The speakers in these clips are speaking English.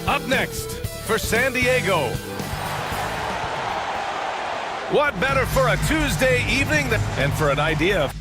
Up next for San Diego. What better for a Tuesday evening and for an idea of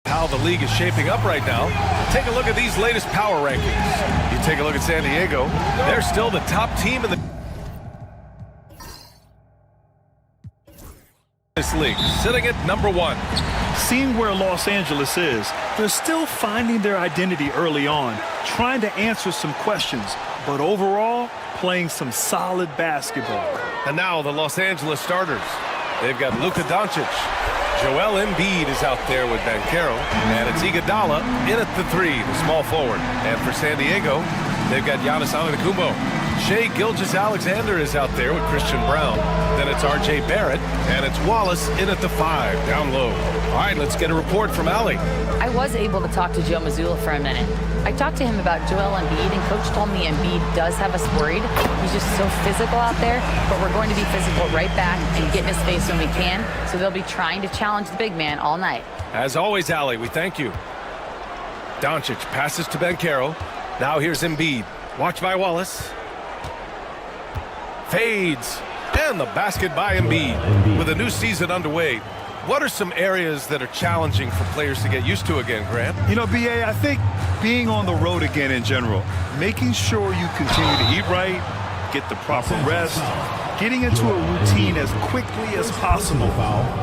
how the league is shaping up right now. Take a look at these latest power rankings. You take a look at San Diego, they're still the top team in this league, sitting at number 1. Seeing where Los Angeles is, they're still finding their identity early on, trying to answer some questions, but overall, playing some solid basketball. And now the Los Angeles starters. They've got Luka Doncic. Joel Embiid is out there with Banchero, and it's Iguodala in at the 3, the small forward. And for San Diego, they've got Giannis Antetokounmpo. Shai Gilgeous-Alexander is out there with Christian Brown. Then it's R.J. Barrett, and it's Wallace in at the 5, down low. All right, let's get a report from Allie. I was able to talk to Joe Mazzulla for a minute. I talked to him about Joel Embiid, and Coach told me Embiid does have us worried. He's just so physical out there, but we're going to be physical right back and get in his face when we can, so they'll be trying to challenge the big man all night. As always, Allie, we thank you. Doncic passes to Banchero. Now here's Embiid. Watch by Wallace. Fades. And the basket by Embiid. With a new season underway, what are some areas that are challenging for players to get used to again, Grant? You know, B.A., I think being on the road again in general, making sure you continue to eat right, get the proper rest, getting into a routine as quickly as possible.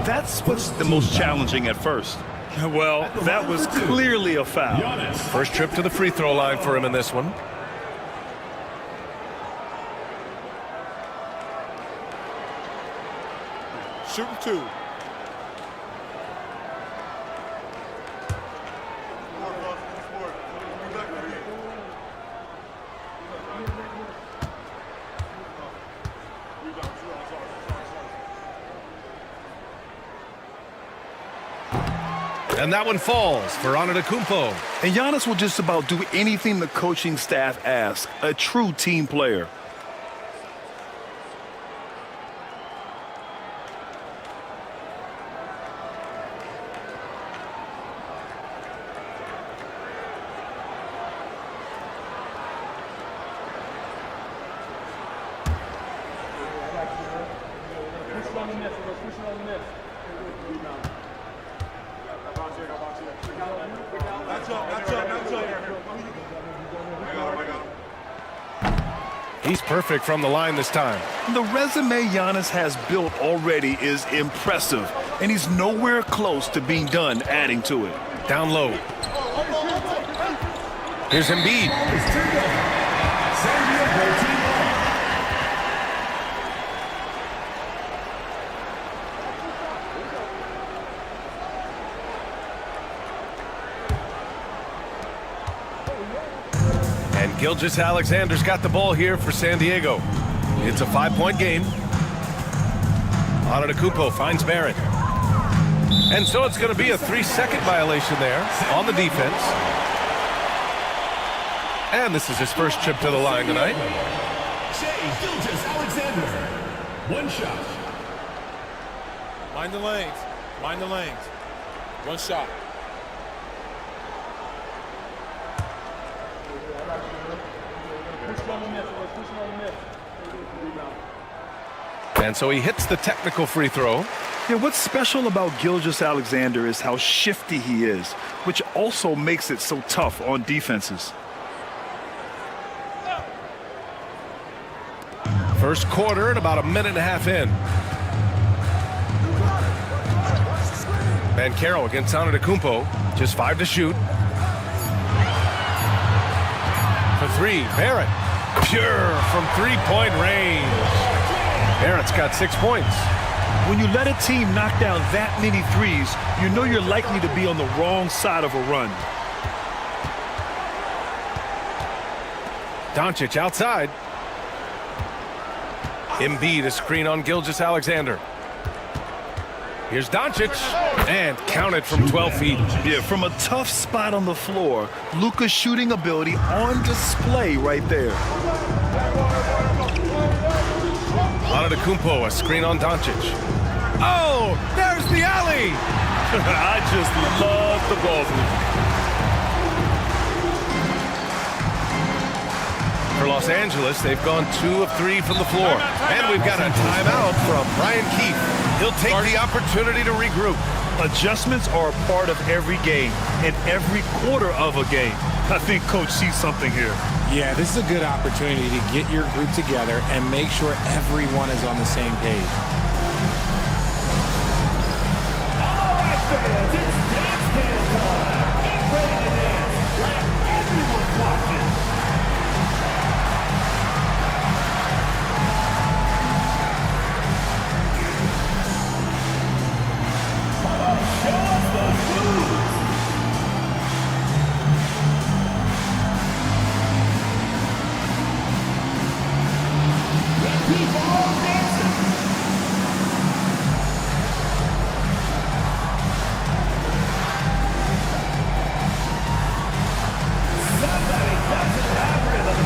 That's what's the most challenging at first. Well, that was clearly a foul. First trip to the free throw line for him in this one. Shooting 2. And that one falls for Antetokounmpo. And Giannis will just about do anything the coaching staff asks. A true team player. He's perfect from the line this time. The resume Giannis has built already is impressive, and he's nowhere close to being done adding to it. Down low. Here's Embiid. And Gilgeous-Alexander's got the ball here for San Diego. It's a 5-point game. Antetokounmpo finds Barrett. And so it's going to be a 3-second violation there on the defense. And this is his first trip to the line tonight. Shai Gilgeous-Alexander. One shot. Mind the lanes. Mind the lanes. One shot. Push And so he hits the technical free throw. Yeah, what's special about Gilgeous-Alexander is how shifty he is, which also makes it so tough on defenses. First quarter and about a minute and a half in. Banchero against Antetokounmpo. Just 5 to shoot. For 3, Barrett. Pure from three-point range. Barrett's got 6 points. When you let a team knock down that many threes, you know you're likely to be on the wrong side of a run. Doncic outside. Embiid a screen on Gilgeous-Alexander. Here's Doncic, and counted from 12 feet. Yeah, from a tough spot on the floor, Luka's shooting ability on display right there. Antetokounmpo a screen on Doncic. Oh, there's the alley! I just love the ball movement. For Los Angeles, they've gone 2 of 3 from the floor. And we've got a timeout from Brian Keefe. He'll take the opportunity to regroup. Adjustments are a part of every game and every quarter of a game. I think Coach sees something here. Yeah, this is a good opportunity to get your group together and make sure everyone is on the same page. All right, fans, it's dance time. Get ready to dance like everyone's watching. Show us those moves. Keep on dancing. Somebody doesn't have rhythm.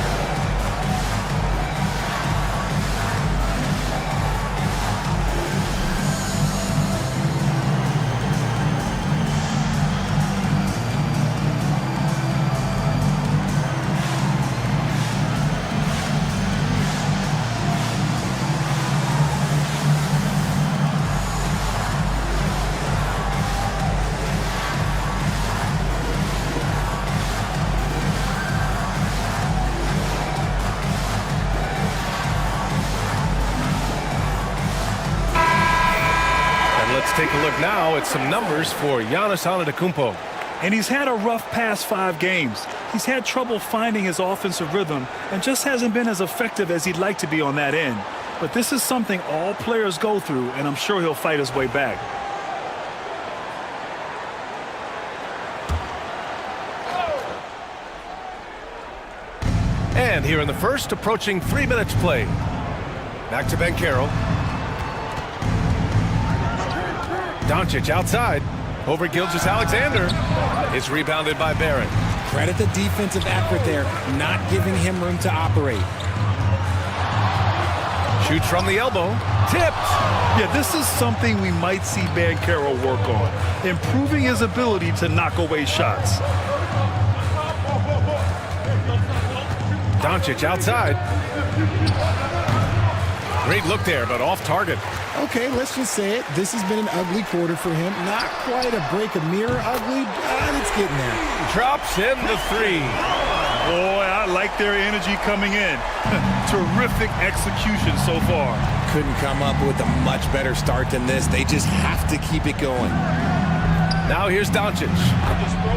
Let's take a look now at some numbers for Giannis Antetokounmpo. And he's had a rough past 5 games. He's had trouble finding his offensive rhythm and just hasn't been as effective as he'd like to be on that end. But this is something all players go through, and I'm sure he'll fight his way back. And here in the first, approaching 3 minutes played. Back to Banchero. Doncic outside. Over Gilgeous-Alexander. It's rebounded by Barrett. Credit the defensive effort there, not giving him room to operate. Shoots from the elbow. Tipped. Yeah, this is something we might see Banchero work on, improving his ability to knock away shots. Doncic outside. Great look there, but off target. Okay, let's just say it. This has been an ugly quarter for him. Not quite a break a mirror ugly, but it's getting there. Drops in the 3. Boy, I like their energy coming in. Terrific execution so far. Couldn't come up with a much better start than this. They just have to keep it going. Now here's Doncic.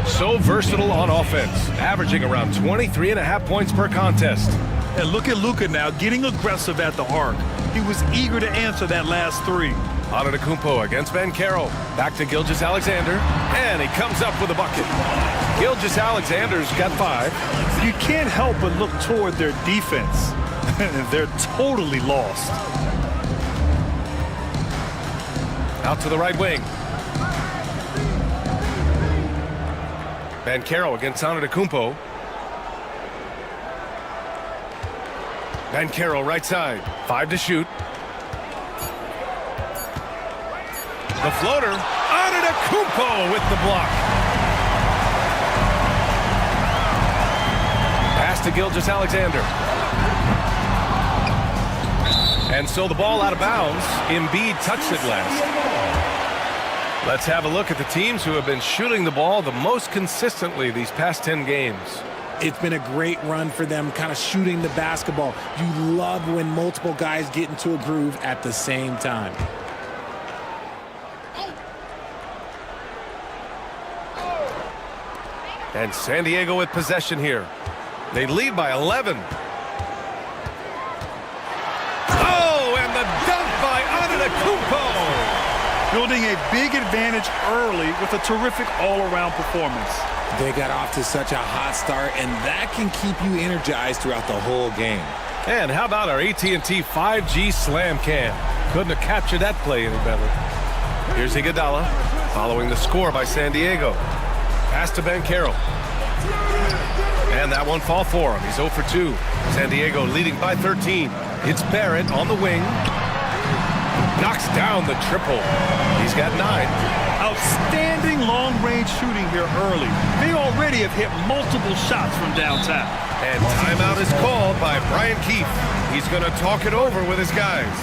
So versatile on offense, averaging around 23.5 points per contest. And look at Luka now getting aggressive at the arc. He was eager to answer that last 3. Antetokounmpo against Banchero. Back to Gilgeous-Alexander, and he comes up with a bucket. Gilgeous-Alexander's got 5. You can't help but look toward their defense. They're totally lost. Out to the right wing. Banchero against Antetokounmpo. Banchero right side. 5 to shoot. The floater. Antetokounmpo with the block. Pass to Gilgeous-Alexander. And so the ball out of bounds. Embiid touched it last. Let's have a look at the teams who have been shooting the ball the most consistently these past 10 games. It's been a great run for them, kind of shooting the basketball. You love when multiple guys get into a groove at the same time. And San Diego with possession here. They lead by 11. Oh, and the dunk by Antetokounmpo. Building a big advantage early with a terrific all-around performance. They got off to such a hot start, and that can keep you energized throughout the whole game. And how about our AT&T 5G Slam Cam? Couldn't have captured that play any better. Here's Iguodala following the score by San Diego. Pass to Banchero. And that one fall for him. He's 0 for 2. San Diego leading by 13. It's Barrett on the wing. Knocks down the triple. He's got 9. Outstanding long-range shooting here early. They already have hit multiple shots from downtown. And timeout is called by Brian Keefe. He's going to talk it over with his guys.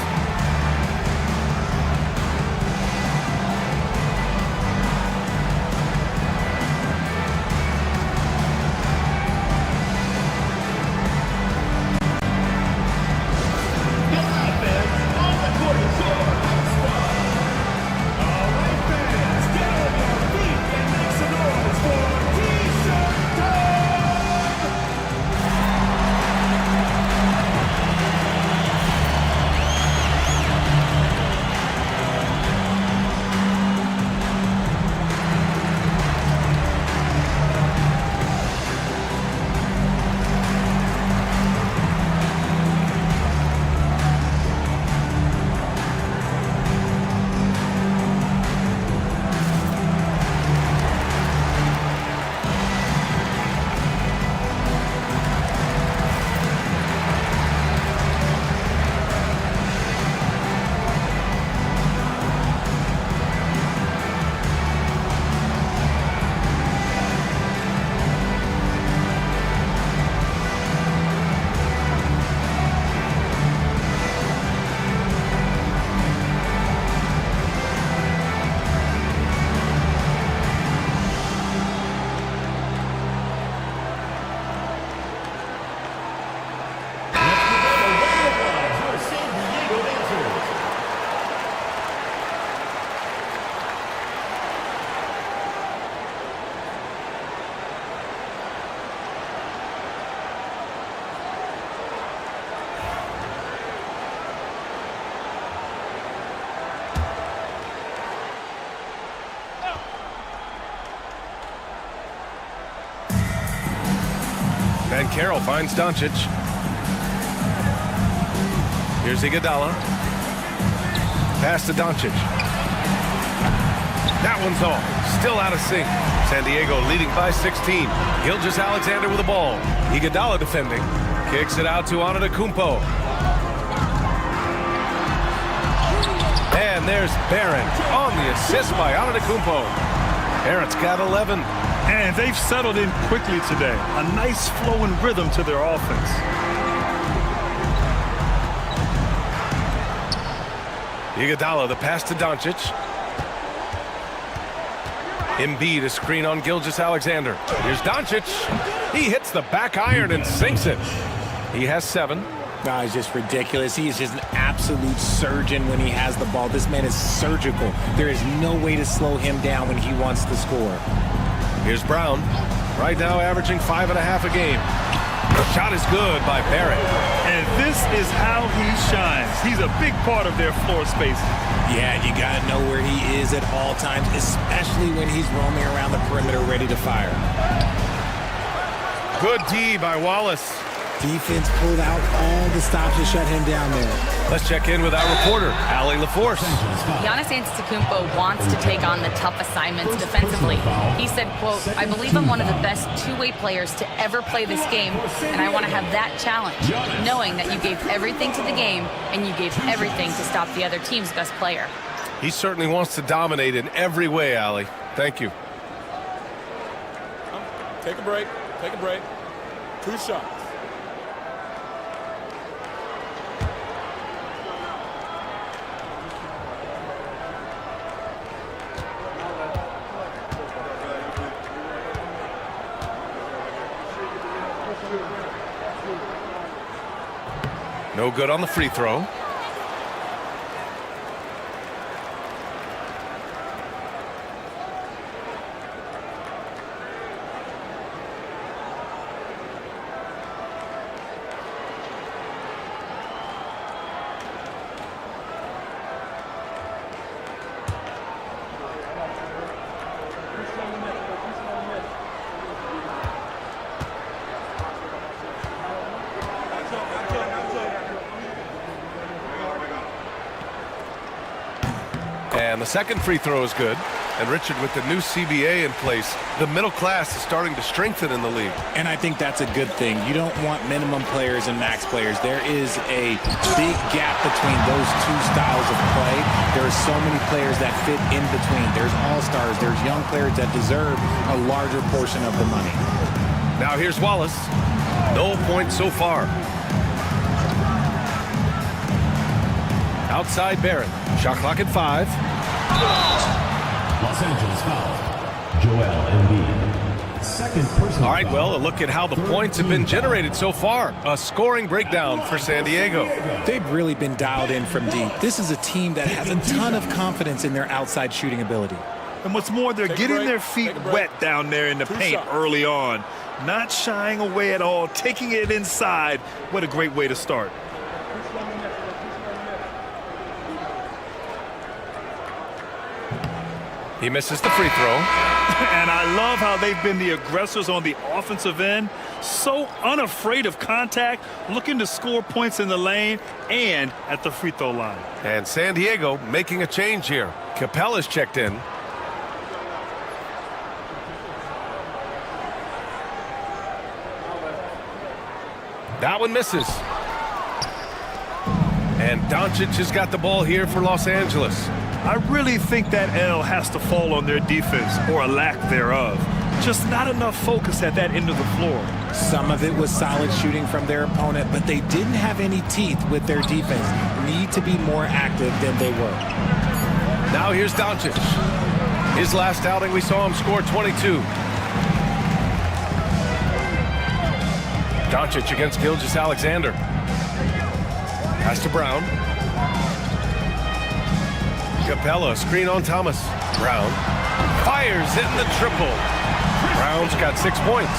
Banchero finds Doncic. Here's Iguodala. Pass to Doncic. That one's off. Still out of sync. San Diego leading by 16. Gilgeous-Alexander with the ball. Iguodala defending. Kicks it out to Antetokounmpo. And there's Barron on the assist by Antetokounmpo. Barrett's got 11. And they've settled in quickly today. A nice flow and rhythm to their offense. Iguodala, the pass to Doncic. Embiid, a screen on Gilgeous-Alexander. Here's Doncic. He hits the back iron and sinks it. He has 7. No, it's just ridiculous. He is just an absolute surgeon when he has the ball. This man is surgical. There is no way to slow him down when he wants to score. Here's Brown. Right now averaging 5.5 a game. The shot is good by Barrett. And this is how he shines. He's a big part of their floor space. Yeah, you got to know where he is at all times, especially when he's roaming around the perimeter ready to fire. Good D by Wallace. Defense pulled out all the stops to shut him down there. Let's check in with our reporter, Allie LaForce. Giannis Antetokounmpo wants to take on the tough assignments defensively. He said, quote, "I believe I'm one of the best two-way players to ever play this game, and I want to have that challenge, knowing that you gave everything to the game and you gave everything to stop the other team's best player." He certainly wants to dominate in every way, Allie. Thank you. Take a break. Take a break. 2 shots. No good on the free throw. And the second free throw is good. And Richard, with the new CBA in place, the middle class is starting to strengthen in the league. And I think that's a good thing. You don't want minimum players and max players. There is a big gap between those two styles of play. There are so many players that fit in between. There's all-stars. There's young players that deserve a larger portion of the money. Now here's Wallace. No points so far. Outside Barrett. Shot clock at 5. Los Angeles foul. Joel Embiid. Second personal All right, foul. well, a look at how the points have been generated so far. A scoring breakdown for San Diego. They've really been dialed in from deep. This is a team that has a ton of confidence in their outside shooting ability. And what's more, they're Take a getting break. their feet Take a break. wet down there in the paint shots. early on. Not shying away at all, taking it inside. What a great way to start. He misses the free throw. And I love how they've been the aggressors on the offensive end. So unafraid of contact, looking to score points in the lane and at the free throw line. And San Diego making a change here. Capella's checked in. That one misses. And Doncic has got the ball here for Los Angeles. I really think that L has to fall on their defense, or a lack thereof. Just not enough focus at that end of the floor. Some of it was solid shooting from their opponent, but they didn't have any teeth with their defense. Need to be more active than they were. Now here's Doncic. His last outing, we saw him score 22. Doncic against Gilgeous-Alexander. Pass to Brown. Capella, screen on Thomas. Brown fires in the triple. Brown's got 6 points.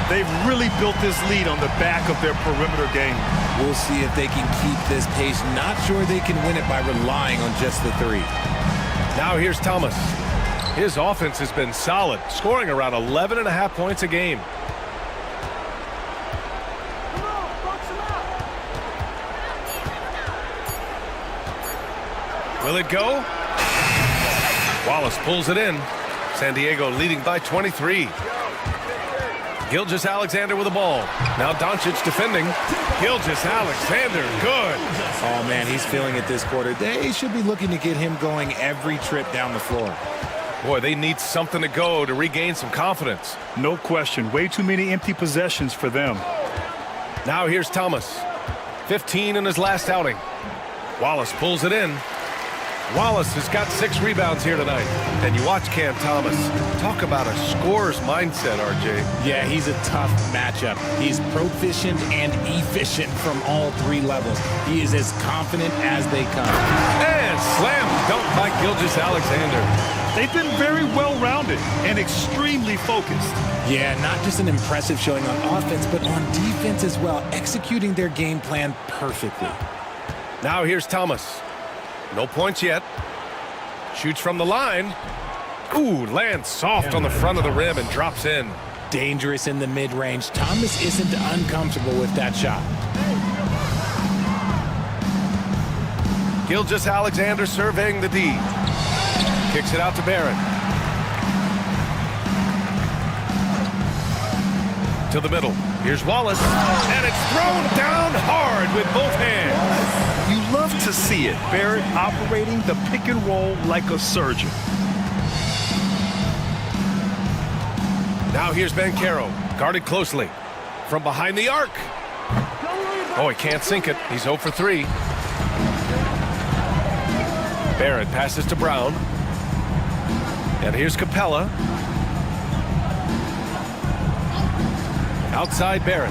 They've really built this lead on the back of their perimeter game. We'll see if they can keep this pace. Not sure they can win it by relying on just the three. Now here's Thomas. His offense has been solid, scoring around 11.5 points a game. Will it go? Wallace pulls it in. San Diego leading by 23. Gilgeous-Alexander with the ball. Now Doncic defending. Gilgeous-Alexander, good. Oh, man, he's feeling it this quarter. They should be looking to get him going every trip down the floor. Boy, they need something to go to regain some confidence. No question. Way too many empty possessions for them. Now here's Thomas. 15 in his last outing. Wallace pulls it in. Wallace has got 6 rebounds here tonight. And you watch Cam Thomas. Talk about a scorer's mindset, RJ. Yeah, he's a tough matchup. He's proficient and efficient from all 3 levels. He is as confident as they come. And slam dunk by Gilgeous-Alexander. They've been very well-rounded and extremely focused. Yeah, not just an impressive showing on offense, but on defense as well, executing their game plan perfectly. Now here's Thomas. No points yet. Shoots from the line. Ooh, lands soft on the front of the rim and drops in. Dangerous in the mid-range. Thomas isn't uncomfortable with that shot. Gilgeous-Alexander surveying the D. Kicks it out to Barrett. To the middle. Here's Wallace. And it's thrown down hard with both hands. You love to see it. Barrett operating the pick and roll like a surgeon. Now here's Banchero, guarded closely. From behind the arc. Oh, he can't sink it. He's 0 for 3. Barrett passes to Brown. And here's Capella. Outside Barrett.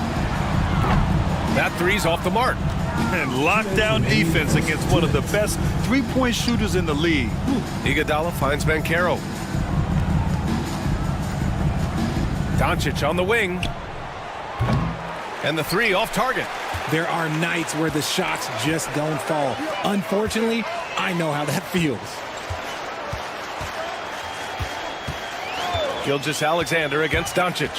That three's off the mark. And lockdown defense against one of the best three-point shooters in the league. Iguodala finds Banchero. Doncic on the wing. And the three off target. There are nights where the shots just don't fall. Unfortunately, I know how that feels. Gilgeous-Alexander against Doncic.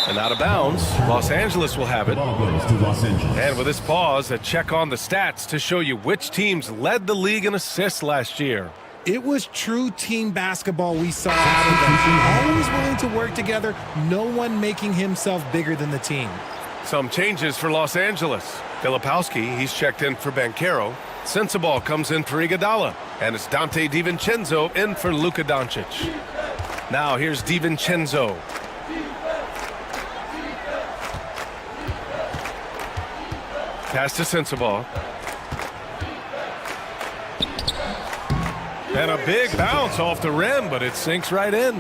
And out of bounds, Los Angeles will have it. Ball goes to Los Angeles. And with this pause, a check on the stats to show you which teams led the league in assists last year. It was true team basketball we saw out of them. Always willing to work together, no one making himself bigger than the team. Some changes for Los Angeles. Filipowski, he's checked in for Banchero. Sensabaugh comes in for Iguodala. And it's Dante DiVincenzo in for Luka Doncic. Now here's DiVincenzo. Pass to Sensabaugh. And a big bounce off the rim, but it sinks right in.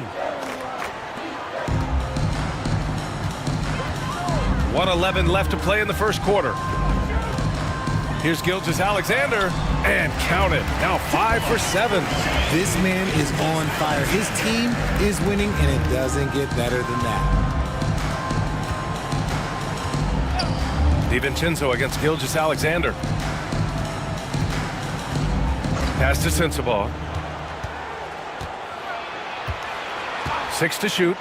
1:11 left to play in the first quarter. Here's Gilgeous-Alexander, and count it. Now 5 for 7. This man is on fire. His team is winning, and it doesn't get better than that. DiVincenzo against Gilgeous-Alexander. Pass to Sensabaugh. 6 to shoot.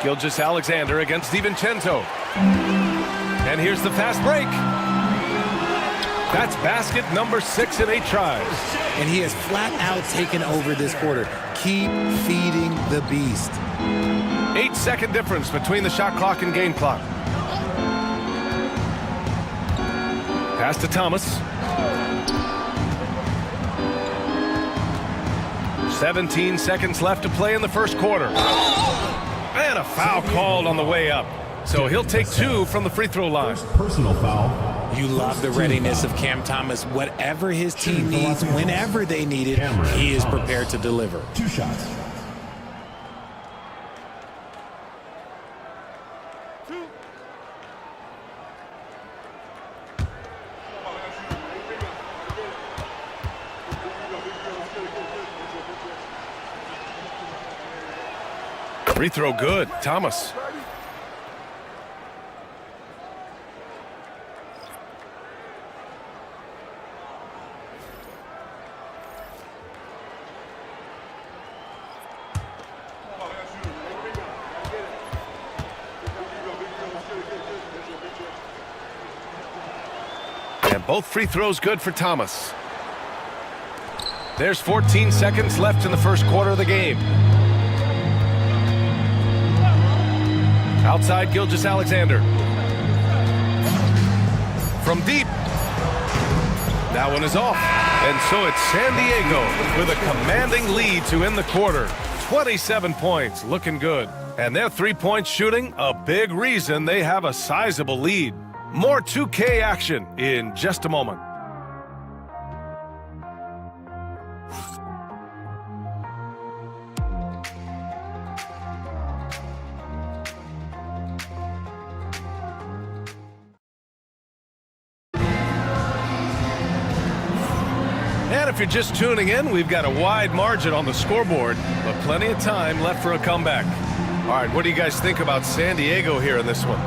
Gilgeous-Alexander against DiVincenzo. And here's the fast break. That's basket number 6 in 8 tries. And he has flat out taken over this quarter. Keep feeding the beast. 8-second difference between the shot clock and game clock. Pass to Thomas. 17 seconds left to play in the first quarter. And a foul called on the way up. So he'll take 2 from the free throw line. Personal foul. You love the readiness of Cam Thomas. Whatever his team needs, whenever they need it, he is prepared to deliver. 2 shots. Free throw good. Thomas. And both free throws good for Thomas. There's 14 seconds left in the first quarter of the game. Outside Gilgeous-Alexander. From deep. That one is off. And so it's San Diego with a commanding lead to end the quarter. 27 points, looking good. And their three-point shooting, a big reason they have a sizable lead. More 2K action in just a moment. And if you're just tuning in, we've got a wide margin on the scoreboard, but plenty of time left for a comeback. All right, what do you guys think about San Diego here in this one?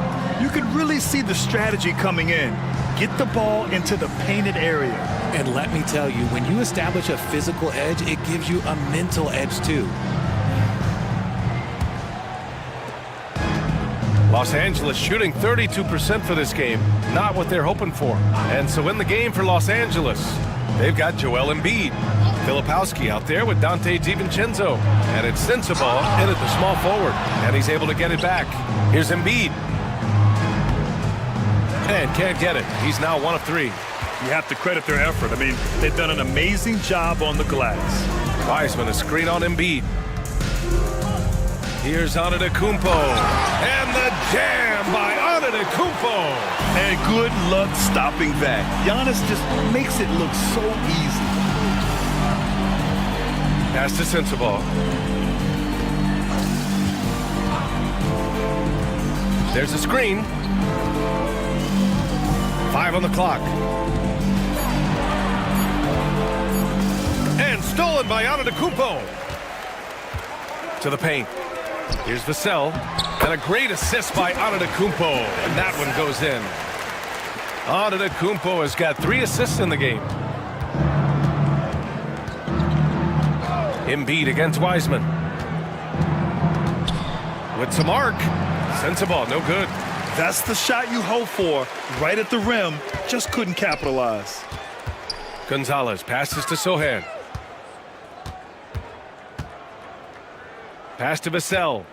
You could really see the strategy coming in. Get the ball into the painted area. And let me tell you, when you establish a physical edge, it gives you a mental edge too. Los Angeles shooting 32% for this game. Not what they're hoping for. And so in the game for Los Angeles, they've got Joel Embiid. Filipowski out there with Dante DiVincenzo. And it's Sensabaugh in at the small forward. And he's able to get it back. Here's Embiid. And can't get it. He's now 1 of 3. You have to credit their effort. I mean, they've done an amazing job on the glass. Wiseman, a screen on Embiid. Here's Antetokounmpo. And the jam by Antetokounmpo. And good luck stopping that. Giannis just makes it look so easy. Pass to Sensabaugh. There's a screen. 5 on the clock. And stolen by Antetokounmpo. To the paint. Here's Vassell. And a great assist by Antetokounmpo. And that one goes in. Antetokounmpo has got 3 assists in the game. Embiid against Wiseman. With some arc. Sends the ball, no good. That's the shot you hope for. Right at the rim. Just couldn't capitalize. Gonzalez passes to Sohan. Pass to Vassell.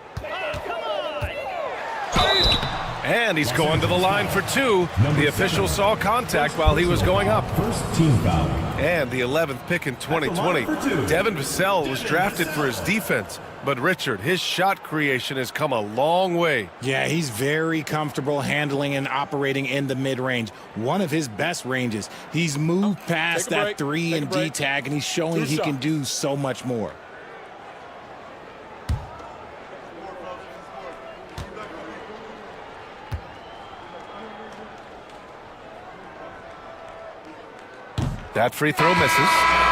And he's going to the line for 2. The official saw contact while he was going up. First team foul. And the 11th pick in 2020. Devin Vassell was drafted for his defense. But Richard, his shot creation has come a long way. Yeah, he's very comfortable handling and operating in the mid-range. One of his best ranges. He's moved past that 3 and D tag, and he's showing he can do so much more. That free throw misses.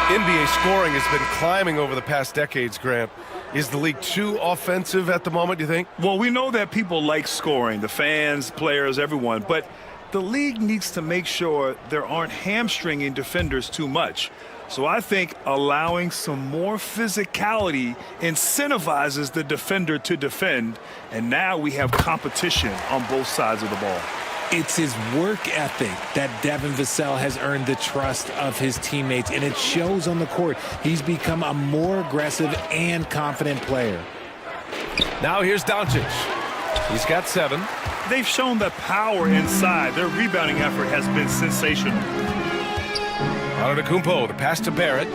NBA scoring has been climbing over the past decades, Grant. Is the league too offensive at the moment, do you think? Well, we know that people like scoring, the fans, players, everyone, but the league needs to make sure there aren't hamstringing defenders too much. So I think allowing some more physicality incentivizes the defender to defend, and now we have competition on both sides of the ball. It's his work ethic that Devin Vassell has earned the trust of his teammates, and it shows on the court. He's become a more aggressive and confident player. Now here's Doncic. He's got 7. They've shown the power inside. Their rebounding effort has been sensational. Antetokounmpo, the pass to Barrett.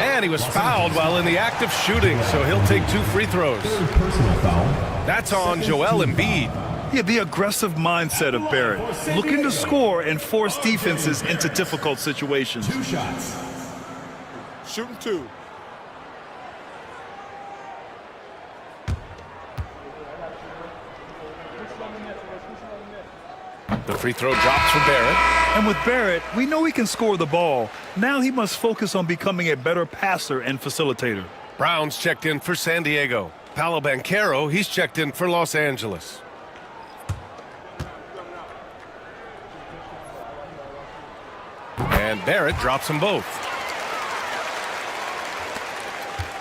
And he was fouled while in the act of shooting, so he'll take 2 free throws. Personal foul. That's on Joel Embiid. Yeah, the aggressive mindset of Barrett, looking to score and force defenses into difficult situations. 2 shots. Shooting 2. The free throw drops for Barrett. And with Barrett, we know he can score the ball. Now he must focus on becoming a better passer and facilitator. Brown's checked in for San Diego. Paolo Banchero, he's checked in for Los Angeles. And Barrett drops them both.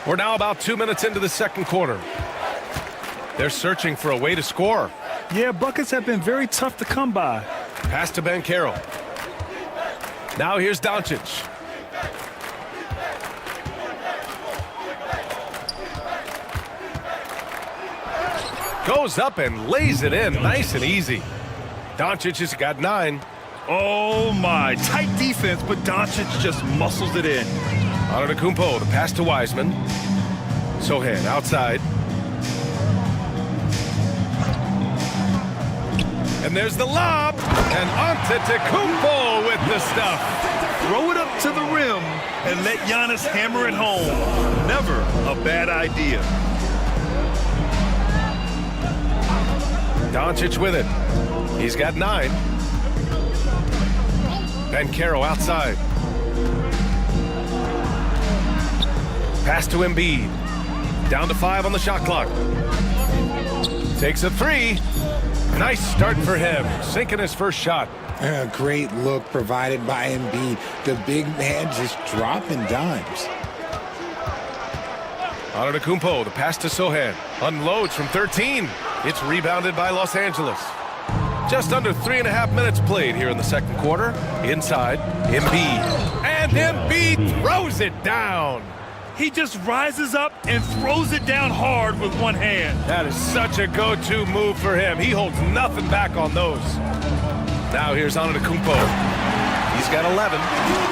We're now about 2 minutes into the second quarter. They're searching for a way to score. Yeah, buckets have been very tough to come by. Pass to Banchero. Now here's Doncic. Goes up and lays it in nice and easy. Doncic has got 9. Oh my, tight defense, but Doncic just muscles it in. Antetokounmpo, the pass to Wiseman. Sohan outside. And there's the lob. And Antetokounmpo with the stuff. Throw it up to the rim and let Giannis hammer it home. Never a bad idea. Doncic with it. He's got 9. Banchero outside. Pass to Embiid. Down to 5 on the shot clock. Takes a 3. Nice start for him. Sinking his first shot. A great look provided by Embiid. The big man just dropping dimes. Antetokounmpo, the pass to Sohan. Unloads from 13. It's rebounded by Los Angeles. Just under 3.5 minutes played here in the second quarter. Inside, Embiid. And Embiid throws it down. He just rises up and throws it down hard with one hand. That is such a go-to move for him. He holds nothing back on those. Now here's Antetokounmpo. He's got 11.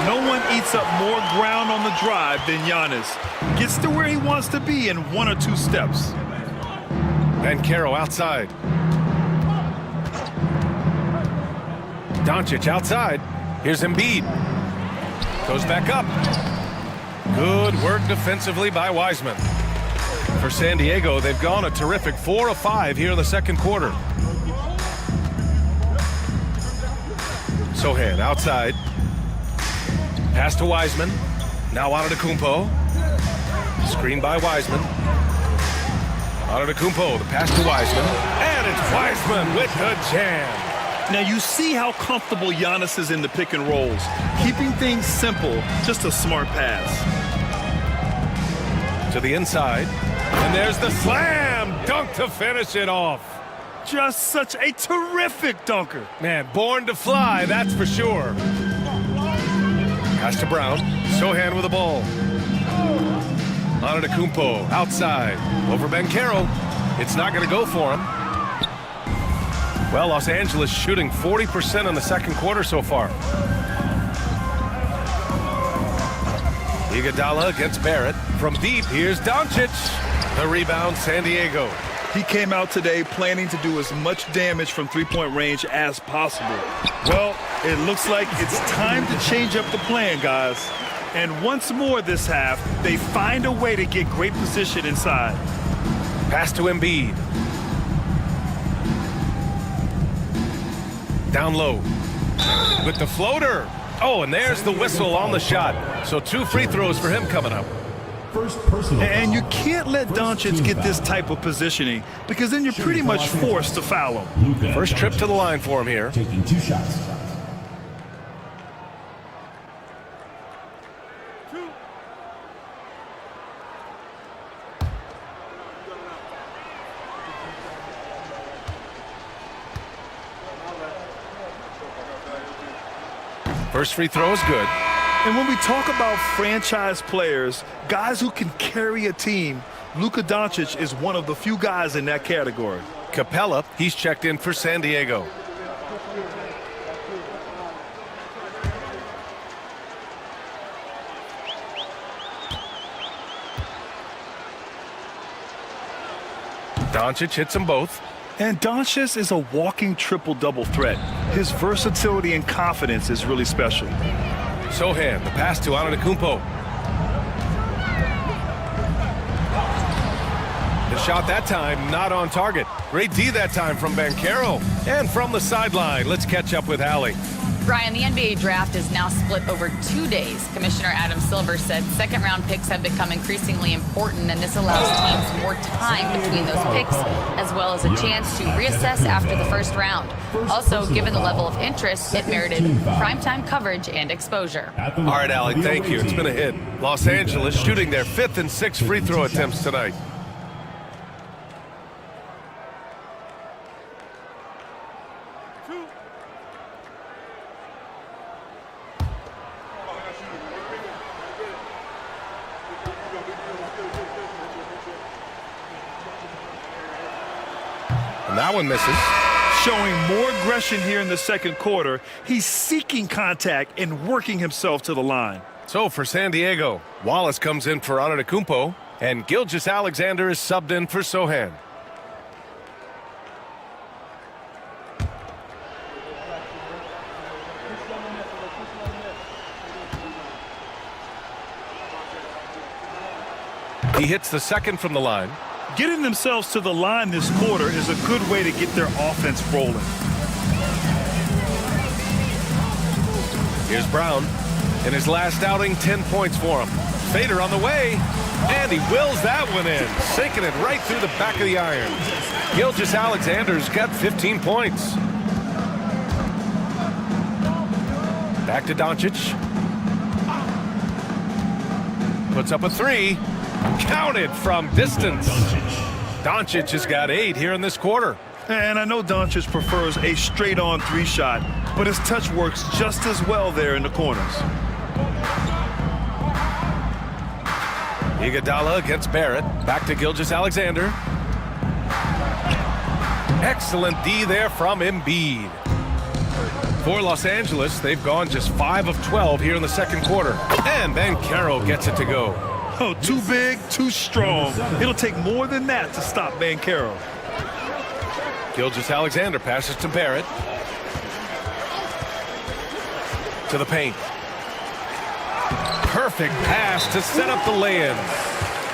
No one eats up more ground on the drive than Giannis. Gets to where he wants to be in 1 or 2 steps. Banchero outside. Doncic outside. Here's Embiid. Goes back up. Good work defensively by Wiseman. For San Diego, they've gone a terrific 4 of 5 here in the second quarter. Sohan outside. Pass to Wiseman. Now Antetokounmpo. Screen by Wiseman. Antetokounmpo, the pass to Wiseman. And it's Wiseman with the jam. Now you see how comfortable Giannis is in the pick and rolls. Keeping things simple, just a smart pass. To the inside. And there's the slam dunk to finish it off. Just such a terrific dunker. Man, born to fly, that's for sure. Pass to Brown. Sohan with the ball. Antetokounmpo outside. Over Banchero. It's not going to go for him. Well, Los Angeles shooting 40% in the second quarter so far. Iguodala against Barrett. From deep, here's Doncic. The rebound, San Diego. He came out today planning to do as much damage from three-point range as possible. Well, it looks like it's time to change up the plan, guys. And once more this half, they find a way to get great position inside. Pass to Embiid. Down low. With the floater. Oh, and there's the whistle on the shot. So 2 free throws for him coming up. And you can't let Doncic get this type of positioning because then you're pretty much forced to foul him. First trip to the line for him here. Taking 2 shots. First free throw is good. And when we talk about franchise players, guys who can carry a team, Luka Doncic is one of the few guys in that category. Capella, he's checked in for San Diego. Doncic hits them both. And Doncic is a walking triple-double threat. His versatility and confidence is really special. Sohan, the pass to Antetokounmpo. The shot that time, not on target. Great D that time from Banchero. And from the sideline, let's catch up with Hallie. Brian, the NBA draft is now split over 2 days. Commissioner Adam Silver said second-round picks have become increasingly important, and this allows teams more time between those picks, as well as a chance to reassess after the first round. Also, given the level of interest, it merited primetime coverage and exposure. All right, Allie, thank you. It's been a hit. Los Angeles shooting their 5th and 6th free throw attempts tonight. And that one misses. Showing more aggression here in the second quarter. He's seeking contact and working himself to the line. So for San Diego, Wallace comes in for Antetokounmpo, and Gilgeous-Alexander is subbed in for Sohan. He hits the second from the line. Getting themselves to the line this quarter is a good way to get their offense rolling. Here's Brown. In his last outing, 10 points for him. Fader on the way, and he wills that one in, sinking it right through the back of the iron. Gilgeous-Alexander's got 15 points. Back to Doncic. Puts up a 3. Counted from distance. Doncic has got 8 here in this quarter. And I know Doncic prefers a straight-on 3 shot, but his touch works just as well there in the corners. Iguodala against Barrett. Back to Gilgeous-Alexander. Excellent D there from Embiid. For Los Angeles, they've gone just 5 of 12 here in the second quarter. And Banchero gets it to go. Oh, too big, too strong. It'll take more than that to stop Banchero. Gilgeous-Alexander passes to Barrett. To the paint. Perfect pass to set up the lay-in.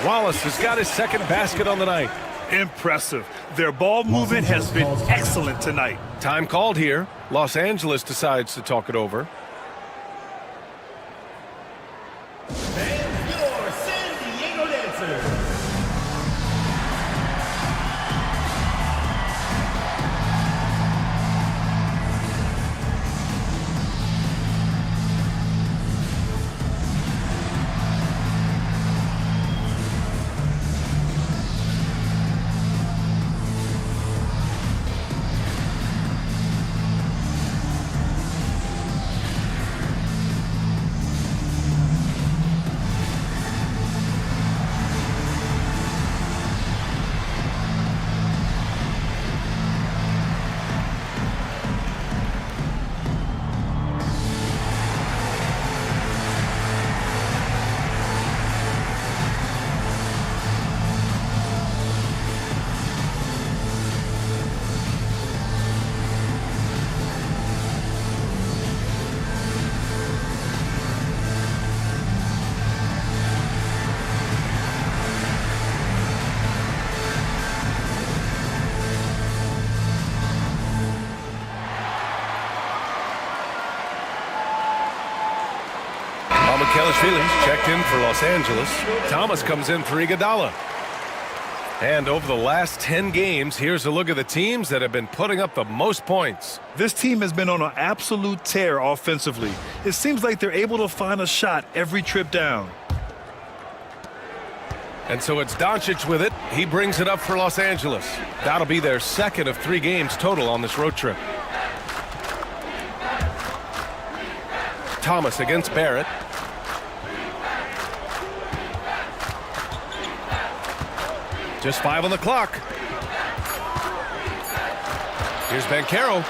Wallace has got his second basket on the night. Impressive. Their ball movement has been excellent tonight. Time called here. Los Angeles decides to talk it over. And your San Diego dancers. Kelishvili's checked in for Los Angeles. Thomas comes in for Iguodala. And over the last 10 games, here's a look at the teams that have been putting up the most points. This team has been on an absolute tear offensively. It seems like they're able to find a shot every trip down. And so it's Doncic with it. He brings it up for Los Angeles. That'll be their second of 3 games total on this road trip. Thomas against Barrett. Just 5 on the clock. Here's Banchero.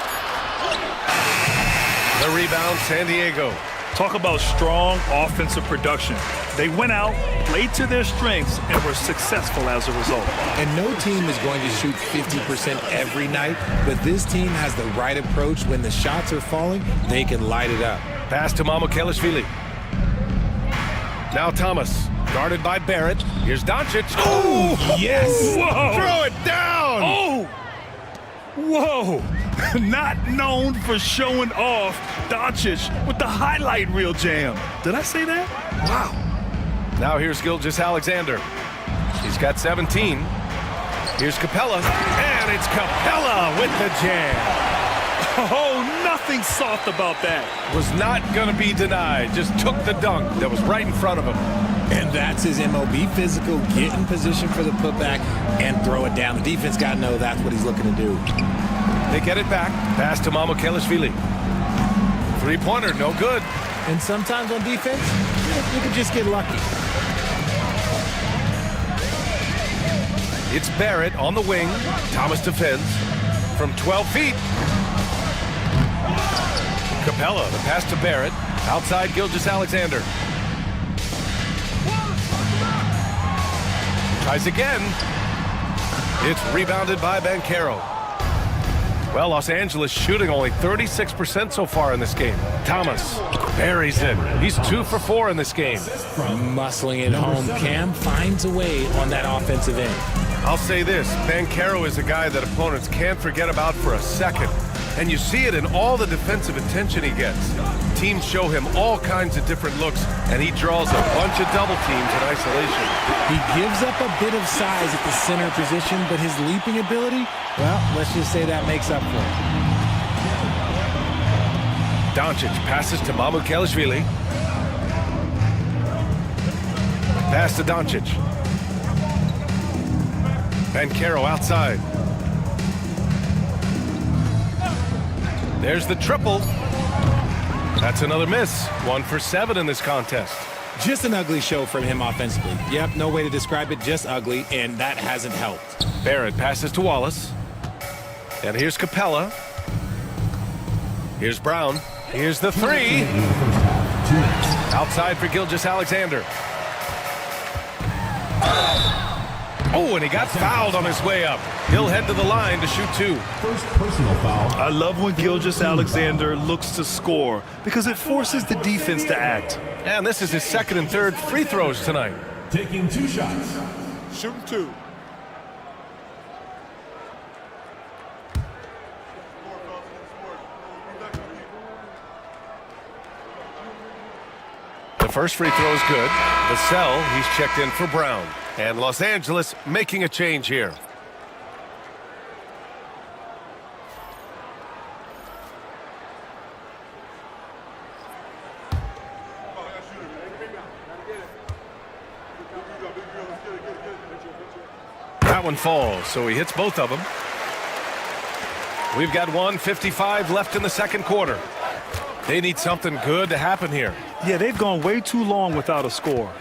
The rebound, San Diego. Talk about strong offensive production. They went out, played to their strengths, and were successful as a result. And no team is going to shoot 50% every night, but this team has the right approach. When the shots are falling, they can light it up. Pass to Kelishvili. Now Thomas, guarded by Barrett. Here's Doncic. Oh, yes! Whoa! Throw it down! Oh! Whoa! Not known for showing off, Doncic with the highlight reel jam. Did I say that? Wow. Now here's Gilgeous-Alexander. He's got 17. Here's Capella. And it's Capella with the jam. Oh, nothing soft about that. Was not going to be denied. Just took the dunk that was right in front of him. And that's his MO. Be physical, get in position for the putback, and throw it down. The defense got to know that's what he's looking to do. They get it back. Pass to Kelishvili. Three-pointer, no good. And sometimes on defense, you can just get lucky. It's Barrett on the wing. Thomas defends from 12 feet. Capella, the pass to Barrett. Outside Gilgeous-Alexander. Tries again. It's rebounded by Banchero. Well, Los Angeles shooting only 36% so far in this game. Thomas buries it. He's 2 for 4 in this game. Muscling it home. Cam finds a way on that offensive end. I'll say this, Banchero is a guy that opponents can't forget about for a second. And you see it in all the defensive attention he gets. Teams show him all kinds of different looks, and he draws a bunch of double teams in isolation. He gives up a bit of size at the center position, but his leaping ability, well, let's just say that makes up for it. Doncic passes to Kelishvili. Pass to Doncic. Banchero outside. There's the triple. That's another miss. 1 for 7 in this contest. Just an ugly show from him offensively. Yep, no way to describe it, just ugly, and that hasn't helped. Barrett passes to Wallace. And here's Capella. Here's Brown. Here's the 3. Outside for Gilgeous-Alexander. Oh, and he got fouled on his way up. He'll head to the line to shoot 2. First personal foul. I love when Gilgeous-Alexander looks to score because it forces the defense to act. And this is his second and third free throws tonight. taking 2 shots. Shooting 2. The first free throw is good. Vassell, he's checked in for Brown. And Los Angeles making a change here. That one falls, so he hits both of them. We've got 1:55 left in the second quarter. They need something good to happen here. Yeah, they've gone way too long without a score.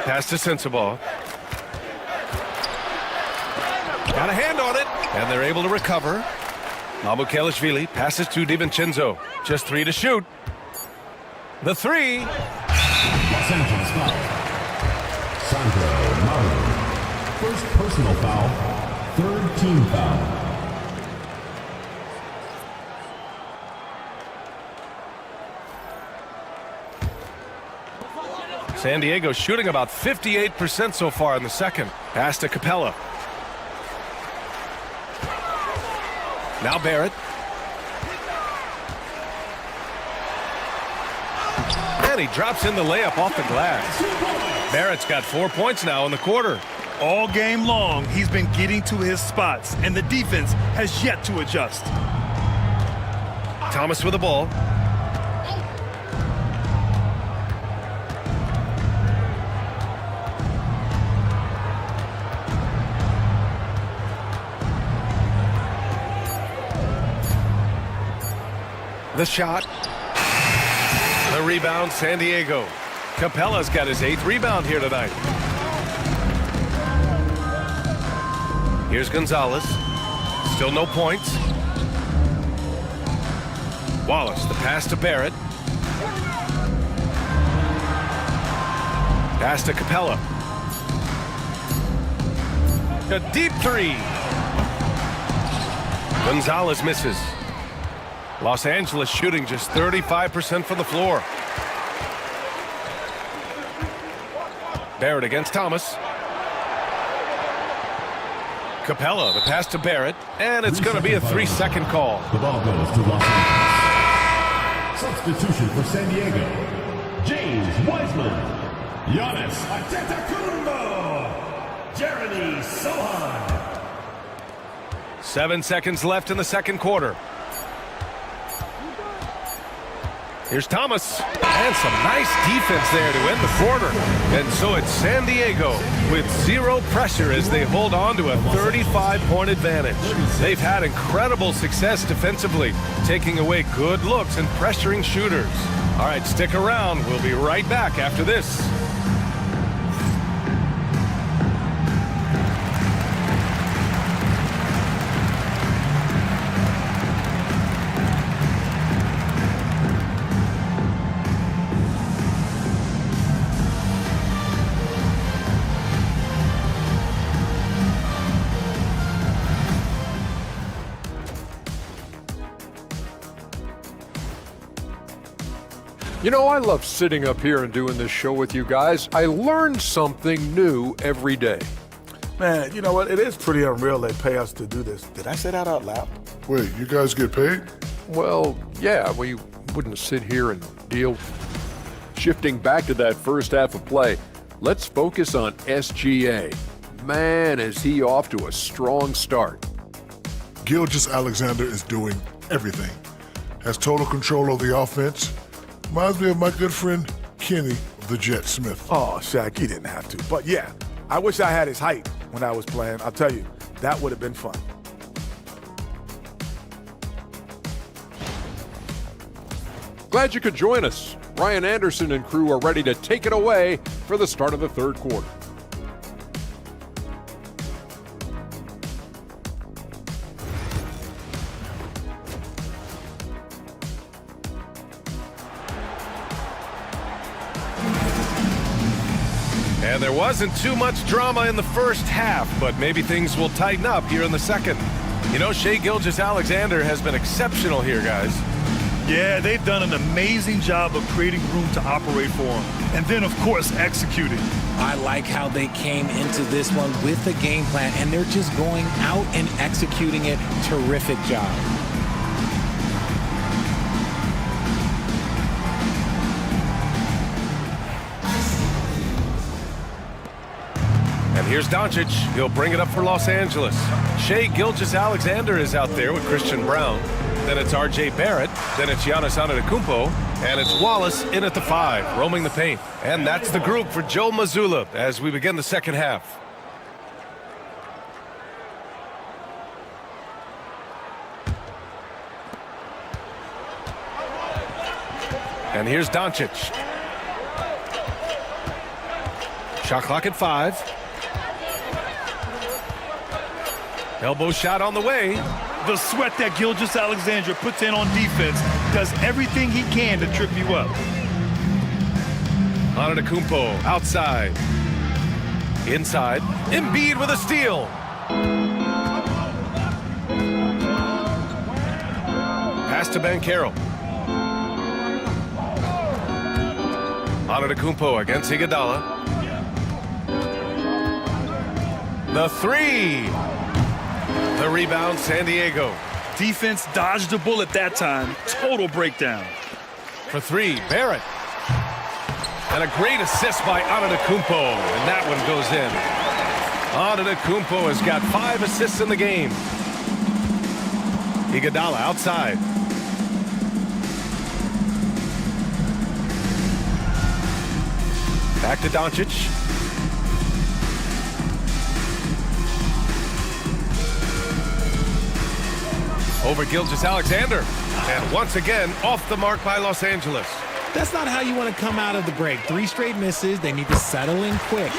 Pass to Sensabaugh. Got a hand on it, and they're able to recover. Mamukelashvili passes to DiVincenzo. Just 3 to shoot. The 3. Los Angeles foul. Sandro Maru. First personal foul. 3rd team foul. San Diego shooting about 58% so far in the second. Pass to Capella. Now Barrett. And he drops in the layup off the glass. Barrett's got 4 points now in the quarter. All game long, he's been getting to his spots, and the defense has yet to adjust. Thomas with the ball. The shot. The rebound, San Diego. Capella's got his 8th rebound here tonight. Here's Gonzalez. Still no points. Wallace, the pass to Barrett. Pass to Capella. A deep 3. Gonzalez misses. Los Angeles shooting just 35% from the floor. Barrett against Thomas. Capella, the pass to Barrett, and it's going to be a 3-second call. The ball goes to Los Angeles. Substitution for San Diego. James Wiseman. Giannis Antetokounmpo. Jeremy Sohan. 7 seconds left in the second quarter. Here's Thomas, and some nice defense there to end the quarter. And so it's San Diego with 0 pressure as they hold on to a 35-point advantage. They've had incredible success defensively, taking away good looks and pressuring shooters. All right, stick around. We'll be right back after this. You know, I love sitting up here and doing this show with you guys. I learn something new every day. Man, you know what? It is pretty unreal they pay us to do this. Did I say that out loud? Wait, you guys get paid? Well, yeah, we wouldn't sit here and deal. Shifting back to that first half of play, let's focus on SGA. Man, is he off to a strong start. GODBLESS is doing everything. Has total control of the offense. Reminds me of my good friend Kenny the Jet Smith. Oh, Shaq, he didn't have to. But yeah, I wish I had his height when I was playing. I'll tell you, that would have been fun. Glad you could join us. Ryan Anderson and crew are ready to take it away for the start of the third quarter. And there wasn't too much drama in the first half, but maybe things will tighten up here in the second. You know, Shai Gilgeous-Alexander has been exceptional here, guys. Yeah, they've done an amazing job of creating room to operate for him. And then, of course, executing. I like how they came into this one with a game plan, and they're just going out and executing it. Terrific job. And here's Doncic. He'll bring it up for Los Angeles. Shai Gilgeous-Alexander is out there with Christian Brown. Then it's R.J. Barrett. Then it's Giannis Antetokounmpo. And it's Wallace in at the 5, roaming the paint. And that's the group for Joe Mazzulla as we begin the second half. And here's Doncic. Shot clock at 5. Elbow shot on the way. The sweat that Gilgeous-Alexander puts in on defense does everything he can to trip you up. Antetokounmpo outside. Inside. Embiid with a steal. Pass to Banchero. Antetokounmpo against Iguodala. The 3. The rebound, San Diego. Defense dodged a bullet that time. Total breakdown. For 3, Barrett. And a great assist by Antetokounmpo, and that one goes in. Antetokounmpo has got 5 assists in the game. Iguodala outside. Back to Doncic. Over Gilgeous-Alexander. And once again, off the mark by Los Angeles. That's not how you want to come out of the break. 3 straight misses. They need to settle in quick.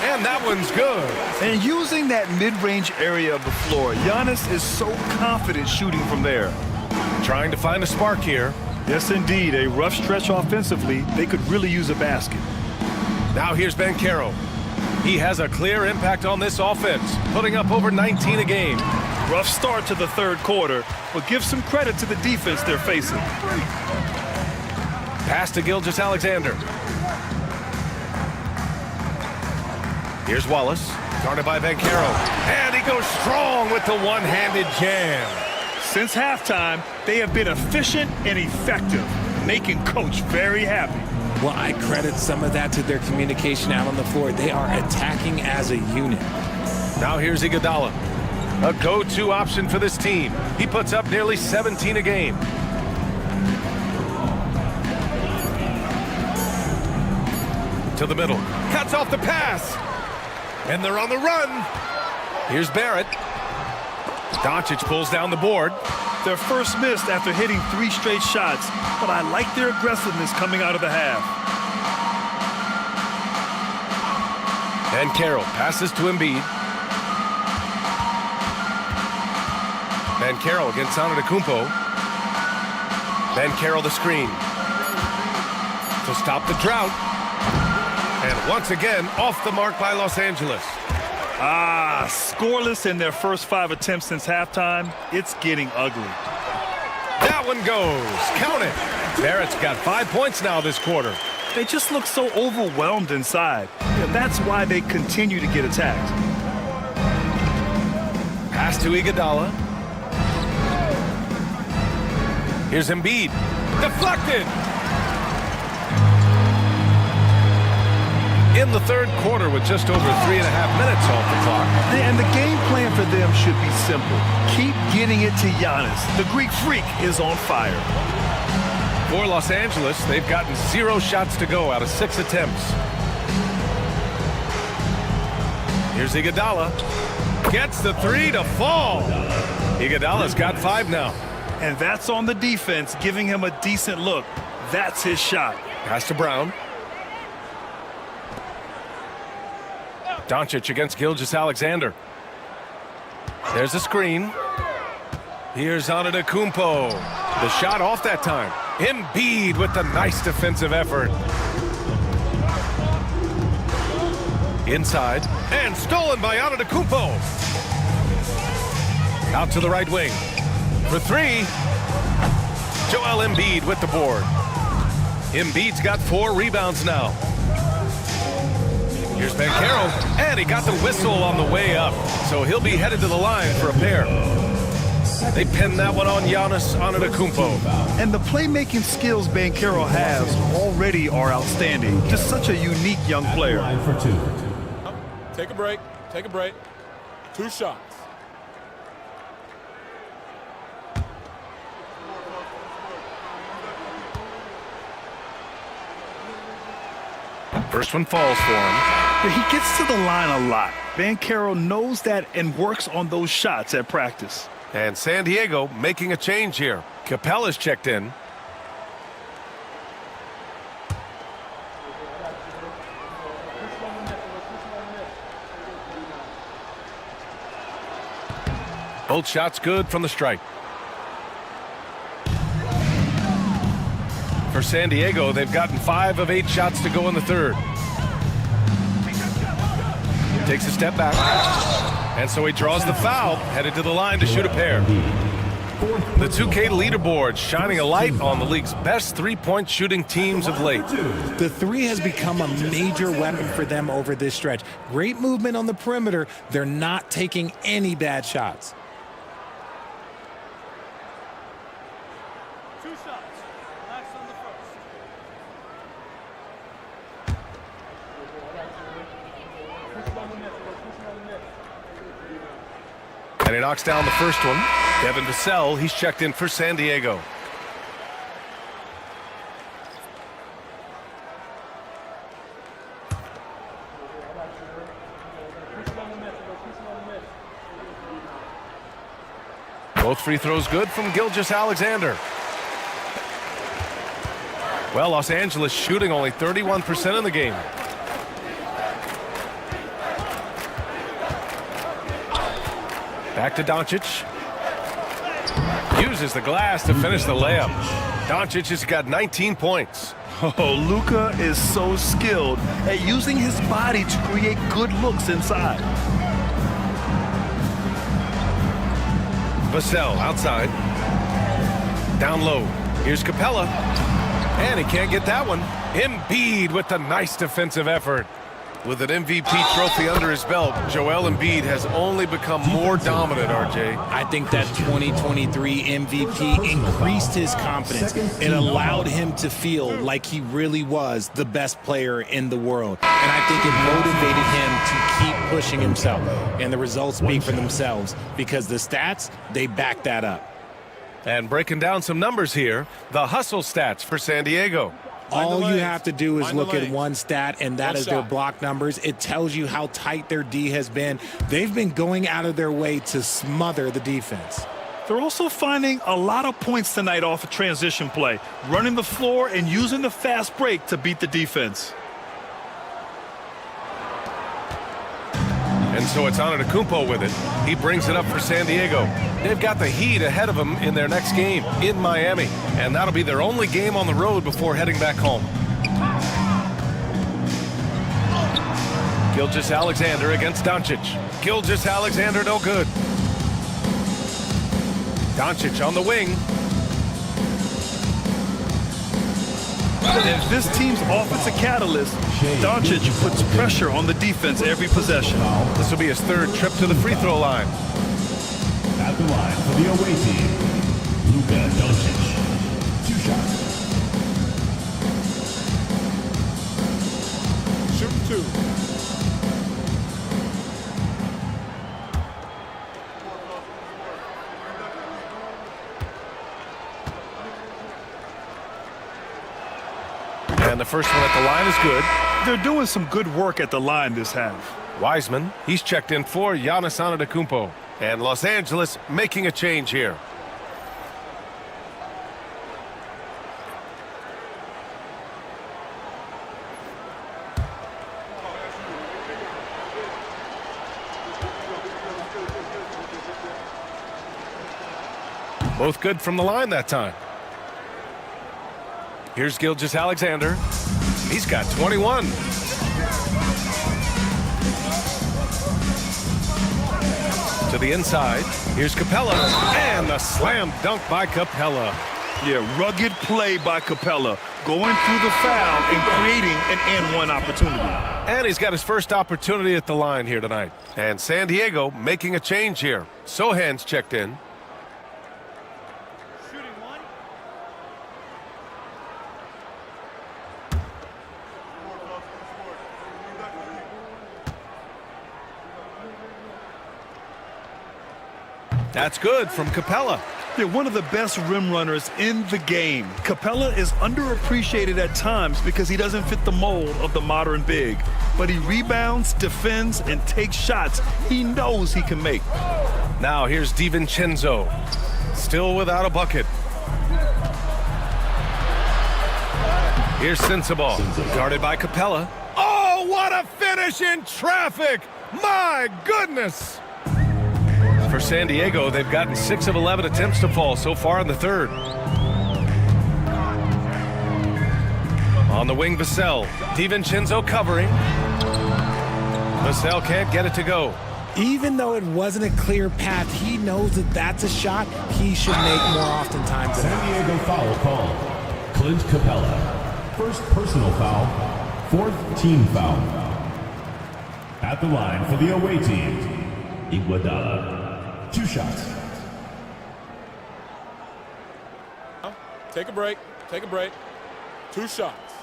And that one's good. And using that mid-range area of the floor, Giannis is so confident shooting from there. Trying to find a spark here. Yes, indeed. A rough stretch offensively. They could really use a basket. Now here's Banchero. He has a clear impact on this offense, putting up over 19 a game. Rough start to the third quarter, but give some credit to the defense they're facing. Pass to Gilgeous-Alexander. Here's Wallace, guarded by Banchero. And he goes strong with the one-handed jam. Since halftime, they have been efficient and effective, making Coach very happy. Well, I credit some of that to their communication out on the floor. They are attacking as a unit. Now here's Iguodala. A go-to option for this team. He puts up nearly 17 a game. To the middle. Cuts off the pass. And they're on the run. Here's Barrett. Doncic pulls down the board. Their first miss after hitting 3 straight shots, but I like their aggressiveness coming out of the half. And Carroll passes to Embiid. Banchero against Antetokounmpo. Banchero the screen. To stop the drought. And once again, off the mark by Los Angeles. Scoreless in their first 5 attempts since halftime. It's getting ugly. That one goes. Count it. Barrett's got 5 points now this quarter. They just look so overwhelmed inside. Yeah, that's why they continue to get attacked. Pass to Iguodala. Here's Embiid. Deflected. In the third quarter with just over 3.5 minutes off the clock. And the game plan for them should be simple. Keep getting it to Giannis. The Greek Freak is on fire. For Los Angeles, they've gotten 0 shots to go out of 6 attempts. Here's Iguodala. Gets the 3 to fall. Iguodala's got 5 now. And that's on the defense, giving him a decent look. That's his shot. Pass to Brown. Doncic against Gilgeous-Alexander. There's a screen. Here's Antetokounmpo. The shot off that time. Embiid with the nice defensive effort. Inside. And stolen by Antetokounmpo. Out to the right wing. For 3. Joel Embiid with the board. Embiid's got 4 rebounds now. Here's Banchero, and he got the whistle on the way up, so he'll be headed to the line for a pair. They pin that one on Giannis Antetokounmpo. And the playmaking skills Banchero has already are outstanding. Just such a unique young player. For 2. Take a break. Take a break. 2 shots. First one falls for him. He gets to the line a lot. Banchero knows that and works on those shots at practice. And San Diego making a change here. Capella's checked in. Both shots good from the stripe. For San Diego, they've gotten 5 of 8 shots to go in the third. Takes a step back. And so he draws the foul, headed to the line to shoot a pair. The 2K leaderboard shining a light on the league's best three-point shooting teams of late. The 3 has become a major weapon for them over this stretch. Great movement on the perimeter. They're not taking any bad shots. 2 shots. Relax on the first. And he knocks down the first one. Devin Vassell, he's checked in for San Diego. Both free throws good from Gilgeous-Alexander. Well, Los Angeles shooting only 31% in the game. Back to Doncic. Uses the glass to finish the layup. Doncic has got 19 points. Oh, Luka is so skilled at using his body to create good looks inside. Vassell outside. Down low. Here's Capella. And he can't get that one. Embiid with the nice defensive effort. With an MVP trophy under his belt, Joel Embiid has only become more dominant, RJ. I think that 2023 MVP increased his confidence. It allowed him to feel like he really was the best player in the world. And I think it motivated him to keep pushing himself. And the results speak for themselves because the stats, they back that up. And breaking down some numbers here, the hustle stats for San Diego. All you have to do is look at lanes. one stat, and that is their block numbers. It tells you how tight their D has been. They've been going out of their way to smother the defense. They're also finding a lot of points tonight off of transition play, running the floor and using the fast break to beat the defense. And so it's Antetokounmpo with it. He brings it up for San Diego. They've got the Heat ahead of them in their next game in Miami. And that'll be their only game on the road before heading back home. Gilgeous-Alexander against Doncic. Gilgeous-Alexander no good. Doncic on the wing. If this team's offensive catalyst, Doncic puts pressure on the defense every possession. This will be his 3rd trip to the free throw line. At the line for the away team, Luka Doncic. 2 shots. Shoot 2. And the first one at the line is good. They're doing some good work at the line this half. Wiseman, he's checked in for Giannis Antetokounmpo. And Los Angeles making a change here. Both good from the line that time. Here's Gilgeous-Alexander. He's got 21. To the inside. Here's Capella. And the slam dunk by Capella. Yeah, rugged play by Capella, going through the foul and creating an and-one opportunity. And he's got his first opportunity at the line here tonight. And San Diego making a change here. Sohan's checked in. That's good from Capella. They're one of the best rim runners in the game. Capella is underappreciated at times because he doesn't fit the mold of the modern big. But he rebounds, defends, and takes shots he knows he can make. Now here's DiVincenzo. Still without a bucket. Here's Sensabaugh. Guarded by Capella. Oh, what a finish in traffic! My goodness! For San Diego, they've gotten 6 of 11 attempts to fall so far in the third. On the wing, Vassell. DiVincenzo covering. Vassell can't get it to go. Even though it wasn't a clear path, he knows that that's a shot he should make more oftentimes than San Diego foul called. Clint Capella. First personal foul. Fourth team foul. At the line for the away team, Iguodala. 2 shots. Take a break. Take a break. 2 shots.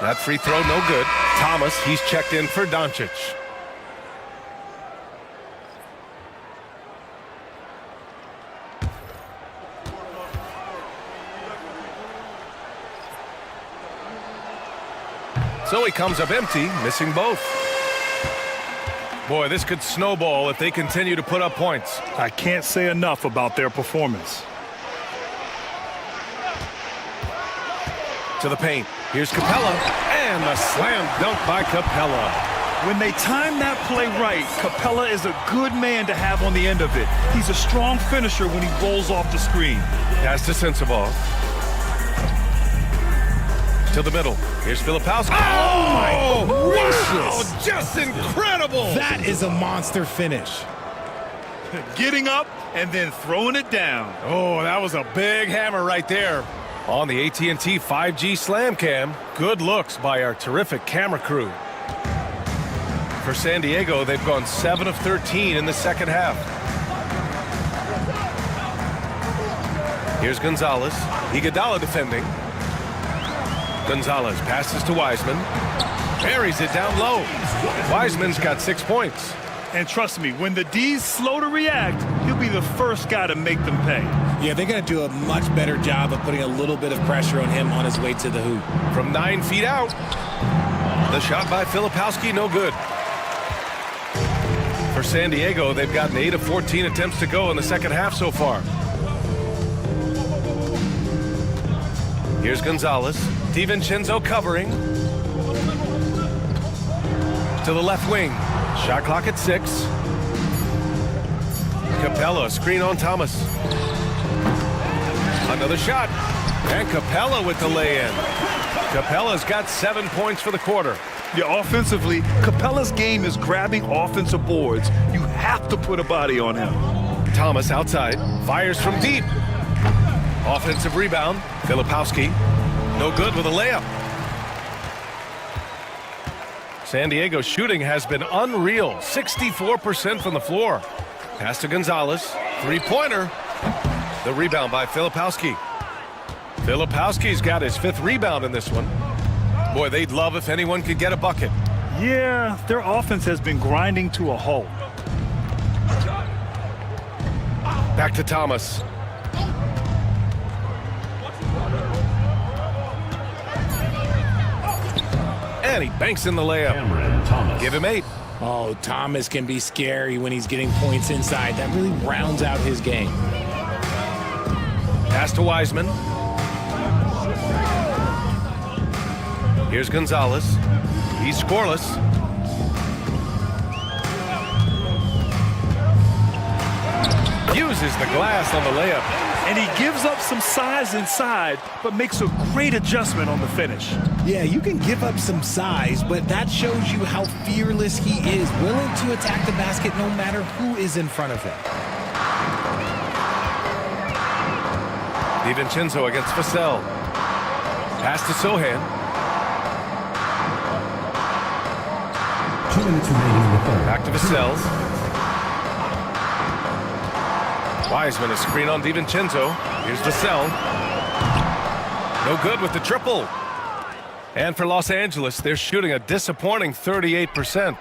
That free throw, no good. Thomas, he's checked in for Doncic. So he comes up empty, missing both. Boy, this could snowball if they continue to put up points. I can't say enough about their performance. To the paint. Here's Capella. And a slam dunk by Capella. When they time that play right, Capella is a good man to have on the end of it. He's a strong finisher when he rolls off the screen. Pass to Sensabaugh. To the middle. Here's Filipowski. Oh, wow! Just incredible! That is a monster finish. Getting up and then throwing it down. Oh, that was a big hammer right there. On the AT&T 5G Slam Cam, good looks by our terrific camera crew. For San Diego, they've gone 7 of 13 in the second half. Here's Gonzalez. Iguodala defending. Gonzalez passes to Wiseman. Buries it down low. Wiseman's got 6 points. And trust me, when the D's slow to react, he'll be the first guy to make them pay. Yeah, they're going to do a much better job of putting a little bit of pressure on him on his way to the hoop. From 9 feet out. The shot by Filipowski, no good. For San Diego, they've gotten 8 of 14 attempts to go in the second half so far. Here's Gonzalez. DiVincenzo covering. To the left wing. Shot clock at 6. Capella, screen on Thomas. Another shot. And Capella with the lay-in. Capella's got 7 points for the quarter. Yeah, offensively, Capella's game is grabbing offensive boards. You have to put a body on him. Thomas outside. Fires from deep. Offensive rebound. Filipowski. No good with a layup. San Diego's shooting has been unreal. 64% from the floor. Pass to Gonzalez. Three-pointer. The rebound by Filipowski. Filipowski's got his 5th rebound in this one. Boy, they'd love if anyone could get a bucket. Yeah, their offense has been grinding to a halt. Back to Thomas. And he banks in the layup. Give him 8. Oh, Thomas can be scary when he's getting points inside. That really rounds out his game. Pass to Wiseman. Here's Gonzalez. He's scoreless. Uses the glass on the layup. And he gives up some size inside, but makes a great adjustment on the finish. Yeah, you can give up some size, but that shows you how fearless he is, willing to attack the basket no matter who is in front of him. DiVincenzo against Vassell. Pass to Sohan. 2 minutes remaining in the third. Back to Vassell. Wiseman, a screen on DiVincenzo. Here's Vassell. No good with the triple. And for Los Angeles, they're shooting a disappointing 38%.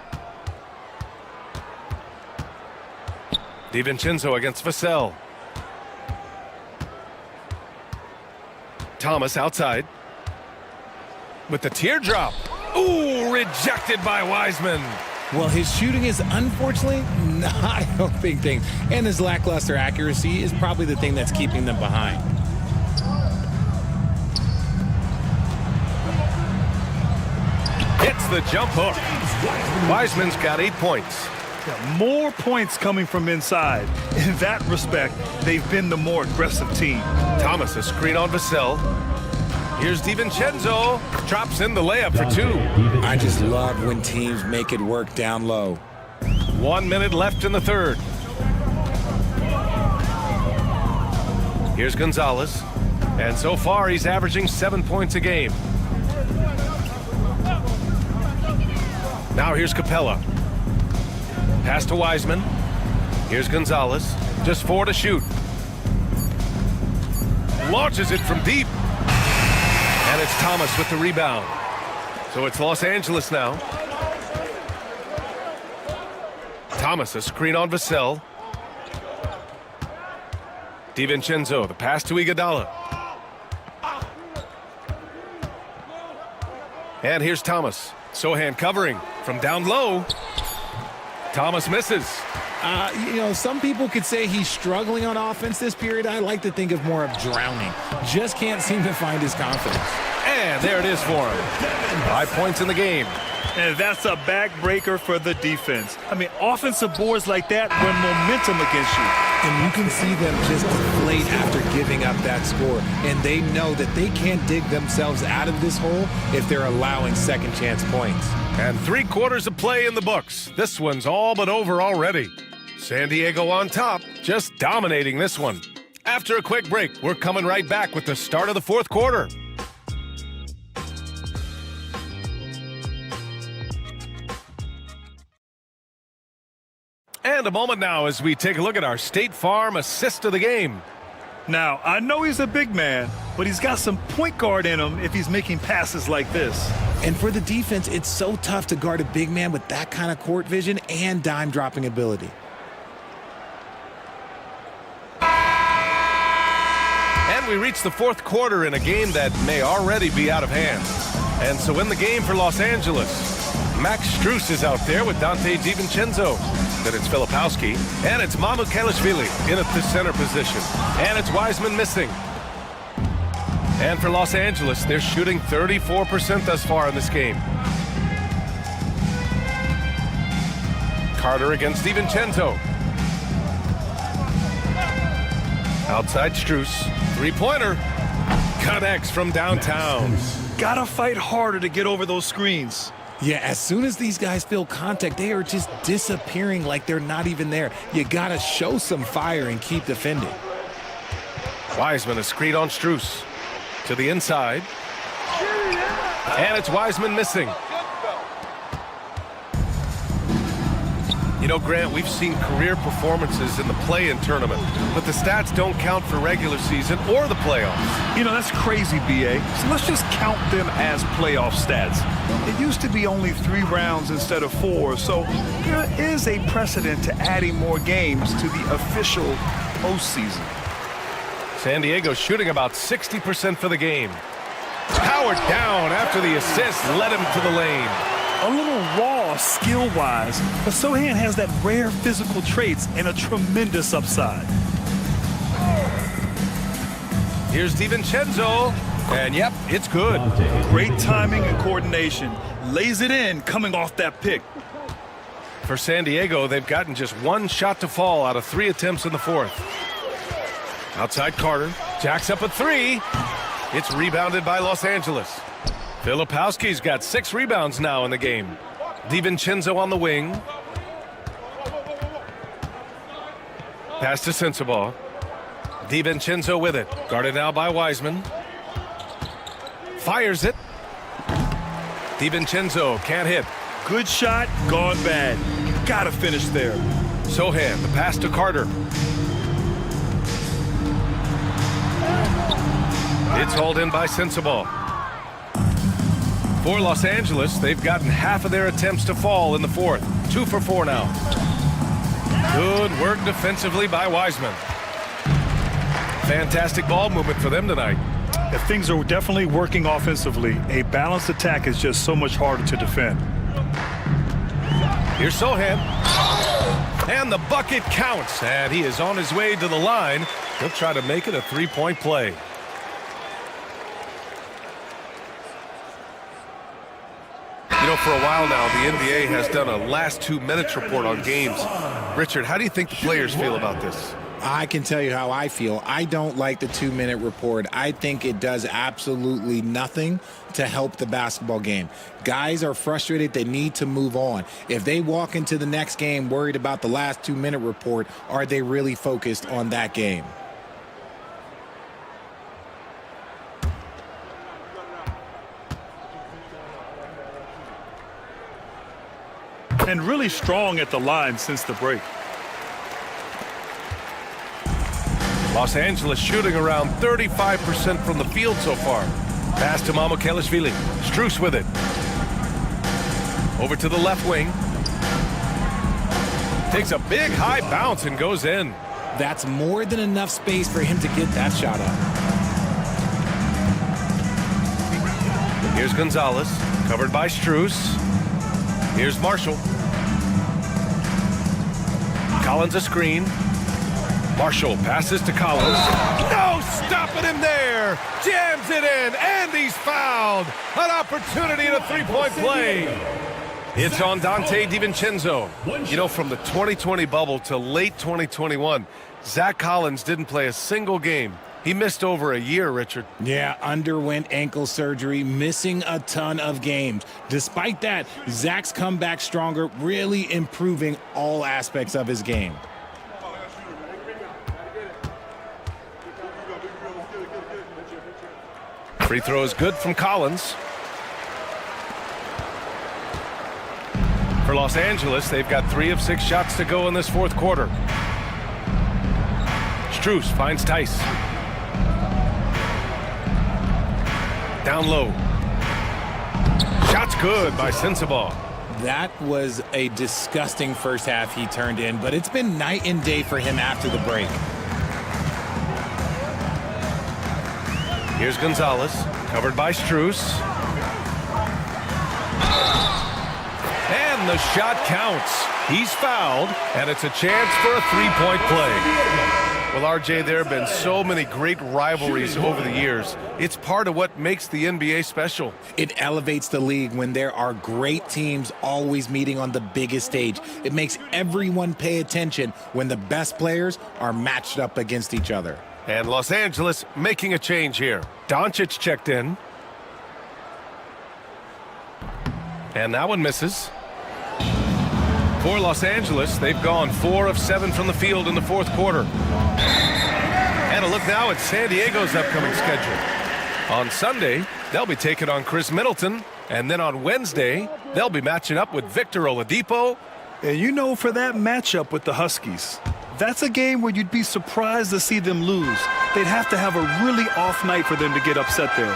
DiVincenzo against Vassell. Thomas outside. With the teardrop. Ooh, rejected by Wiseman. Well, his shooting is unfortunately not helping things, and his lackluster accuracy is probably the thing that's keeping them behind. Hits the jump hook. Wiseman's got 8 points. Yeah, more points coming from inside. In that respect, they've been the more aggressive team. Thomas, a screen on Vassell. Here's DiVincenzo. Drops in the layup for 2. I just love when teams make it work down low. 1 minute left in the third. Here's Gonzalez. And so far, he's averaging 7 points a game. Now here's Capella. Pass to Wiseman. Here's Gonzalez. Just 4 to shoot. Launches it from deep. And it's Thomas with the rebound. So it's Los Angeles now. Thomas, a screen on Vassell. DiVincenzo, the pass to Iguodala. And here's Thomas. Sohan covering from down low. Thomas misses. Some people could say he's struggling on offense this period. I like to think of more of drowning. Just can't seem to find his confidence. And there it is for him. 5 points in the game. And that's a backbreaker for the defense. I mean, offensive boards like that run momentum against you. And you can see them just deflate after giving up that score. And they know that they can't dig themselves out of this hole if they're allowing second chance points. And 3 quarters of play in the books. This one's all but over already. San Diego on top, just dominating this one. After a quick break, we're coming right back with the start of the fourth quarter. And a moment now as we take a look at our State Farm assist of the game. Now, I know he's a big man, but he's got some point guard in him if he's making passes like this. And for the defense, it's so tough to guard a big man with that kind of court vision and dime dropping ability. And we reach the fourth quarter in a game that may already be out of hand. And so in the game for Los Angeles, Max Strus is out there with Dante DiVincenzo. Then it's Filipowski, and it's Mamu Kelishvili in at the center position. And it's Wiseman missing. And for Los Angeles, they're shooting 34% thus far in this game. Carter against DiVincenzo. Outside Strus. Three-pointer. Connects from downtown. Gotta fight harder to get over those screens. Yeah, as soon as these guys feel contact, they are just disappearing like they're not even there. You gotta show some fire and keep defending. Wiseman, a screen on Strus. To the inside. And it's Wiseman missing. You know, Grant, we've seen career performances in the play-in tournament, but the stats don't count for regular season or the playoffs. You know, that's crazy, B.A. So let's just count them as playoff stats. It used to be only 3 rounds instead of 4, so there is a precedent to adding more games to the official postseason. San Diego shooting about 60% for the game. Powered down after the assist led him to the lane. A little raw skill-wise, but Sohan has that rare physical traits and a tremendous upside. Here's DiVincenzo, and yep, it's good. Great timing and coordination. Lays it in coming off that pick. For San Diego, they've gotten just 1 shot to fall out of 3 attempts in the fourth. Outside Carter. Jacks up a three. It's rebounded by Los Angeles. Filipowski's got 6 rebounds now in the game. DiVincenzo on the wing. Pass to Sensabaugh. DiVincenzo with it. Guarded now by Wiseman. Fires it. DiVincenzo can't hit. Good shot, gone bad. Gotta finish there. Sohan, the pass to Carter. It's hauled in by Sensabaugh. For Los Angeles, they've gotten half of their attempts to fall in the fourth. 2 for 4 now. Good work defensively by Wiseman. Fantastic ball movement for them tonight. If things are definitely working offensively, a balanced attack is just so much harder to defend. Here's Sohan. And the bucket counts. And he is on his way to the line. He'll try to make it a 3-point play. You know, for a while now, the NBA has done a last 2 minutes report on games. Richard, how do you think the players feel about this? I can tell you how I feel. I don't like the 2-minute report. I think it does absolutely nothing to help the basketball game. Guys are frustrated. They need to move on. If they walk into the next game worried about the last 2-minute report, are they really focused on that game? And really strong at the line since the break. Los Angeles shooting around 35% from the field so far. Pass to Mamukelashvili. Strus with it. Over to the left wing. Takes a big high bounce and goes in. That's more than enough space for him to get that shot up. Here's Gonzalez, covered by Strus. Here's Marshall. Collins a screen. Marshall passes to Collins. No stopping him there. Jams it in, and he's fouled. An opportunity in a 3-point play. It's on Dante DiVincenzo. You know, from the 2020 bubble to late 2021, Zach Collins didn't play a single game. He missed over a year, Richard. Yeah, underwent ankle surgery, missing a ton of games. Despite that, Zach's come back stronger, really improving all aspects of his game. Free throw is good from Collins. For Los Angeles, they've got 3 of 6 shots to go in this fourth quarter. Strus finds Tice. Down low. Shot's good by Sensabaugh. That was a disgusting first half he turned in, but it's been night and day for him after the break. Here's Gonzalez, covered by Strus. And the shot counts. He's fouled, and it's a chance for a 3-point play. Well, RJ, there have been so many great rivalries over the years. It's part of what makes the NBA special. It elevates the league when there are great teams always meeting on the biggest stage. It makes everyone pay attention when the best players are matched up against each other. And Los Angeles making a change here. Doncic checked in. And that one misses. For Los Angeles, they've gone 4 of 7 from the field in the fourth quarter. And a look now at San Diego's upcoming schedule. On Sunday, they'll be taking on Chris Middleton. And then on Wednesday, they'll be matching up with Victor Oladipo. And you know, for that matchup with the Huskies, that's a game where you'd be surprised to see them lose. They'd have to have a really off night for them to get upset there.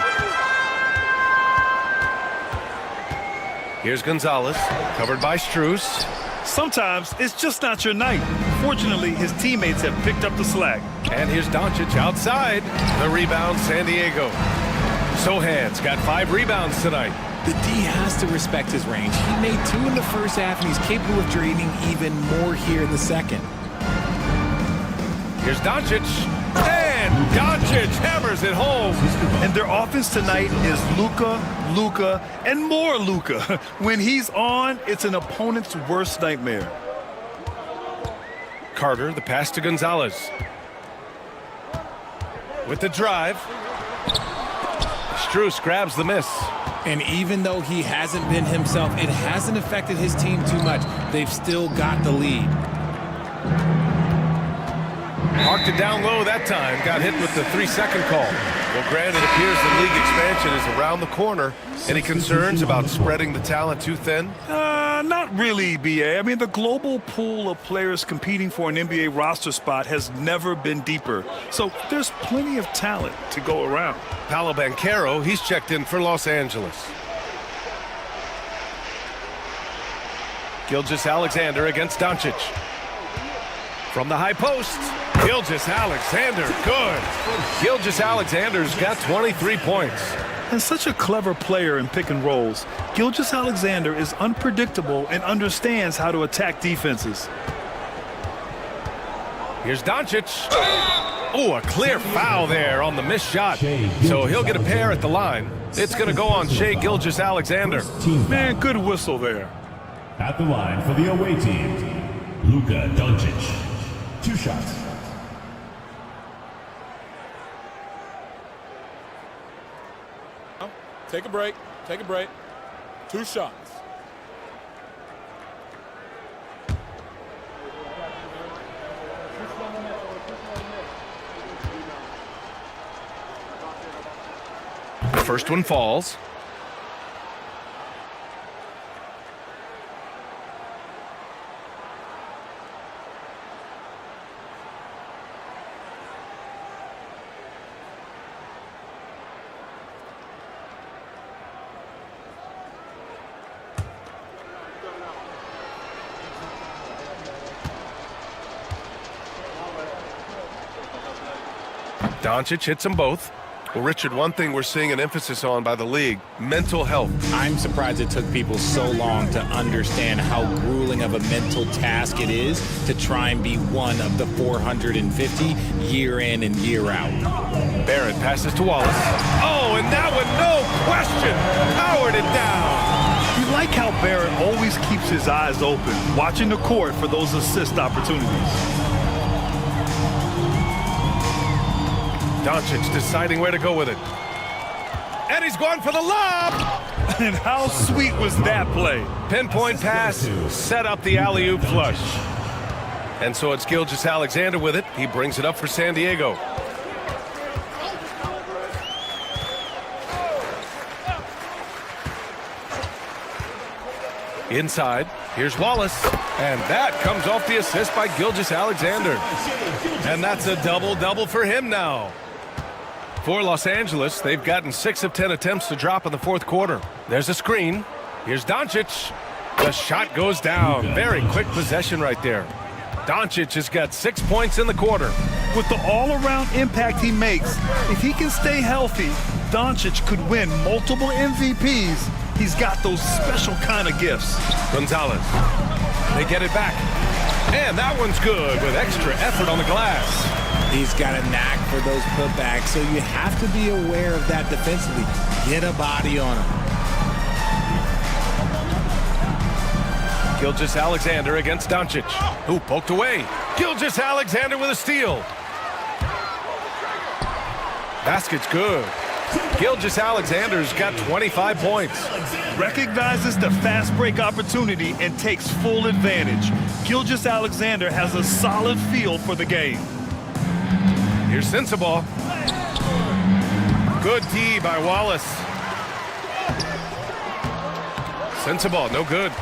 Here's Gonzalez, covered by Strus. Sometimes it's just not your night. Fortunately, his teammates have picked up the slack. And here's Doncic outside. The rebound, San Diego. Sohan's got 5 rebounds tonight. The D has to respect his range. He made 2 in the first half, and he's capable of draining even more here in the second. Here's Doncic. And Doncic hammers it home. And their offense tonight is Luka, and more Luka. When he's on, it's an opponent's worst nightmare. Carter, the pass to Gonzalez. with the drive. Strus grabs the miss. And even though he hasn't been himself, it hasn't affected his team too much. They've still got the lead. Marked it down low that time. Got hit with the 3-second call. Well, Grant, it appears the league expansion is around the corner. Any concerns about spreading the talent too thin? Not really, BA. I mean, the global pool of players competing for an NBA roster spot has never been deeper. So there's plenty of talent to go around. Paolo Banchero, he's checked in for Los Angeles. Gilgeous-Alexander against Doncic. From the high post, Gilgeous-Alexander, good. Gilgeous-Alexander's got 23 points. And such a clever player in pick and rolls, Gilgeous-Alexander is unpredictable and understands how to attack defenses. Here's Doncic. Oh, a clear foul there on the missed shot. So he'll get a pair at the line. It's going to go on Shai Gilgeous-Alexander. Man, good whistle there. At the line for the away team, Luka Doncic. 2 shots. Take a break. Take a break. 2 shots. The first one falls. Doncic hits them both. Well, Richard, one thing we're seeing an emphasis on by the league, mental health. I'm surprised it took people so long to understand how grueling of a mental task it is to try and be one of the 450 year in and year out. Barrett passes to Wallace. Oh, and that one, no question, powered it down. You like how Barrett always keeps his eyes open, watching the court for those assist opportunities. Doncic deciding where to go with it. And he's going for the lob! And how sweet was that play? Pinpoint pass, set up the alley-oop flush. And so it's Gilgeous-Alexander with it. He brings it up for San Diego. Inside, here's Wallace. And that comes off the assist by Gilgeous-Alexander. And that's a double-double for him now. For Los Angeles, they've gotten 6 of 10 attempts to drop in the fourth quarter. There's a screen. Here's Doncic. The shot goes down. Very quick possession right there. Doncic has got 6 points in the quarter. With the all-around impact he makes, if he can stay healthy, Doncic could win multiple MVPs. He's got those special kind of gifts. Gonzalez. They get it back. And that one's good with extra effort on the glass. He's got a knack for those putbacks, so you have to be aware of that defensively. Get a body on him. Gilgeous-Alexander against Doncic. Who poked away. Gilgeous-Alexander with a steal. Basket's good. Gilgeous-Alexander's got 25 points. Recognizes the fast break opportunity and takes full advantage. Gilgeous-Alexander has a solid feel for the game. Here's Sensabaugh. Good D by Wallace. Sensabaugh, no good.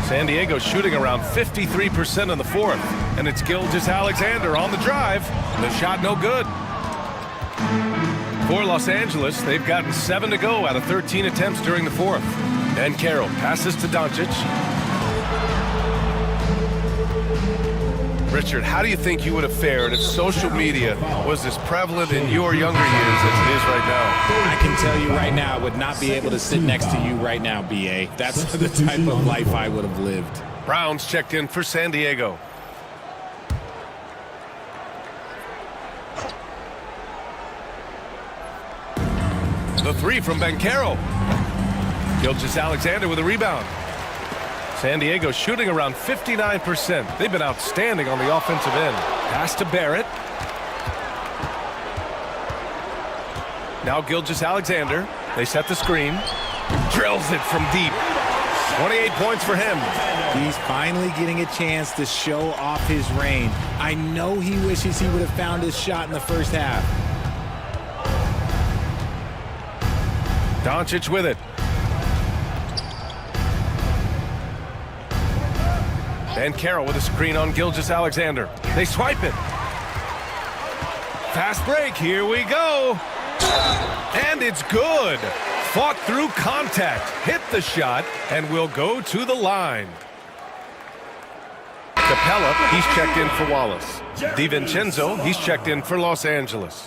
San Diego shooting around 53% in the fourth. And it's Gilgeous-Alexander on the drive. The shot no good. For Los Angeles, they've gotten 7 to go out of 13 attempts during the fourth. And Carroll passes to Doncic. Richard, how do you think you would have fared if social media was as prevalent in your younger years as it is right now? I can tell you right now, I would not be able to sit next to you right now, BA. That's the type of life I would have lived. Browns checked in for San Diego. The 3 from Banchero. Gilgeous-Alexander with a rebound. San Diego shooting around 59%. They've been outstanding on the offensive end. Pass to Barrett. Now Gilgeous-Alexander. They set the screen. Drills it from deep. 28 points for him. He's finally getting a chance to show off his range. I know he wishes he would have found his shot in the first half. Doncic with it. And Carroll with a screen on Gilgeous-Alexander. They swipe it. Fast break, here we go. And it's good. Fought through contact, hit the shot, and will go to the line. Capella, he's checked in for Wallace. DiVincenzo, he's checked in for Los Angeles.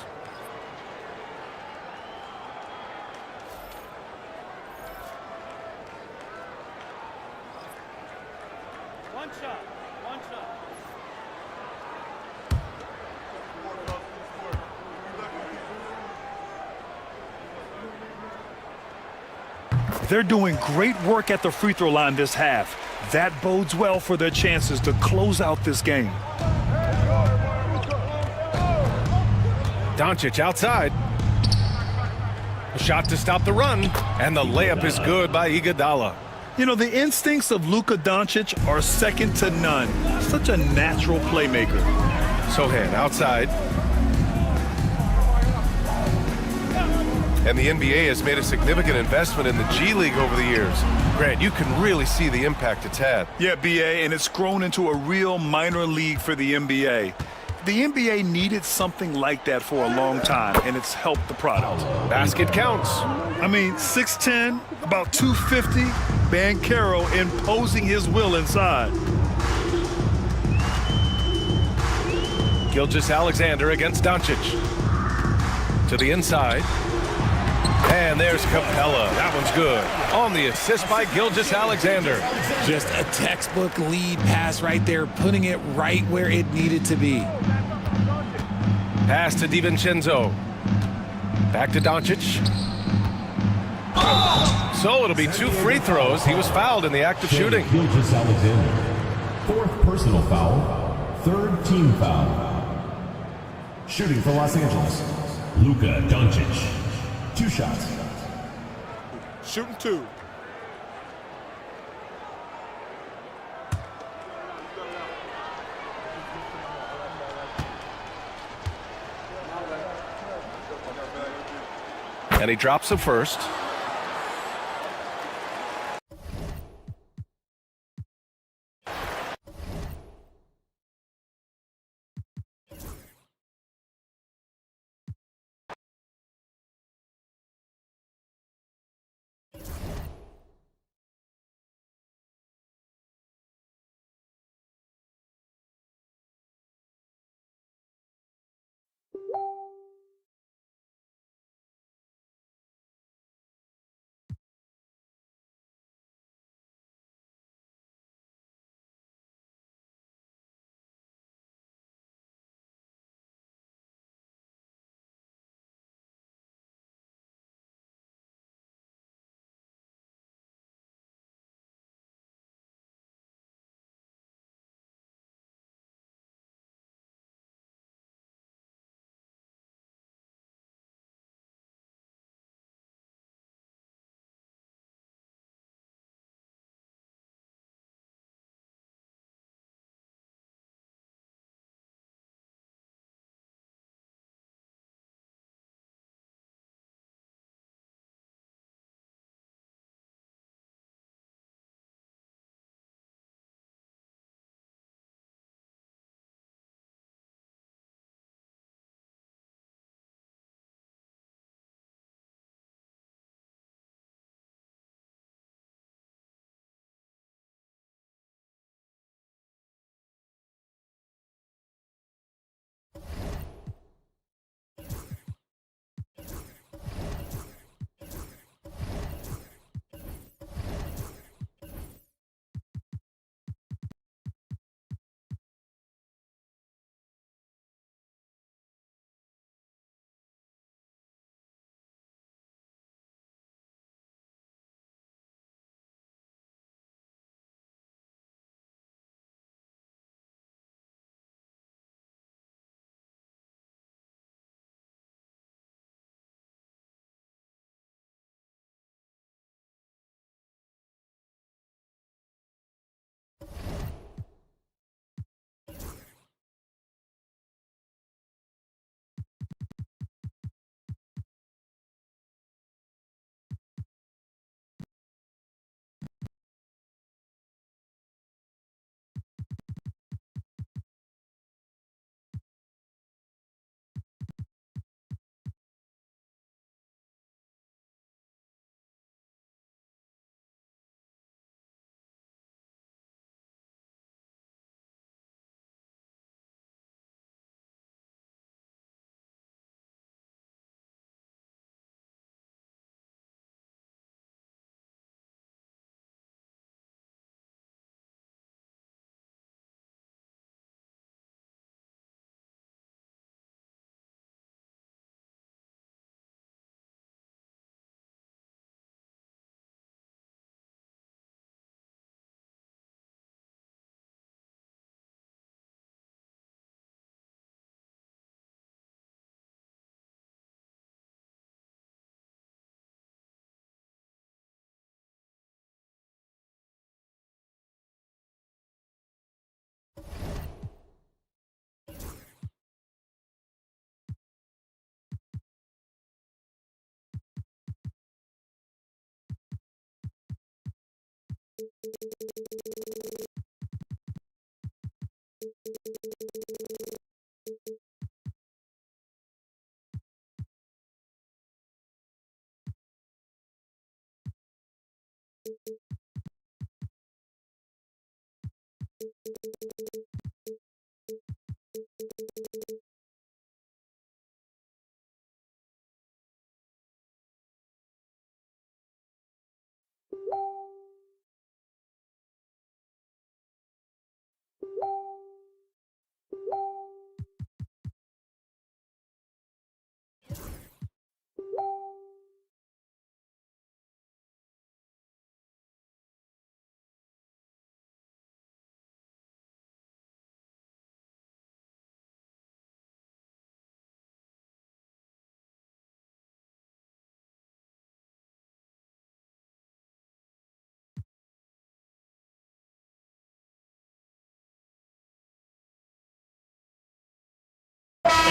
One shot. One shot. They're doing great work at the free throw line this half. That bodes well for their chances to close out this game. Doncic outside. A shot to stop the run, and the layup is good by Iguodala. You know, the instincts of Luka Doncic are second to none. Such a natural playmaker. Sohan outside. And the NBA has made a significant investment in the G League over the years. Grant, you can really see the impact it's had. Yeah, BA, and it's grown into a real minor league for the NBA. The NBA needed something like that for a long time, and it's helped the product. Basket counts. I mean, 6'10", about 250, Banchero imposing his will inside. Gilgeous-Alexander against Doncic. To the inside. And there's Capella. That one's good. On the assist by Gilgeous-Alexander. Just a textbook lead pass right there, putting it right where it needed to be. Pass to DiVincenzo. Back to Doncic. So it'll be 2 free throws. He was fouled in the act of shooting. Gilgeous-Alexander. 4th personal foul. 3rd team foul. Shooting for Los Angeles, Luka Doncic. 2 shots. Shooting 2. And he drops the first.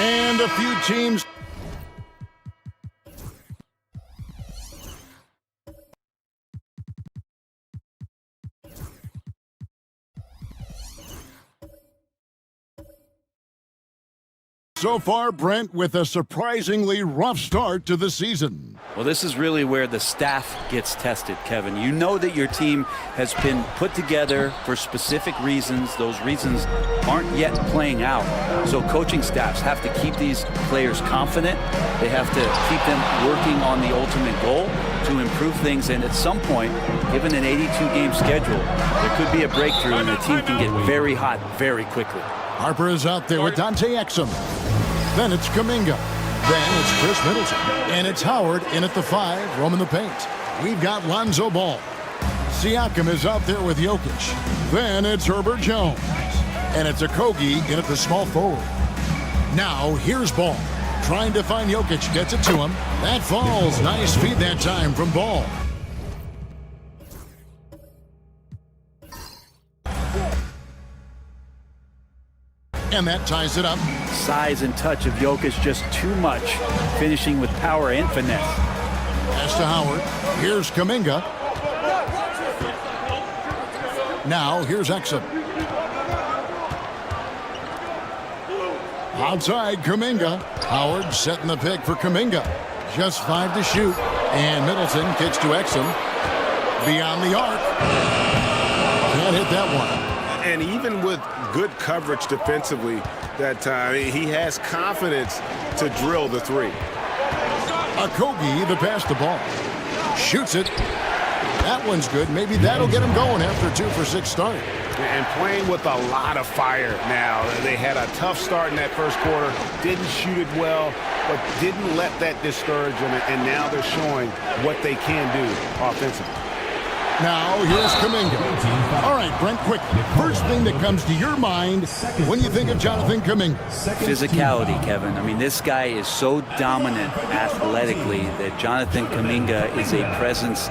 And a few teams. So far, Brent, with a surprisingly rough start to the season. Well, this is really where the staff gets tested, Kevin. You know that your team has been put together for specific reasons. Those reasons aren't yet playing out. So coaching staffs have to keep these players confident. They have to keep them working on the ultimate goal to improve things. And at some point, given an 82-game schedule, there could be a breakthrough and the team can get very hot very quickly. Harper is out there with Dante Exum. Then it's Kuminga. Then it's Chris Middleton. And it's Howard in at the 5, roaming the paint. We've got Lonzo Ball. Siakam is out there with Jokic. Then it's Herbert Jones. And it's Okogie in at the small forward. Now here's Ball. Trying to find Jokic. Gets it to him. That falls. Nice feed that time from Ball. And that ties it up. Size and touch of Jokic just too much, finishing with power and finesse. Pass to Howard. Here's Kuminga. Now here's Exum. Outside Kuminga. Howard setting the pick for Kuminga. Just 5 to shoot. And Middleton kicks to Exum. Beyond the arc. Can't hit that one. And even with good coverage defensively that time, he has confidence to drill the 3. Okogie, the pass the ball. Shoots it. That one's good. Maybe that'll get him going after a 2 for 6 start. And playing with a lot of fire now. They had a tough start in that first quarter. Didn't shoot it well, but didn't let that discourage them. And now they're showing what they can do offensively. Now, here's Kuminga. All right, Brent, quick. First thing that comes to your mind when you think of Jonathan Kuminga. Physicality, Kevin. I mean, this guy is so dominant athletically that Jonathan Kuminga is a presence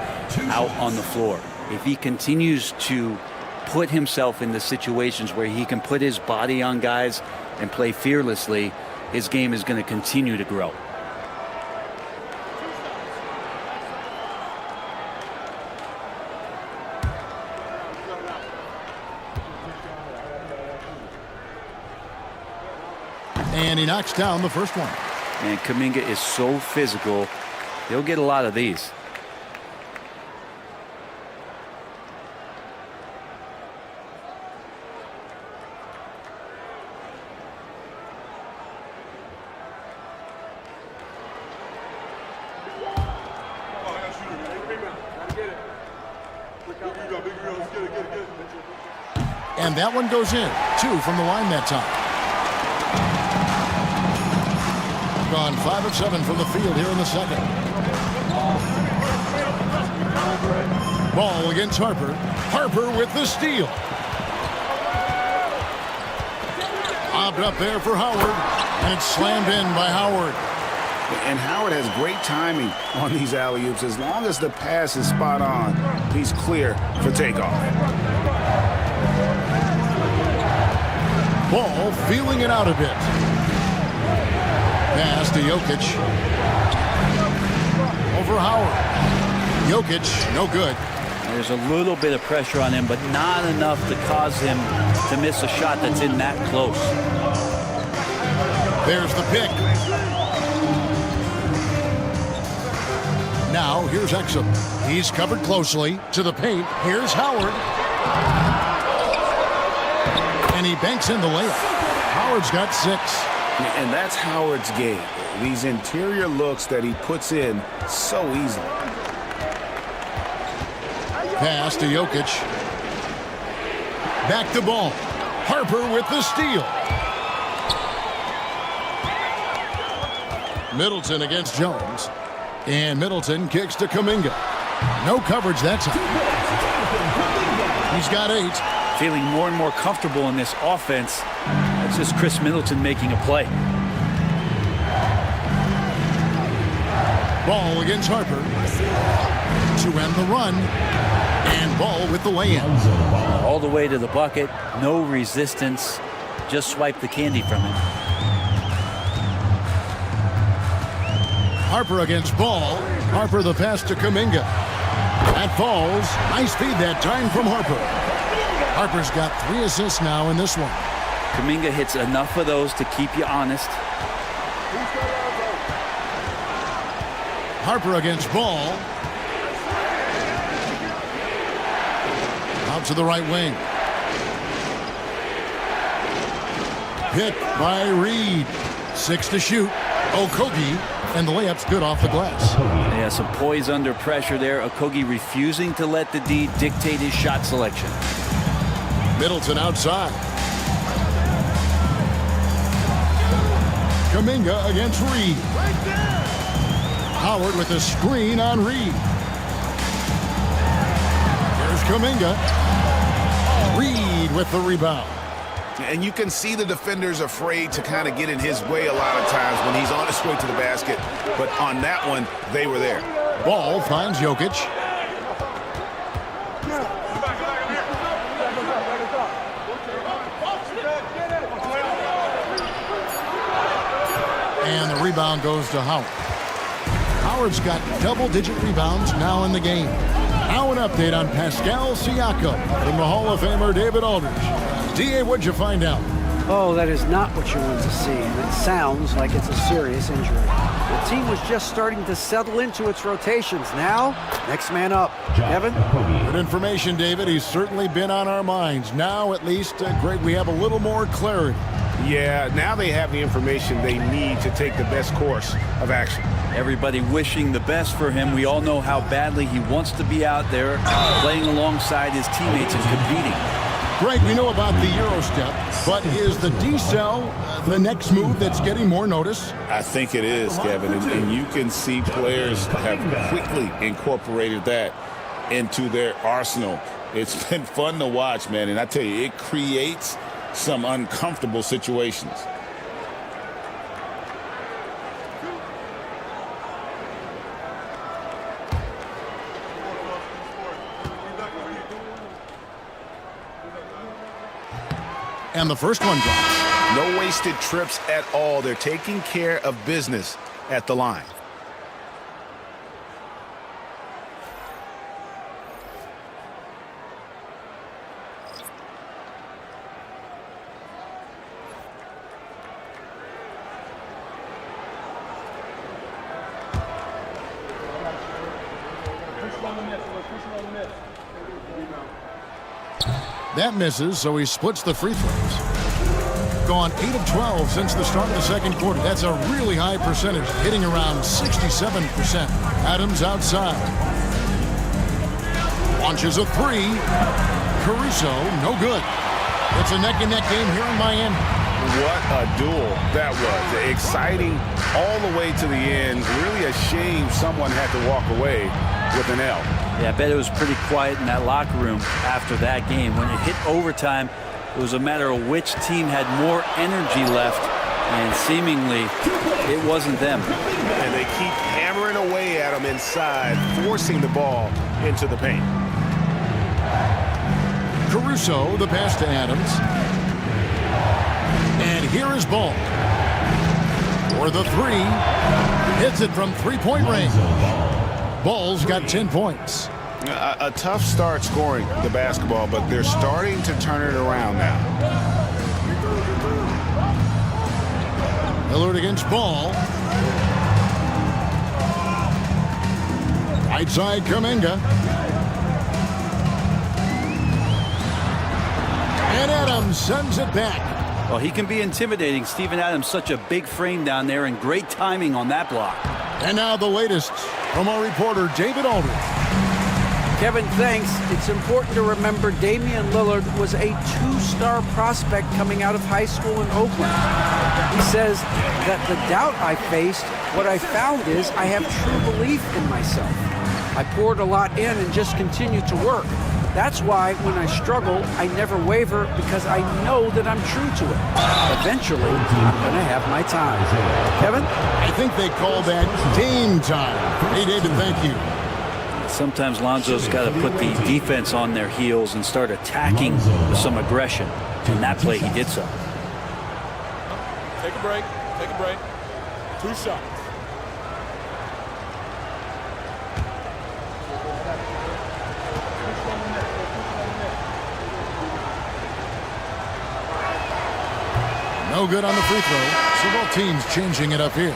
out on the floor. If he continues to put himself in the situations where he can put his body on guys and play fearlessly, his game is going to continue to grow. And he knocks down the first one. And Kuminga is so physical, he'll get a lot of these. And that one goes in. 2 from the line that time. Gone 5 of 7 from the field here in the second. Ball against Harper. Harper with the steal. Lobbed up there for Howard. And it's slammed in by Howard. And Howard has great timing on these alley-oops. As long as the pass is spot on, he's clear for takeoff. Ball feeling it out a bit. Pass to Jokic. Over Howard. Jokic, no good. There's a little bit of pressure on him, but not enough to cause him to miss a shot that's in that close. There's the pick. Now, here's Exum. He's covered closely to the paint. Here's Howard. And he banks in the layup. Howard's got 6. And that's Howard's game. These interior looks that he puts in so easily. Pass to Jokic. Back to Ball. Harper with the steal. Middleton against Jones. And Middleton kicks to Kuminga. No coverage that time. He's got 8. Feeling more and more comfortable in this offense. That's just Chris Middleton making a play. Ball against Harper. To end the run. And Ball with the lay-in. All the way to the bucket. No resistance. Just swipe the candy from him. Harper against Ball. Harper the pass to Kuminga. That falls. Nice feed that time from Harper. Harper's got 3 assists now in this one. Kuminga hits enough of those to keep you honest. Harper against Ball. Out to the right wing. Picked by Reed. 6 to shoot. Okogie, and the layup's good off the glass. Yeah, some poise under pressure there. Okogie refusing to let the D dictate his shot selection. Middleton outside. Kuminga against Reed. Howard with a screen on Reed. There's Kuminga. Reed with the rebound. And you can see the defenders afraid to kind of get in his way a lot of times when he's on his way to the basket. But on that one, they were there. Ball finds Jokic. And the rebound goes to Howard. Howard's got double-digit rebounds now in the game. Now an update on Pascal Siakam from the Hall of Famer David Aldridge. D.A., what'd you find out? Oh, that is not what you want to see. And it sounds like it's a serious injury. The team was just starting to settle into its rotations. Now, next man up. Kevin? Good information, David. He's certainly been on our minds. Now, at least, Greg, we have a little more clarity. Yeah, now they have the information they need to take the best course of action. Everybody wishing the best for him. We all know how badly he wants to be out there playing alongside his teammates and competing. Greg, we know about the Euro step, but is the D-cell the next move that's getting more notice? I think it is, Kevin, and you can see players have quickly incorporated that into their arsenal. It's been fun to watch, man, and I tell you, it creates some uncomfortable situations. And the first one drops. No wasted trips at all. They're taking care of business at the line. That misses, so he splits the free throws. Gone 8 of 12 since the start of the second quarter. That's a really high percentage, hitting around 67%. Adams outside. Launches a 3. Caruso, no good. It's a neck-and-neck game here in Miami. What a duel that was. Exciting all the way to the end. Really a shame someone had to walk away with an L. Yeah, I bet it was pretty quiet in that locker room after that game. When it hit overtime, it was a matter of which team had more energy left, and seemingly it wasn't them. And they keep hammering away at them inside, forcing the ball into the paint. Caruso, the pass to Adams. And here is Ball. For the 3. Hits it from three-point range. Ball's got 10 points. A tough start scoring the basketball, but they're starting to turn it around now. Lillard against Ball. Right side, Kuminga. And Adams sends it back. Well, he can be intimidating. Steven Adams, such a big frame down there, and great timing on that block. And now the latest from our reporter, David Aldridge. Kevin, thanks. It's important to remember Damian Lillard was a two-star prospect coming out of high school in Oakland. He says that the doubt I faced, what I found is I have true belief in myself. I poured a lot in and just continued to work. That's why when I struggle, I never waver because I know that I'm true to it. Eventually, I'm going to have my time. Kevin? I think they call that game time. Hey, David, thank you. Sometimes Lonzo's got to put the defense on their heels and start attacking with some aggression. In that play, he did so. Take a break. Take a break. 2 shots. No good on the free throw. So both teams changing it up here.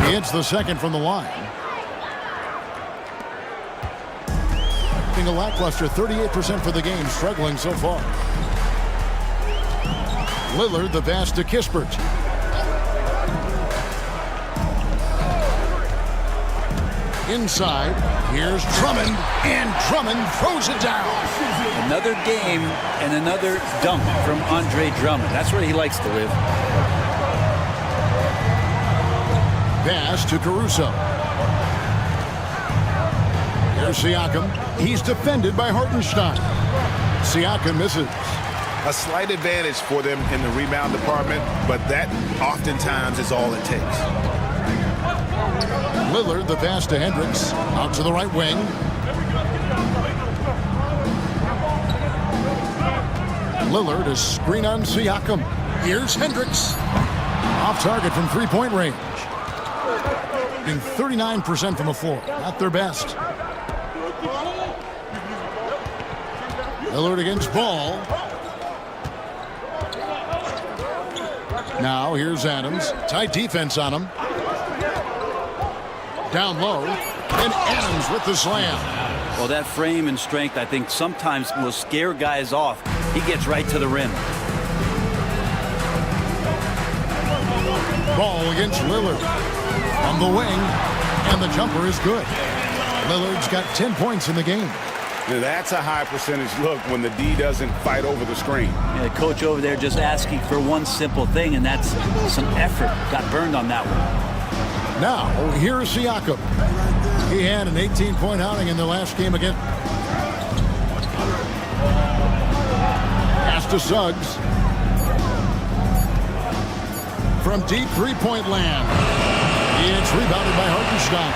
He hits the second from the line. Being a lackluster 38% for the game, struggling so far. Lillard, the pass to Kispert. Inside, here's Drummond, and Drummond throws it down. Another game and another dunk from Andre Drummond. That's where he likes to live. Pass to Caruso. Here's Siakam. He's defended by Hartenstein. Siakam misses. A slight advantage for them in the rebound department, but that oftentimes is all it takes. Lillard, the pass to Hendricks. Out to the right wing. Lillard, a screen on Siakam. Here's Hendricks. Off target from three-point range. Being 39% from the floor. Not their best. Lillard against Ball. Now here's Adams. Tight defense on him. Down low. And Adams with the slam. Well, that frame and strength, I think, sometimes will scare guys off. He gets right to the rim. Ball against Lillard. On the wing. And the jumper is good. Lillard's got 10 points in the game. Now, that's a high percentage look when the D doesn't fight over the screen. Yeah, coach over there just asking for one simple thing, and that's some effort. Got burned on that one. Now, here's Siakam. He had an 18-point outing in the last game again. Pass to Suggs. From deep three-point land. It's rebounded by Hartenstein.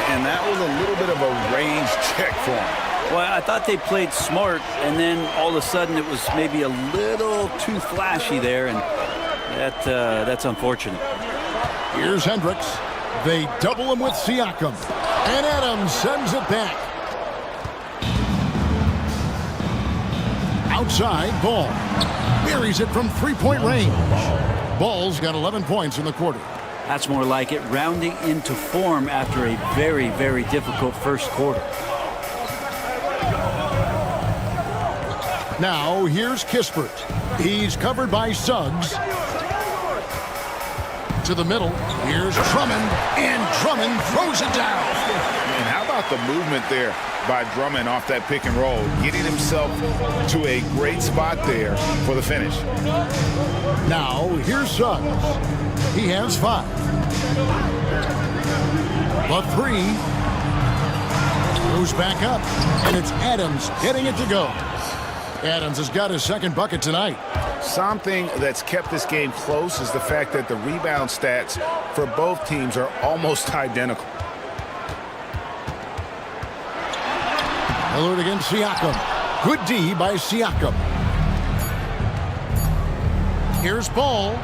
And that was a little bit of a range check for him. Well, I thought they played smart, and then all of a sudden it was maybe a little too flashy there, and that's unfortunate. Here's Hendricks. They double him with Siakam. And Adams sends it back. Outside, Ball. Buries it from three-point range. Ball's got 11 points in the quarter. That's more like it, rounding into form after a very, very difficult first quarter. Now, here's Kispert. He's covered by Suggs. To the middle. Here's Drummond. And Drummond throws it down. And how about the movement there by Drummond off that pick and roll, getting himself to a great spot there for the finish. Now, here's Suggs. He has 5. The 3 goes back up, and it's Adams getting it to go. Adams has got his second bucket tonight. Something that's kept this game close is the fact that the rebound stats for both teams are almost identical. Lillard against Siakam. Good D by Siakam. Here's Paul.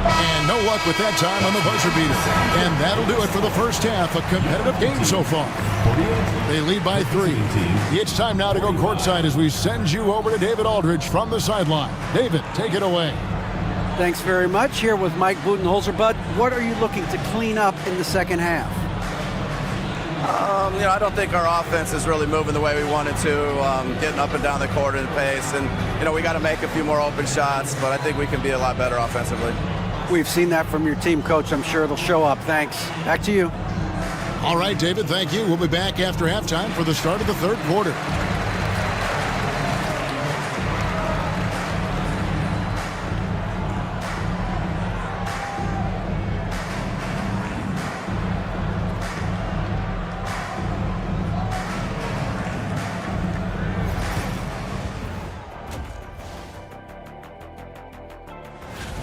And no luck with that time on the buzzer beater. And that'll do it for the first half. A competitive game so far. They lead by 3. It's time now to go courtside as we send you over to David Aldridge from the sideline. David, take it away. Thanks very much. Here with Mike Budenholzer. Bud, what are you looking to clean up in the second half? I don't think our offense is really moving the way we wanted to, getting up and down the court in pace. And, we got to make a few more open shots, but I think we can be a lot better offensively. We've seen that from your team, Coach. I'm sure it'll show up. Thanks. Back to you. All right, David, thank you. We'll be back after halftime for the start of the third quarter.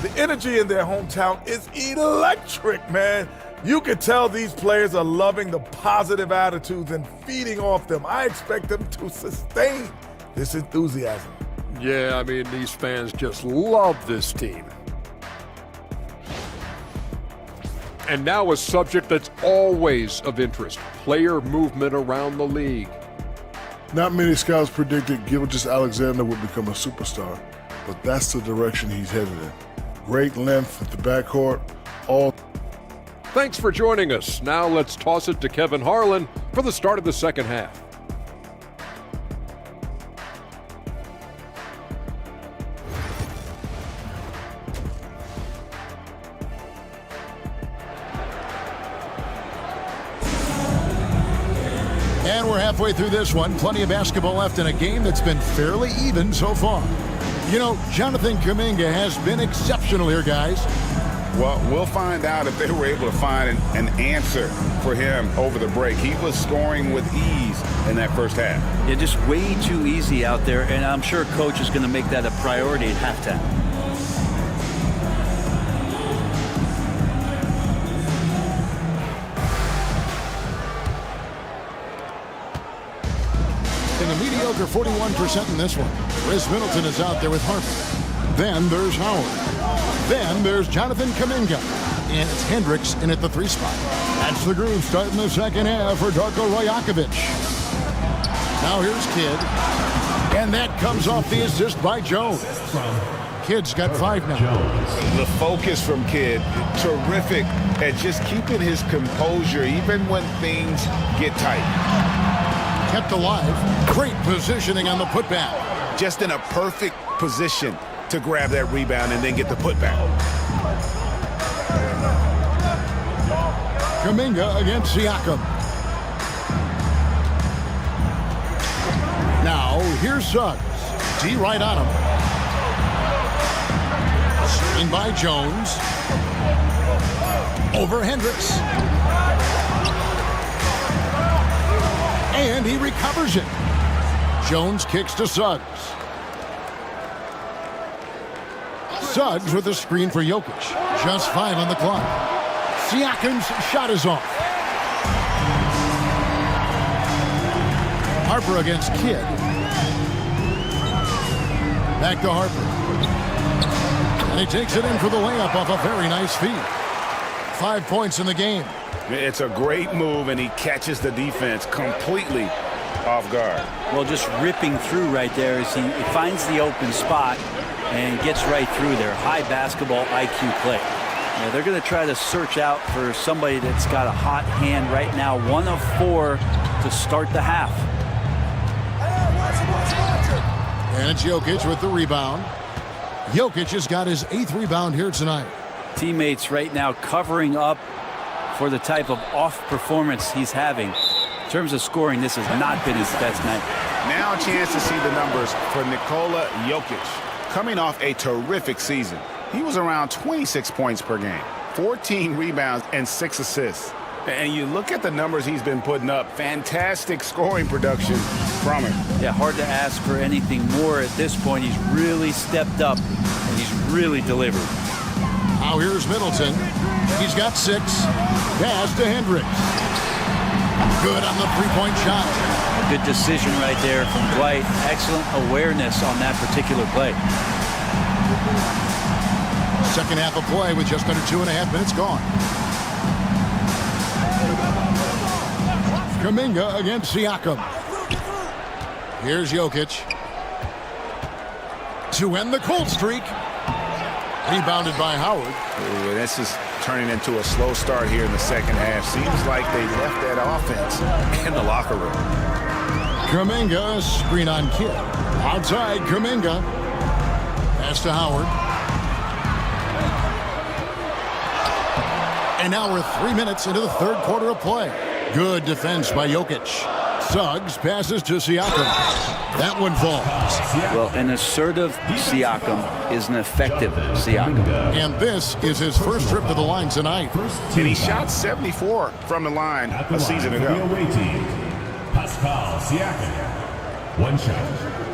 The energy in their hometown is electric, man. You can tell these players are loving the positive attitudes and feeding off them. I expect them to sustain this enthusiasm. Yeah, I mean, these fans just love this team. And now a subject that's always of interest, player movement around the league. Not many scouts predicted GODBLESS would become a superstar, but that's the direction he's headed in. Great length at the backcourt, all. Thanks for joining us. Now let's toss it to Kevin Harlan for the start of the second half. And we're halfway through this one. Plenty of basketball left in a game that's been fairly even so far. Jonathan Kuminga has been exceptional here, guys. Well, we'll find out if they were able to find an answer for him over the break. He was scoring with ease in that first half. Yeah, just way too easy out there, and I'm sure Coach is going to make that a priority at halftime. In the mediocre 41% in this one. Chris Middleton is out there with Harper. Then there's Howard. Then there's Jonathan Kuminga. And it's Hendricks in at the 3 spot. That's the groove starting the second half for Darko Rajakovic. Now here's Kidd. And that comes off the assist by Jones. Kidd's got 5 now. The focus from Kidd, terrific at just keeping his composure even when things get tight. Kept alive. Great positioning on the putback. Just in a perfect position to grab that rebound and then get the putback. Kuminga against Siakam. Now, here's Suggs. D right on him. Screen by Jones. Over Hendricks. And he recovers it. Jones kicks to Suggs. Suggs with a screen for Jokic. Just 5 on the clock. Siakam's shot is off. Harper against Kidd. Back to Harper. And he takes it in for the layup off a very nice feed. 5 points in the game. It's a great move, and he catches the defense completely off guard. Well, just ripping through right there as he finds the open spot and gets right through there. High basketball IQ play. Yeah, they're going to try to search out for somebody that's got a hot hand right now. 1 of 4 to start the half. And it's Jokic with the rebound. Jokic has got his 8th rebound here tonight. Teammates right now covering up for the type of off performance he's having. In terms of scoring, this has not been his best night. Now a chance to see the numbers for Nikola Jokic. Coming off a terrific season. He was around 26 points per game, 14 rebounds, and 6 assists. And you look at the numbers he's been putting up, fantastic scoring production from him. Yeah, hard to ask for anything more at this point. He's really stepped up, and he's really delivered. Now here's Middleton. He's got 6. Pass to Hendricks. Good on the 3-point shot. Good decision right there from Dwight. Excellent awareness on that particular play. Second half of play with just under 2.5 minutes gone. Kuminga against Siakam. Here's Jokic. To end the cold streak. Rebounded by Howard. Ooh, this is turning into a slow start here in the second half. Seems like they left that offense in the locker room. Kuminga, screen on Kidd. Outside, Kuminga. Pass to Howard. And now we're 3 minutes into the third quarter of play. Good defense by Jokic. Suggs passes to Siakam. That one falls. Well, an assertive Siakam is an effective Siakam. And this is his first trip to the line tonight. And he shot 74 from the line a season ago. The away team, Pascal Siakam. One shot.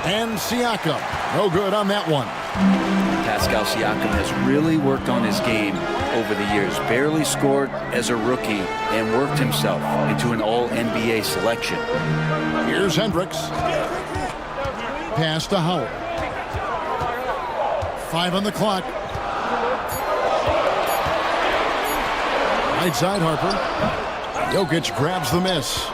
And Siakam, no good on that one. Pascal Siakam has really worked on his game over the years. Barely scored as a rookie and worked himself into an all-NBA selection. Here's Hendricks. Pass to Howard. 5 on the clock. Right side, Harper. Jokic grabs the miss.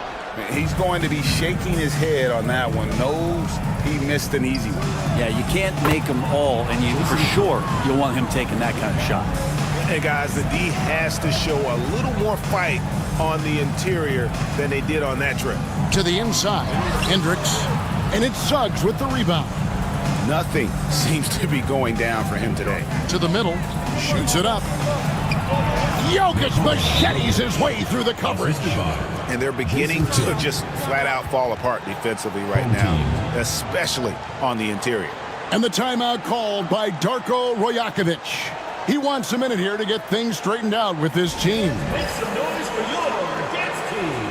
He's going to be shaking his head on that one. Knows he missed an easy one. Yeah, you can't make them all, and you for sure you'll want him taking that kind of shot. Hey, guys, the D has to show a little more fight on the interior than they did on that trip. To the inside, Hendricks, and it's Suggs with the rebound. Nothing seems to be going down for him today. To the middle, shoots it up. Jokic machetes his way through the coverage. And they're beginning to just flat out fall apart defensively right now, especially on the interior. And the timeout called by Darko Rajakovic. He wants a minute here to get things straightened out with his team. Make some noise for your dance team.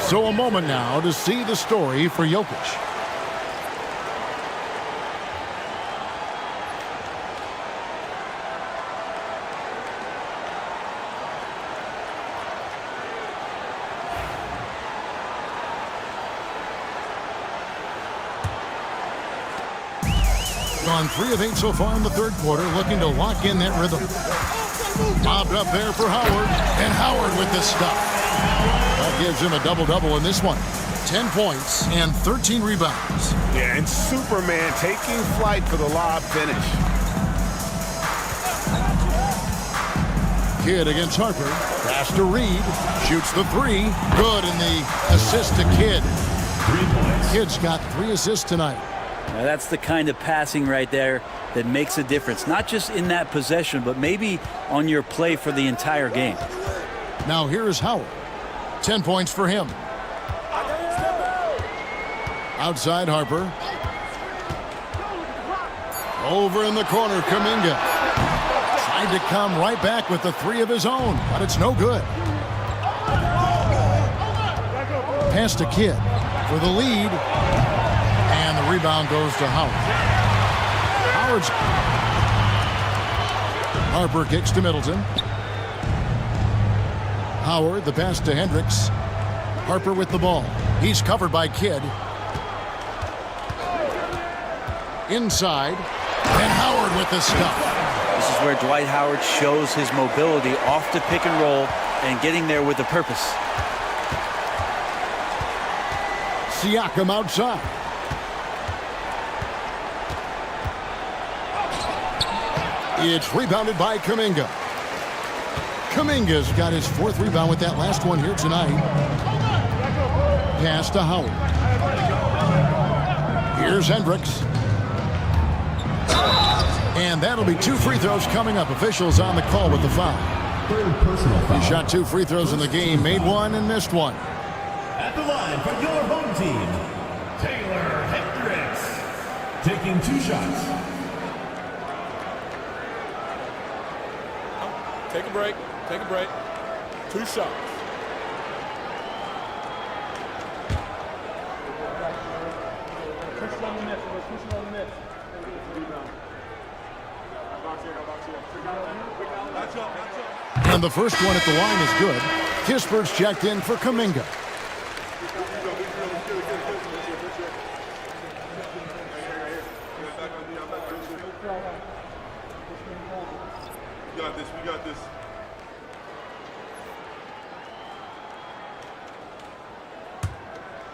So a moment now to see the story for Jokic. Gone 3 of 8 so far in the third quarter, looking to lock in that rhythm. Lobbed up there for Howard, and Howard with the stuff. That gives him a double-double in this one. 10 points and 13 rebounds. Yeah, and Superman taking flight for the lob finish. Kidd against Harper. Pass to Reed. Shoots the 3. Good, and the assist to Kidd. 3 points. Kidd's got 3 assists tonight. Now that's the kind of passing right there that makes a difference. Not just in that possession, but maybe on your play for the entire game. Now here's Howard. 10 points for him. Outside Harper. Over in the corner, Kuminga. Tried to come right back with the 3 of his own, but it's no good. Pass to Kidd for the lead. And the rebound goes to Howard. Harper kicks to Middleton. Howard, the pass to Hendricks. Harper with the ball. He's covered by Kidd. Inside. And Howard with the stuff. This is where Dwight Howard shows his mobility off the pick and roll and getting there with a purpose. Siakam outside. It's rebounded by Kuminga. Kuminga's got his 4th rebound with that last one here tonight. Pass to Howard. Here's Hendricks. And that'll be 2 free throws coming up. Officials on the call with the foul. Third personal foul. He shot 2 free throws in the game, made 1 and missed 1. At the line for your home team, Taylor Hendricks, taking 2 shots. Take a break. Take a break. 2 shots. And the first one at the line is good. Kispert's checked in for Kuminga. We got this.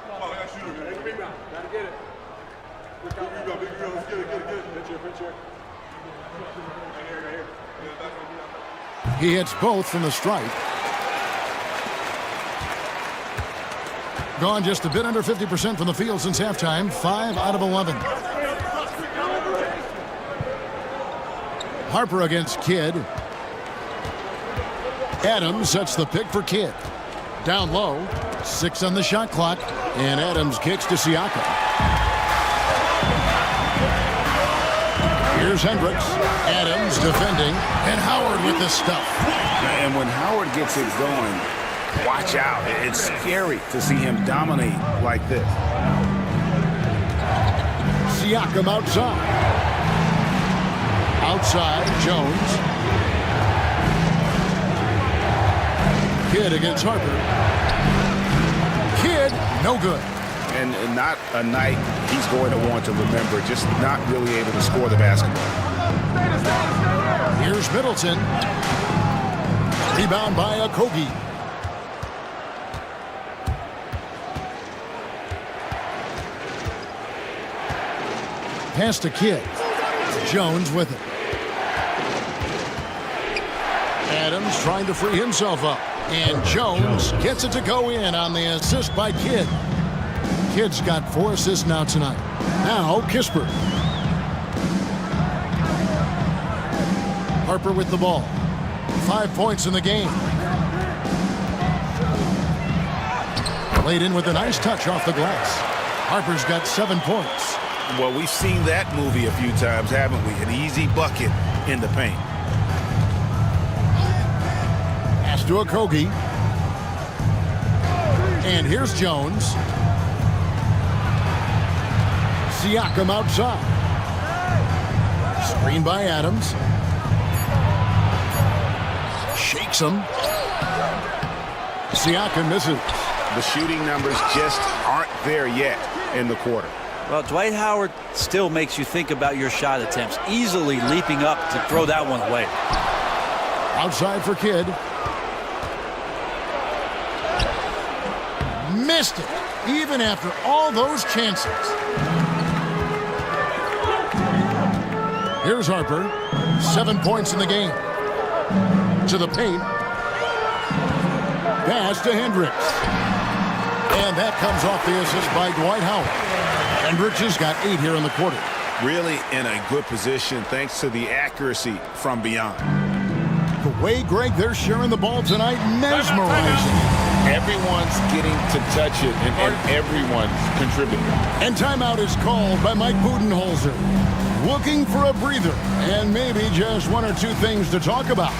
Oh, I got shooter. Take a rebound. Gotta get it. Big rebound. Let's get it. Picture. Right here. He hits both from the stripe. Gone just a bit under 50% from the field since halftime. 5 out of 11. Harper against Kidd. Adams sets the pick for Kidd. Down low. 6 on the shot clock. And Adams kicks to Siakam. Here's Hendricks. Adams defending. And Howard with the stuff. And when Howard gets it going, watch out. It's scary to see him dominate like this. Siakam outside. Outside, Jones. Kidd against Harper. Kidd, no good. And not a night he's going to want to remember, just not really able to score the basketball. Here's Middleton. Rebound by Okogie. Pass to Kidd. Jones with it. Adams trying to free himself up. And Jones gets it to go in on the assist by Kidd. Kidd's got 4 assists now tonight. Now Kispert. Harper with the ball. 5 points in the game. Laid in with a nice touch off the glass. Harper's got 7 points. Well, we've seen that movie a few times, haven't we? An easy bucket in the paint. Pass to Okogie. And here's Jones. Siakam outside. Screen by Adams. Shakes him. Siakam misses. The shooting numbers just aren't there yet in the quarter. Well, Dwight Howard still makes you think about your shot attempts, easily leaping up to throw that one away. Outside for Kidd. Missed it, even after all those chances. Here's Harper. 7 points in the game. To the paint. Pass to Hendricks. And that comes off the assist by Dwight Howard. Hendricks has got 8 here in the quarter. Really in a good position thanks to the accuracy from beyond. The way, Greg, they're sharing the ball tonight, mesmerizing. Everyone's getting to touch it, and everyone's contributing. And timeout is called by Mike Budenholzer. Looking for a breather and maybe just 1 or 2 things to talk about.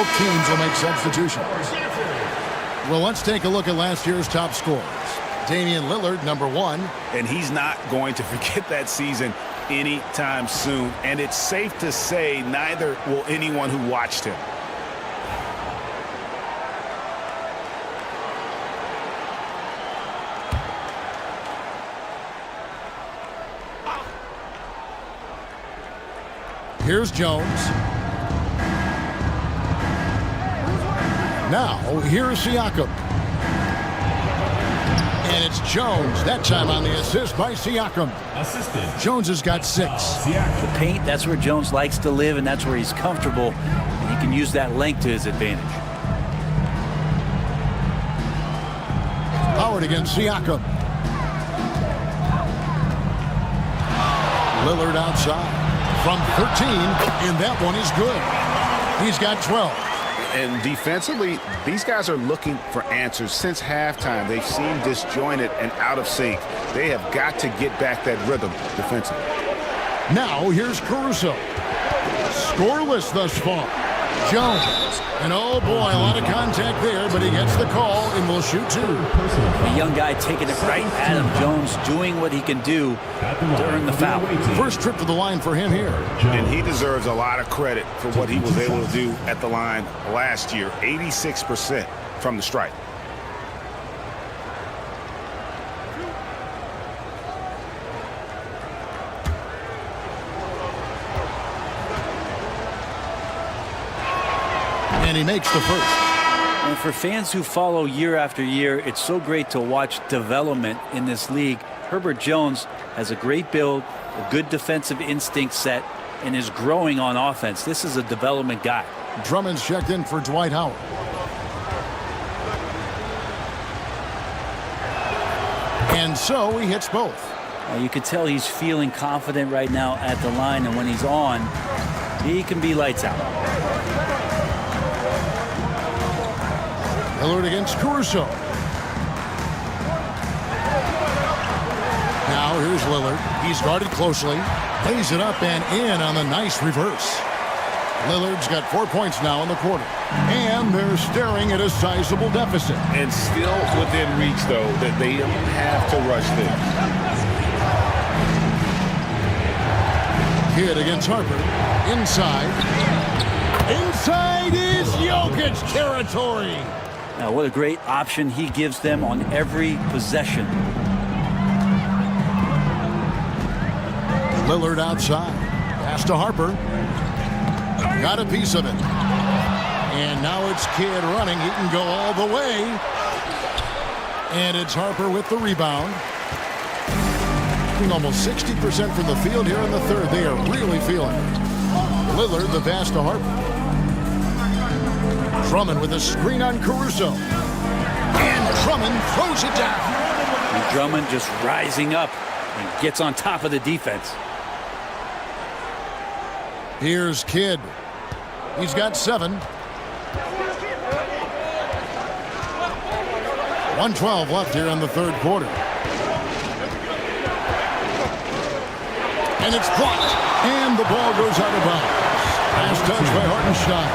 Both teams will make substitutions. Well, let's take a look at last year's top scorers. Damian Lillard, number 1. And he's not going to forget that season anytime soon. And it's safe to say neither will anyone who watched him. Here's Jones. Now, here's Siakam. And it's Jones, that time on the assist by Siakam. Assistant. Jones has got 6. The paint, that's where Jones likes to live, and that's where he's comfortable. And he can use that length to his advantage. Howard against Siakam. Lillard outside. From 13, and that one is good. He's got 12. And defensively, these guys are looking for answers. Since halftime, they've seemed disjointed and out of sync. They have got to get back that rhythm defensively. Now, here's Caruso. Scoreless thus far. Jones. And oh boy, a lot of contact there, but he gets the call and will shoot 2. The young guy taking it right at him. Jones doing what he can do to earn the foul. First trip to the line for him here. And he deserves a lot of credit for what he was able to do at the line last year. 86% from the stripe. And he makes the first. And for fans who follow year after year, it's so great to watch development in this league. Herbert Jones has a great build, a good defensive instinct set, and is growing on offense. This is a development guy. Drummond's checked in for Dwight Howard. And so he hits both. You can tell he's feeling confident right now at the line, and when he's on, he can be lights out. Lillard against Caruso. Now here's Lillard. He's guarded closely. Lays it up and in on the nice reverse. Lillard's got 4 points now in the quarter. And they're staring at a sizable deficit. And still within reach, though, that they don't have to rush this. Kidd against Harper. Inside. Inside is Jokic territory. Now, what a great option he gives them on every possession. Lillard outside. Pass to Harper. Got a piece of it. And now it's Kidd running. He can go all the way. And it's Harper with the rebound. Almost 60% from the field here in the third. They are really feeling it. Lillard, the pass to Harper. Drummond with a screen on Caruso. And Drummond throws it down. And Drummond just rising up and gets on top of the defense. Here's Kidd. He's got 7. 1:12 left here in the third quarter. And it's blocked. And the ball goes out of bounds. Last touch by Hartenstein.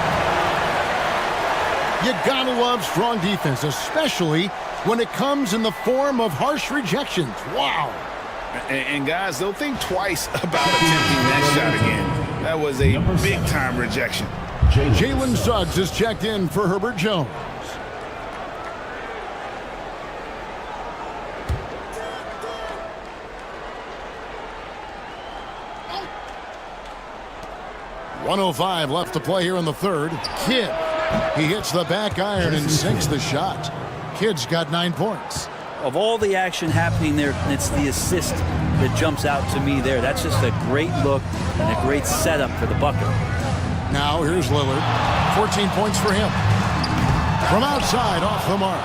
You gotta love strong defense, especially when it comes in the form of harsh rejections. Wow. And guys, they'll think twice about attempting that shot again. That was a big-time rejection. Jalen Suggs is checked in for Herbert Jones. .105 left to play here in the third. Kidd. He hits the back iron and sinks the shot. Kidd's got 9 points. Of all the action happening there, it's the assist that jumps out to me there. That's just a great look and a great setup for the bucket. Now here's Lillard. 14 points for him. From outside, off the mark.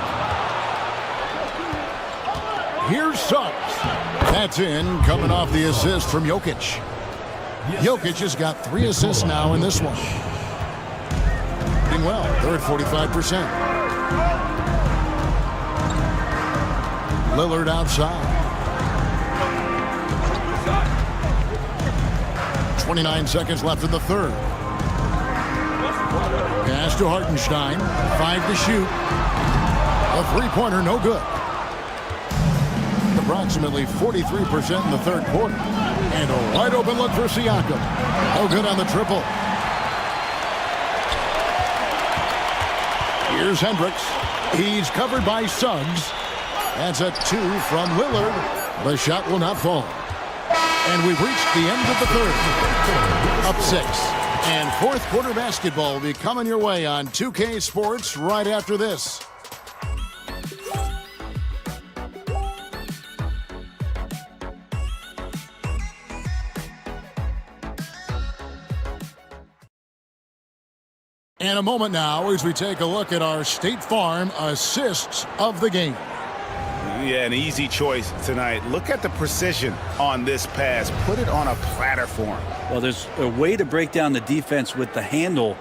Here's Suggs. That's in, coming off the assist from Jokic. Jokic has got 3 assists now in this one. Doing well. They're at 45%. Lillard outside. 29 seconds left in the third. Pass to Hartenstein. 5 to shoot. A three-pointer, no good. Approximately 43% in the third quarter. And a wide open look for Siakam. No good on the triple. Here's Hendricks. He's covered by Suggs. That's a 2 from Lillard. The shot will not fall. And we've reached the end of the third. Up 6. And fourth quarter basketball will be coming your way on 2K Sports right after this. In a moment now as we take a look at our State Farm assists of the game. Yeah, an easy choice tonight. Look at the precision on this pass. Put it on a platter for him. Well, there's a way to break down the defense with the handle,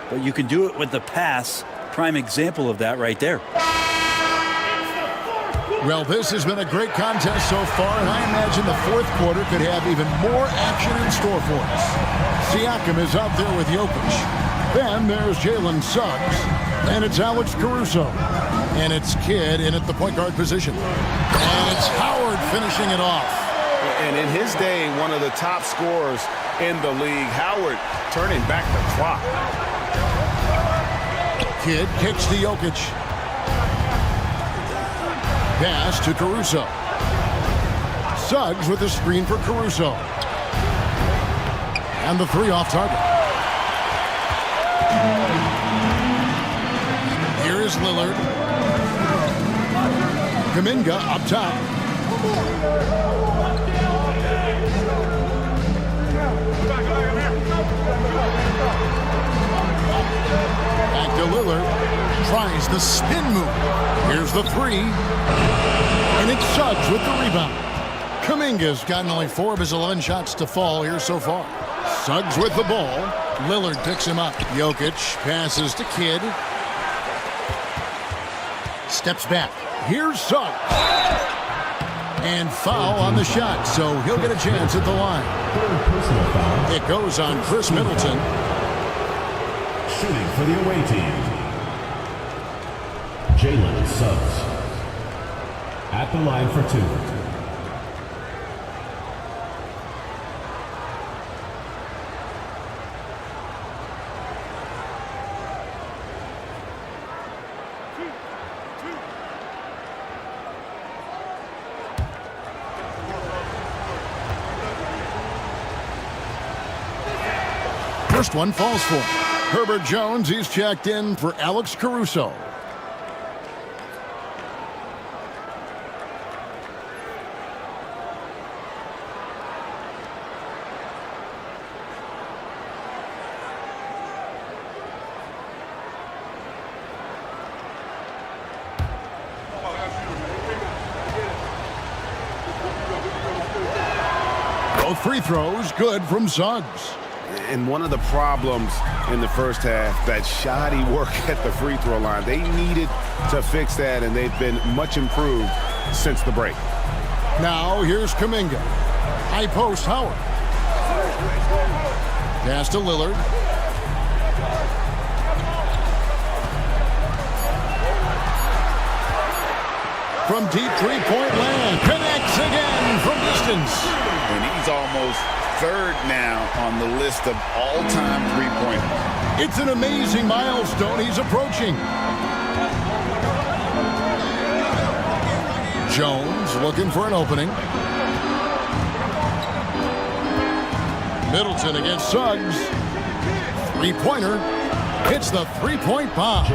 but you can do it with the pass. Prime example of that right there. Well, this has been a great contest so far, and I imagine the fourth quarter could have even more action in store for us. Siakam is out there with Jokic. Then there's Jalen Suggs. And it's Alex Caruso. And it's Kidd in at the point guard position. And it's Howard finishing it off. And in his day, one of the top scorers in the league. Howard turning back the clock. Kidd kicks to Jokic. Pass to Caruso. Suggs with the screen for Caruso. And the 3 off target. Here is Lillard. Kuminga up top. Back to Lillard. Tries the spin move. Here's the 3. And it's Suggs with the rebound. Kuminga's gotten only 4 of his 11 shots to fall here so far. Suggs with the ball. Lillard picks him up. Jokic passes to Kidd. Steps back. Here's Suggs. And foul on the shot, so he'll get a chance at the line. It goes on Chris Middleton. Shooting for the away team, Jalen Suggs. At the line for 2. First one falls for him. Herbert Jones, he's checked in for Alex Caruso. Both free throws good from Suggs. And one of the problems in the first half, that shoddy work at the free throw line. They needed to fix that, and they've been much improved since the break. Now here's Kuminga. High post Howard. Pass to Lillard. From deep three-point land. Connects again from distance. And he's almost third now on the list of all-time three-pointers. It's an amazing milestone he's approaching. Jones looking for an opening. Middleton against Suggs. Three-pointer. Hits the three-point bomb.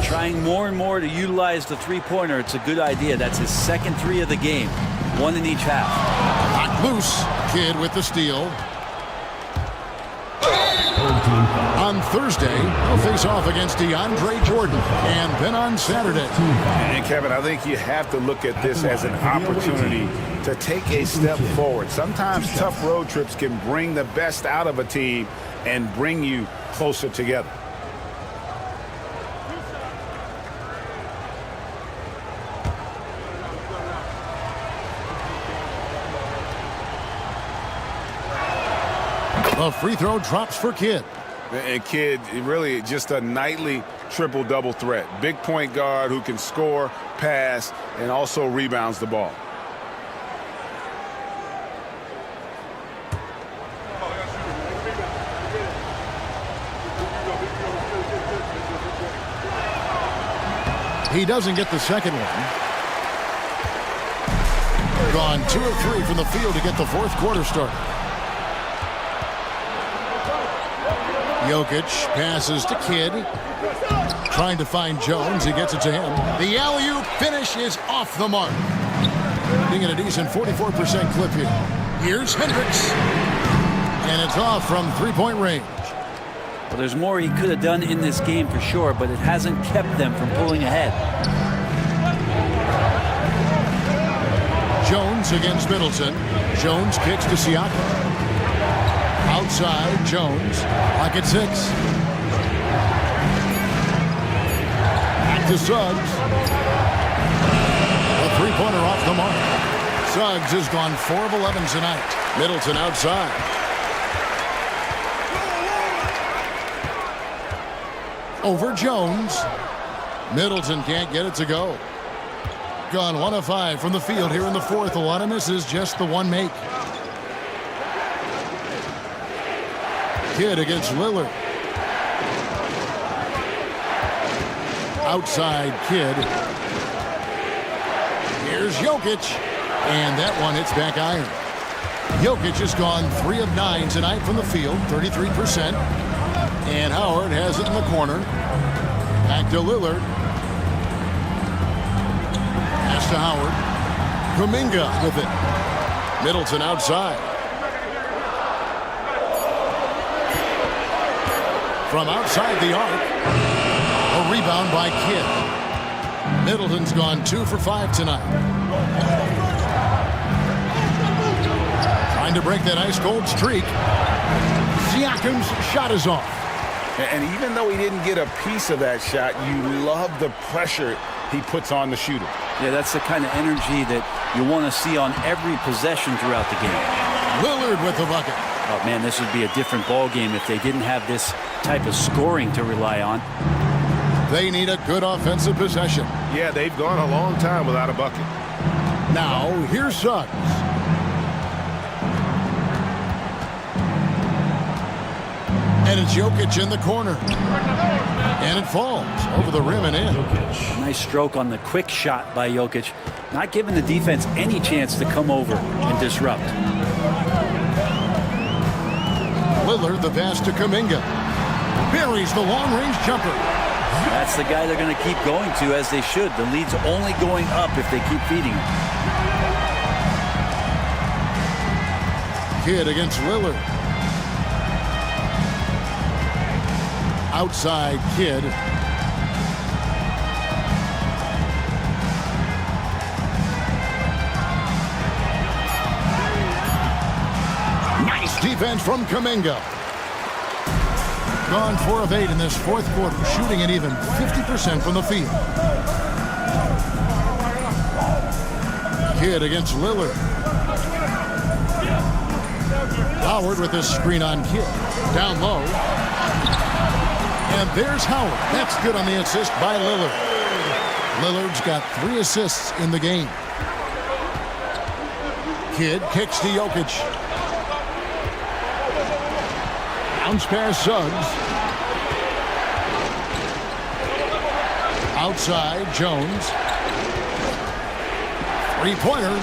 Trying more and more to utilize the three-pointer. It's a good idea. That's his second 3 of the game. 1 in each half. Knocked loose. Kidd with the steal. On Thursday, they'll face off against DeAndre Jordan. And then on Saturday. And Kevin, I think you have to look at this as an opportunity to take a step forward. Sometimes tough road trips can bring the best out of a team and bring you closer together. The free throw drops for Kidd. And Kid, really just a nightly triple-double threat. Big point guard who can score, pass, and also rebounds the ball. He doesn't get the second one. Gone 2 of 3 from the field to get the fourth quarter started. Jokic passes to Kidd. Trying to find Jones. He gets it to him. The alley-oop finish is off the mark. Being at a decent 44% clip here. Here's Hendricks. And it's off from three-point range. Well, there's more he could have done in this game for sure, but it hasn't kept them from pulling ahead. Jones against Middleton. Jones kicks to Siakam. Outside, Jones. Clock at 6. Back to Suggs. A three-pointer off the mark. Suggs has gone 4 of 11 tonight. Middleton outside. Over Jones. Middleton can't get it to go. Gone 1 of 5 from the field here in the fourth. A lot of misses, just the one make. Kidd against Lillard. Outside Kidd. Here's Jokic. And that one hits back iron. Jokic has gone 3 of 9 tonight from the field, 33%. And Howard has it in the corner. Back to Lillard. Pass to Howard. Kuminga with it. Middleton outside. From outside the arc. A rebound by Kidd. Middleton's gone 2 for 5 tonight. Trying to break that ice-cold streak. Siakam's shot is off. And even though he didn't get a piece of that shot, you love the pressure he puts on the shooter. Yeah, that's the kind of energy that you want to see on every possession throughout the game. Lillard with the bucket. Oh, man, this would be a different ball game if they didn't have this type of scoring to rely on. They need a good offensive possession. Yeah, they've gone a long time without a bucket. Now, here's Suggs. And it's Jokic in the corner. And it falls over the rim and in. Nice stroke on the quick shot by Jokic. Not giving the defense any chance to come over and disrupt. Lillard, the pass to Kuminga. Buries the long-range jumper. That's the guy they're going to keep going to, as they should. The lead's only going up if they keep feeding him. Kidd against Lillard. Outside Kidd. Nice defense from Kuminga. Gone 4 of 8 in this fourth quarter, shooting at even 50% from the field. Kidd against Lillard. Howard with this screen on Kidd. Down low. And there's Howard. That's good on the assist by Lillard. Lillard's got 3 assists in the game. Kidd kicks to Jokic. Bounce pass Suggs. Outside Jones. Three-pointer.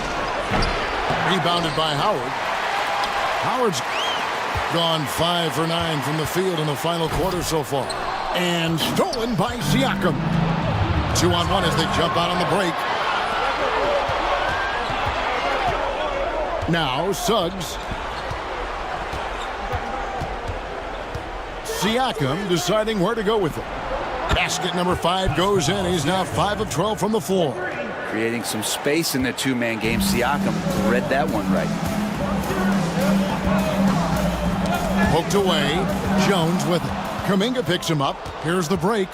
Rebounded by Howard. Howard's gone 5 for 9 from the field in the final quarter so far. And stolen by Siakam. 2-on-1 as they jump out on the break. Now Suggs. Siakam deciding where to go with it. Basket number 5 goes in. He's now 5 of 12 from the floor. Creating some space in the two-man game. Siakam read that one right. Poked away. Jones with it. Kuminga picks him up. Here's the break.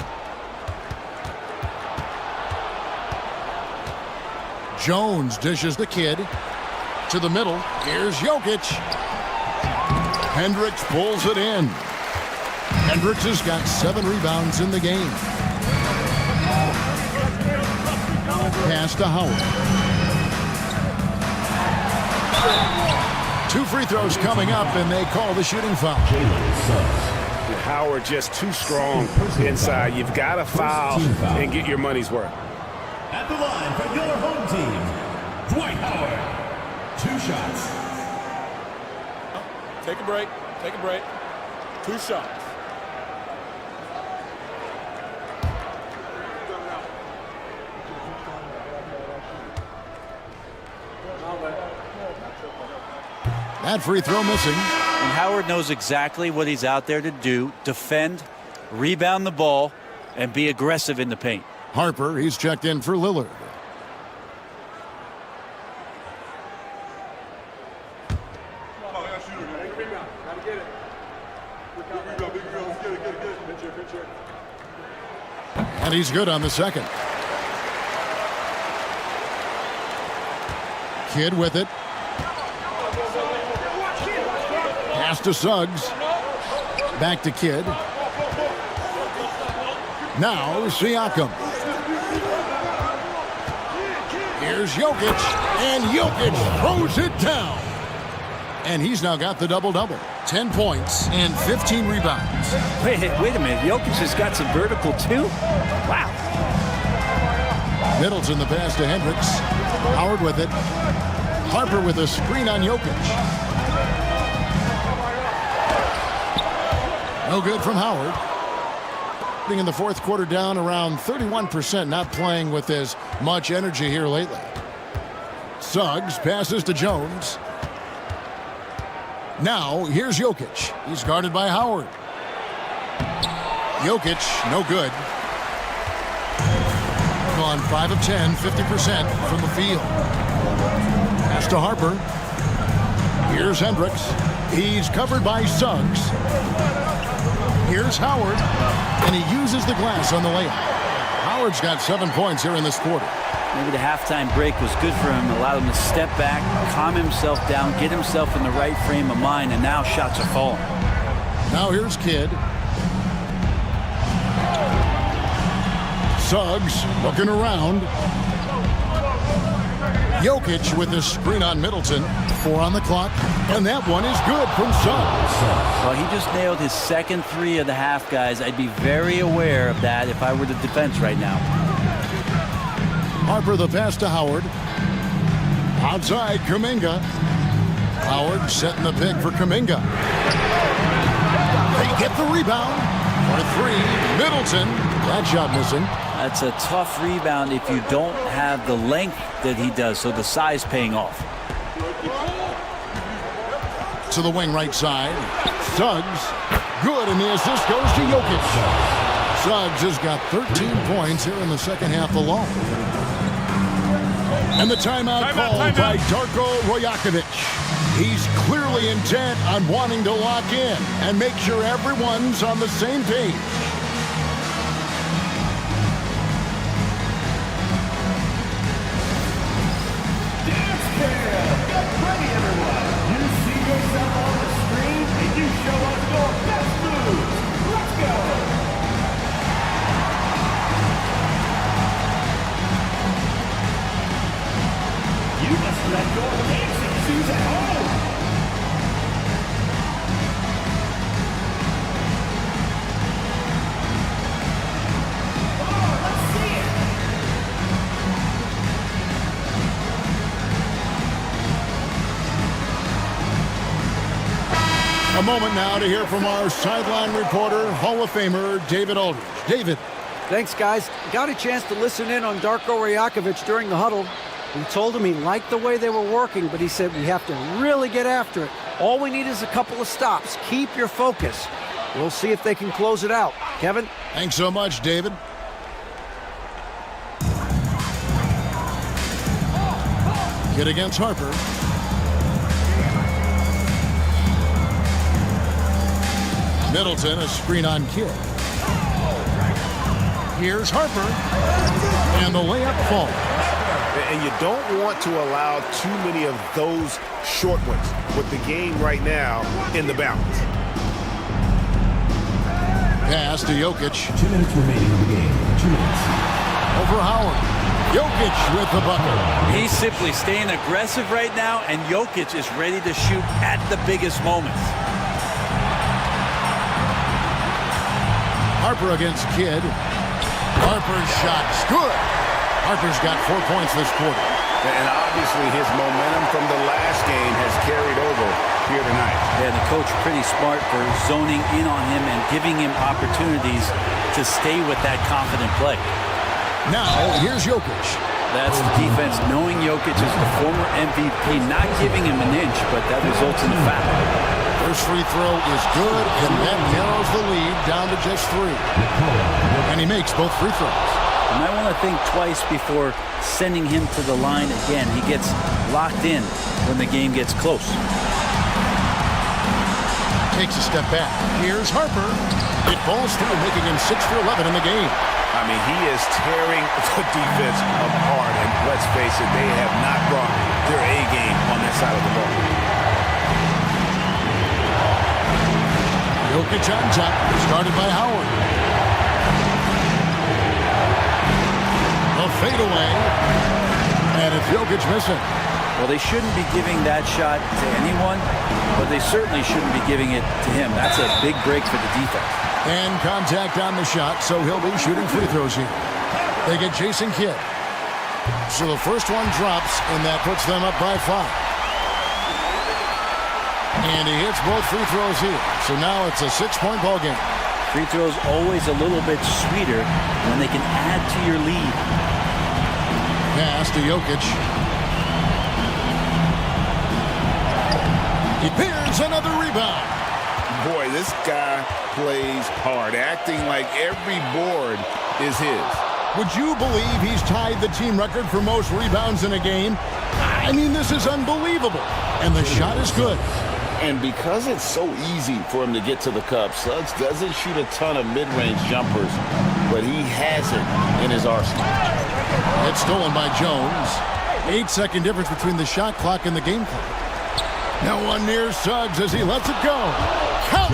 Jones dishes the Kidd to the middle. Here's Jokic. Hendricks pulls it in. Hendricks has got 7 rebounds in the game. Pass to Howard. 2 free throws coming up, and they call the shooting foul. Howard just too strong inside. You've got to foul and get your money's worth. At the line for your home team, Dwight Howard. 2 shots. Take a break. Take a break. 2 shots. That free throw missing. And Howard knows exactly what he's out there to do: defend, rebound the ball, and be aggressive in the paint. Harper, he's checked in for Lillard. And he's good on the second. Kidd with it. Pass to Suggs. Back to Kidd. Now Siakam. Here's Jokic. And Jokic throws it down. And he's now got the double-double. 10 points and 15 rebounds. Wait a minute. Jokic has got some vertical too? Wow. Middleton the pass to Hendricks. Howard with it. Harper with a screen on Jokic. No good from Howard. In the fourth quarter down around 31%, not playing with as much energy here lately. Suggs passes to Jones. Now here's Jokic. He's guarded by Howard. Jokic, no good. On 5 of 10, 50% from the field. Pass to Harper. Here's Hendricks. He's covered by Suggs. Here's Howard, and he uses the glass on the layup. Howard's got 7 points here in this quarter. Maybe the halftime break was good for him, allowed him to step back, calm himself down, get himself in the right frame of mind, and now shots are falling. Now here's Kidd. Suggs looking around. Jokic with the screen on Middleton. 4 on the clock, and that one is good from Suggs. Well, he just nailed his second 3 of the half, guys. I'd be very aware of that if I were the defense right now. Harper the pass to Howard. Outside, Kuminga. Howard setting the pick for Kuminga. They get the rebound for 3. Middleton. That shot missing. That's a tough rebound if you don't have the length that he does, so the size paying off. To the wing right side. Suggs. Good, and the assist goes to Jokic. Suggs has got 13 points here in the second half alone. And the timeout called by Darko Rajakovic. He's clearly intent on wanting to lock in and make sure everyone's on the same page. A moment now to hear from our sideline reporter, Hall of Famer David Aldridge. David. Thanks, guys. Got a chance to listen in on Darko Rajakovic during the huddle. We told him he liked the way they were working, but he said we have to really get after it. All we need is a couple of stops. Keep your focus. We'll see if they can close it out. Kevin? Thanks so much, David. Kidd against Harper. Middleton, a screen on Kidd. Here's Harper. And the layup falls. And you don't want to allow too many of those short ones with the game right now in the balance. Pass to Jokic. 2 minutes remaining in the game. 2 minutes. Over Howard. Jokic with the bucket. He's simply staying aggressive right now, and Jokic is ready to shoot at the biggest moments. Harper against Kidd. Harper's shot's good. Harper's got 4 points this quarter. And obviously his momentum from the last game has carried over here tonight. Yeah, the coach pretty smart for zoning in on him and giving him opportunities to stay with that confident play. Now, here's Jokic. That's the defense knowing Jokic is the former MVP, not giving him an inch, but that results in a foul. First free throw is good, and that narrows the lead down to just 3. And he makes both free throws. You might want to think twice before sending him to the line again. He gets locked in when the game gets close. Takes a step back. Here's Harper. It falls through, making him 6 for 11 in the game. I mean, he is tearing the defense apart, and let's face it, they have not brought their A game on that side of the ball. Jokic on top, started by Howard. A fadeaway, and it's Jokic missing. Well, they shouldn't be giving that shot to anyone, but they certainly shouldn't be giving it to him. That's a big break for the defense. And contact on the shot, so he'll be shooting free throws here. They get Jason Kidd. So the first one drops, and that puts them up by 5. And he hits both free throws here. So now it's a 6-point ball game. Free throws always a little bit sweeter when they can add to your lead. Pass to Jokic. Here's another rebound. Boy, this guy plays hard, acting like every board is his. Would you believe he's tied the team record for most rebounds in a game? I mean, this is unbelievable. And the shot is good. And because it's so easy for him to get to the cup, Suggs doesn't shoot a ton of mid-range jumpers, but he has it in his arsenal. It's stolen by Jones. 8-second difference between the shot clock and the game clock. Now one near Suggs as he lets it go. Count!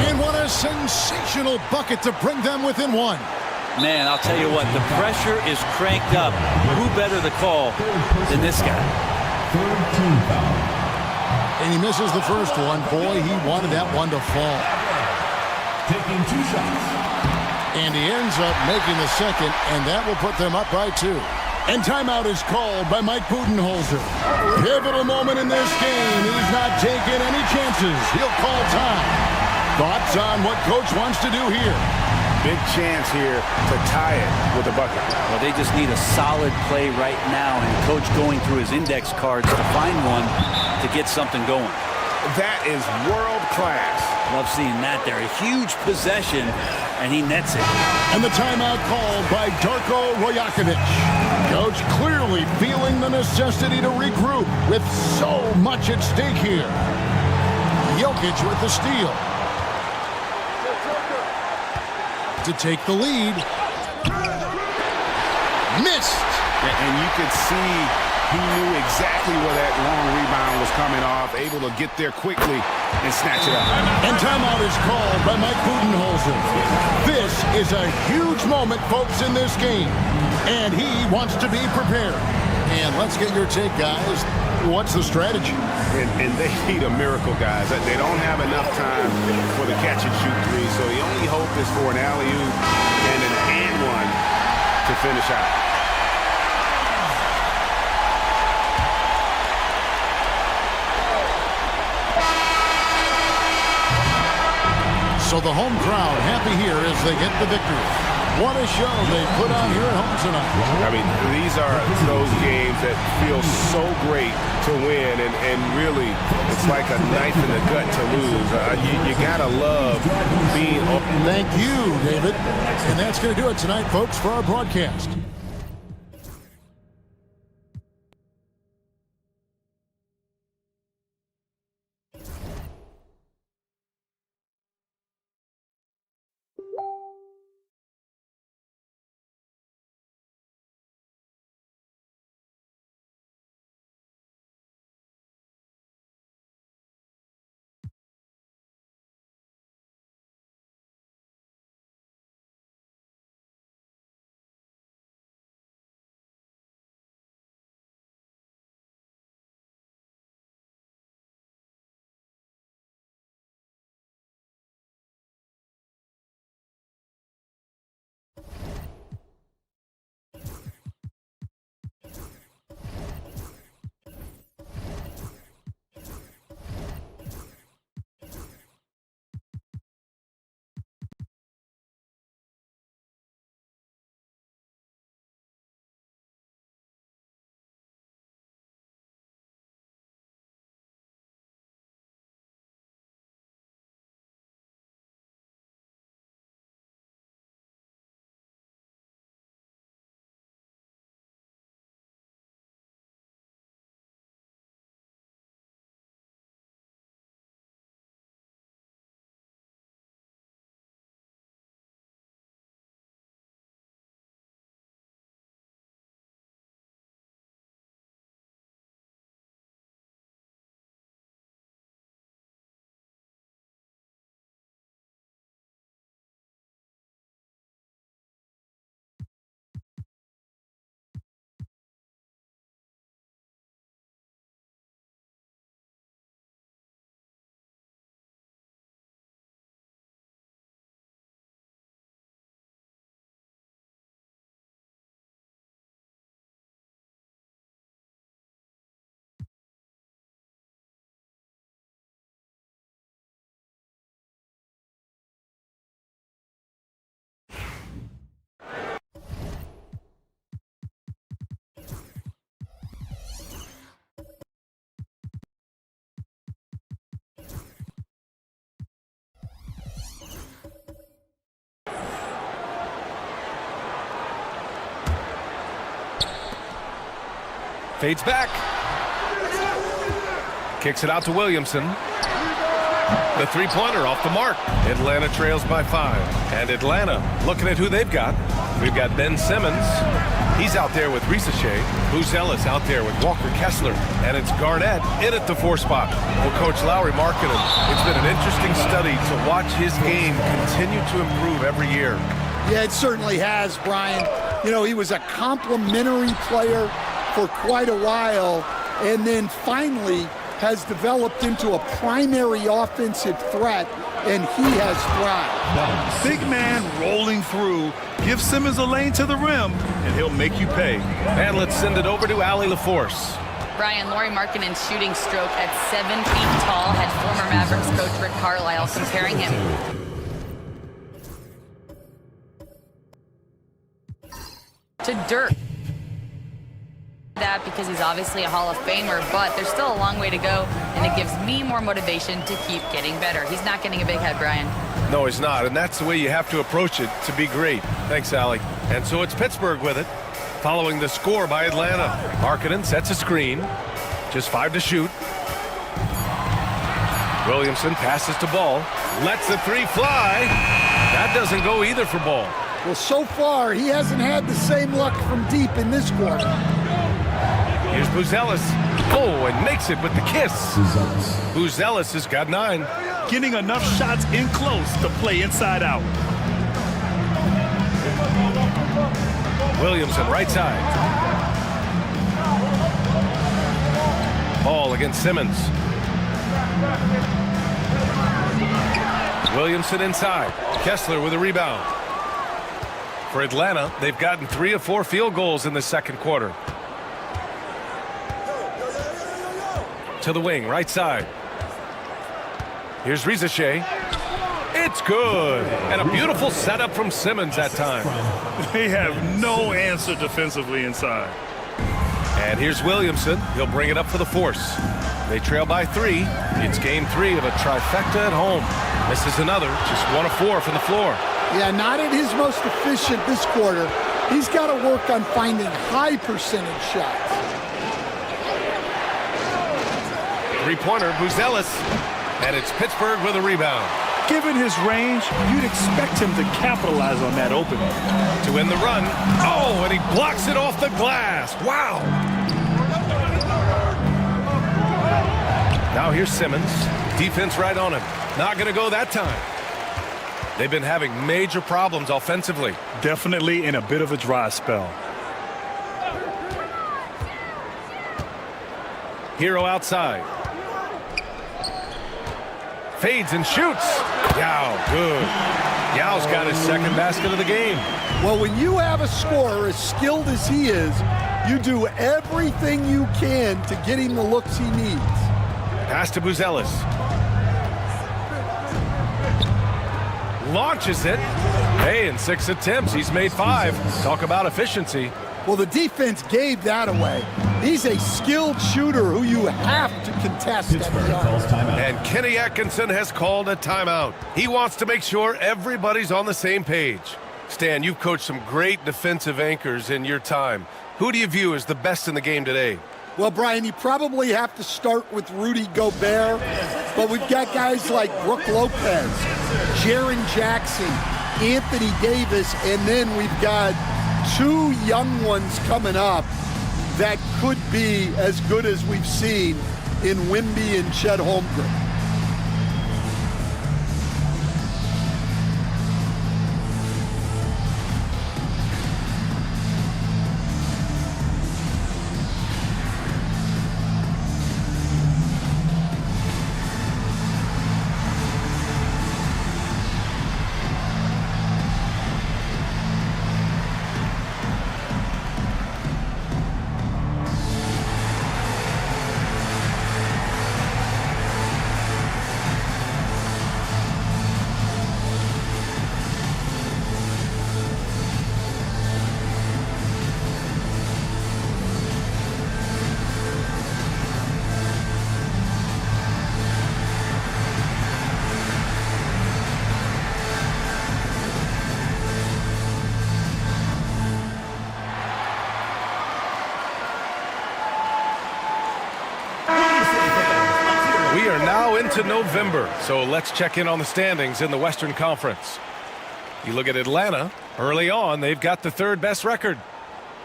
And what a sensational bucket to bring them within 1. Man, I'll tell you what, the pressure is cranked up. Who better to call than this guy? And he misses the first one. Boy, he wanted that one to fall. Taking 2 shots. And he ends up making the second, and that will put them up by 2. And timeout is called by Mike Budenholzer. Pivotal moment in this game. He's not taking any chances. He'll call time. Thoughts on what Coach wants to do here? Big chance here to tie it with a bucket. Well, they just need a solid play right now, and Coach going through his index cards to find one to get something going. That is world class. Love seeing that there. A huge possession, and he nets it. And the timeout called by Darko Rojakovic. Coach clearly feeling the necessity to regroup with so much at stake here. Jokic with the steal. To take the lead. Missed. And you could see he knew exactly where that long rebound was coming off, able to get there quickly and snatch it up. And timeout is called by Mike Budenholzer. This is a huge moment, folks, in this game. And he wants to be prepared. And let's get your take, guys. What's the strategy? And they need a miracle, guys. They don't have enough time for the catch-and-shoot three, so the only hope is for an alley-oop and an and-one to finish out. So the home crowd happy here as they get the victory. What a show they put on here at home tonight. I mean, these are those games that feel so great to win, and really, it's like a knife in the gut to lose. You gotta love being. Thank you, David. And that's going to do it tonight, folks, for our broadcast. Fades back. Kicks it out to Williamson. The three-pointer off the mark. Atlanta trails by 5. And Atlanta looking at who they've got. We've got Ben Simmons. He's out there with Ricochet. Buzelis out there with Walker Kessler. And it's Garnett in at the 4 spot. Well, Coach Lowry marking him. It's been an interesting study to watch his game continue to improve every year. Yeah, it certainly has, Brian. You know, he was a complimentary player for quite a while, and then finally has developed into a primary offensive threat, and he has thrived. Big man rolling through. Give Simmons a lane to the rim, and he'll make you pay. And let's send it over to Allie LaForce. Brian, Lauri Markkanen's shooting stroke at 7 feet tall had former Mavericks coach Rick Carlisle comparing him to Dirk. That because he's obviously a Hall of Famer, but there's still a long way to go, and it gives me more motivation to keep getting better. He's not getting a big head, Brian. No, he's not, and that's the way you have to approach it to be great. Thanks, Allie. And so it's Pittsburgh with it, following the score by Atlanta. Markkanen sets a screen, just 5 to shoot. Williamson passes to Ball, lets the 3 fly. That doesn't go either for Ball. Well, so far, he hasn't had the same luck from deep in this quarter. Here's Buzelis. Oh, and makes it with the kiss. Buzelis has got 9. Getting enough shots in close to play inside out. Williamson, right side. Ball against Simmons. Williamson inside. Kessler with a rebound. For Atlanta, they've gotten 3 of 4 field goals in the second quarter. To the wing, right side. Here's Ricochet. It's good. And a beautiful setup from Simmons that time. They have no answer defensively inside. And here's Williamson. He'll bring it up for the force. They trail by 3. It's game 3 of a trifecta at home. Misses another, just 1 of 4 from the floor. Yeah, not at his most efficient this quarter. He's got to work on finding high percentage shots. Three-pointer, Buzelis. And it's Pittsburgh with a rebound. Given his range, you'd expect him to capitalize on that opening. To win the run. Oh, and he blocks it off the glass. Wow. Now here's Simmons. Defense right on him. Not going to go that time. They've been having major problems offensively. Definitely in a bit of a dry spell. Hero outside. Fades and shoots. Yao, good. Yao's got his second basket of the game. Well, when you have a scorer as skilled as he is, you do everything you can to get him the looks he needs. Pass to Buzelis. Launches it. Hey, in 6 attempts, he's made 5. Talk about efficiency. Well, the defense gave that away. He's a skilled shooter who you have to contest. Pittsburgh calls timeout. And Kenny Atkinson has called a timeout. He wants to make sure everybody's on the same page. Stan, you've coached some great defensive anchors in your time. Who do you view as the best in the game today? Well, Brian, you probably have to start with Rudy Gobert, but we've got guys like Brook Lopez, Jaren Jackson, Anthony Davis, and then we've got 2 young ones coming up that could be as good as we've seen in Wemby and Chet Holmgren. Now into November, so let's check in on the standings in the Western Conference. You look at Atlanta, early on, they've got the third best record.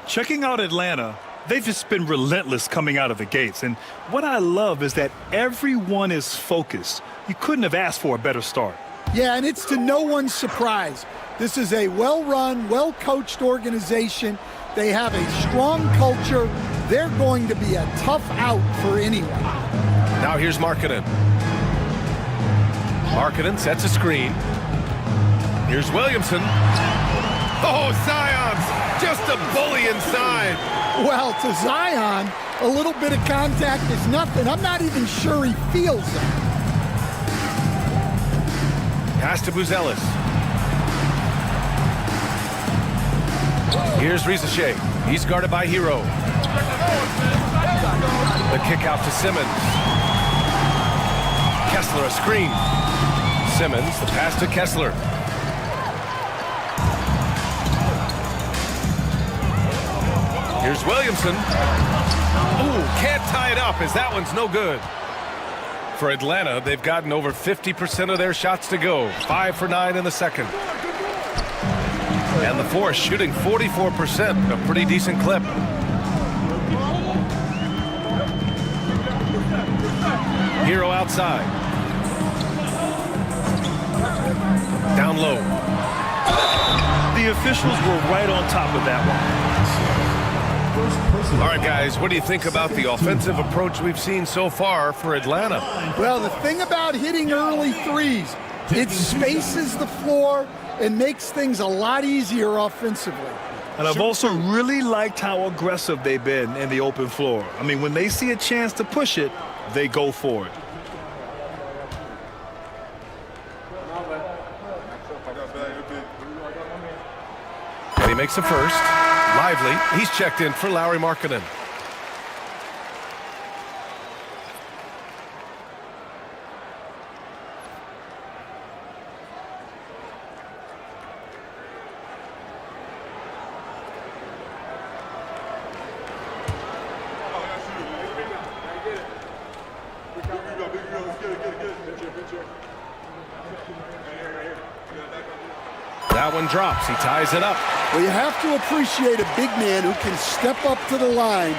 Checking out Atlanta, they've just been relentless coming out of the gates. And what I love is that everyone is focused. You couldn't have asked for a better start. Yeah, and it's to no one's surprise. This is a well-run, well-coached organization. They have a strong culture. They're going to be a tough out for anyone. Now here's Markkanen. Markkanen sets a screen. Here's Williamson. Oh, Zion's just a bully inside. Well, to Zion, a little bit of contact is nothing. I'm not even sure he feels it. Pass to Buzelis. Here's Rizachet. He's guarded by Hero. The kick out to Simmons. Kessler a screen. Simmons, the pass to Kessler. Here's Williamson. Ooh, can't tie it up as that one's no good. For Atlanta, they've gotten over 50% of their shots to go. 5 for 9 in the second. And the Force shooting 44%, a pretty decent clip. Hero outside. Down low. The officials were right on top of that one. All right, guys, what do you think about the offensive approach we've seen so far for Atlanta? Well, the thing about hitting early threes, it spaces the floor and makes things a lot easier offensively. And I've also really liked how aggressive they've been in the open floor. I mean, when they see a chance to push it, they go for it. And he makes the first. Lively. He's checked in for Lauri Markkanen. That one drops. He ties it up. Well, you have to appreciate a big man who can step up to the line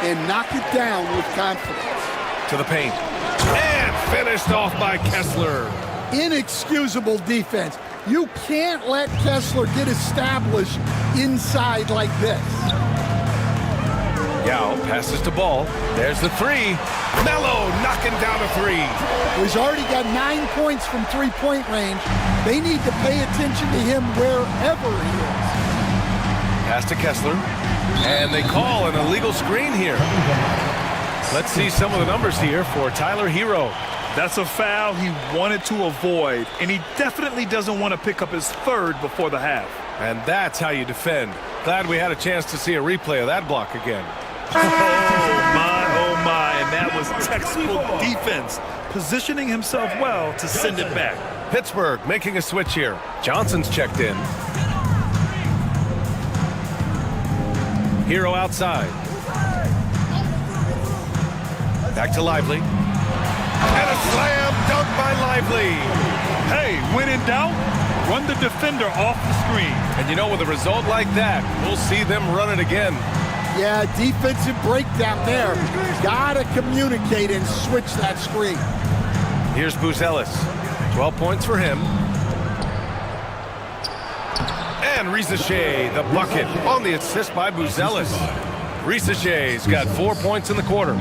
and knock it down with confidence. To the paint. And finished off by Kessler. Inexcusable defense. You can't let Kessler get established inside like this. Yao passes to Ball. There's the three. Melo knocking down a three. He's already got 9 points from three-point range. They need to pay attention to him wherever he is. Pass to Kessler. And they call an illegal screen here. Let's see some of the numbers here for Tyler Hero. That's a foul he wanted to avoid, and he definitely doesn't want to pick up his third before the half. And that's how you defend. Glad we had a chance to see a replay of that block again. Oh my, and that was textbook defense, positioning himself well to send it back. Pittsburgh making a switch here. Johnson's checked in. Hero outside. Back to Lively. And a slam dunk by Lively. Hey, when in doubt, run the defender off the screen. And you know, with a result like that, we'll see them run it again. Yeah, defensive breakdown there. Gotta communicate and switch that screen. Here's Buzelis. 12 points for him. And Rizachet, the bucket, on the assist by Buzelis. Rizachet's got 4 points in the quarter.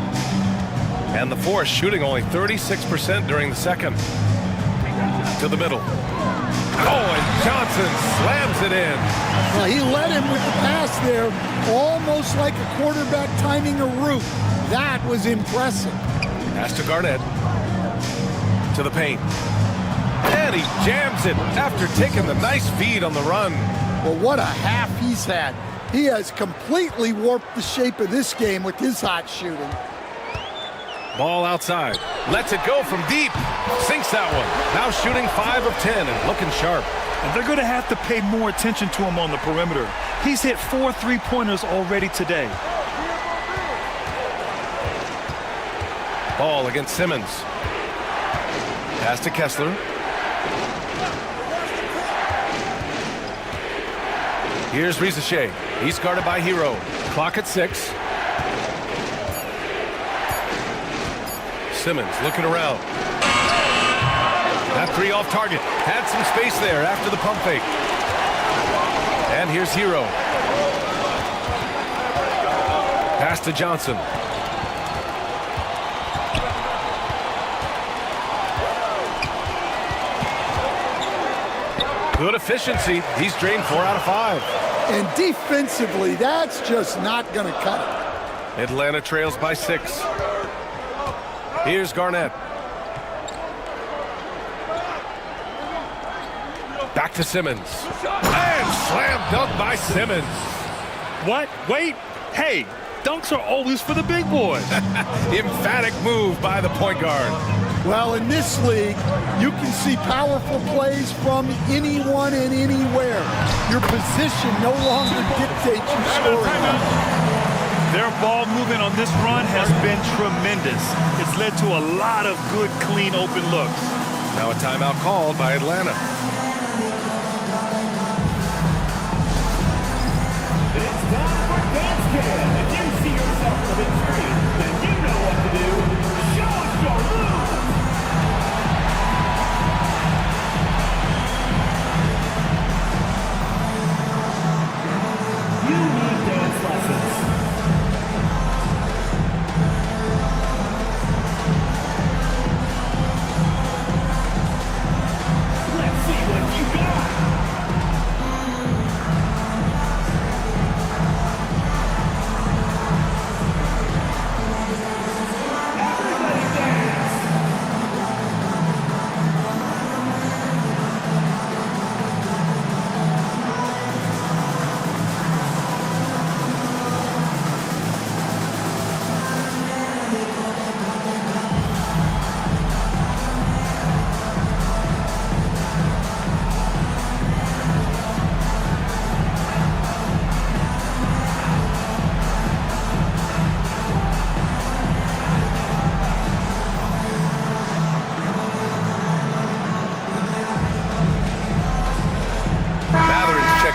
And the Force shooting only 36% during the second. To the middle. Oh, and Johnson slams it in. Well, he led him with the pass there, almost like a quarterback timing a route. That was impressive. Pass to Garnett. To the paint. And he jams it after taking the nice feed on the run. Well, what a half he's had. He has completely warped the shape of this game with his hot shooting. Ball outside. Lets it go from deep. Sinks that one. Now shooting 5 of 10 and looking sharp. And they're going to have to pay more attention to him on the perimeter. He's hit 4 3-pointers already today. Ball against Simmons. Pass to Kessler. Here's Rizachet. He's guarded by Hero. Clock at 6. Simmons looking around. That three off target. Had some space there after the pump fake. And here's Hero. Pass to Johnson. Good efficiency. He's drained 4 out of 5. And defensively, that's just not going to cut it. Atlanta trails by 6. Here's Garnett. Back to Simmons. And slam dunk by Simmons. What? Wait. Hey, dunks are always for the big boys. Emphatic move by the point guard. Well, in this league, you can see powerful plays from anyone and anywhere. Your position no longer dictates your scoring. Their ball movement on this run has been tremendous. It's led to a lot of good, clean, open looks. Now a timeout called by Atlanta. It's time for Dance Cam. If you see yourself on the big screen, then you know what to do. Show us your moves. You need dance lessons. Let's see what you got.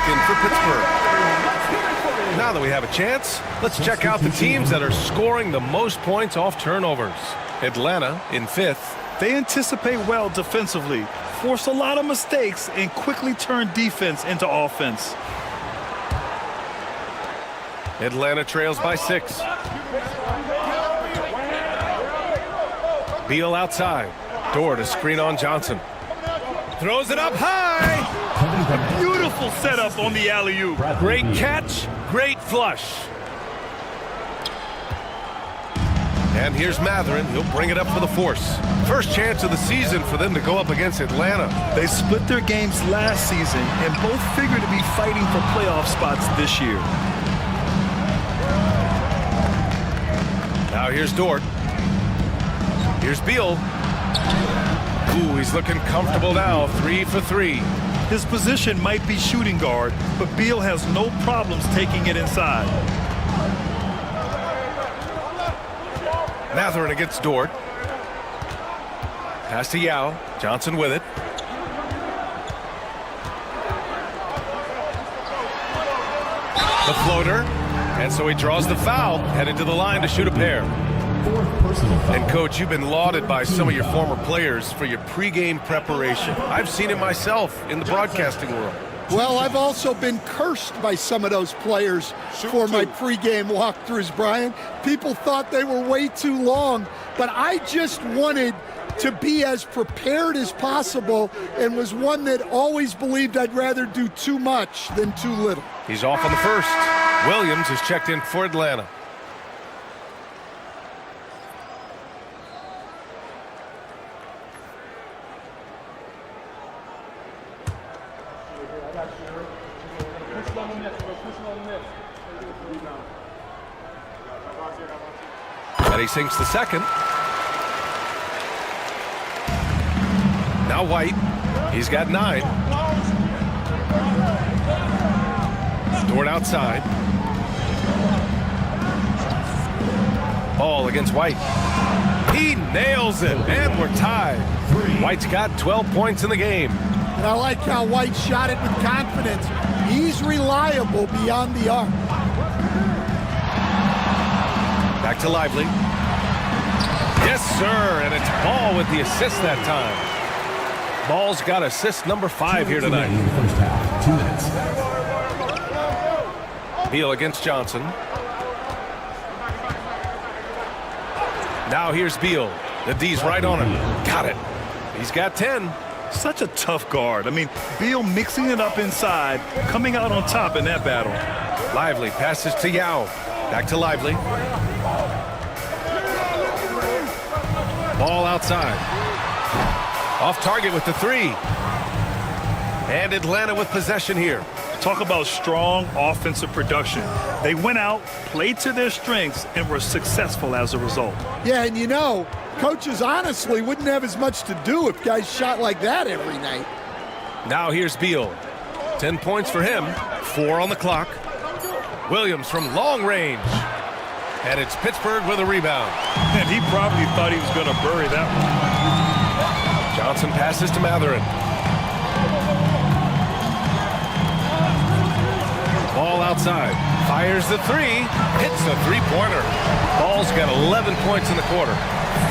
For Pittsburgh. Now that we have a chance, let's check out the teams that are scoring the most points off turnovers. Atlanta in 5th. They anticipate well defensively, force a lot of mistakes, and quickly turn defense into offense. Atlanta trails by 6. Beal outside. Dort to screen on Johnson. Throws it up high. A beautiful setup on the alley-oop. Great catch, great flush. And here's Matherin. He'll bring it up for the force. First chance of the season for them to go up against Atlanta. They split their games last season and both figure to be fighting for playoff spots this year. Now here's Dort. Here's Beal. Ooh, he's looking comfortable now. 3 for 3. His position might be shooting guard, but Beal has no problems taking it inside. Matherin against Dort. Pass to Yao. Johnson with it. The floater. And so he draws the foul, headed to the line to shoot a pair. And, Coach, you've been lauded by some of your former players for your pregame preparation. I've seen it myself in the broadcasting world. Well, I've also been cursed by some of those players for my pregame walkthroughs, Brian. People thought they were way too long, but I just wanted to be as prepared as possible and was one that always believed I'd rather do too much than too little. He's off on the first. Williams is checked in for Atlanta. And he sinks the second. Now White. He's got 9. Dort outside. Ball against White. He nails it, and we're tied. White's got 12 points in the game. And I like how White shot it with confidence. He's reliable beyond the arc. Back to Lively. Yes, sir, and it's Ball with the assist that time. Ball's got assist number 5 here tonight. First half, 2 minutes. Beal against Johnson. Now here's Beal. The D's right on him. Got it. He's got 10. Such a tough guard. I mean, Beal mixing it up inside, coming out on top in that battle. Lively passes to Yao. Back to Lively. Ball outside. Off target with the 3. And Atlanta with possession here. Talk about strong offensive production. They went out, played to their strengths, and were successful as a result. Yeah, and you know, coaches honestly wouldn't have as much to do if guys shot like that every night. Now here's Beal. 10 points for him. 4 on the clock. Williams from long range. And it's Pittsburgh with a rebound. And he probably thought he was going to bury that one. Johnson passes to Matherin. Ball outside. Fires the 3. Hits the three-pointer. Ball's got 11 points in the quarter.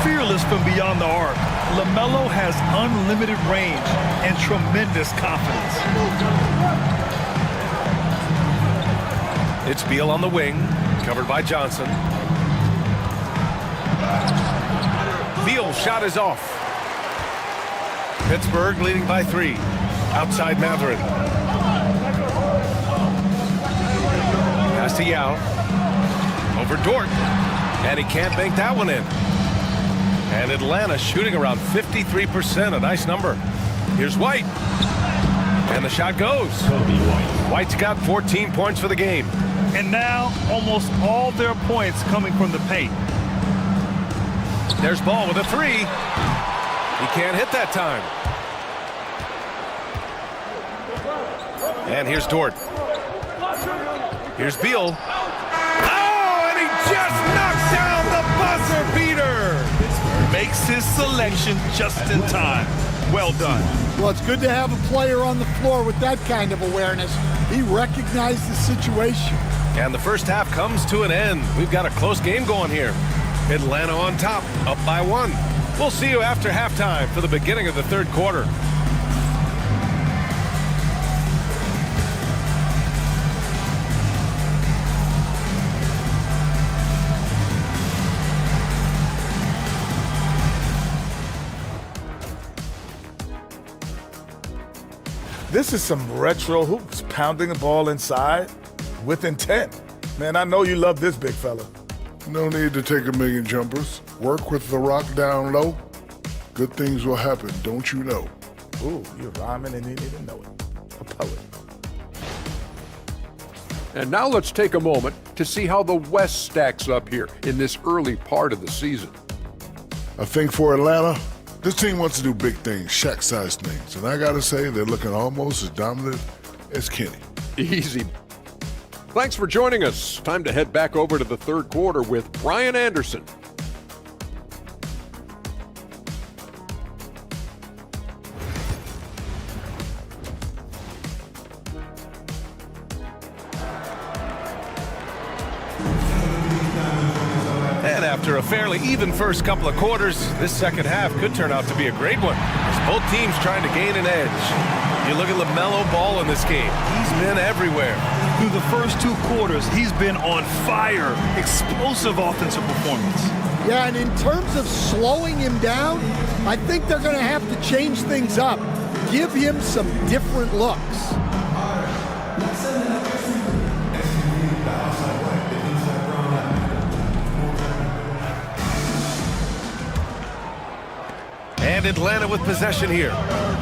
Fearless from beyond the arc. LaMelo has unlimited range and tremendous confidence. It's Beal on the wing, covered by Johnson. Beal shot is off. Pittsburgh leading by 3. Outside Matherin. Pass to Yao. Over Dort. And he can't bank that one in. And Atlanta shooting around 53%, a nice number. Here's White. And the shot goes. White's got 14 points for the game. And now almost all their points coming from the paint. There's Ball with a 3. He can't hit that time. And here's Dort. Here's Beal. Oh, and he just knocks down the buzzer beater. Makes his selection just in time. Well done. Well, it's good to have a player on the floor with that kind of awareness. He recognized the situation. And the first half comes to an end. We've got a close game going here. Atlanta on top, up by 1. We'll see you after halftime for the beginning of the third quarter. This is some retro hoops, pounding the ball inside with intent. Man, I know you love this big fella. No need to take a million jumpers. Work with the rock down low. Good things will happen, don't you know? Ooh, you're rhyming and you didn't even know it. A poet. And now let's take a moment to see how the West stacks up here in this early part of the season. I think for Atlanta, this team wants to do big things, Shaq-sized things. And I got to say, they're looking almost as dominant as Kenny. Easy. Thanks for joining us. Time to head back over to the third quarter with Brian Anderson. And after a fairly even first couple of quarters, this second half could turn out to be a great one, as both teams trying to gain an edge. You look at LaMelo Ball in this game. He's been everywhere. Through the first 2 quarters, he's been on fire. Explosive offensive performance. Yeah, and in terms of slowing him down, I think they're going to have to change things up. Give him some different looks. And Atlanta with possession here.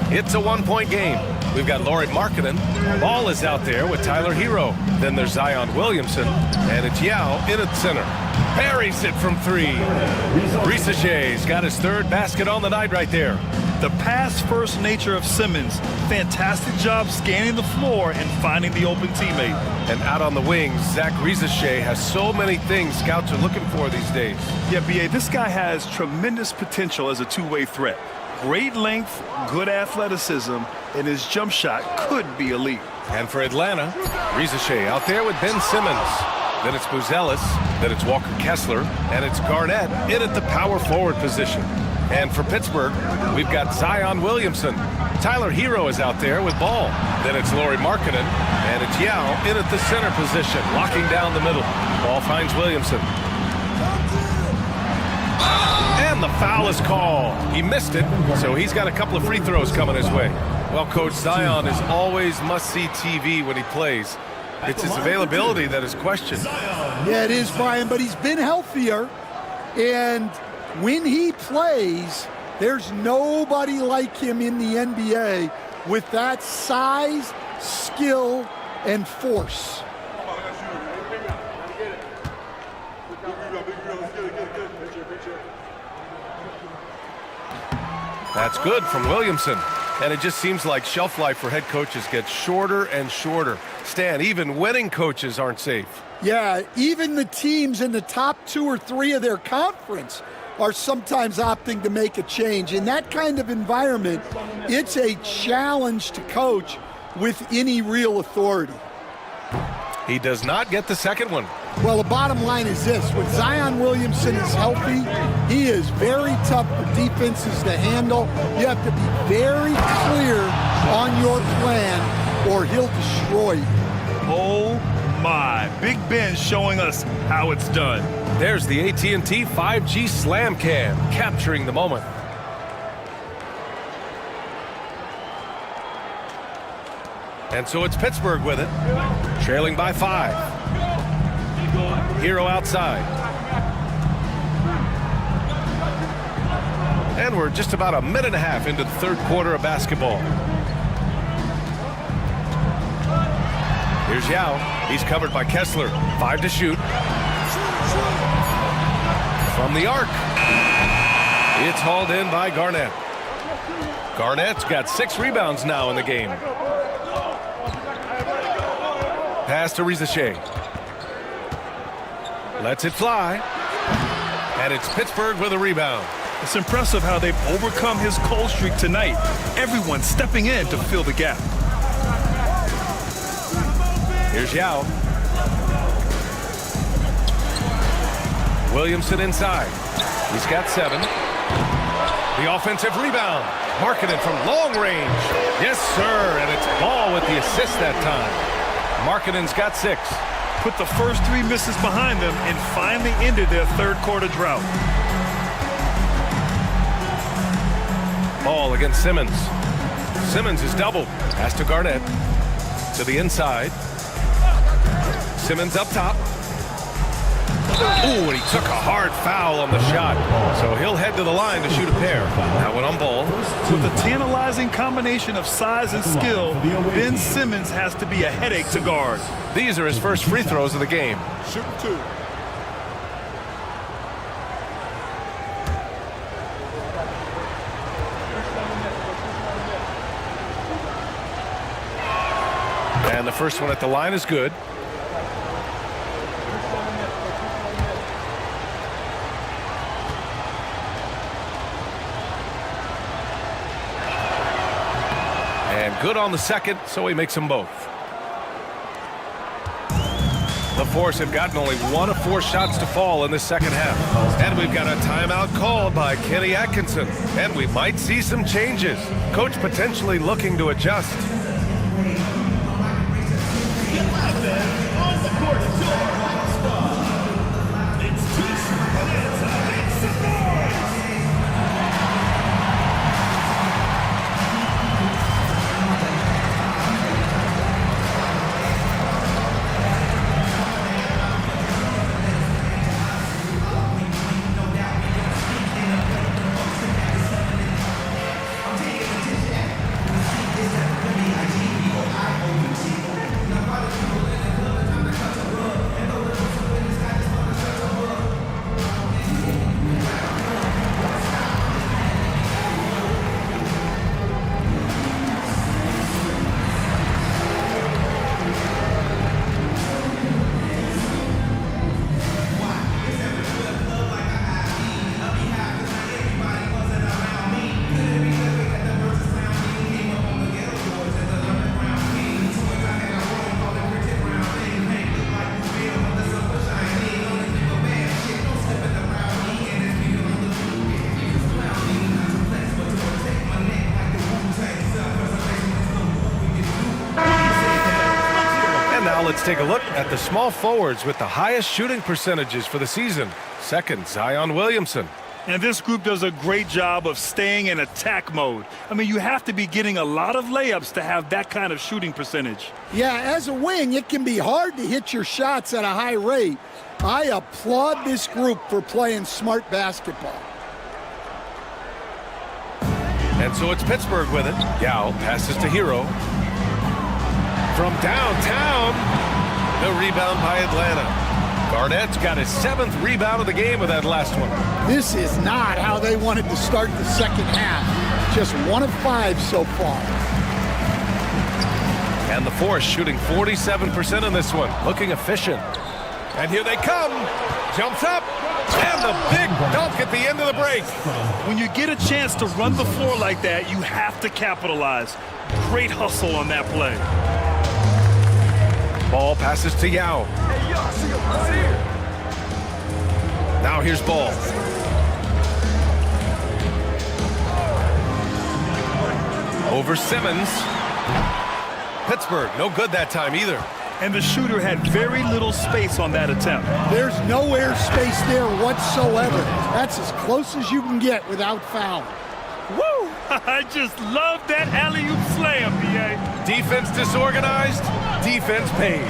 It's a 1-point game. We've got Lauri Markkanen. Ball is out there with Tyler Hero. Then there's Zion Williamson. And it's Yao in at center. Buries it from 3. Rissage's got his 3rd basket on the night right there. The pass-first nature of Simmons. Fantastic job scanning the floor and finding the open teammate. And out on the wings, Zach Rissache has so many things scouts are looking for these days. Yeah, B.A., this guy has tremendous potential as a two-way threat. great length, good athleticism, and his jump shot could be elite. And for Atlanta, Rizachet out there with Ben Simmons. Then it's Buzelis, then it's Walker Kessler, and it's Garnett in at the power forward position. And for Pittsburgh, we've got Zion Williamson. Tyler Hero is out there with ball. Then it's Lauri Markkanen, and it's Yao in at the center position, locking down the middle. Ball finds Williamson. And the foul is called. He missed it, so he's got a couple of free throws coming his way. Well, Coach, Zion is always must-see TV when he plays. It's his availability that is questioned. Yeah, it is, Brian, but he's been healthier. And when he plays, there's nobody like him in the NBA with that size, skill, and force. That's good from Williamson. And it just seems like shelf life for head coaches gets shorter and shorter. Stan, even winning coaches aren't safe. Yeah, even the teams in the top 2 or 3 of their conference are sometimes opting to make a change. In that kind of environment, it's a challenge to coach with any real authority. He does not get the second one. Well, the bottom line is this. When Zion Williamson is healthy, he is very tough for defenses to handle. You have to be very clear on your plan or he'll destroy you. Oh, my. Big Ben showing us how it's done. There's the AT&T 5G Slam Cam, capturing the moment. And so it's Pittsburgh with it, trailing by 5. Hero outside. And we're just about a minute and a half into the third quarter of basketball. Here's Yao. He's covered by Kessler. 5 to shoot. From the arc. It's hauled in by Garnett. Garnett's got 6 rebounds now in the game. Pass to Rizachet. Lets it fly. And it's Pittsburgh with a rebound. It's impressive how they've overcome his cold streak tonight. Everyone stepping in to fill the gap. Here's Yao. Williamson inside. He's got 7. The offensive rebound. Markkanen from long range. Yes, sir. And it's Ball with the assist that time. Markkanen's got 6. Put the first 3 misses behind them and finally ended their third quarter drought. Ball against Simmons. Simmons is doubled. Pass to Garnett. To the inside. Simmons up top. Ooh, and he took a hard foul on the shot. So he'll head to the line to shoot a pair. That one on Ball. With a tantalizing combination of size and skill, Ben Simmons has to be a headache to guard. These are his first free throws of the game. Shooting 2. And the first one at the line is good. And good on the second, so he makes them both. The Force have gotten only 1 of 4 shots to fall in the second half. And we've got a timeout called by Kenny Atkinson. And we might see some changes. Coach potentially looking to adjust. Now let's take a look at the small forwards with the highest shooting percentages for the season. Second, Zion Williamson. And this group does a great job of staying in attack mode. I mean, you have to be getting a lot of layups to have that kind of shooting percentage. Yeah, as a wing, it can be hard to hit your shots at a high rate. I applaud this group for playing smart basketball. And so it's Pittsburgh with it. Yao passes to Hero. From downtown, the rebound by Atlanta. Garnett's got his 7th rebound of the game with that last one. This is not how they wanted to start the second half. Just 1 of 5 so far. And the Force shooting 47% in this one, looking efficient. And here they come. Jumps up. And the big dunk at the end of the break. When you get a chance to run the floor like that, you have to capitalize. Great hustle on that play. Ball passes to Yao. Now here's Ball. Over Simmons. Pittsburgh, no good that time either. And the shooter had very little space on that attempt. There's no air space there whatsoever. That's as close as you can get without fouling. Woo! I just love that alley-oop slam, B.A. Defense disorganized, defense pays.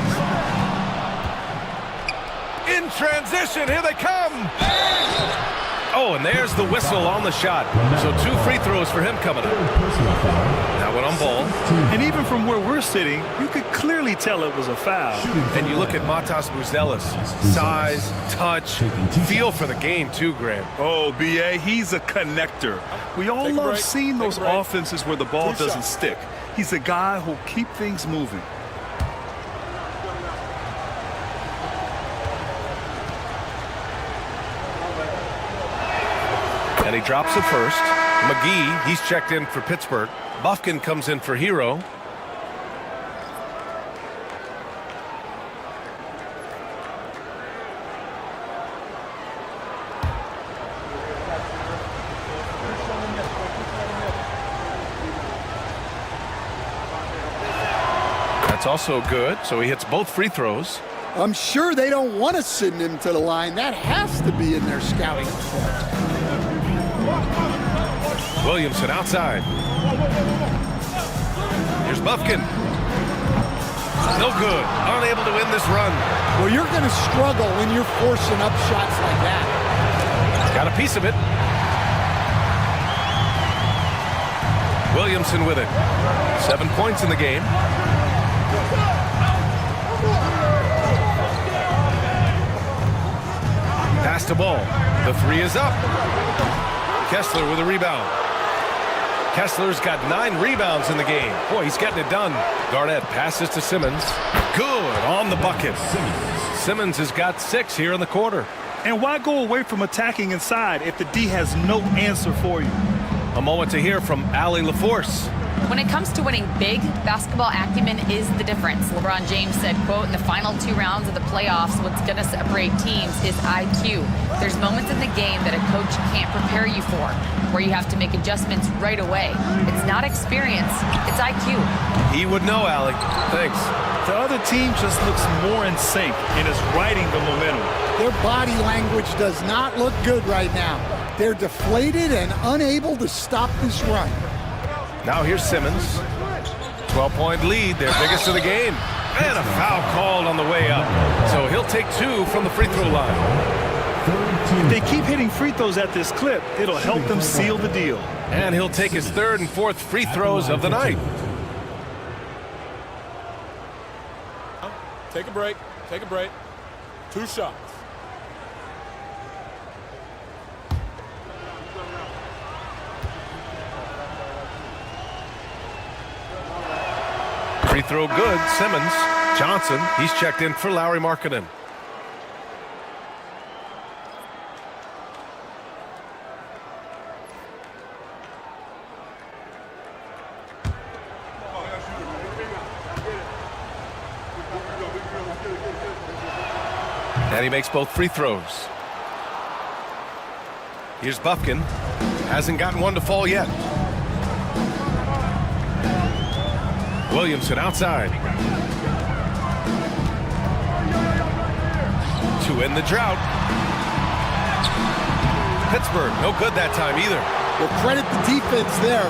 In transition, here they come. Oh, and there's the whistle on the shot. So 2 free throws for him coming up. That one on Ball. And even from where we're sitting, you could clearly tell it was a foul. And you look at Matas Buzelis. Size, touch, feel for the game too, Graham. Oh, B.A., he's a connector. We all love seeing those offenses where the ball doesn't stick. He's a guy who'll keep things moving. And he drops it first. McGee, he's checked in for Pittsburgh. Bufkin comes in for Hero. That's also good, so he hits both free throws. I'm sure they don't want to send him to the line. That has to be in their scouting report. Williamson outside. Here's Bufkin. No good. Unable to win this run. Well, you're going to struggle when you're forcing up shots like that. Got a piece of it. Williamson with it. 7 points in the game. Pass to Ball. The 3 is up. Kessler with a rebound. Kessler's got 9 rebounds in the game. Boy, he's getting it done. Garnett passes to Simmons. Good on the bucket. Simmons has got 6 here in the quarter. And why go away from attacking inside if the D has no answer for you? A moment to hear from Allie LaForce. When it comes to winning big, basketball acumen is the difference. LeBron James said, quote, in the final 2 rounds of the playoffs, what's going to separate teams is IQ. There's moments in the game that a coach can't prepare you for, where you have to make adjustments right away. It's not experience, it's IQ. He would know, Allie. Thanks. The other team just looks more in sync and is riding the momentum. Their body language does not look good right now. They're deflated and unable to stop this run. Now here's Simmons. 12-point lead, their biggest of the game. And a foul called on the way up. So he'll take 2 from the free throw line. If they keep hitting free throws at this clip, it'll help them seal the deal. And he'll take his 3rd and 4th free throws of the night. Take a break. Take a break. 2 shots. Free throw good. Simmons. Johnson, he's checked in for Lauri Markkanen. And he makes both free throws. Here's Bufkin. Hasn't gotten one to fall yet. Williamson outside. to end the drought. Pittsburgh, no good that time either. Well, credit the defense there.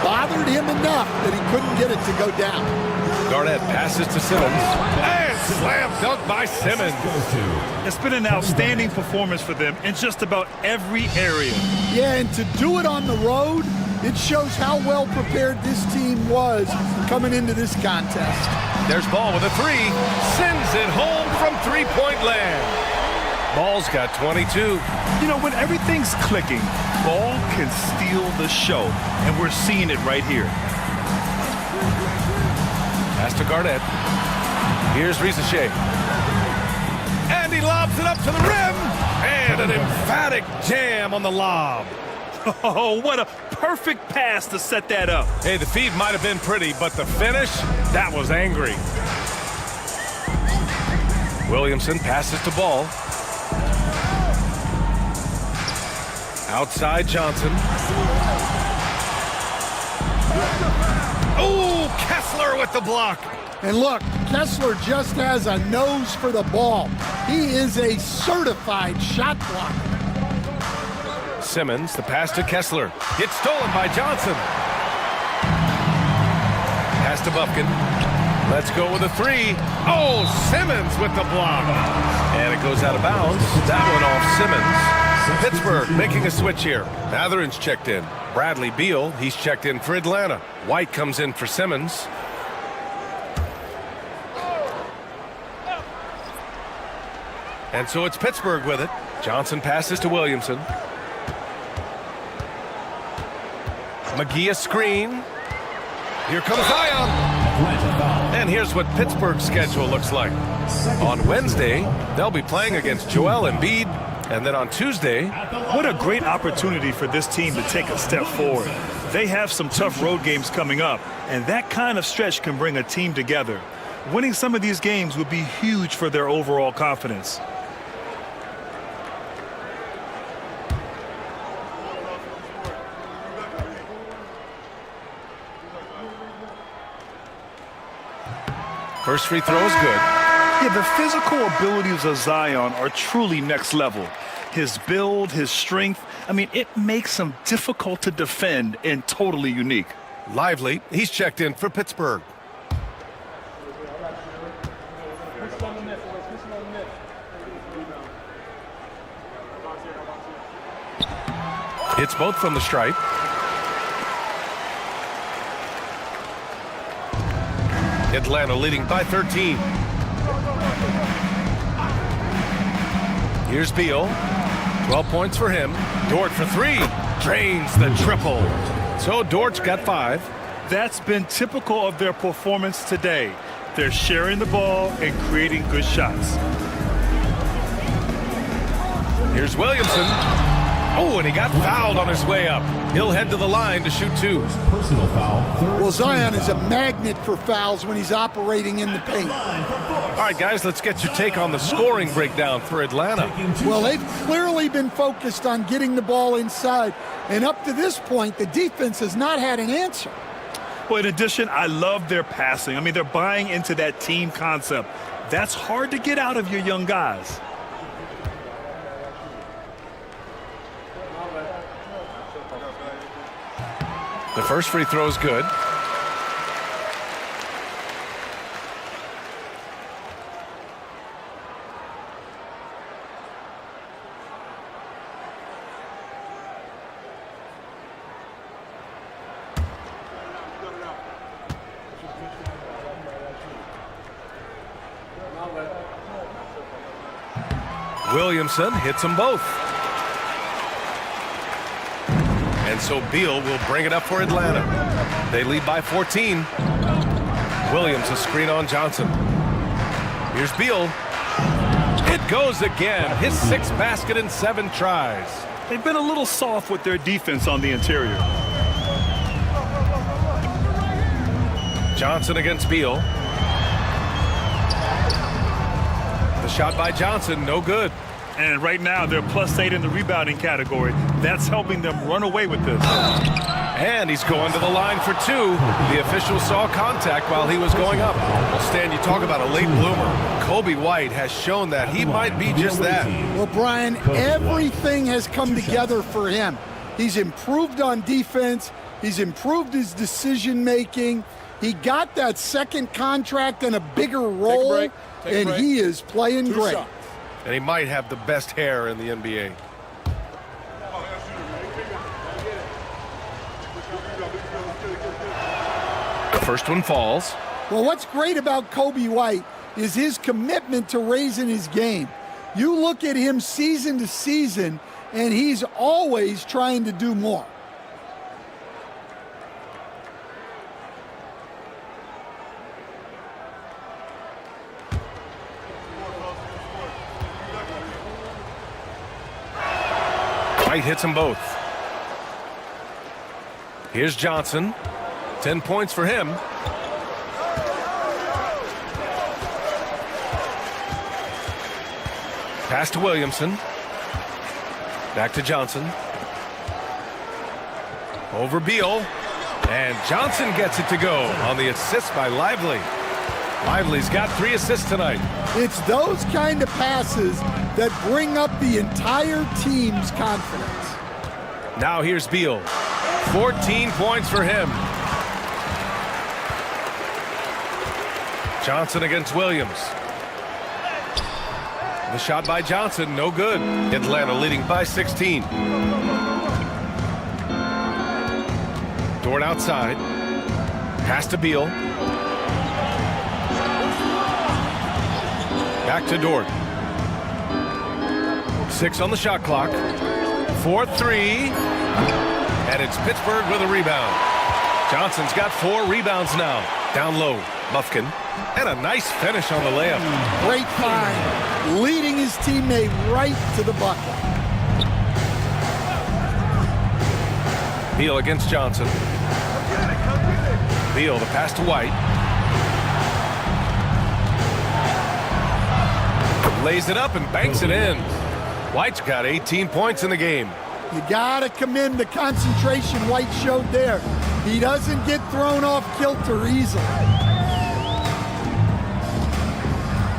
Bothered him enough that he couldn't get it to go down. Garnett passes to Simmons. And slam dunk by Simmons. It's been an outstanding performance for them in just about every area. Yeah, and to do it on the road, it shows how well prepared this team was coming into this contest. There's Ball with a three. Sends it home from three-point land. Ball's got 22. You know, when everything's clicking, Ball can steal the show, and we're seeing it right here. Pass to Garnett. Here's Risacher. And he lobs it up to the rim. And an emphatic jam on the lob. Oh, what a perfect pass to set that up. Hey, the feed might have been pretty, but the finish, that was angry. Williamson passes to Ball. Outside Johnson. Oh, Kessler with the block. And look, Kessler just has a nose for the ball. He is a certified shot blocker. Simmons, the pass to Kessler. Gets stolen by Johnson. Pass to Bufkin. Let's go with a three. Oh, Simmons with the block. And it goes out of bounds. That one off Simmons. Pittsburgh making a switch here. Matherin's checked in. Bradley Beal, he's checked in for Atlanta. White comes in for Simmons. And so it's Pittsburgh with it. Johnson passes to Williamson. McGee a screen. Here comes Zion. And here's what Pittsburgh's schedule looks like. On Wednesday, they'll be playing against Joel Embiid. And then on Tuesday... What a great opportunity for this team to take a step forward. They have some tough road games coming up, and that kind of stretch can bring a team together. Winning some of these games would be huge for their overall confidence. First free throw is good. Yeah, the physical abilities of Zion are truly next level. His build, his strength, I mean, it makes him difficult to defend and totally unique. Lively, he's checked in for Pittsburgh. Hits both from the stripe. Atlanta leading by 13. Here's Beal. 12 points for him. Dort for three. Drains the triple. So Dort's got 5. That's been typical of their performance today. They're sharing the ball and creating good shots. Here's Williamson. Oh, and he got fouled on his way up. He'll head to the line to shoot 2. Personal foul. Well, Zion is a magnet for fouls when he's operating in the paint. All right, guys, let's get your take on the scoring breakdown for Atlanta. Well, they've clearly been focused on getting the ball inside. And up to this point, the defense has not had an answer. Well, in addition, I love their passing. I mean, they're buying into that team concept. That's hard to get out of your young guys. The first free throw is good. Williamson hits them both. And so Beal will bring it up for Atlanta. They lead by 14. Williams a screen on Johnson. Here's Beal. It goes again. His 6th basket in 7 tries. They've been a little soft with their defense on the interior. Johnson against Beal. The shot by Johnson, no good. And right now, they're +8 in the rebounding category. That's helping them run away with this. And he's going to the line for two. The official saw contact while he was going up. Well, Stan, you talk about a late bloomer. Kobe White has shown that he might be just that. Well, Brian, everything has come together for him. He's improved on defense. He's improved his decision-making. He got that second contract and a bigger role, and he is playing great. And he might have the best hair in the NBA. The first one falls. Well, what's great about Kobe White is his commitment to raising his game. You look at him season to season, and he's always trying to do more. White hits them both. Here's Johnson. 10 points for him. Pass to Williamson. Back to Johnson. Over Beal. And Johnson gets it to go on the assist by Lively. Lively's got 3 assists tonight. It's those kind of passes that bring up the entire team's confidence. Now here's Beal. 14 points for him. Johnson against Williams. The shot by Johnson, no good. Atlanta leading by 16. Dort outside. Pass to Beal. Back to Dort. 6 on the shot clock. 4-3. And it's Pittsburgh with a rebound. Johnson's got 4 rebounds now. Down low, Buffkin. And a nice finish on the layup. Great find. Leading his teammate right to the bucket. Beal against Johnson. Beal, the pass to White. Lays it up and banks it in. White's got 18 points in the game. You gotta commend the concentration White showed there. He doesn't get thrown off kilter easily.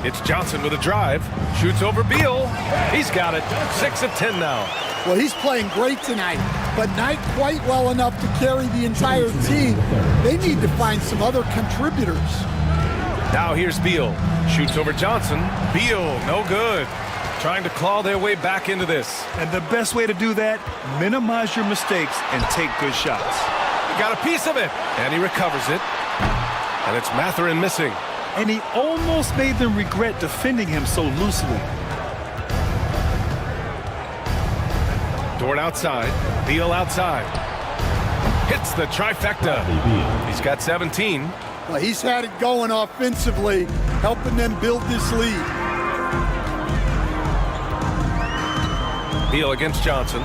It's Johnson with a drive. Shoots over Beal. He's got it. 6 of 10 now. Well, he's playing great tonight, but not quite well enough to carry the entire team. They need to find some other contributors. Now here's Beal. Shoots over Johnson. Beal, no good. Trying to claw their way back into this. And the best way to do that, minimize your mistakes and take good shots. He got a piece of it, and he recovers it. And it's Mathurin missing. And he almost made them regret defending him so loosely. Dort outside. Beal outside. Hits the trifecta. He's got 17. Well, he's had it going offensively, helping them build this lead. Beal against Johnson.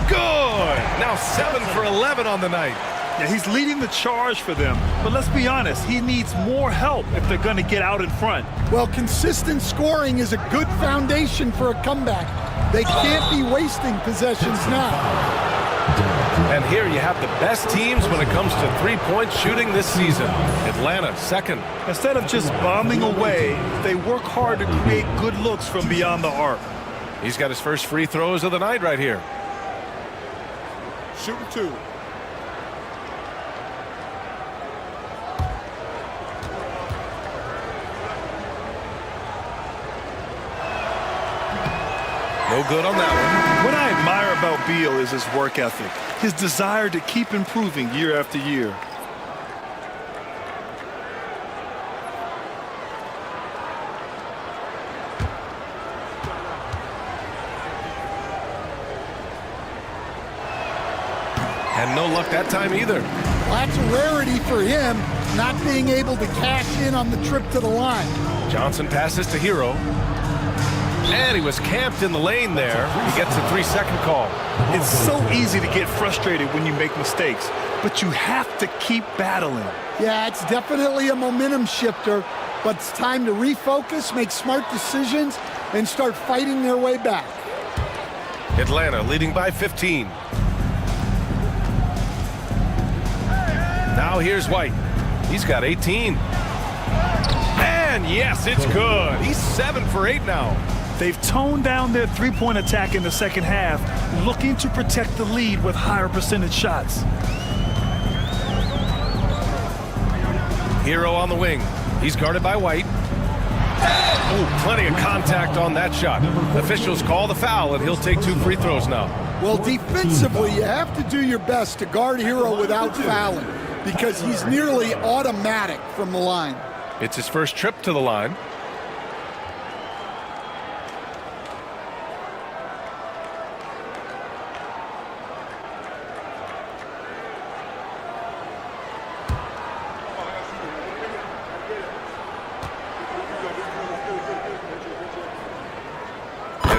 Good! Now 7 for 11 on the night. Yeah, he's leading the charge for them, but let's be honest, he needs more help if they're going to get out in front. Well, consistent scoring is a good foundation for a comeback. They can't be wasting possessions now. And here you have the best teams when it comes to three-point shooting this season. Atlanta, second. Instead of just bombing away, they work hard to create good looks from beyond the arc. He's got his first free throws of the night right here. Shooting 2. No good on that one. What I admire about Beal is his work ethic, his desire to keep improving year after year. And no luck that time either. Well, that's a rarity for him, not being able to cash in on the trip to the line. Johnson passes to Hero. And he was camped in the lane there. He gets a 3-second call. It's so easy to get frustrated when you make mistakes, but you have to keep battling. Yeah, it's definitely a momentum shifter, but it's time to refocus, make smart decisions, and start fighting their way back. Atlanta leading by 15. Now here's White. He's got 18. And yes, it's good. He's 7 for 8 now. They've toned down their three-point attack in the second half, looking to protect the lead with higher percentage shots. Hero on the wing. He's guarded by White. Oh, plenty of contact on that shot. Officials call the foul, and he'll take 2 free throws now. Well, defensively, you have to do your best to guard Hero without fouling because he's nearly automatic from the line. It's his first trip to the line.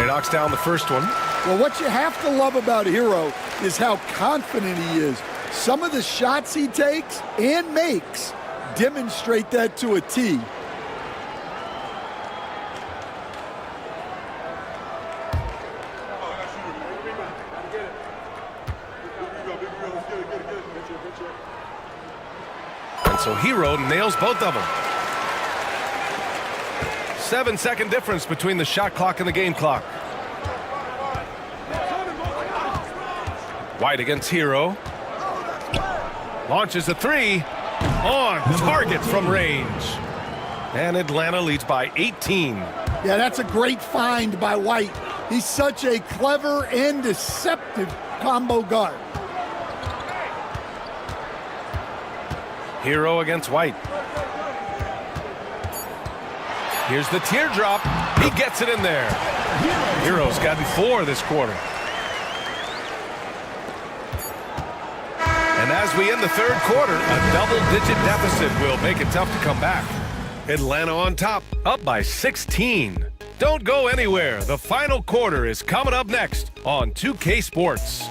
Knocks down the first one. Well, what you have to love about Hero is how confident he is. Some of the shots he takes and makes demonstrate that to a T. And so Hero nails both of them. 7-second difference between the shot clock and the game clock. White against Hero. Launches a 3. On target from range. And Atlanta leads by 18. Yeah, that's a great find by White. He's such a clever and deceptive combo guard. Hero against White. Here's the teardrop. He gets it in there. Hero's gotten 4 this quarter. And as we end the third quarter, a double-digit deficit will make it tough to come back. Atlanta on top, up by 16. Don't go anywhere. The final quarter is coming up next on 2K Sports.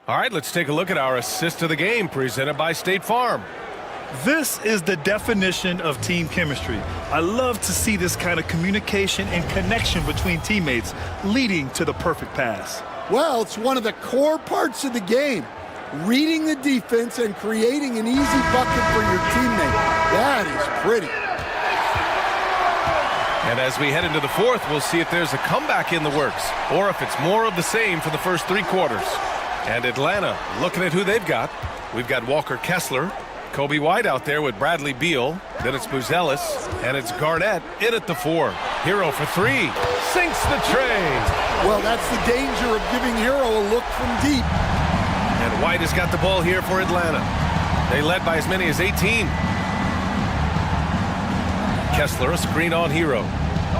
All right, let's take a look at our assist of the game presented by State Farm. This is the definition of team chemistry. I love to see this kind of communication and connection between teammates leading to the perfect pass. Well, it's one of the core parts of the game. Reading the defense and creating an easy bucket for your teammate. That is pretty. And as we head into the fourth, we'll see if there's a comeback in the works or if it's more of the same for the first 3 quarters. And Atlanta, looking at who they've got. We've got Walker Kessler, Kobe White out there with Bradley Beal. Then it's Buzelis, and it's Garnett in at the 4. Hero for 3. Sinks the tray. Well, that's the danger of giving Hero a look from deep. And White has got the ball here for Atlanta. They led by as many as 18. Kessler, a screen on Hero.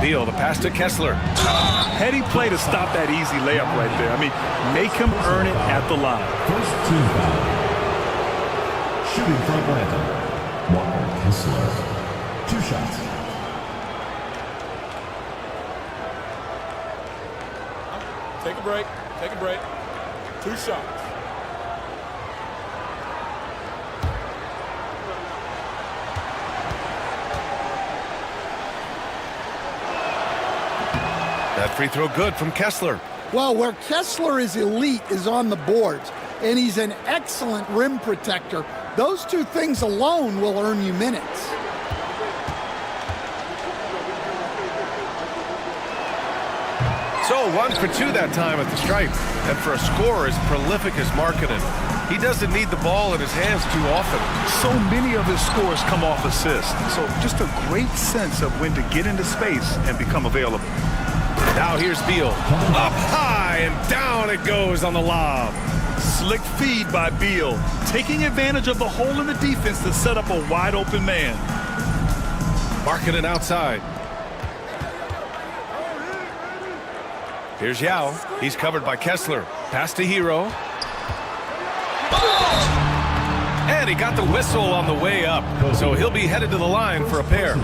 Beal, the pass to Kessler. Heady play to stop that easy layup right there. I mean, make him earn it at the line. First team foul. Shooting for Atlanta, Walker Kessler. 2 shots. Take a break. Take a break. 2 shots. That free throw good from Kessler. Well, where Kessler is elite is on the boards, and he's an excellent rim protector. Those 2 things alone will earn you minutes. So 1 for 2 that time at the stripe. And for a scorer as prolific as Markkanen, he doesn't need the ball in his hands too often. So many of his scores come off assists. So just a great sense of when to get into space and become available. Now here's Beal. Up high and down it goes on the lob. Slick feed by Beal, taking advantage of the hole in the defense to set up a wide open man. Markkanen outside. Here's Yao. He's covered by Kessler. Pass to Hero. And he got the whistle on the way up. So he'll be headed to the line for a pair.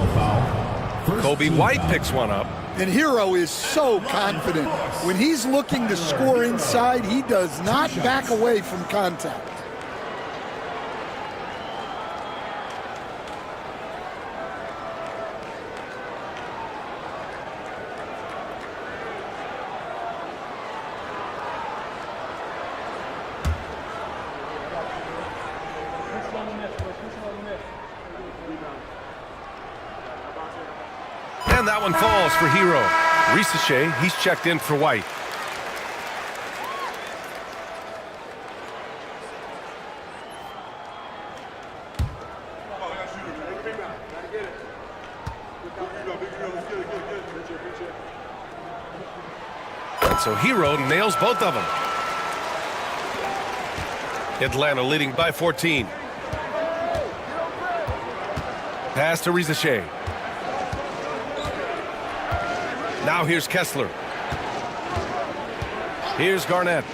Kobe White picks one up. And Hero is so confident. When he's looking to score inside, he does not back away from contact. And that one falls for Hero. Risache, he's checked in for White. And so Hero nails both of them. Atlanta leading by 14. Pass to Risache. Now here's Kessler. Here's Garnett.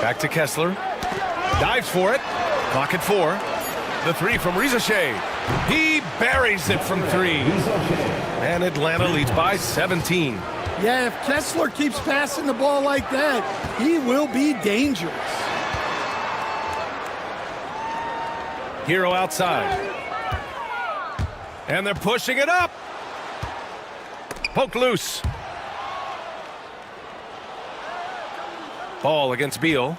Back to Kessler. Dives for it. Clock at 4. The three from Risache. He buries it from 3. And Atlanta leads by 17. Yeah, if Kessler keeps passing the ball like that, he will be dangerous. Hero outside. And they're pushing it up. Poke loose. Ball against Beal.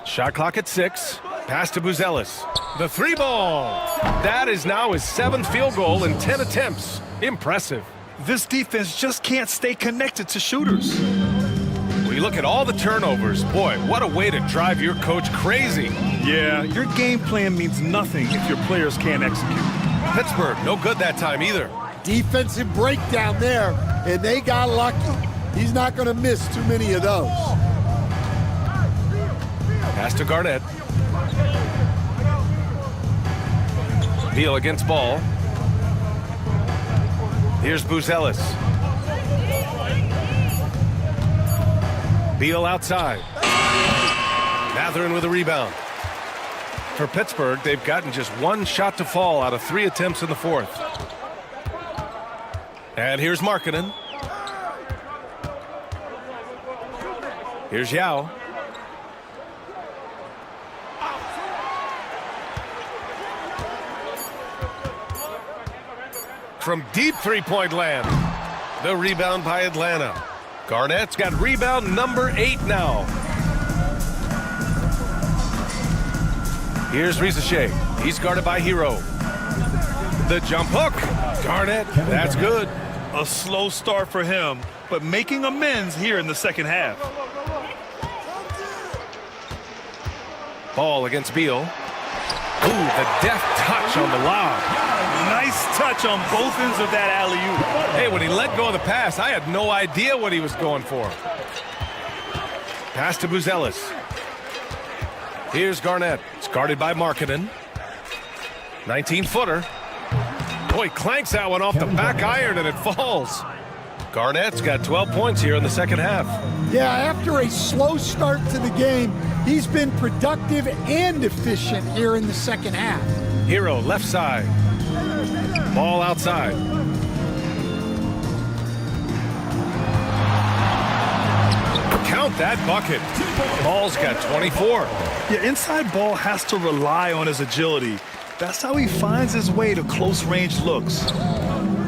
Shot clock at 6. Pass to Buzelis. The 3 ball. That is now his 7th field goal in 10 attempts. Impressive. This defense just can't stay connected to shooters. When you look at all the turnovers, boy, what a way to drive your coach crazy. Yeah, your game plan means nothing if your players can't execute. Pittsburgh, no good that time either. Defensive breakdown there, and they got lucky. He's not going to miss too many of those. Pass to Garnett. Beal against Ball. Here's Buzelis. Beal outside. Matherin with a rebound. For Pittsburgh, they've gotten just 1 shot to fall out of 3 attempts in the 4th. And here's Markkanen. Here's Yao. From deep 3-point land. The rebound by Atlanta. Garnett's got rebound number 8 now. Here's Risache. He's guarded by Hero. The jump hook. Garnett, that's good. A slow start for him, but making amends here in the second half. Ball against Beal. Ooh, the deft touch on the lob. Nice touch on both ends of that alley-oop. Hey, when he let go of the pass, I had no idea what he was going for. Pass to Buzelis. Here's Garnett. It's guarded by Markkanen. 19-footer. Boy, clanks that one off the back iron and it falls. Garnett's got 12 points here in the second half. Yeah, after a slow start to the game, he's been productive and efficient here in the second half. Hero left side. Ball outside. Count that bucket. Ball's got 24. Yeah, inside Ball has to rely on his agility. That's how he finds his way to close-range looks.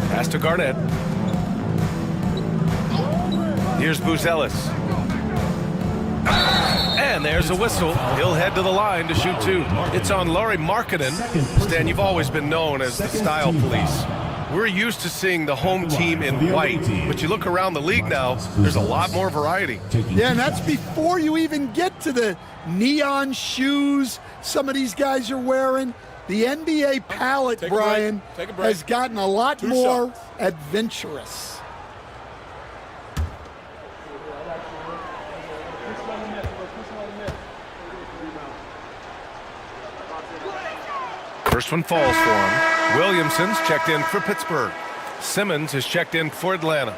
Pass to Garnett. Here's Buzelis. And there's a whistle. He'll head to the line to shoot 2. It's on Lauri Markkanen. Stan, you've always been known as the style police. We're used to seeing the home team in white, but you look around the league now, there's a lot more variety. Yeah, and that's before you even get to the neon shoes some of these guys are wearing. The NBA palette, Brian, has gotten a lot more adventurous. First one falls for him. Williamson's checked in for Pittsburgh. Simmons has checked in for Atlanta.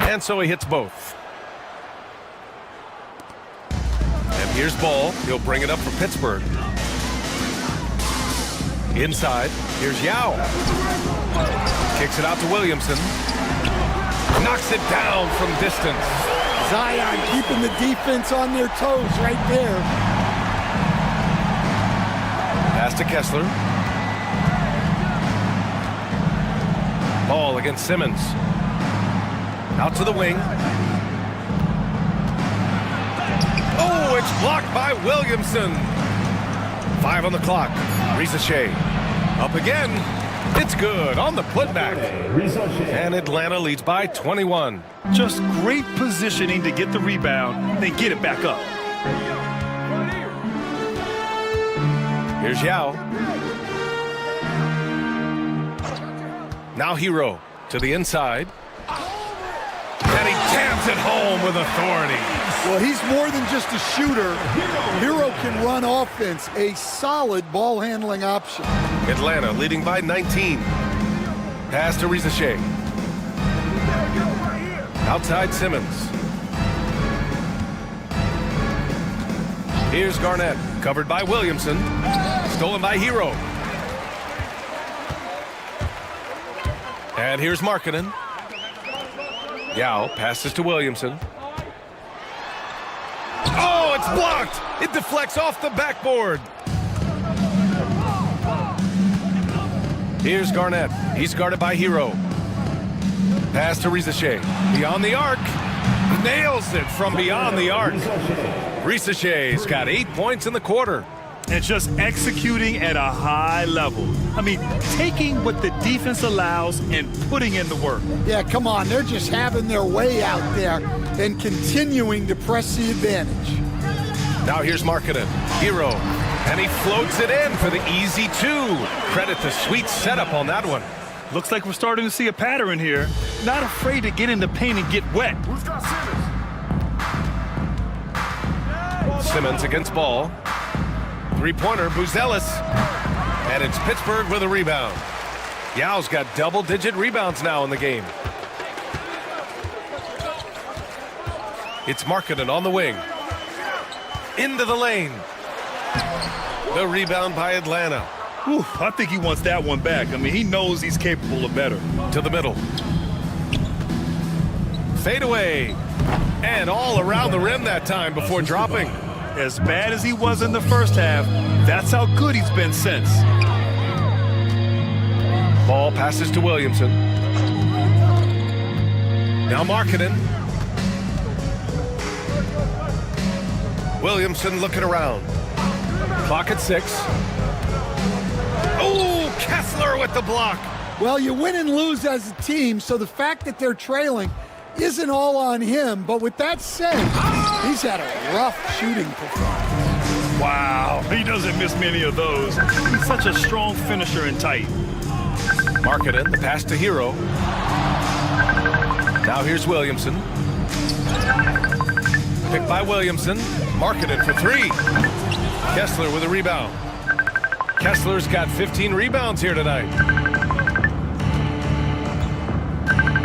And so he hits both. And here's Ball. He'll bring it up for Pittsburgh. Inside, here's Yao. Kicks it out to Williamson. Knocks it down from distance. Zion keeping the defense on their toes right there. Pass to Kessler. Ball against Simmons. Out to the wing. Oh, it's blocked by Williamson. 5 on the clock. Ricochet. Up again. It's good on the putback. And Atlanta leads by 21. Just great positioning to get the rebound, then get it back up. Here's Yao. Now Hero to the inside. And he jams it home with authority. Well, he's more than just a shooter. Hero can run offense, a solid ball handling option. Atlanta leading by 19. Pass to Ricochet. Outside Simmons. Here's Garnett, covered by Williamson. Stolen by Hero. And here's Markkanen. Yao passes to Williamson. Oh, it's blocked! It deflects off the backboard. Here's Garnett. He's guarded by Hero. Pass to Ricochet. Beyond the arc. Nails it from beyond the arc. Ricochet's got 8 points in the quarter. And just executing at a high level. I mean, taking what the defense allows and putting in the work. Yeah, come on. They're just having their way out there and continuing to press the advantage. Now here's Markkanen. Hero. And he floats it in for the easy 2. Credit the sweet setup on that one. Looks like we're starting to see a pattern here. Not afraid to get in the paint and get wet. Who's got Simmons? Simmons against Ball. Three-pointer, Buzelis. And it's Pittsburgh with a rebound. Yao's got double-digit rebounds now in the game. It's Markkanen on the wing. Into the lane. The rebound by Atlanta. Whew, I think he wants that one back. I mean, he knows he's capable of better. To the middle. Fade away. And all around the rim that time before dropping. As bad as he was in the first half, that's how good he's been since. Ball passes to Williamson. Now Markkanen. Williamson looking around. Clock at 6. Oh, Kessler with the block. Well, you win and lose as a team, so the fact that they're trailing isn't all on him. But with that said, he's had a rough shooting performance. Wow, he doesn't miss many of those. He's such a strong finisher and tight. Markkanen, the pass to Hero. Now here's Williamson. Picked by Williamson. Markkanen for 3. Kessler with a rebound. Kessler's got 15 rebounds here tonight.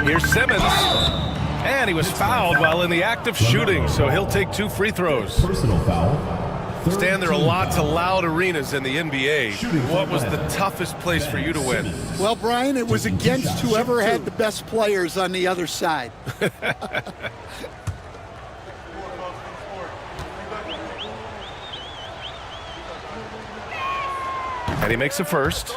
Here's Simmons. And he was fouled while in the act of shooting, so he'll take 2 free throws. Personal foul. Stan, there are lots of loud arenas in the NBA. What was the toughest place for you to win? Well, Brian, it was against whoever had the best players on the other side. And he makes the first.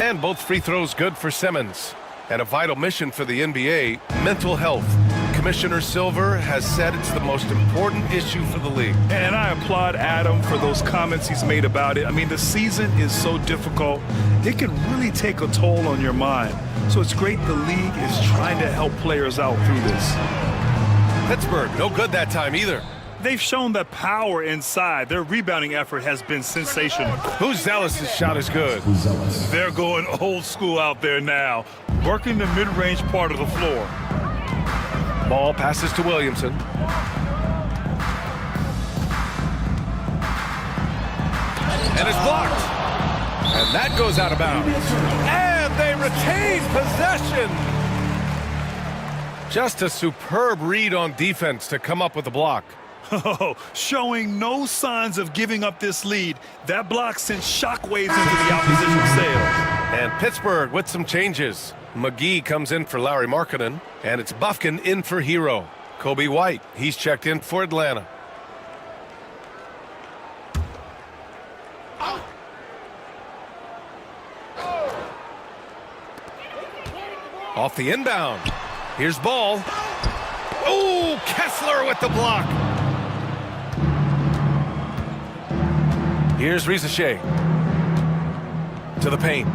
And both free throws good for Simmons. And a vital mission for the NBA, mental health. Commissioner Silver has said it's the most important issue for the league. And I applaud Adam for those comments he's made about it. I mean, the season is so difficult. It can really take a toll on your mind. So it's great the league is trying to help players out through this. Pittsburgh, no good that time either. They've shown that power inside. Their rebounding effort has been sensational. Buzelis' shot is good. They're going old school out there now, working the mid-range part of the floor. Ball passes to Williamson. And it's blocked. And that goes out of bounds. And they retain possession. Just a superb read on defense to come up with the block. Oh, showing no signs of giving up this lead. That block sent shockwaves into the opposition's sails. And Pittsburgh with some changes. McGee comes in for Larry Markkinen, and it's Bufkin in for Hero. Kobe White, he's checked in for Atlanta. Off the inbound. Here's Ball. Oh, Kessler with the block. Here's Rizachet. To the paint.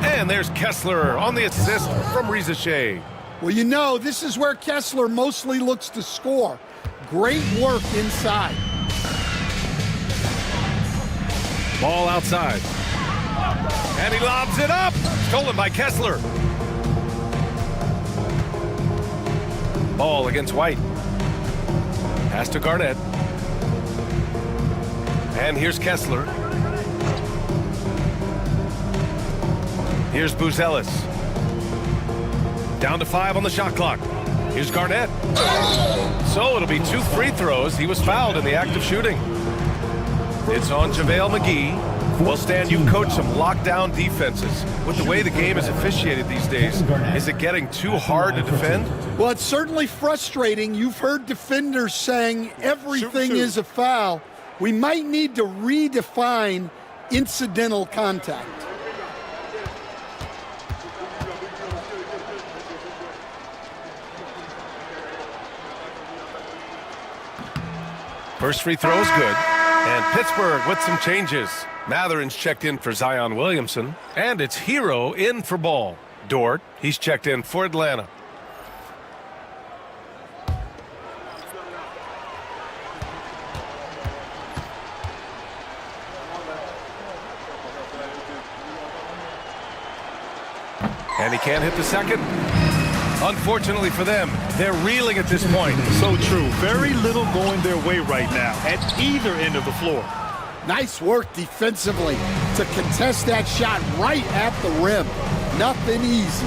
And there's Kessler on the assist from Rizachet. Well, you know, this is where Kessler mostly looks to score. Great work inside. Ball outside. And he lobs it up. Stolen by Kessler. Ball against White. Pass to Garnett. And here's Kessler. Here's Buzelis. Down to 5 on the shot clock. Here's Garnett. So it'll be 2 free throws. He was fouled in the act of shooting. It's on JaVale McGee. Well, Stan, you've coached some lockdown defenses. With the way the game is officiated these days, is it getting too hard to defend? Well, it's certainly frustrating. You've heard defenders saying everything is a foul. We might need to redefine incidental contact. First free throw is good. And Pittsburgh with some changes. Matherin's checked in for Zion Williamson. And it's Hero in for Ball. Dort, he's checked in for Atlanta. And he can't hit the second. Unfortunately for them, they're reeling at this point. So true. Very little going their way right now at either end of the floor. Nice work defensively to contest that shot right at the rim. Nothing easy.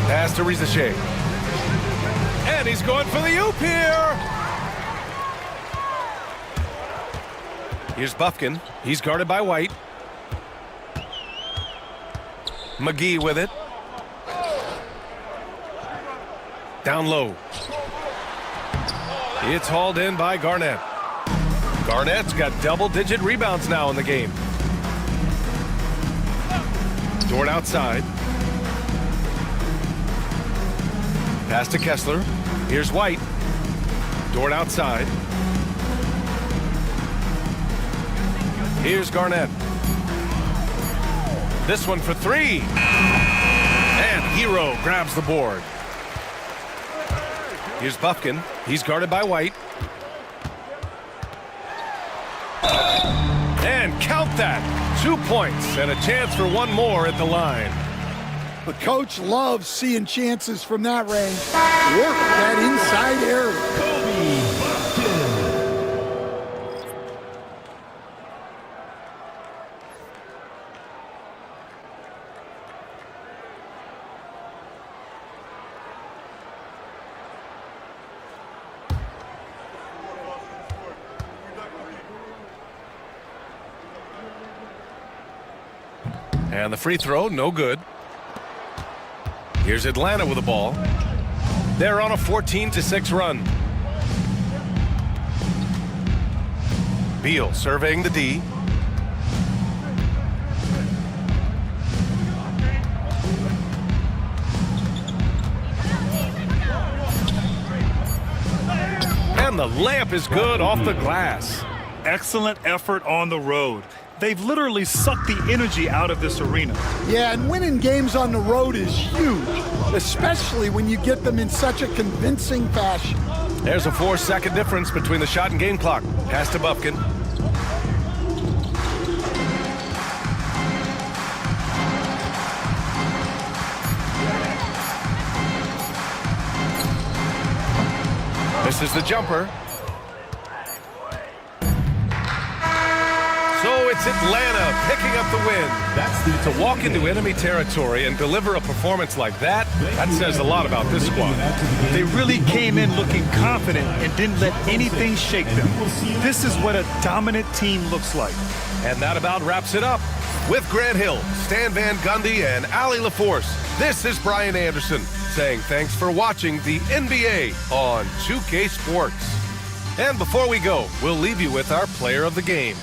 Pass to Rizachet. And he's going for the oop here. Here's Bufkin. He's guarded by White. McGee with it. Down low. It's hauled in by Garnett. Garnett's got double-digit rebounds now in the game. Dort outside. Pass to Kessler. Here's White. Dort outside. Here's Garnett. This one for 3. And Hero grabs the board. Here's Bufkin. He's guarded by White. And count that. 2 points and a chance for one more at the line. The coach loves seeing chances from that range. Work that inside area. And the free throw, no good. Here's Atlanta with the ball. They're on a 14-6 run. Beal surveying the D. And the layup is good off the glass. Excellent effort on the road. They've literally sucked the energy out of this arena. Yeah, and winning games on the road is huge, especially when you get them in such a convincing fashion. There's a 4-second difference between the shot and game clock. Pass to Bufkin. This is the jumper. So it's Atlanta picking up the win. To walk into enemy territory and deliver a performance like that, that says a lot about this squad. They really came in looking confident and didn't let anything shake them. This is what a dominant team looks like. And that about wraps it up. With Grant Hill, Stan Van Gundy, and Allie LaForce, this is Brian Anderson saying thanks for watching the NBA on 2K Sports. And before we go, we'll leave you with our player of the game.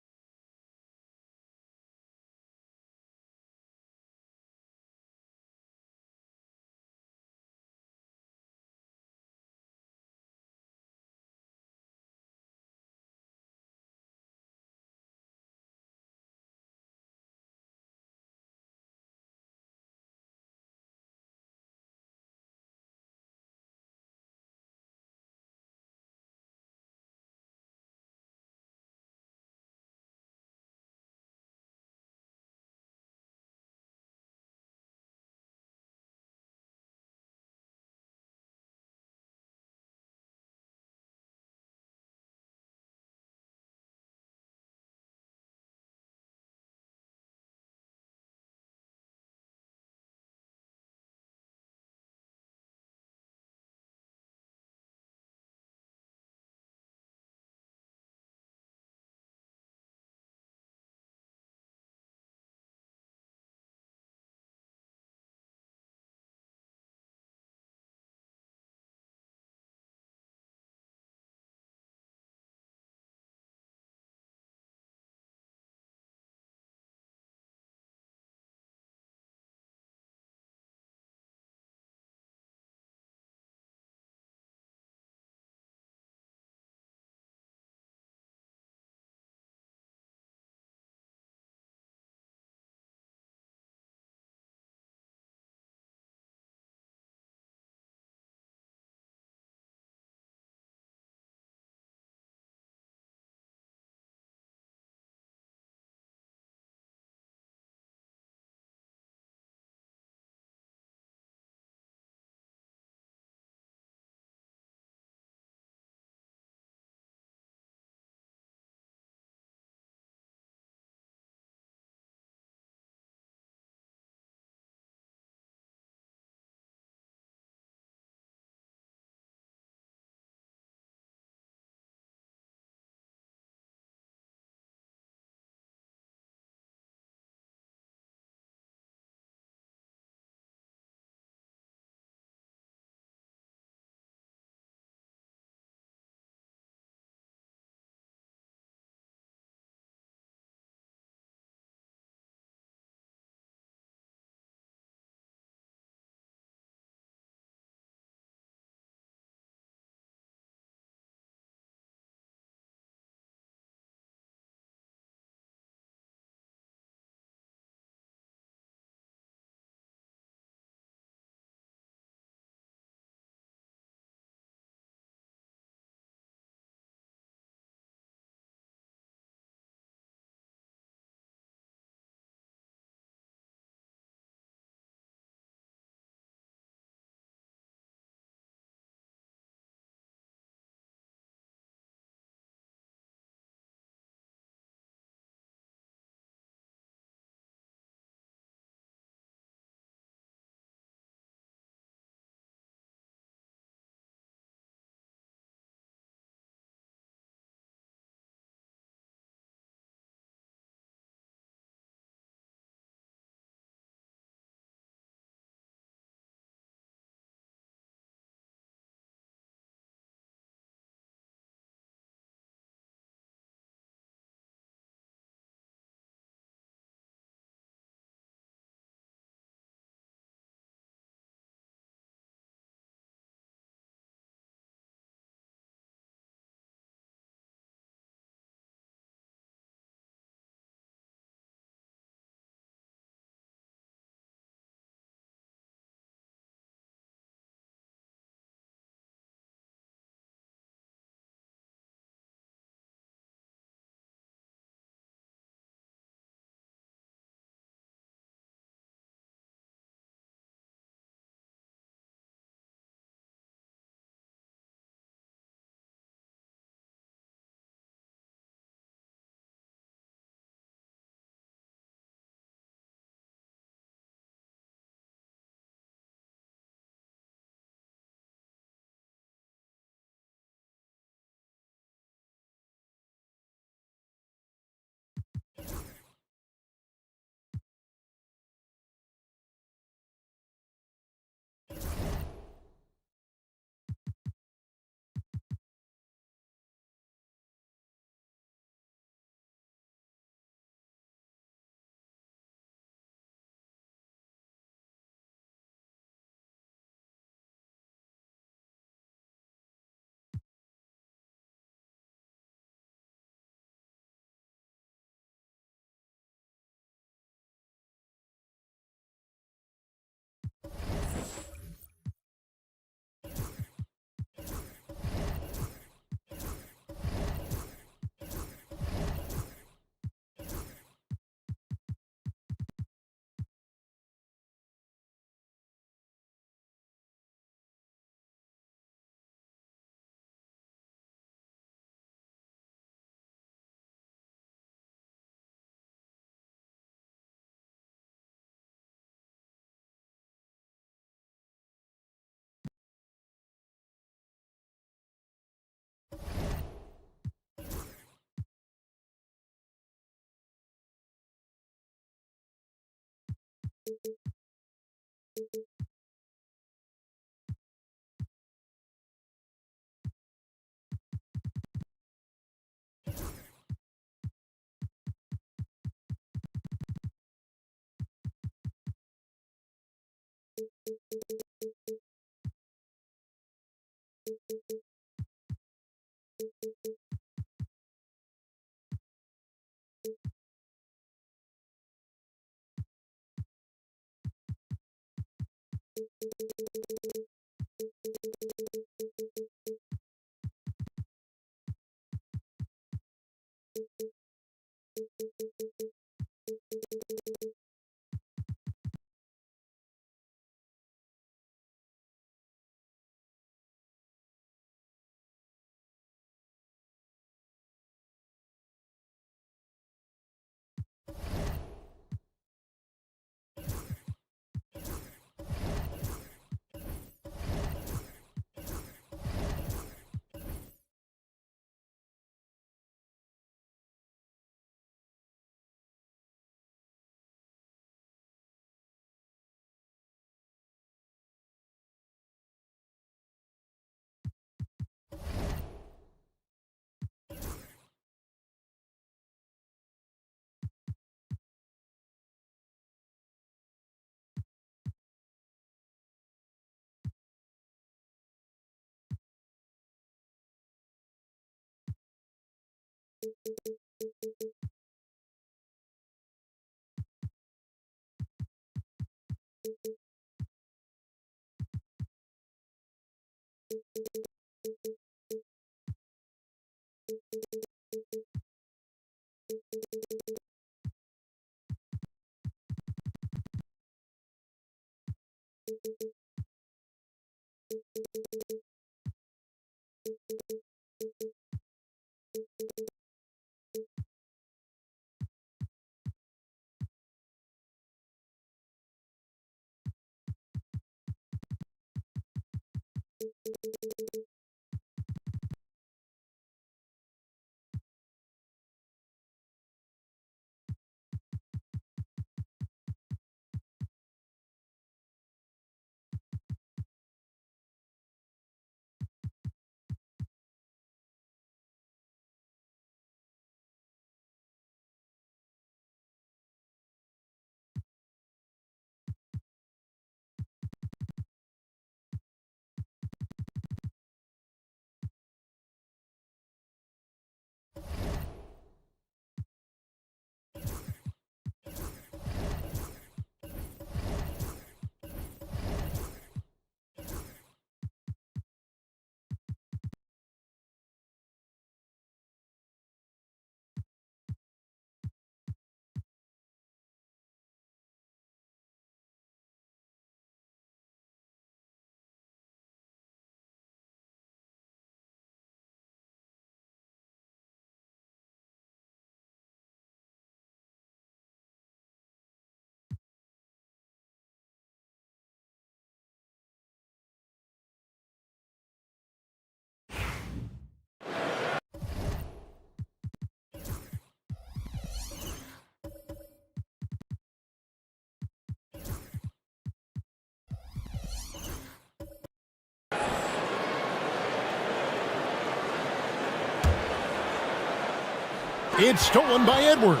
It's stolen by Edwards.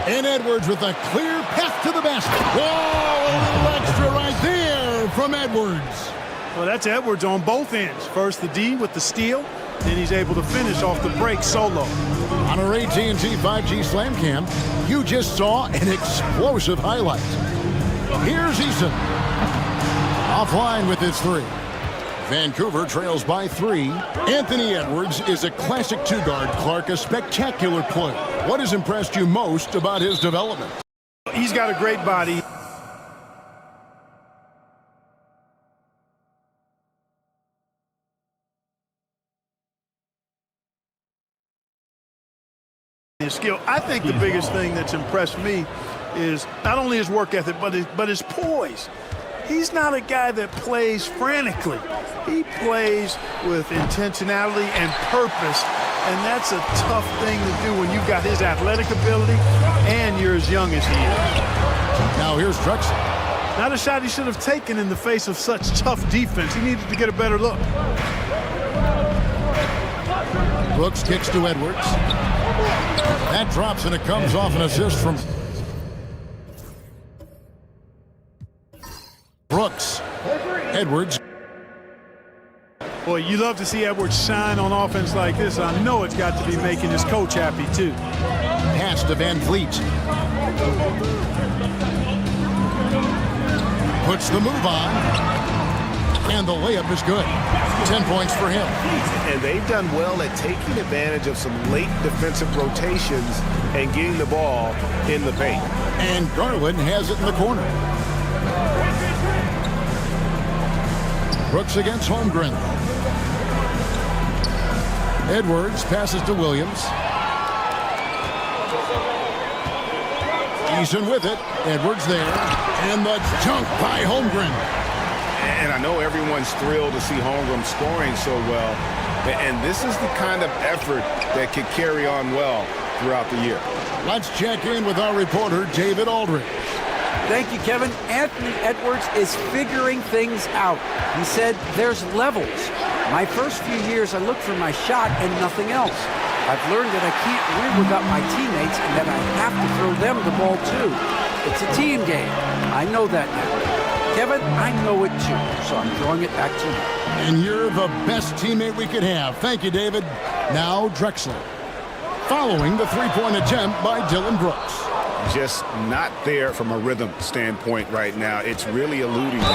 And Edwards with a clear path to the basket. Whoa, a little extra right there from Edwards. Well, that's Edwards on both ends. First the D with the steal, then he's able to finish off the break solo. On our AT&T 5G Slam Cam, you just saw an explosive highlight. Here's Eason. Offline with his three. Vancouver trails by 3. Anthony Edwards is a classic two-guard. Clark, a spectacular player. What has impressed you most about his development? He's got a great body. His skill. I think the biggest thing that's impressed me is not only his work ethic, but his poise. He's not a guy that plays frantically. He plays with intentionality and purpose, and that's a tough thing to do when you've got his athletic ability and you're as young as he is. Now here's Drexel. Not a shot he should have taken in the face of such tough defense. He needed to get a better look. Brooks kicks to Edwards. That drops, and it comes off an assist from Brooks. Edwards. Boy, you love to see Edwards shine on offense like this. I know it's got to be making his coach happy, too. Pass to Van Vliet. Puts the move on. And the layup is good. 10 points for him. And they've done well at taking advantage of some late defensive rotations and getting the ball in the paint. And Garland has it in the corner. Brooks against Holmgren. Edwards passes to Williams. Eason with it. Edwards there. And the dunk by Holmgren. And I know everyone's thrilled to see Holmgren scoring so well. And this is the kind of effort that could carry on well throughout the year. Let's check in with our reporter, David Aldridge. Thank you, Kevin. Anthony Edwards is figuring things out. He said there's levels. My first few years, I looked for my shot and nothing else. I've learned that I can't win without my teammates and that I have to throw them the ball too. It's a team game. I know that now. Kevin, I know it too, so I'm throwing it back to you. And you're the best teammate we could have. Thank you, David. Now Drexler. Following the three-point attempt by Dylan Brooks. Just not there from a rhythm standpoint right now. It's really eluding him.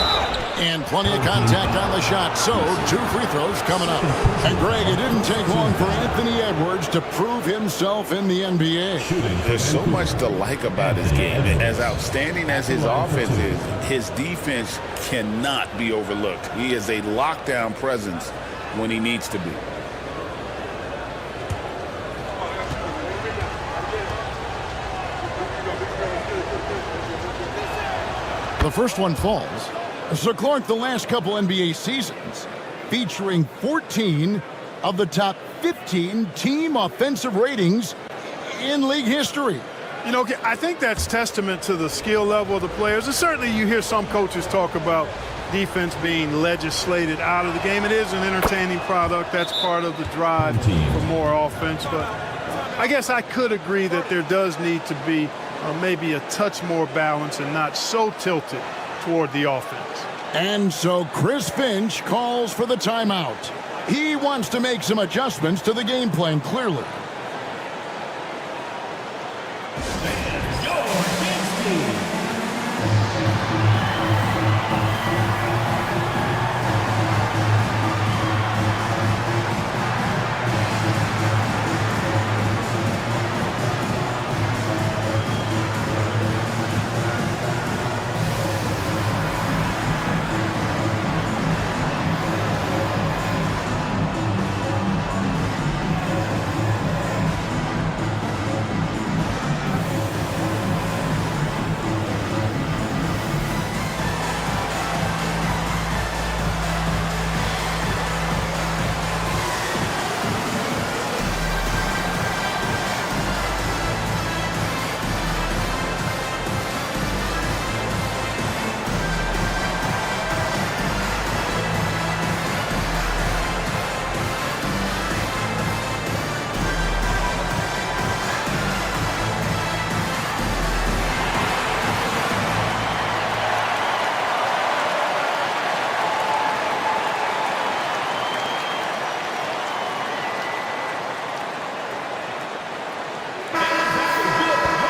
And plenty of contact on the shot, so 2 free throws coming up. And Greg, it didn't take long for Anthony Edwards to prove himself in the NBA. There's so much to like about his game. As outstanding as his offense is, his defense cannot be overlooked. He is a lockdown presence when he needs to be. The first one falls. So, Clark, the last couple NBA seasons featuring 14 of the top 15 team offensive ratings in league history. You know, I think that's testament to the skill level of the players. And certainly you hear some coaches talk about defense being legislated out of the game. It is an entertaining product. That's part of the drive for more offense. But I guess I could agree that there does need to be maybe a touch more balance and not so tilted toward the offense. And so Chris Finch calls for the timeout. He wants to make some adjustments to the game plan, clearly.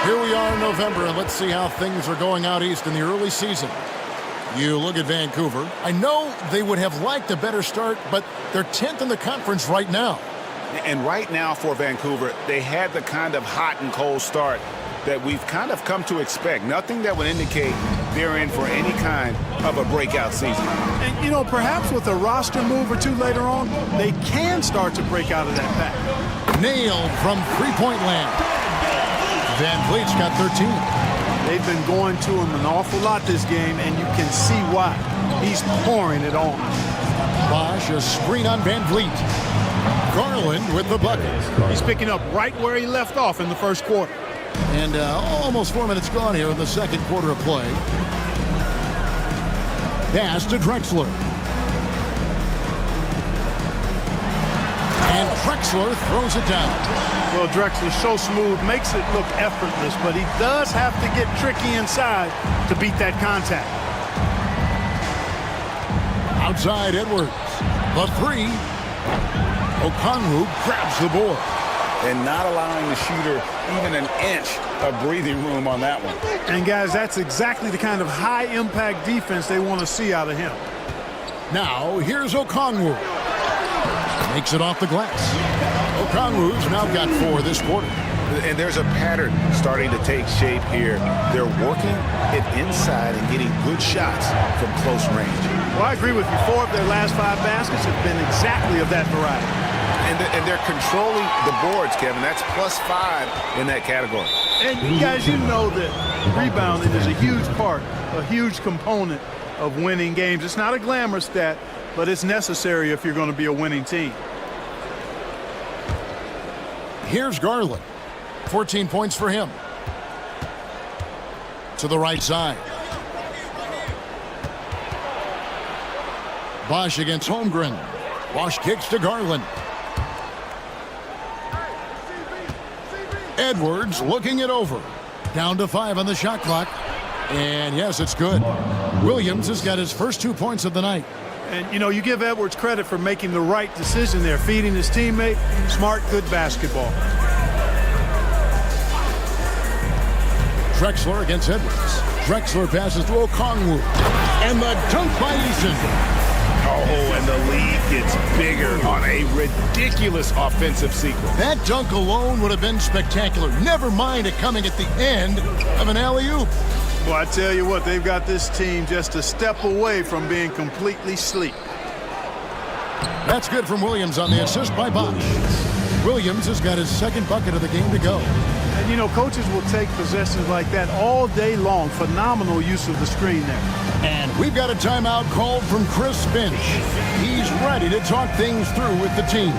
Here we are in November, and let's see how things are going out east in the early season. You look at Vancouver. I know they would have liked a better start, but they're 10th in the conference right now. And right now for Vancouver, they had the kind of hot and cold start that we've kind of come to expect. Nothing that would indicate they're in for any kind of a breakout season. And, you know, perhaps with a roster move or two later on, they can start to break out of that pack. Nailed from three-point land. Van Vliet's got 13. They've been going to him an awful lot this game, and you can see why. He's pouring it on. Bosch, a screen on Van Vliet. Garland with the bucket. He's picking up right where he left off in the first quarter. And almost 4 minutes gone here in the second quarter of play. Pass to Drexler. And Drexler throws it down. Well, Drexler's so smooth, makes it look effortless, but he does have to get tricky inside to beat that contact. Outside Edwards. The three. Okongwu grabs the board. And not allowing the shooter even an inch of breathing room on that one. And guys, that's exactly the kind of high-impact defense they want to see out of him. Now, here's Okongwu. Makes it off the glass. Okongwu's now got 4 this quarter. And there's a pattern starting to take shape here. They're working it inside and getting good shots from close range. Well, I agree with you. 4 of their last 5 baskets have been exactly of that variety. And they're controlling the boards, Kevin. That's +5 in that category. And guys, you know that rebounding is a huge part, a huge component of winning games. It's not a glamorous stat, but it's necessary if you're going to be a winning team. Here's Garland. 14 points for him. To the right side. Bosch against Holmgren. Bosch kicks to Garland. Edwards looking it over. Down to 5 on the shot clock. And yes, it's good. Williams has got his first 2 points of the night. And, you know, you give Edwards credit for making the right decision there, feeding his teammate. Smart, good basketball. Drexler against Edwards. Drexler passes to Okongwu. And the dunk by Eason. Oh, and the lead gets bigger on a ridiculous offensive sequence. That dunk alone would have been spectacular. Never mind it coming at the end of an alley-oop. Well, I tell you what, they've got this team just a step away from being completely sleep. That's good from Williams on the assist by Bosch. Williams has got his second bucket of the game to go. And, you know, coaches will take possessions like that all day long. Phenomenal use of the screen there. And we've got a timeout called from Chris Finch. He's ready to talk things through with the team.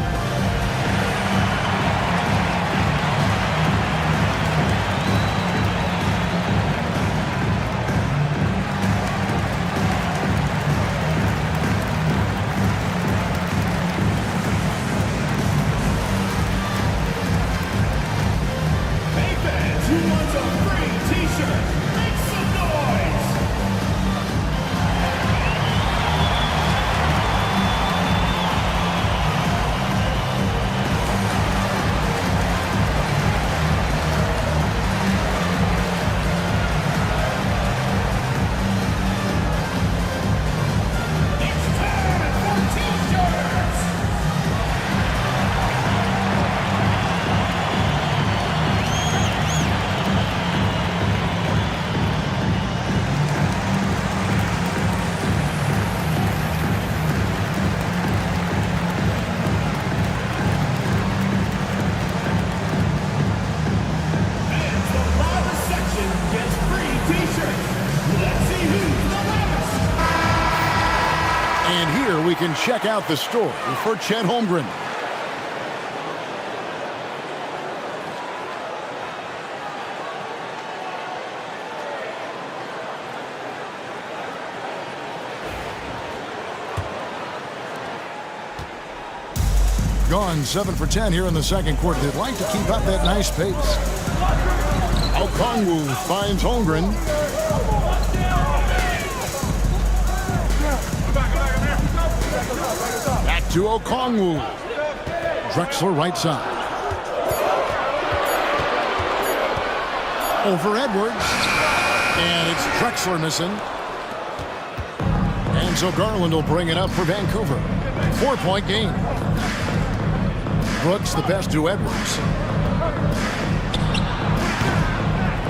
We can check out the story for Chet Holmgren. Gone 7 for 10 here in the second quarter. They'd like to keep up that nice pace. Okongwu finds Holmgren. Back to Okongwu. Drexler right side. Over Edwards. And it's Drexler missing. And so Garland will bring it up for Vancouver. 4-point game. Brooks the pass to Edwards.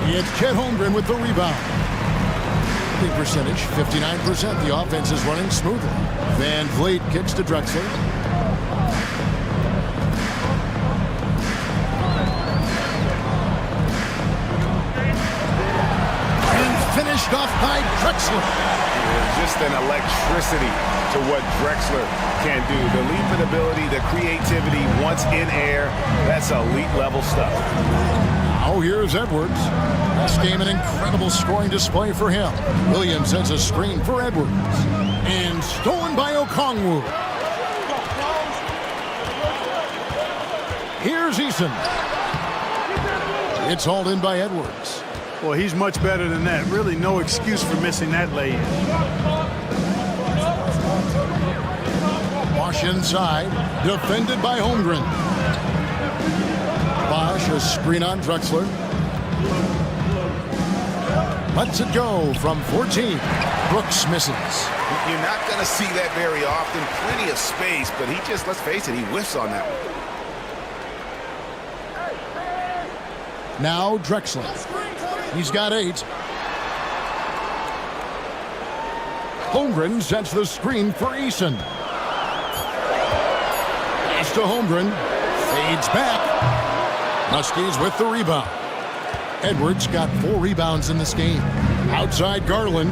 It's Chet Holmgren with the rebound. The percentage, 59%. The offense is running smoothly. Van Vliet kicks to Drexler. And finished off by Drexler. Just an electricity to what Drexler can do. The leaping ability, the creativity once in air, that's elite level stuff. Now here's Edwards. This game an incredible scoring display for him. Williams sends a screen for Edwards. And stolen by Okongwu. Here's Eason. It's hauled in by Edwards. Well, he's much better than that. Really no excuse for missing that lay-in. Bosch inside, defended by Holmgren. Bosch, a screen on Drexler. Lets it go from 14. Brooks misses. You're not going to see that very often. Plenty of space, but he just, let's face it, he whiffs on that one. Now Drexler. He's got 8. Holmgren sets the screen for Eason. Pass to Holmgren. Fades back. Muskies with the rebound. Edwards got 4 rebounds in this game. Outside Garland.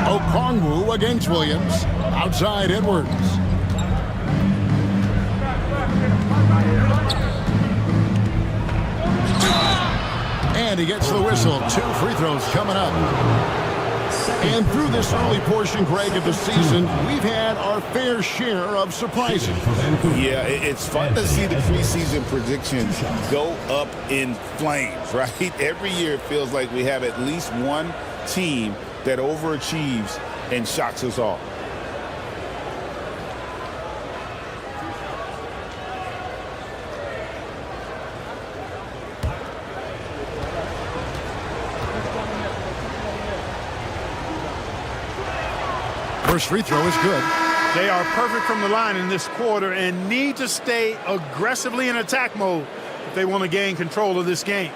Okongwu against Williams. Outside Edwards. And he gets the whistle. 2 free throws coming up. And through this early portion, Greg, of the season, we've had our fair share of surprises. Yeah, it's fun to see the preseason predictions go up in flames, right? Every year it feels like we have at least one team that overachieves and shocks us all. First free throw is good. They are perfect from the line in this quarter and need to stay aggressively in attack mode if they want to gain control of this game.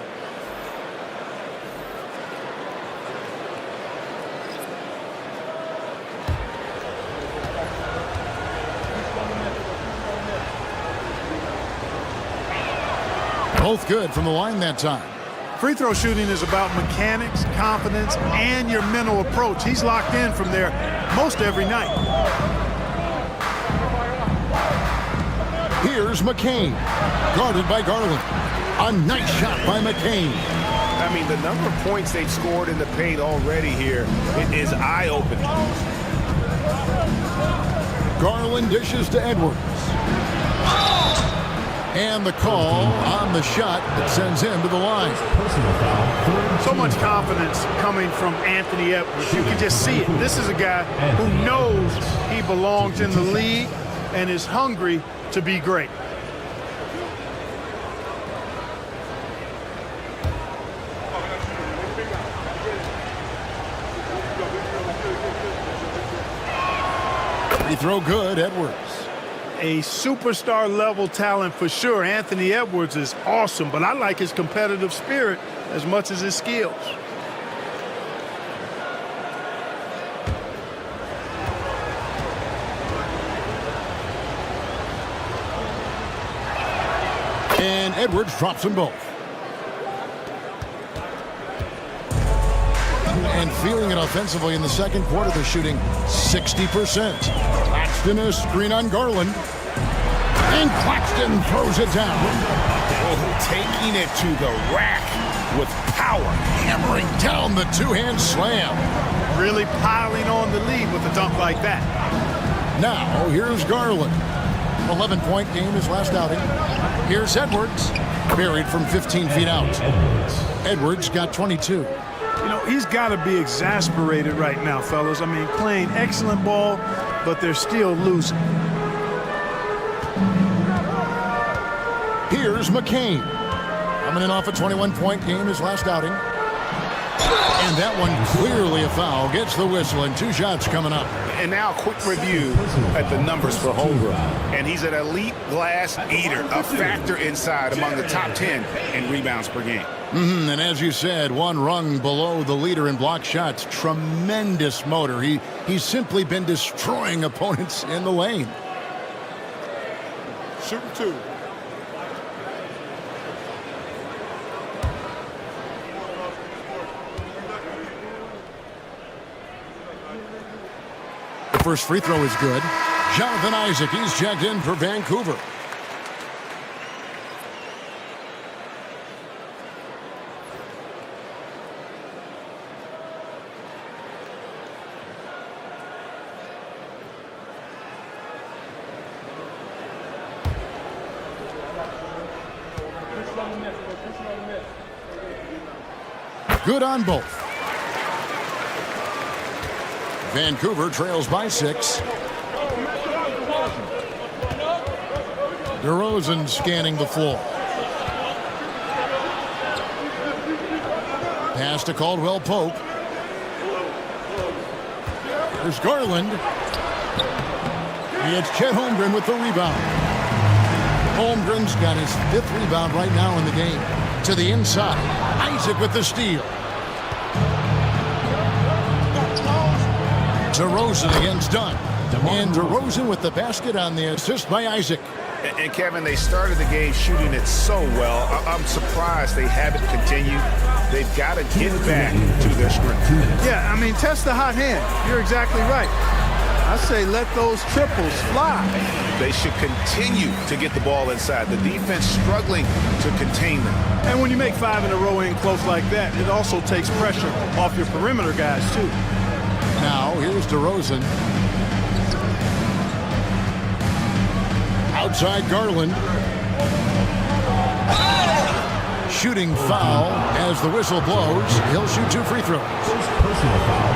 Both good from the line that time. Free throw shooting is about mechanics, confidence, and your mental approach. He's locked in from there most every night. Here's McCain, guarded by Garland. A nice shot by McCain. I mean, the number of points they've scored in the paint already here, it is eye-opening. Garland dishes to Edwards. And the call on the shot that sends him to the line. So much confidence coming from Anthony Edwards. You can just see it. This is a guy who knows he belongs in the league and is hungry to be great. Free throw good, Edwards. A superstar level talent for sure. Anthony Edwards is awesome, but I like his competitive spirit as much as his skills. And Edwards drops them both. And feeling it offensively in the second quarter, they're shooting 60%. Claxton a screen on Garland. And Claxton throws it down. Oh, taking it to the rack with power. Hammering down the two-hand slam. Really piling on the lead with a dunk like that. Now, here's Garland. 11-point game his last outing. Here's Edwards. Buried from 15 feet out. Edwards got 22. You know, he's got to be exasperated right now, fellas. I mean, playing excellent ball, but they're still losing. Here's McCain. Coming in off a 21-point game his last outing. And that one clearly a foul. Gets the whistle and 2 shots coming up. And now a quick review at the numbers for Holmgren. And he's an elite glass eater, a factor inside among the top 10 in rebounds per game. And as you said, 1 rung below the leader in block shots. Tremendous motor. He's simply been destroying opponents in the lane. Shooting 2. The first free throw is good. Jonathan Isaac, he's checked in for Vancouver. Good on both. Vancouver trails by 6. DeRozan scanning the floor. Pass to Caldwell Pope. There's Garland. It's Chet Holmgren with the rebound. Holmgren's got his 5th rebound right now in the game. To the inside. Isaac with the steal. DeRozan against Dunn. And DeRozan with the basket on the assist by Isaac. And Kevin, they started the game shooting it so well. I'm surprised they haven't continued. They've got to get back to their strength. Yeah, I mean, test the hot hand. You're exactly right. I say let those triples fly. They should continue to get the ball inside. The defense struggling to contain them. And when you make 5 in a row in close like that, it also takes pressure off your perimeter guys, too. Now, here's DeRozan. Outside Garland. Shooting foul as the whistle blows. He'll shoot 2 free throws. Personal foul.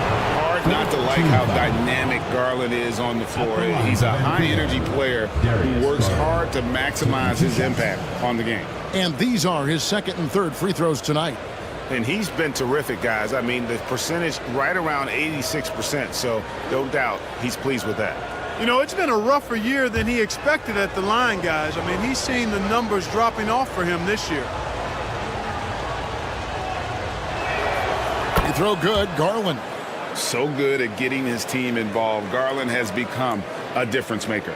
Hard not to like how dynamic Garland is on the floor. He's a high-energy player who works hard to maximize his impact on the game. And these are his 2nd and 3rd free throws tonight. And he's been terrific, guys. I mean, the percentage right around 86%, so no doubt he's pleased with that. You know, it's been a rougher year than he expected at the line, guys. I mean, he's seen the numbers dropping off for him this year. Free throw good, Garland. So good at getting his team involved. Garland has become a difference maker.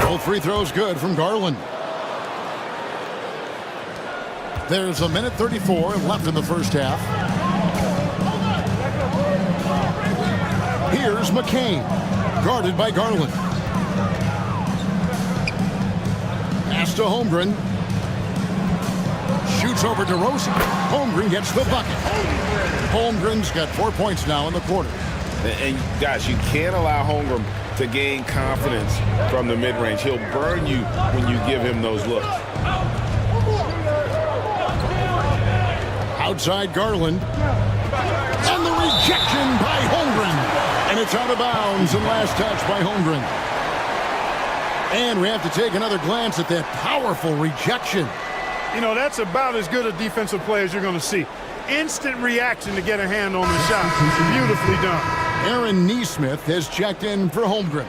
Both free throws good from Garland. There's a minute 34 left in the first half. Here's McCain, guarded by Garland. Pass to Holmgren. Shoots over to DeRozan. Holmgren gets the bucket. Holmgren's got 4 points now in the quarter. And guys, you can't allow Holmgren to gain confidence from the mid-range. He'll burn you when you give him those looks. Outside Garland. And the rejection by Holmgren. And it's out of bounds and last touch by Holmgren. And we have to take another glance at that powerful rejection. You know, that's about as good a defensive play as you're going to see. Instant reaction to get a hand on the shot. Beautifully done. Aaron Neesmith has checked in for Holmgren.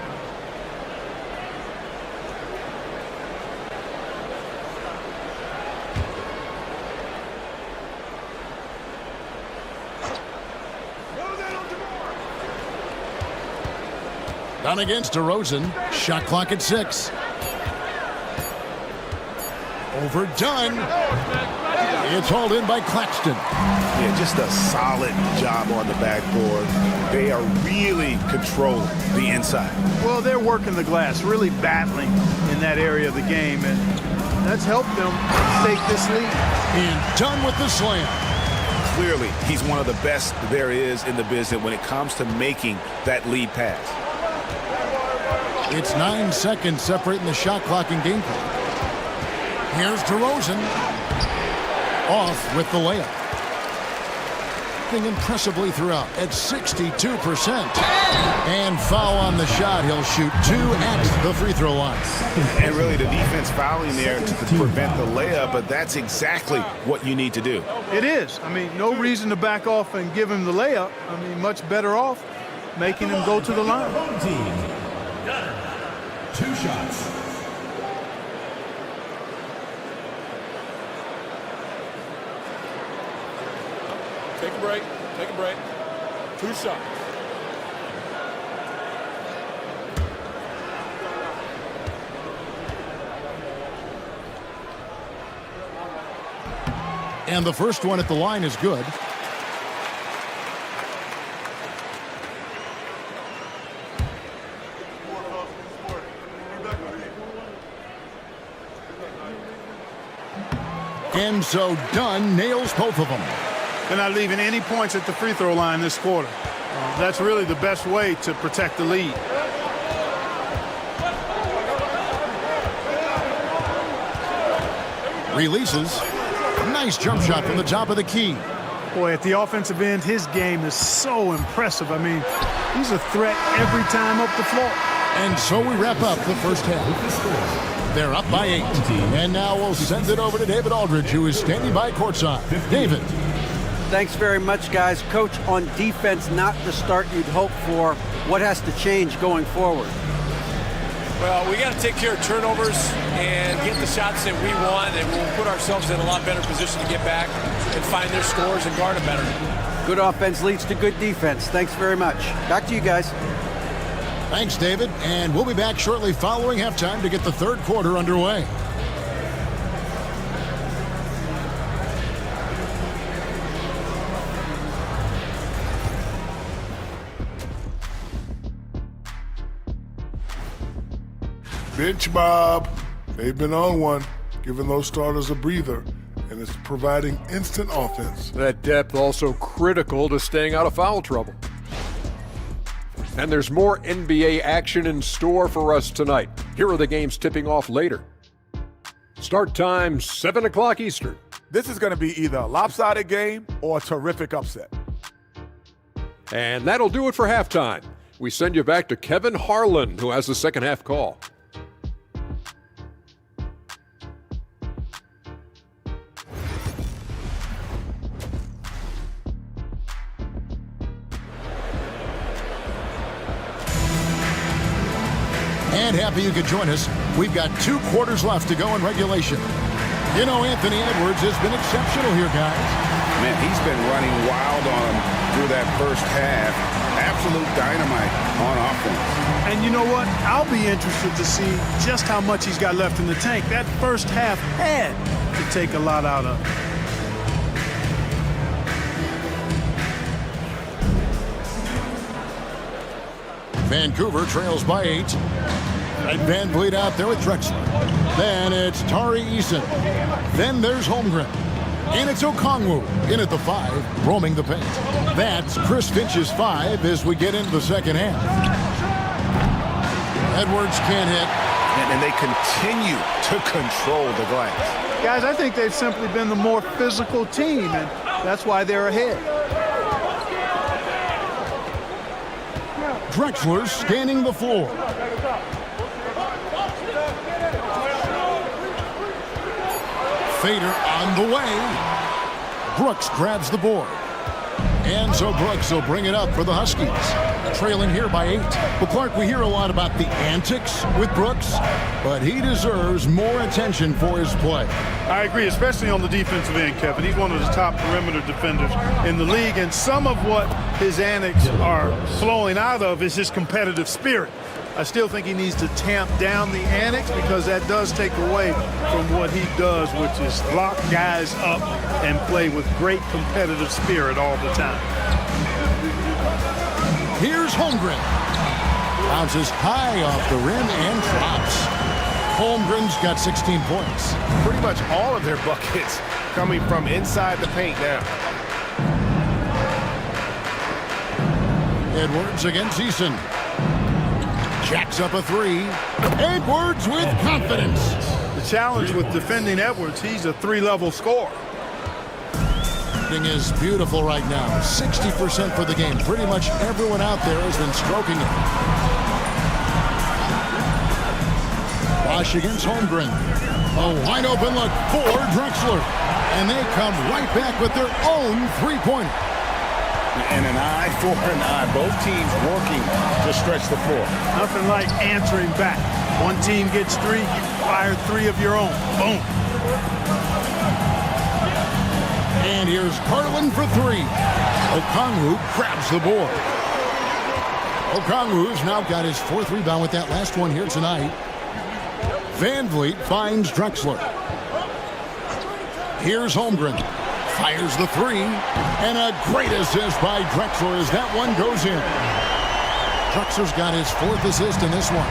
Down against DeRozan. Shot clock at 6. Overdone. It's hauled in by Claxton. Yeah, just a solid job on the backboard. They are really controlling the inside. Well, they're working the glass, really battling in that area of the game, and that's helped them take this lead. And done with the slam. Clearly, he's one of the best there is in the business when it comes to making that lead pass. It's 9 seconds separating the shot clock and game clock. Here's DeRozan. Off with the layup. Impressively throughout at 62%. And foul on the shot. He'll shoot 2 at the free throw line. And really the defense fouling there to prevent the layup, but that's exactly what you need to do. It is. I mean, no reason to back off and give him the layup. I mean, much better off making him go to the line. 2 shots. Take a break. Take a break. 2 shots. And the first one at the line is good. And so Dunn nails both of them. They're not leaving any points at the free throw line this quarter. That's really the best way to protect the lead. Releases. Nice jump shot from the top of the key. Boy, at the offensive end, his game is so impressive. I mean, he's a threat every time up the floor. And so we wrap up the first half. They're up by 8. And now we'll send it over to David Aldridge, who is standing by courtside. David. Thanks very much, guys. Coach, on defense, not the start you'd hope for. What has to change going forward? Well, we got to take care of turnovers and get the shots that we want, and we'll put ourselves in a lot better position to get back and find their scores and guard them better. Good offense leads to good defense. Thanks very much. Back to you guys. Thanks, David. And we'll be back shortly following halftime to get the third quarter underway. Bench Bob. They've been on one, giving those starters a breather, and it's providing instant offense. That depth also critical to staying out of foul trouble. And there's more NBA action in store for us tonight. Here are the games tipping off later. Start time, 7 o'clock Eastern. This is going to be either a lopsided game or a terrific upset. And that'll do it for halftime. We send you back to Kevin Harlan, who has the second half call. And happy you could join us. We've got 2 quarters left to go in regulation. You know, Anthony Edwards has been exceptional here, guys. Man, he's been running wild on him through that first half. Absolute dynamite on offense. And you know what? I'll be interested to see just how much he's got left in the tank. That first half had to take a lot out of him. Vancouver trails by 8. And Van Vliet out there with Drexler. Then it's Tari Eason. Then there's Holmgren. And it's Okongwu in at the 5, roaming the paint. That's Chris Finch's 5 as we get into the second half. Edwards can't hit. And they continue to control the glass. Guys, I think they've simply been the more physical team, and that's why they're ahead. Drexler scanning the floor. Fader on the way. Brooks grabs the board. And so Brooks will bring it up for the Huskies. Trailing here by 8. But Clark, we hear a lot about the antics with Brooks, but he deserves more attention for his play. I agree, especially on the defensive end, Kevin. He's one of the top perimeter defenders in the league, and some of what his antics are flowing out of is his competitive spirit. I still think he needs to tamp down the antics because that does take away from what he does, which is lock guys up and play with great competitive spirit all the time. Here's Holmgren. Bounces high off the rim and drops. Holmgren's got 16 points. Pretty much all of their buckets coming from inside the paint now. Edwards against Eason. Jacks up a 3. Edwards with confidence. The challenge with defending Edwards, he's a 3-level scorer. Is beautiful right now. 60% for the game. Pretty much everyone out there has been stroking it. Bosch against Holmgren. A wide open look for Drexler. And they come right back with their own 3-pointer. And an eye for an eye. Both teams working to stretch the floor. Nothing like answering back. One team gets 3, you fire 3 of your own. Boom. And here's Carlin for 3. Okongwu grabs the board. Okongwu's now got his 4th rebound with that last one here tonight. Van Vliet finds Drexler. Here's Holmgren. Fires the 3. And a great assist by Drexler as that one goes in. Drexler's got his 4th assist in this one.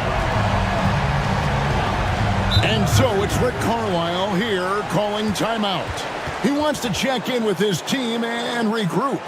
And so it's Rick Carlisle here calling timeout. He wants to check in with his team and regroup.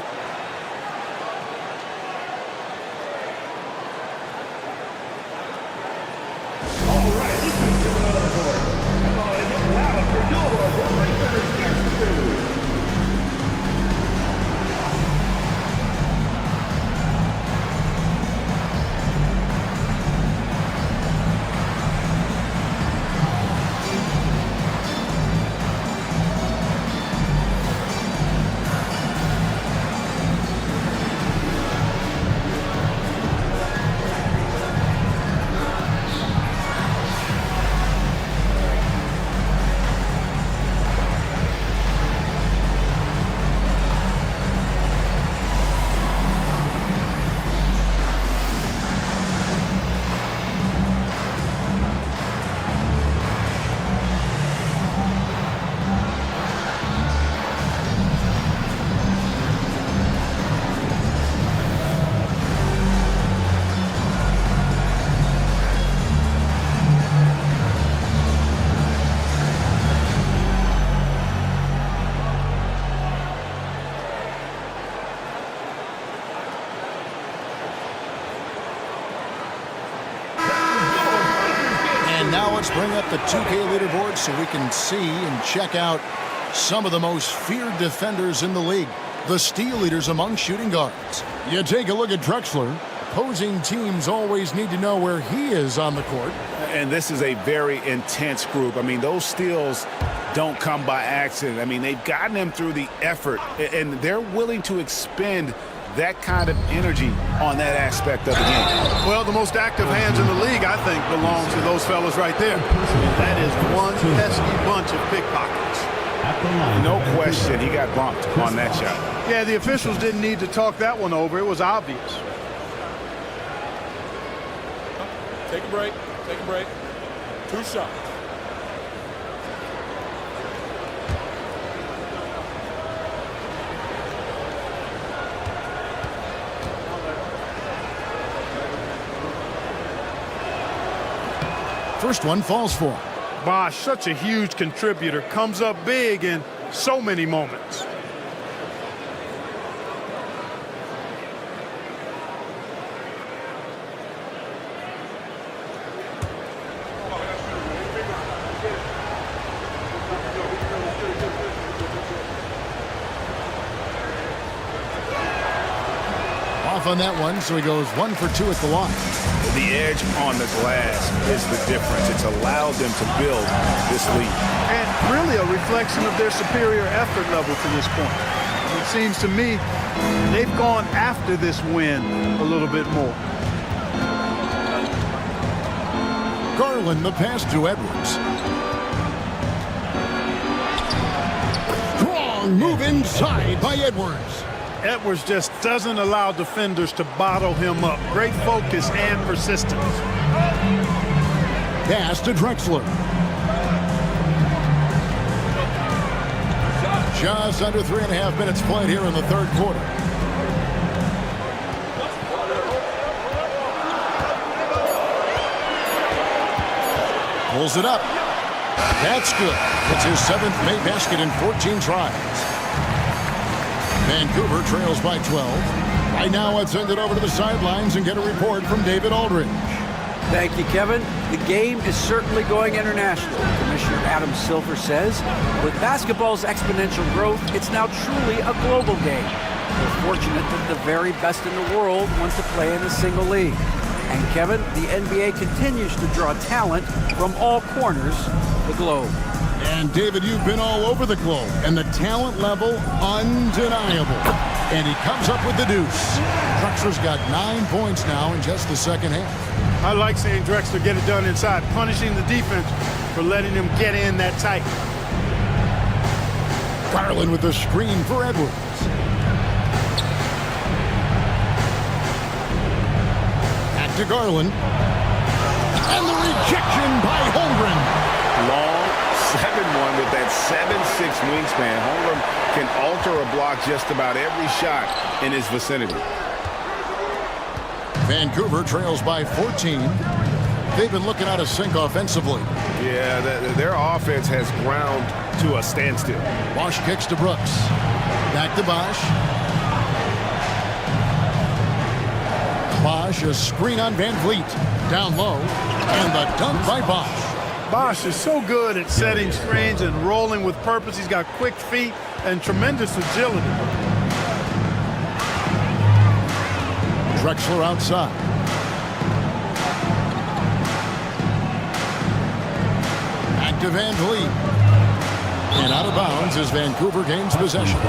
Now let's bring up the 2K leaderboard so we can see and check out some of the most feared defenders in the league. The steal leaders among shooting guards. You take a look at Drexler. Opposing teams always need to know where he is on the court. And this is a very intense group. I mean, those steals don't come by accident. I mean, they've gotten them through the effort, and they're willing to expend that kind of energy on that aspect of the game. Well, the most active hands in the league, I think, belongs to those fellas right there. That is one pesky bunch of pickpockets. No question, he got bumped on that shot. Yeah, the officials didn't need to talk that one over. It was obvious. Take a break. Take a break. 2 shots. First one falls for him. Bosh, such a huge contributor, comes up big in so many moments. Off on that one, so he goes 1 for 2 at the line. The edge on the glass is the difference. It's allowed them to build this lead. And really a reflection of their superior effort level to this point. It seems to me they've gone after this win a little bit more. Garland, the pass to Edwards. Strong move inside by Edwards. Edwards just doesn't allow defenders to bottle him up. Great focus and persistence. Pass to Drexler. Just under 3.5 minutes played here in the third quarter. Pulls it up. That's good. It's his 7th made basket in 14 tries. Vancouver trails by 12. Right now, let's send it over to the sidelines and get a report from David Aldridge. Thank you, Kevin. The game is certainly going international. Commissioner Adam Silver says, with basketball's exponential growth, it's now truly a global game. We're fortunate that the very best in the world want to play in a single league. And Kevin, the NBA continues to draw talent from all corners of the globe. And David, you've been all over the globe, and the talent level undeniable. And he comes up with the deuce. Drexler's got 9 points now in just the second half. I like seeing Drexler get it done inside, punishing the defense for letting him get in that tight. Garland with the screen for Edwards. Back to Garland. And the rejection by Holmgren. Long 7-1 with that 7'6" wingspan. Holmgren can alter a block just about every shot in his vicinity. Vancouver trails by 14. they've been looking out of sync offensively. Yeah, their offense has ground to a standstill. Bosch kicks to Brooks. Back to Bosch. Bosch, a screen on Van Vliet. Down low. And the dunk by Bosch. Bosch is so good at setting screens and rolling with purpose. He's got quick feet and tremendous agility. Drexler outside. Back to Van Vliet. And out of bounds as Vancouver gains possession.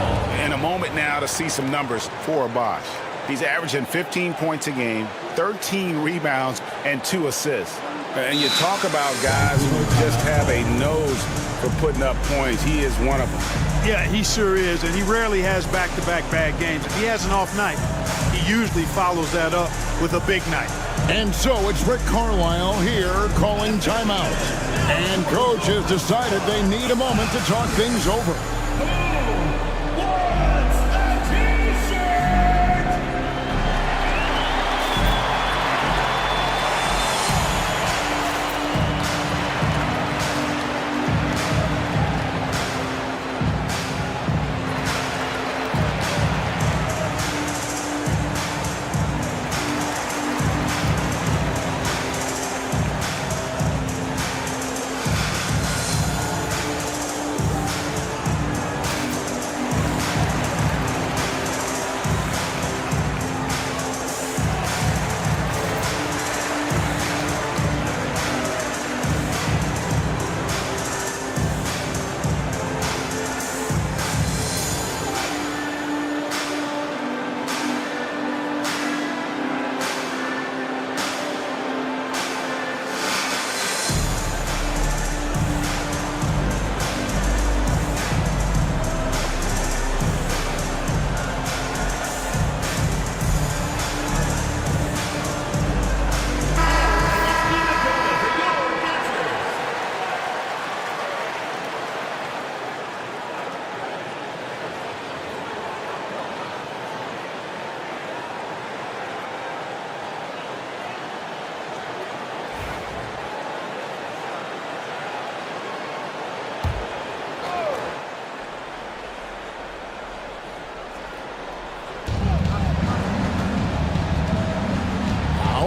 In a moment now to see some numbers for Bosch. He's averaging 15 points a game, 13 rebounds, and 2 assists. And you talk about guys who just have a nose for putting up points. He is one of them. Yeah, he sure is, and he rarely has back-to-back bad games. If he has an off night, he usually follows that up with a big night. And so it's Rick Carlisle here calling timeout. And coach has decided they need a moment to talk things over.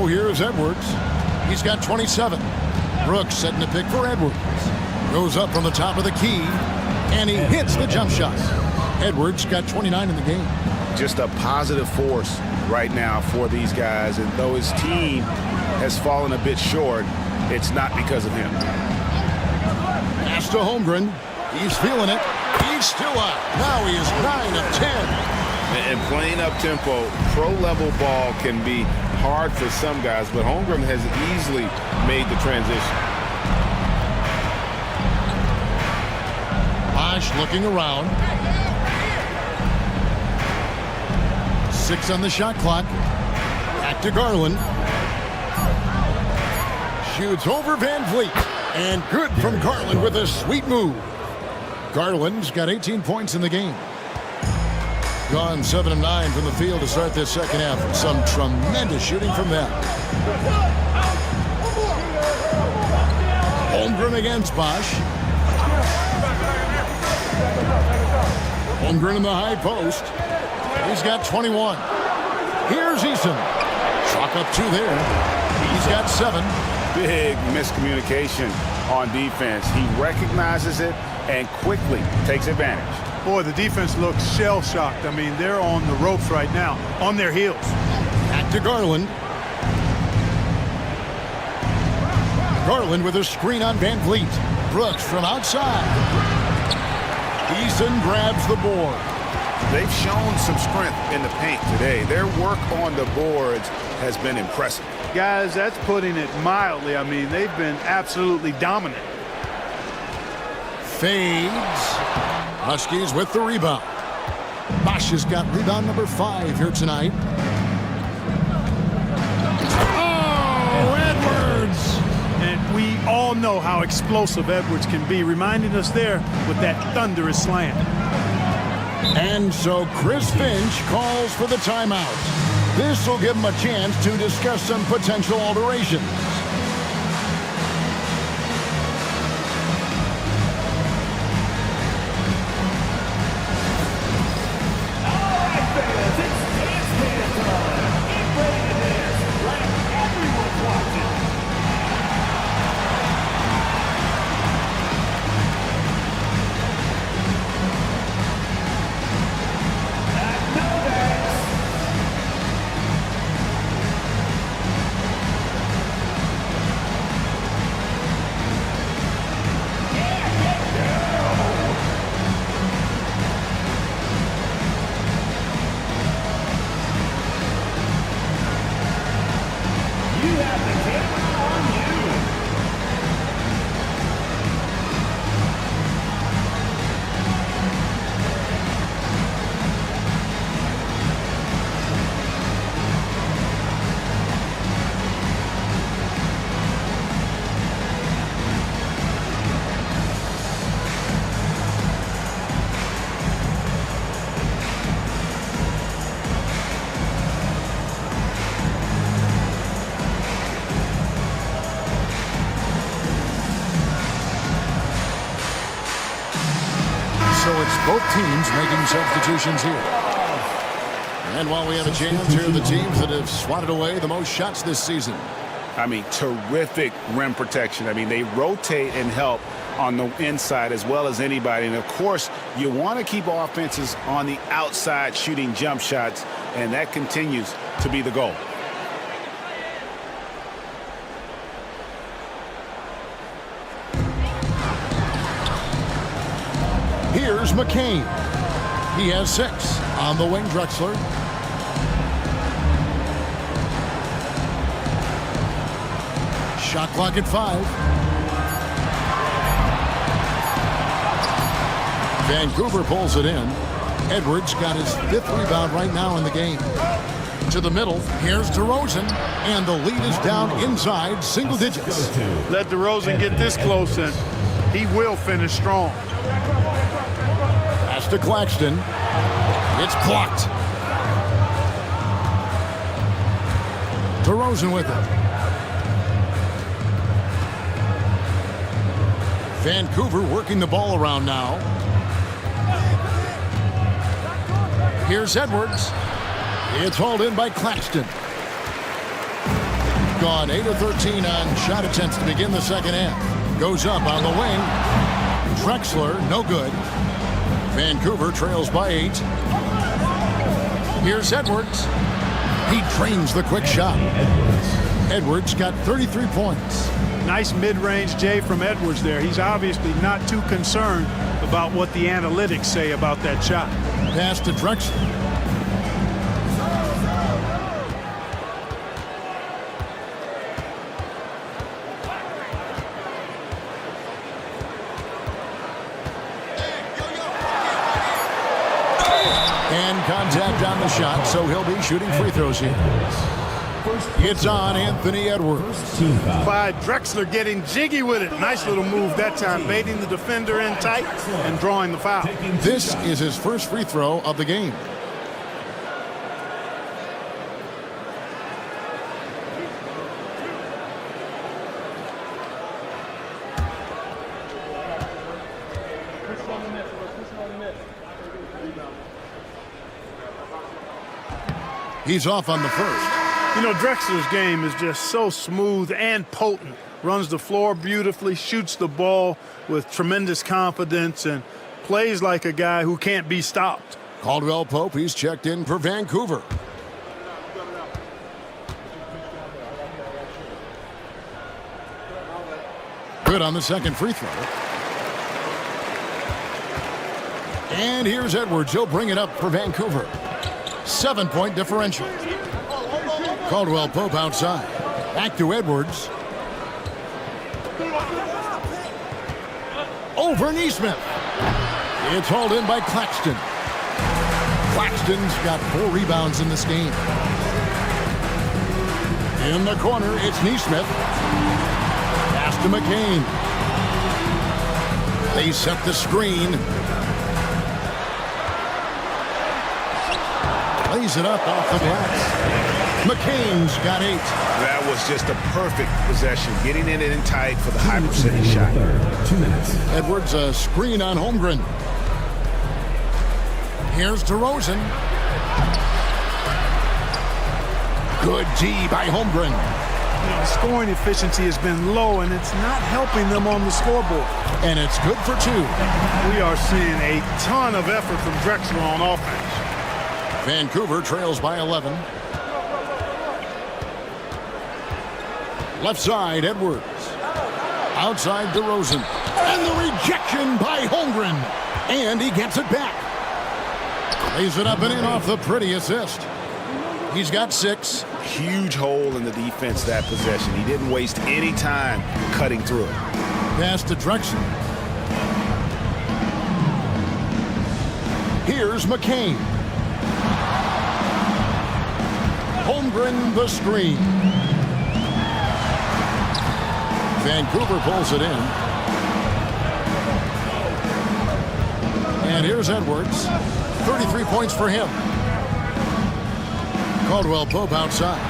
Here's Edwards. He's got 27. Brooks setting the pick for Edwards. Goes up from the top of the key, and he hits the jump shot. Edwards got 29 in the game. Just a positive force right now for these guys, and though his team has fallen a bit short, it's not because of him. Pass to Holmgren. He's feeling it. He's still up. Now he is 9 of 10. And playing up-tempo, pro-level ball can be hard for some guys, but Holmgren has easily made the transition. Bosch looking around. 6 on the shot clock. Back to Garland. Shoots over Van Vliet. And good from Garland with a sweet move. Garland's got 18 points in the game. Gone 7 of 9 from the field to start this second half. Some tremendous shooting from them. Holmgren against Bosch. Holmgren in the high post. He's got 21. Here's Eason. Chalk up 2 there. He's got 7. Big miscommunication on defense. He recognizes it and quickly takes advantage. Boy, the defense looks shell-shocked. I mean, they're on the ropes right now, on their heels. Back to Garland. Garland with a screen on Van Vliet. Brooks from outside. Eason grabs the board. They've shown some strength in the paint today. Their work on the boards has been impressive. Guys, that's putting it mildly. I mean, they've been absolutely dominant. Fades. Huskies with the rebound. Bosch has got rebound number 5 here tonight. Oh, Edwards! And we all know how explosive Edwards can be, reminding us there with that thunderous slam. And so Chris Finch calls for the timeout. This will give him a chance to discuss some potential alterations. So it's both teams making substitutions here. And while we have a chance, here are the teams that have swatted away the most shots this season. I mean, terrific rim protection. I mean, they rotate and help on the inside as well as anybody. And, of course, you want to keep offenses on the outside shooting jump shots, and that continues to be the goal. Here's McCain. He has 6. On the wing, Drexler. Shot clock at 5. Vancouver pulls it in. Edwards got his 5th rebound right now in the game. To the middle, here's DeRozan, and the lead is down inside single digits. Let DeRozan get this close, and he will finish strong. Pass to Claxton. It's blocked. DeRozan with it. Vancouver working the ball around now. Here's Edwards. It's hauled in by Claxton. Gone 8 of 13 on shot attempts to begin the second half. Goes up on the wing. Drexler, no good. Vancouver trails by 8. Here's Edwards. He drains the quick shot. Edwards got 33 points. Nice mid-range J from Edwards there. He's obviously not too concerned about what the analytics say about that shot. Pass to Drexler. And contact on the shot, so he'll be shooting free throws here. It's on Anthony Edwards. Clyde Drexler getting jiggy with it. Nice little move that time, baiting the defender in tight and drawing the foul. This is his first free throw of the game. He's off on the first. You know, Drexler's game is just so smooth and potent. Runs the floor beautifully, shoots the ball with tremendous confidence, and plays like a guy who can't be stopped. Caldwell Pope, he's checked in for Vancouver. Good on the second free throw. And here's Edwards. He'll bring it up for Vancouver. 7-point differential. Caldwell Pope outside. Back to Edwards. Over Neesmith. It's hauled in by Claxton. Claxton's got 4 rebounds in this game. In the corner, it's Neesmith. Pass to McCain. They set the screen. Lays it up off the glass. McCain's got 8. That was just a perfect possession, getting it in tight for the high percentage shot. 2 minutes. Edwards a screen on Holmgren. Here's DeRozan. Good D by Holmgren. You know, scoring efficiency has been low, and it's not helping them on the scoreboard. And it's good for 2. We are seeing a ton of effort from Drexler on offense. Vancouver trails by 11. Left side, Edwards. Outside, DeRozan. And the rejection by Holmgren. And he gets it back. Lays it up and in off the pretty assist. He's got 6. Huge hole in the defense that possession. He didn't waste any time cutting through it. Pass to Drexler. Here's McCain. Holmgren the screen. Vancouver pulls it in. And here's Edwards. 33 points for him. Caldwell Pope outside.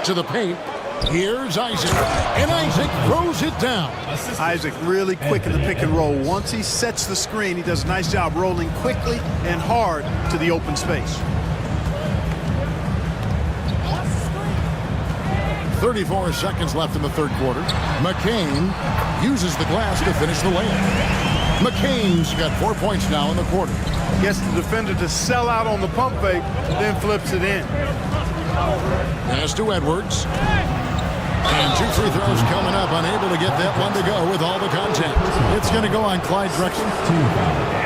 To the paint. Here's Isaac, and Isaac throws it down. Isaac really quick in the pick and roll. Once he sets the screen, he does a nice job rolling quickly and hard to the open space. 34 seconds left in the third quarter. McCain uses the glass to finish the layup. McCain's got 4 points now in the quarter. Gets the defender to sell out on the pump fake, then flips it in. Pass to Edwards. And 2 free throws coming up, unable to get that one to go with all the contact. It's going to go on Clyde Drexel.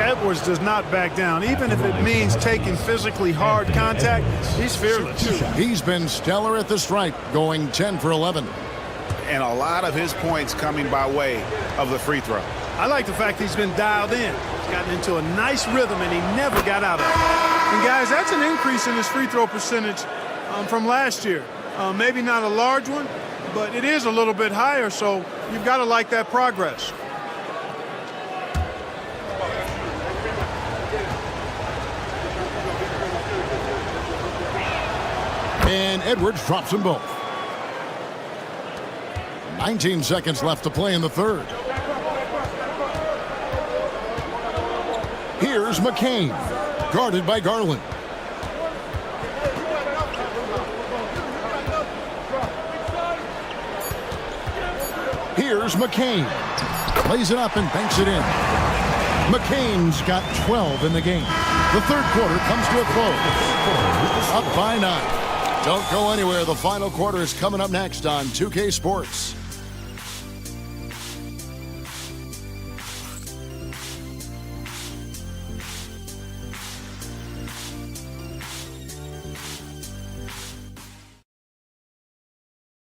Edwards does not back down. Even if it means taking physically hard contact, he's fearless. He's been stellar at the stripe, going 10 for 11. And a lot of his points coming by way of the free throw. I like the fact he's been dialed in. He's gotten into a nice rhythm, and he never got out of it. And, guys, that's an increase in his free throw percentage from last year. Maybe not a large one, but it is a little bit higher, so you've got to like that progress. And Edwards drops them both. 19 seconds left to play in the third. Here's McCain, guarded by Garland. Here's McCain. Plays it up and banks it in. McCain's got 12 in the game. The third quarter comes to a close. Up by 9. Don't go anywhere. The final quarter is coming up next on 2K Sports.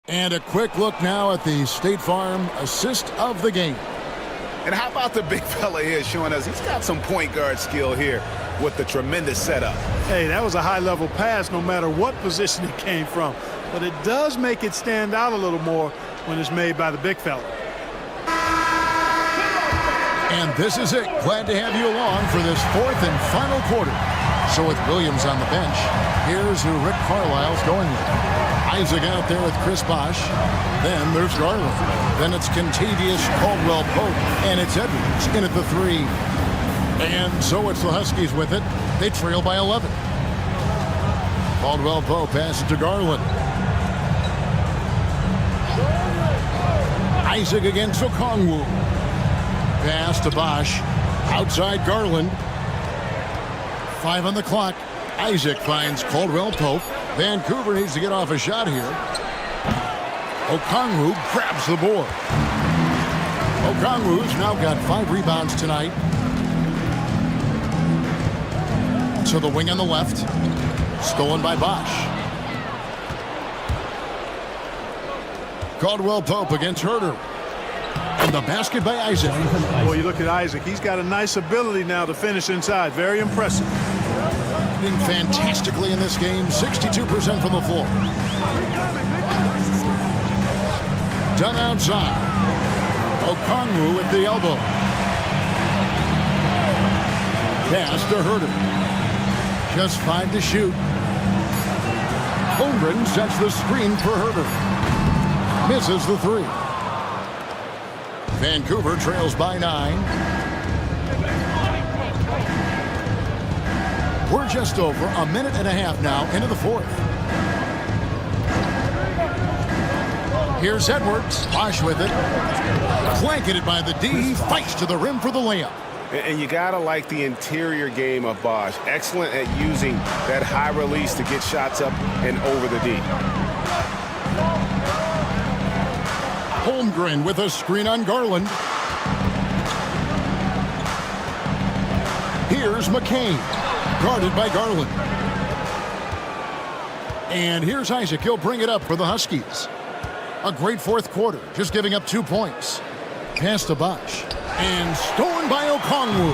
And a quick look now at the State Farm assist of the game. And how about the big fella here showing us he's got some point guard skill here with the tremendous setup. Hey, that was a high-level pass no matter what position it came from. But it does make it stand out a little more when it's made by the big fella. And this is it. Glad to have you along for this fourth and final quarter. So with Williams on the bench, here's who Rick Carlisle's going with. Isaac out there with Chris Bosh. Then there's Garland. Then it's Contavious Caldwell-Pope. And it's Edwards in at the 3. And so it's the Huskies with it. They trail by 11. Caldwell-Pope passes to Garland. Isaac against Okongwu. Pass to Bosh. Outside Garland. 5 on the clock. Isaac finds Caldwell-Pope. Vancouver needs to get off a shot here. Okongwu grabs the board. Okongwu's now got 5 rebounds tonight. To the wing on the left. Stolen by Bosh. Caldwell-Pope against Herter. And the basket by Isaac. Well, you look at Isaac. He's got a nice ability now to finish inside. Very impressive. Fantastically in this game. 62% from the floor. Done outside. Okongwu at the elbow. Pass to Herter. Just 5 to shoot. Holmgren sets the screen for Herter. Misses the 3. Vancouver trails by 9. We're just over a minute and a half now into the fourth. Here's Edwards. Bosh with it. Blanketed by the D. He fights to the rim for the layup. And you got to like the interior game of Bosh. Excellent at using that high release to get shots up and over the D. Holmgren with a screen on Garland. Here's McCain. Guarded by Garland. And here's Isaac. He'll bring it up for the Huskies. A great fourth quarter, just giving up 2 points. Pass to Bosh. And stolen by Okongwu.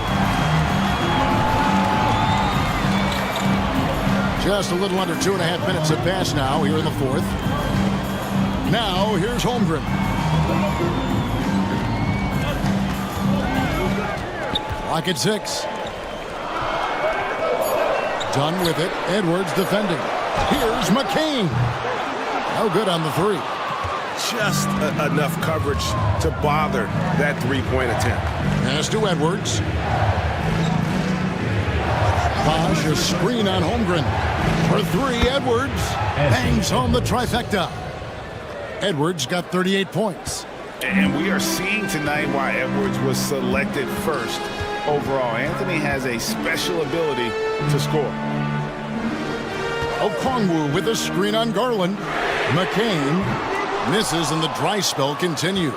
Just a little under 2.5 minutes have passed now here in the fourth. Now here's Holmgren. Clock at 6. Done with it. Edwards defending. Here's McCain. No good on the 3. just enough coverage to bother that three-point attempt. Pass to Edwards. Bosch, a screen on Holmgren. For three, Edwards bangs home the trifecta. Edwards got 38 points. And we are seeing tonight why Edwards was selected first overall. Anthony has a special ability to score. Okongwu with a screen on Garland. McCain misses and the dry spell continues.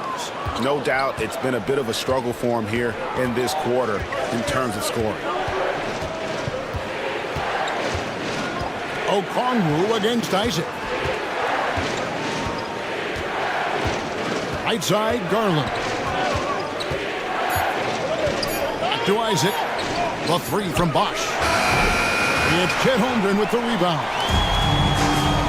No doubt it's been a bit of a struggle for him here in this quarter in terms of scoring. Okongwu against Isaac. Right side, Garland. Back to Isaac. The three from Bosch. It's Chet Holmgren with the rebound.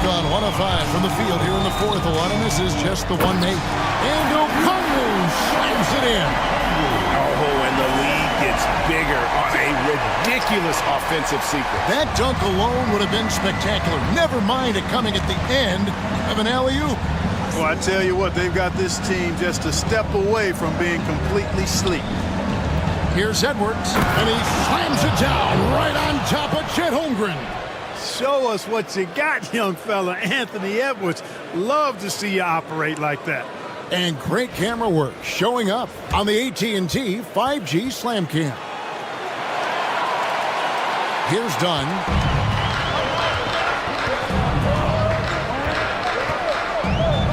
Gone 1 of 5 from the field here in the fourth. A lot of misses, just the one made. And Okongwu slams it in. Oh, and the lead gets bigger on a ridiculous offensive sequence. That dunk alone would have been spectacular. Never mind it coming at the end of an alley-oop. Well, I tell you what, they've got this team just a step away from being completely asleep. Here's Edwards, and he slams it down right on top of Chet Holmgren. Show us what you got, young fella. Anthony Edwards. Love to see you operate like that. And great camera work showing up on the AT&T 5G Slam Cam. Here's Dunn.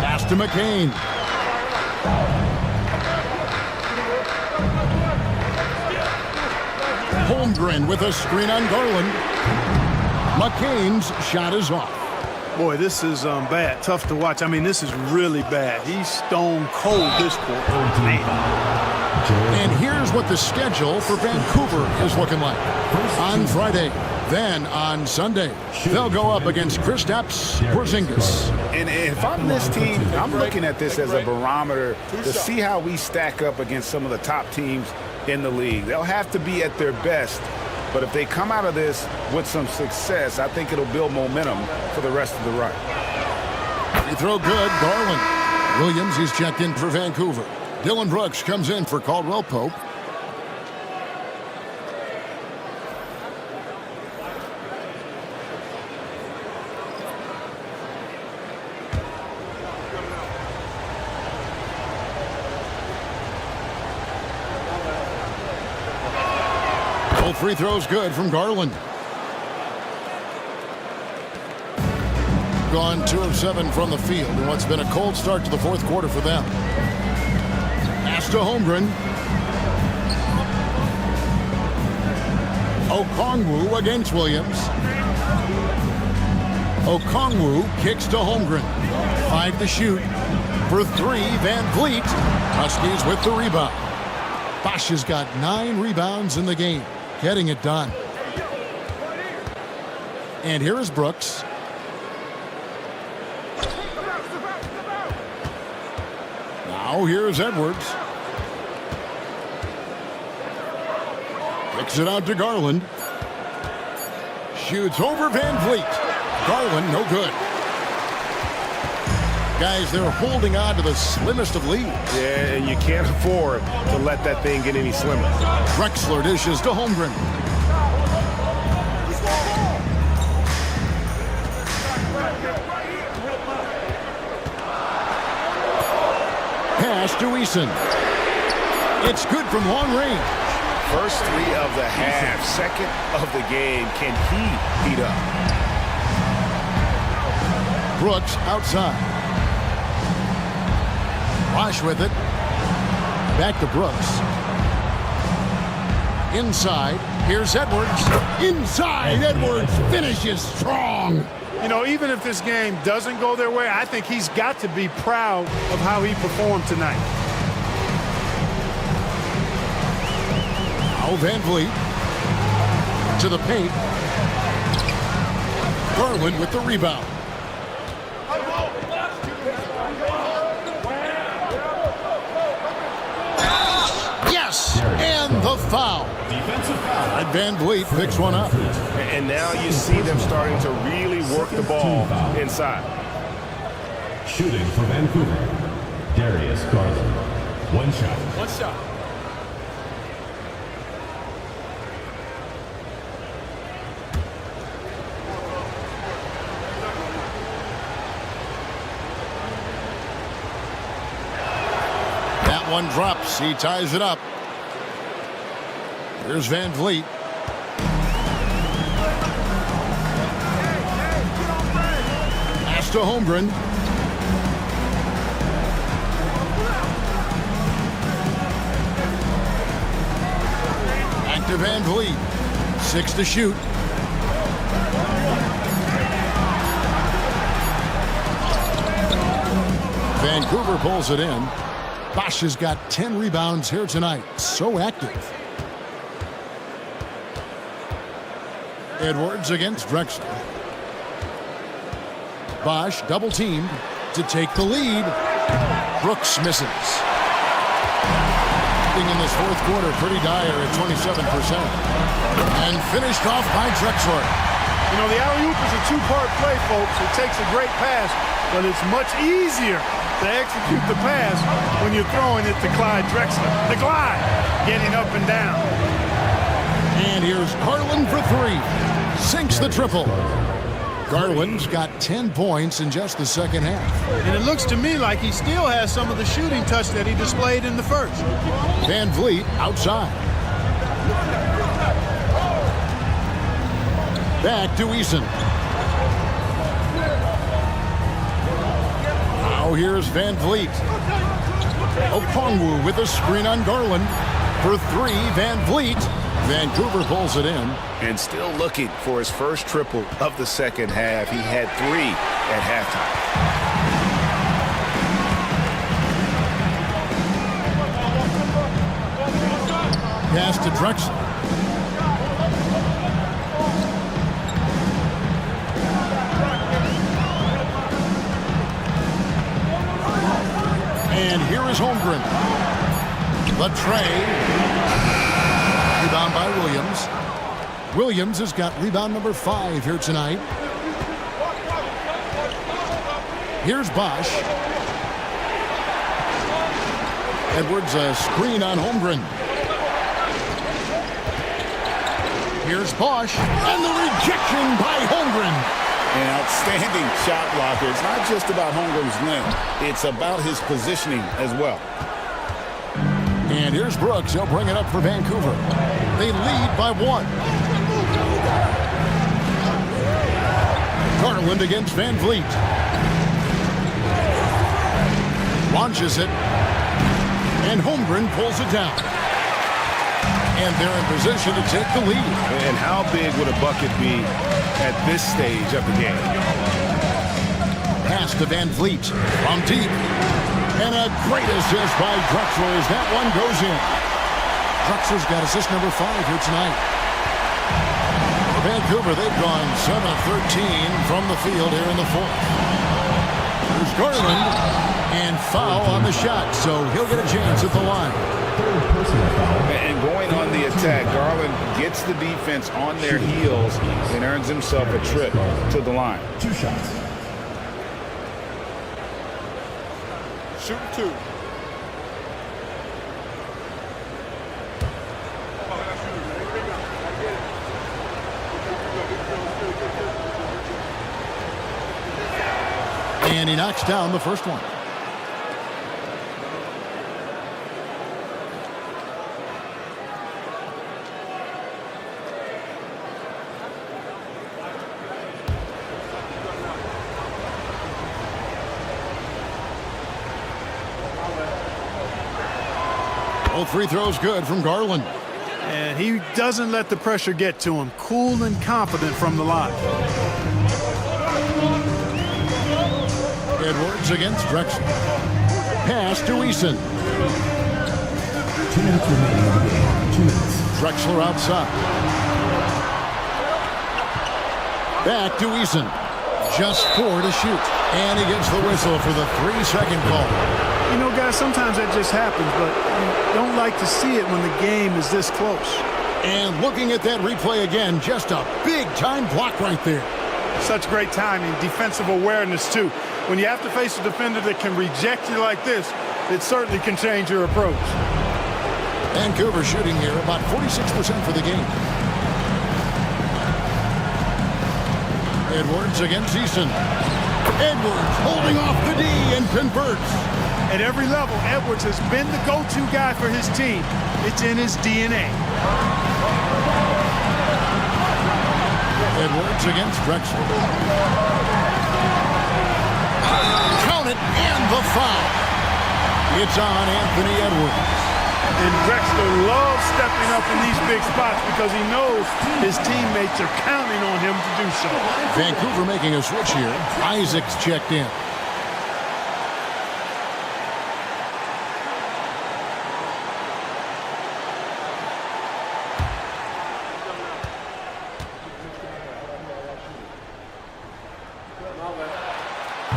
Pass to McCain. Holmgren with a screen on Garland. McCain's shot is off. Boy, this is bad. Tough to watch. I mean, this is really bad. He's stone cold this quarter. And here's what the schedule for Vancouver is looking like. On Friday, then on Sunday, they'll go up against Kristaps Porzingis. And if I'm this team, I'm looking at this as a barometer to see how we stack up against some of the top teams in the league. They'll have to be at their best, but if they come out of this with some success, I think it'll build momentum for the rest of the run. Free throw good, Garland. Williams, he's checked in for Vancouver. Dylan Brooks comes in for Caldwell Pope. Both free throws good from Garland. Gone 2 of 7 from the field in what's been a cold start to the fourth quarter for them. Pass to Holmgren. Okongwu against Williams. Okongwu kicks to Holmgren. 5 to shoot. For 3, Van Vliet. Huskies with the rebound. Bosch has got 9 rebounds in the game. Getting it done. And here is Brooks. Now here's Edwards. Kicks it out to Garland. Shoots over Van Vliet. Garland, no good. Guys, they're holding on to the slimmest of leads. Yeah, and you can't afford to let that thing get any slimmer. Drexler dishes to Holmgren. Pass to Eason. It's good from long range. First 3 of the half, second of the game. Can he heat up? Brooks outside. Bosch with it. Back to Brooks. Inside. Here's Edwards. Inside. Edwards finishes strong. You know, even if this game doesn't go their way, I think he's got to be proud of how he performed tonight. Now Van Vliet to the paint. Garland with the rebound. Yes, and the foul. Defensive foul. And Van Vliet picks one up. And now you see them starting to really work the ball inside. Shooting for Vancouver, Darius Garland. One shot. One shot. That one drops. He ties it up. Here's Van Vliet. Pass to Holmgren. Back to Van Vliet. 6 to shoot. Vancouver pulls it in. Bosch has got 10 rebounds here tonight. So active. Edwards against Drexler. Bosch double teamed to take the lead. Brooks misses. In this fourth quarter, pretty dire at 27%. And finished off by Drexler. You know, the alley-oop is a two-part play, folks. It takes a great pass, but it's much easier to execute the pass when you're throwing it to Clyde Drexler. The glide, getting up and down. And here's Garland for 3. Sinks the triple. Garland's got 10 points in just the second half. And it looks to me like he still has some of the shooting touch that he displayed in the first. Van Vliet outside. Back to Eason. Now here's Van Vliet. Okongwu with a screen on Garland. For 3, Van Vliet. Vancouver pulls it in. And still looking for his first triple of the second half. He had 3 at halftime. Pass to Drexler. And here is Holmgren. The tray. Rebound by Williams. Williams has got rebound number 5 here tonight. Here's Bosch. Edwards a screen on Holmgren. Here's Bosch. And the rejection by Holmgren. An outstanding shot blocker. It's not just about Holmgren's length. It's about his positioning as well. And here's Brooks. He'll bring it up for Vancouver. They lead by 1. Garland against Van Vliet. Launches it. And Holmgren pulls it down. And they're in position to take the lead. And how big would a bucket be at this stage of the game? Pass to Van Vliet from deep. And a great assist by Drexler as that one goes in. Drexler's got assist number 5 here tonight. Vancouver, they've gone 7 of 13 from the field here in the fourth. There's Garland. And foul on the shot, so he'll get a chance at the line. And going on the attack, Garland gets the defense on their heels and earns himself a trip to the line. 2 shots. Shoot 2. And he knocks down the first one. Both free throws good from Garland. And he doesn't let the pressure get to him. Cool and confident from the line. Edwards against Drexler. Pass to Eason. 2 minutes remaining in the game. 2 minutes. Drexler outside. Back to Eason. Just 4 to shoot. And he gets the whistle for the 3-second call. You know, guys, sometimes that just happens, but you don't like to see it when the game is this close. And looking at that replay again, just a big-time block right there. Such great timing, defensive awareness, too. when you have to face a defender that can reject you like this, it certainly can change your approach. Vancouver shooting here about 46% for the game. Edwards against Eason. Edwards holding off the D and converts. At every level, Edwards has been the go-to guy for his team. It's in his DNA. Edwards against Drexler. Count it, and the foul. It's on Anthony Edwards. And Drexler loves stepping up in these big spots because he knows his teammates are counting on him to do so. Vancouver making a switch here. Isaac's checked in.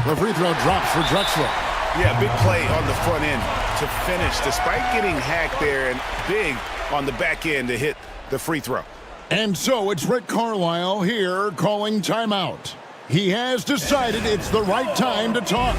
The free throw drops for Drexler. Yeah, big play on the front end to finish, despite getting hacked there, and big on the back end to hit the free throw. And so it's Rick Carlisle here calling timeout. He has decided it's the right time to talk.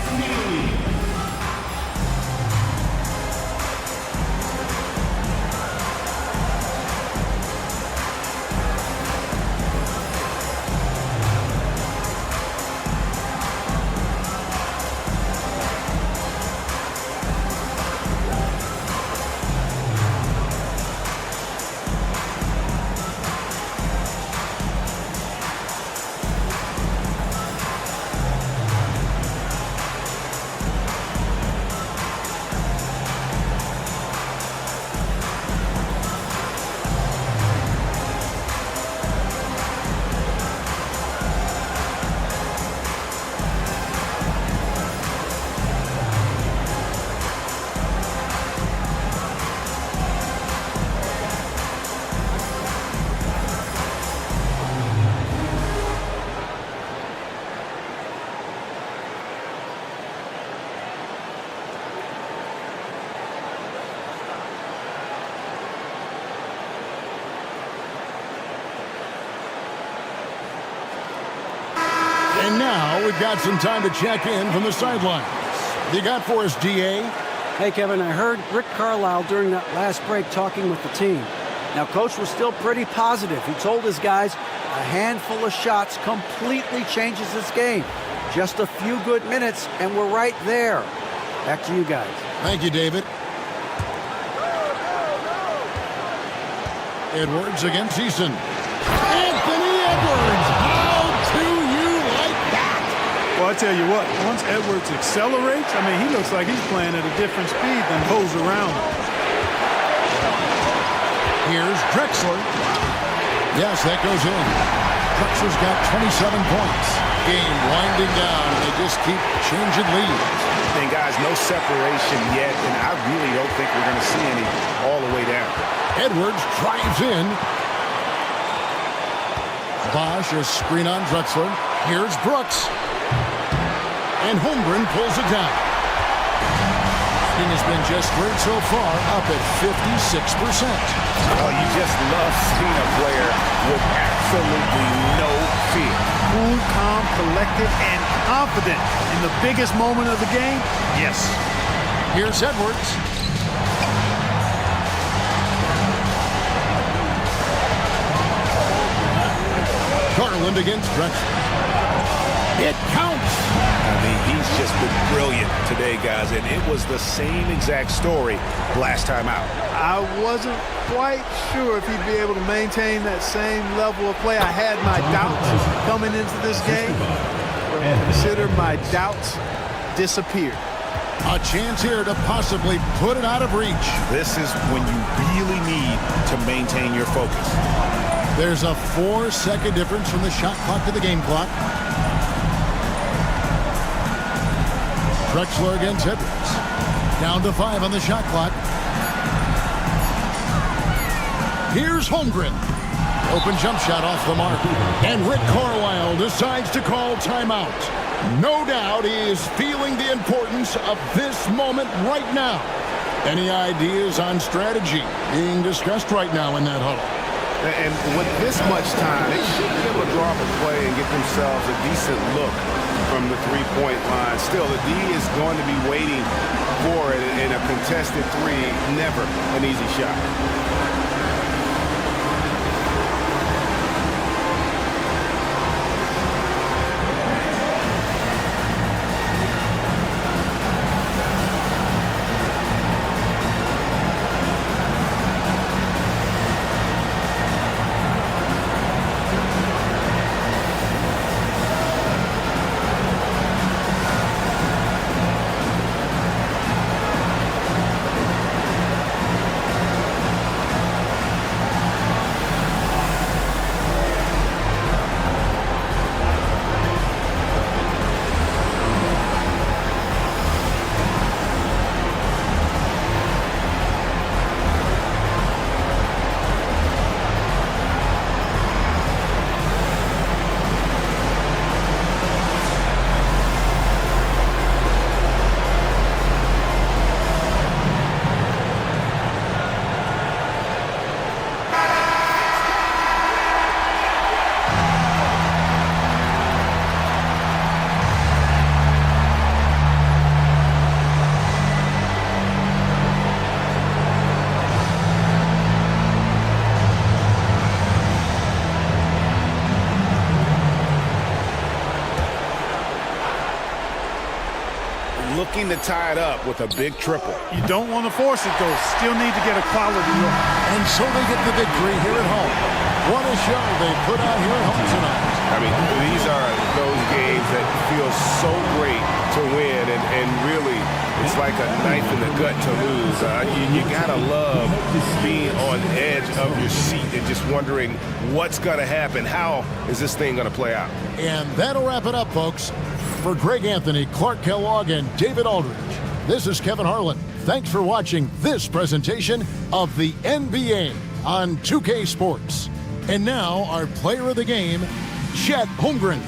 And now we've got some time to check in from the sidelines. You got for us, DA? Hey, Kevin, I heard Rick Carlisle during that last break talking with the team. Now, Coach was still pretty positive. He told his guys a handful of shots completely changes this game. Just a few good minutes, and we're right there. Back to you guys. Thank you, David. Edwards against Eason. Anthony Edwards! How do you like that? Well, I tell you what, once Edwards accelerates, I mean, he looks like he's playing at a different speed than those around him. Here's Drexler. Yes, that goes in. Drexler's got 27 points. Game winding down, and they just keep changing leads. And guys, no separation yet, and I really don't think we're going to see any all the way down. Edwards drives in. Bosch a screen on Drexler. Here's Brooks. And Holmgren pulls it down. Shooting has been just great so far, up at 56%. Well, you just love seeing a player with absolutely no fear. Cool, calm, collected, and confident in the biggest moment of the game? Yes. Here's Edwards. Garland against Drexler. It counts. I mean, he's just been brilliant today, guys, and it was the same exact story last time out. I wasn't quite sure if he'd be able to maintain that same level of play. I had my doubts coming into this game. Consider my doubts disappeared. A chance here to possibly put it out of reach. This is when you really need to maintain your focus. There's a 4-second difference from the shot clock to the game clock. Drexler against Edwards. Down to 5 on the shot clock. Here's Holmgren. Open jump shot off the mark. And Rick Carlisle decides to call timeout. No doubt he is feeling the importance of this moment right now. Any ideas on strategy being discussed right now in that huddle? And with this much time, they should be able to draw up a play and get themselves a decent look from the three-point line. Still, the D is going to be waiting for it, and a contested three, never an easy shot. Looking to tie it up with a big triple. You don't want to force it, though. Still need to get a quality look. And so they get the victory here at home. What a show they put on here at home tonight. I mean, these are those games that feel so great to win, and really, it's like a knife in the gut to lose. You gotta love being on edge of your seat and just wondering what's gonna happen. How is this thing gonna play out? And that'll wrap it up, folks. For Greg Anthony, Clark Kellogg, and David Aldridge, this is Kevin Harlan. Thanks for watching this presentation of the NBA on 2K Sports. And now, our player of the game, Chet Holmgren.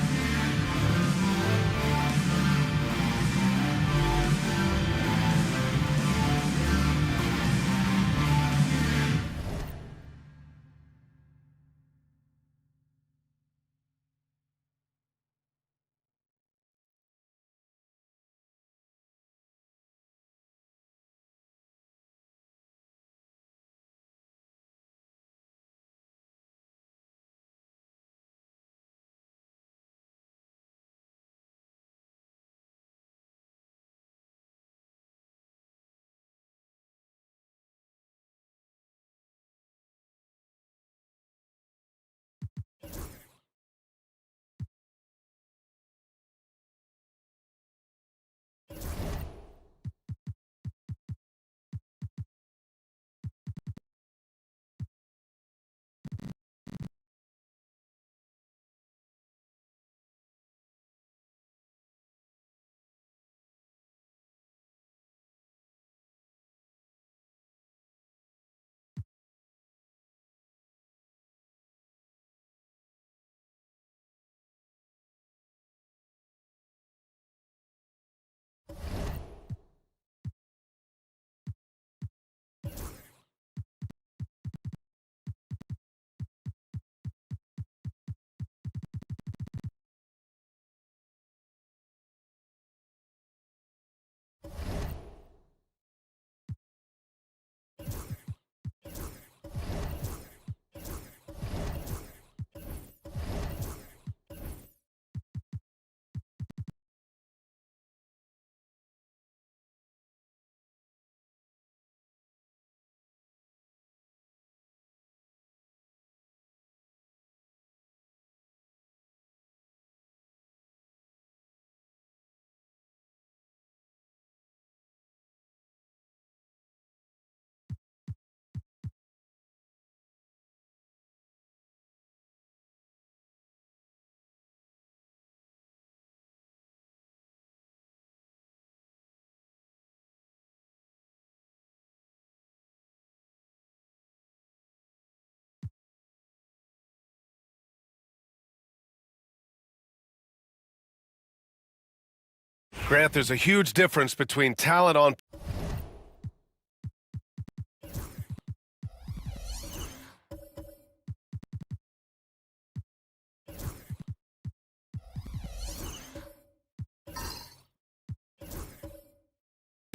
Grant, there's a huge difference between talent on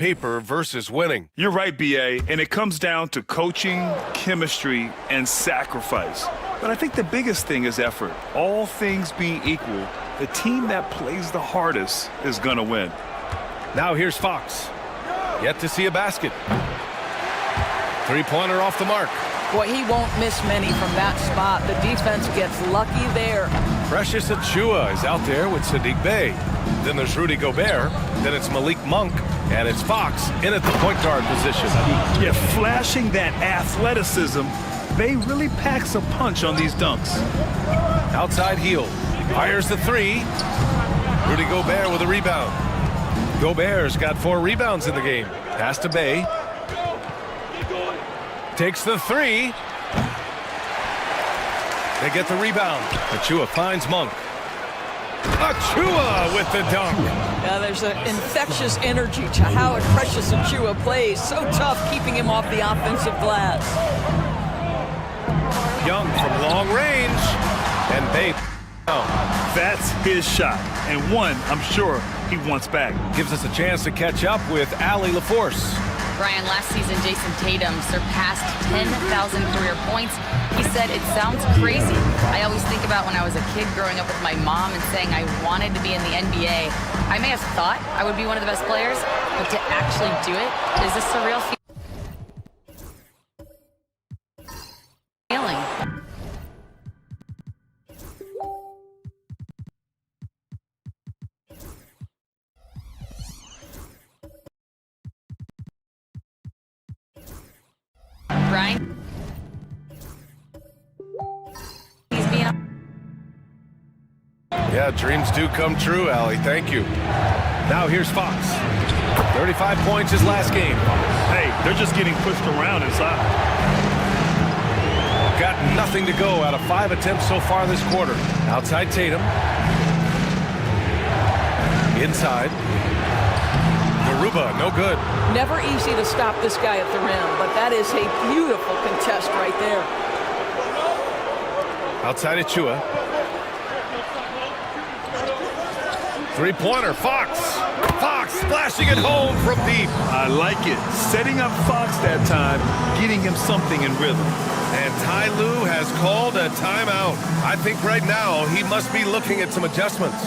paper versus winning. You're right, B.A., and it comes down to coaching, chemistry, and sacrifice. But I think the biggest thing is effort. All things being equal, the team that plays the hardest is going to win. Now here's Fox. Yet to see a basket. Three-pointer off the mark. Boy, he won't miss many from that spot. The defense gets lucky there. Precious Achiuwa is out there with Sadiq Bey. Then there's Rudy Gobert. Then it's Malik Monk. And it's Fox in at the point guard position. Yeah, flashing that athleticism, Bey really packs a punch on these dunks. Outside heel. Fires the three. Rudy Gobert with a rebound. Gobert's got 4 rebounds in the game. Pass to Bey. Takes the three. They get the rebound. Achiuwa finds Monk. Achiuwa with the dunk. Yeah, there's an infectious energy to how Precious Achiuwa plays. So tough keeping him off the offensive glass. Young from long range. And Bey. That's his shot. And one, I'm sure, he wants back. Gives us a chance to catch up with Allie LaForce. Brian, last season, Jason Tatum surpassed 10,000 career points. He said, it sounds crazy. I always think about when I was a kid growing up with my mom and saying I wanted to be in the NBA. I may have thought I would be one of the best players, but to actually do it is a surreal feeling. Brian? He's being... Yeah, dreams do come true, Allie. Thank you. Now here's Fox. 35 points his last game. Hey, they're just getting pushed around inside. Got nothing to go out of 5 attempts so far this quarter. Outside Tatum. Inside. Garuba, no good. Never easy to stop this guy at the rim, but that is a beautiful contest right there. Outside Achiuwa. Three-pointer, Fox. Fox splashing it home from deep. I like it. Setting up Fox that time, getting him something in rhythm. And Ty Lue has called a timeout. I think right now he must be looking at some adjustments.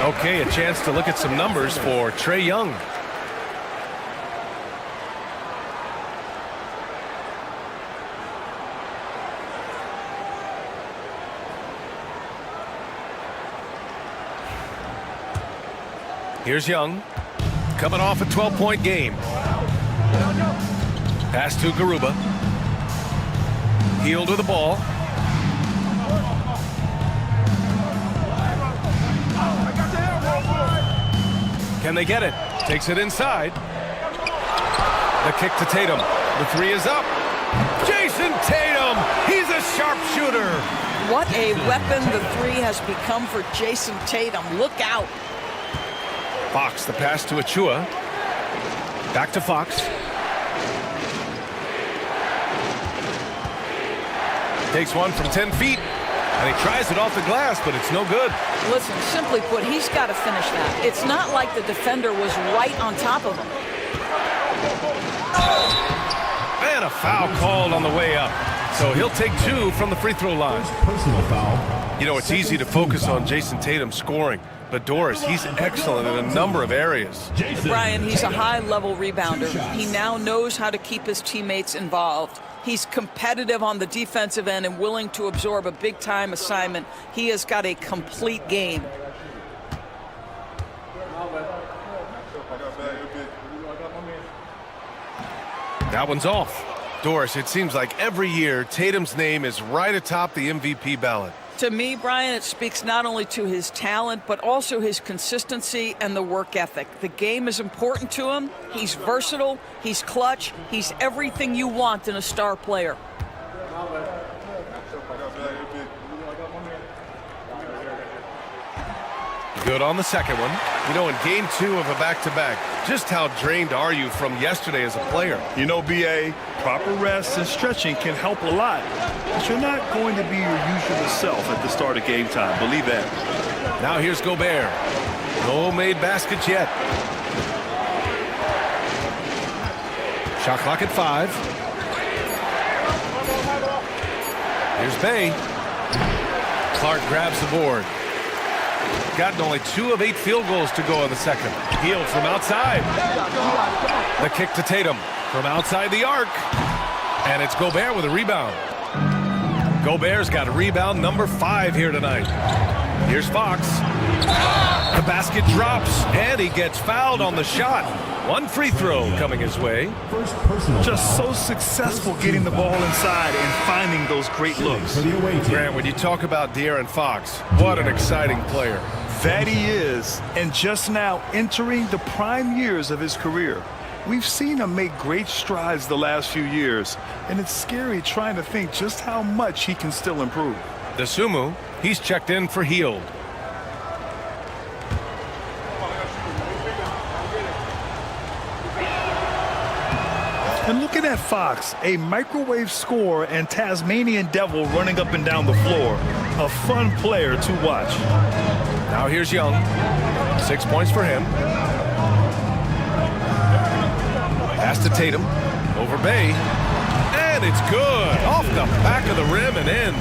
Okay, a chance to look at some numbers for Trae Young. Here's Young, coming off a 12-point game. Pass to Garuba. Heel to the ball. Can they get it? Takes it inside. The kick to Tatum. The three is up. Jason Tatum! He's a sharpshooter! What a weapon the three has become for Jason Tatum. Look out. Fox, the pass to Achiuwa. Back to Fox. Takes one from 10 feet, and he tries it off the glass, but it's no good. Listen, simply put, he's got to finish that. It's not like the defender was right on top of him. And a foul called on the way up. So he'll take 2 from the free throw line. Personal foul. You know, it's easy to focus on Jason Tatum scoring, but Doris, he's excellent in a number of areas. Brian, he's a high-level rebounder. He now knows how to keep his teammates involved. He's competitive on the defensive end and willing to absorb a big-time assignment. He has got a complete game. That one's off. Doris, it seems like every year Tatum's name is right atop the MVP ballot. To me, Brian, it speaks not only to his talent, but also his consistency and the work ethic. The game is important to him. He's versatile. He's clutch. He's everything you want in a star player. Good on the second one. You know, in game 2 of a back-to-back, just how drained are you from yesterday as a player? You know, B.A., proper rest and stretching can help a lot. But you're not going to be your usual self at the start of game time. Believe that. Now here's Gobert. No made baskets yet. Shot clock at 5. Here's Bay. Clark grabs the board. Gotten only 2 of 8 field goals to go in the second. Healed from outside. The kick to Tatum from outside the arc. And it's Gobert with a rebound. Gobert's got a rebound number 5 here tonight. Here's Fox. The basket drops, and he gets fouled on the shot. 1 free throw coming his way. Just so successful getting the ball inside and finding those great looks. Grant, when you talk about De'Aaron Fox, what an exciting player. That he is, and just now entering the prime years of his career. We've seen him make great strides the last few years, and it's scary trying to think just how much he can still improve. Dosunmu, he's checked in for Hield. And looking at Fox, a microwave scorer and Tasmanian devil running up and down the floor. A fun player to watch. Now here's Young. 6 points for him. Pass to Tatum. Over Bay. And it's good. Off the back of the rim and in.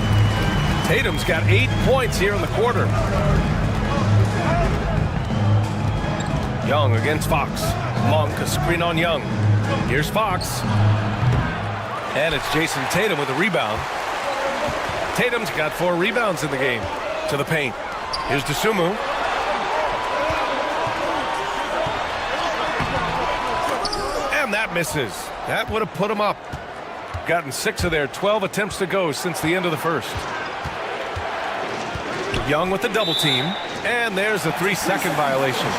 Tatum's got 8 points here in the quarter. Young against Fox. Monk, a screen on Young. Here's Fox. And it's Jason Tatum with a rebound. Tatum's got 4 rebounds in the game. To the paint. Here's Dosunmu. And that misses. That would have put him up. Gotten 6 of their 12 attempts to go since the end of the first. Young with the double team. And there's a 3-second violation.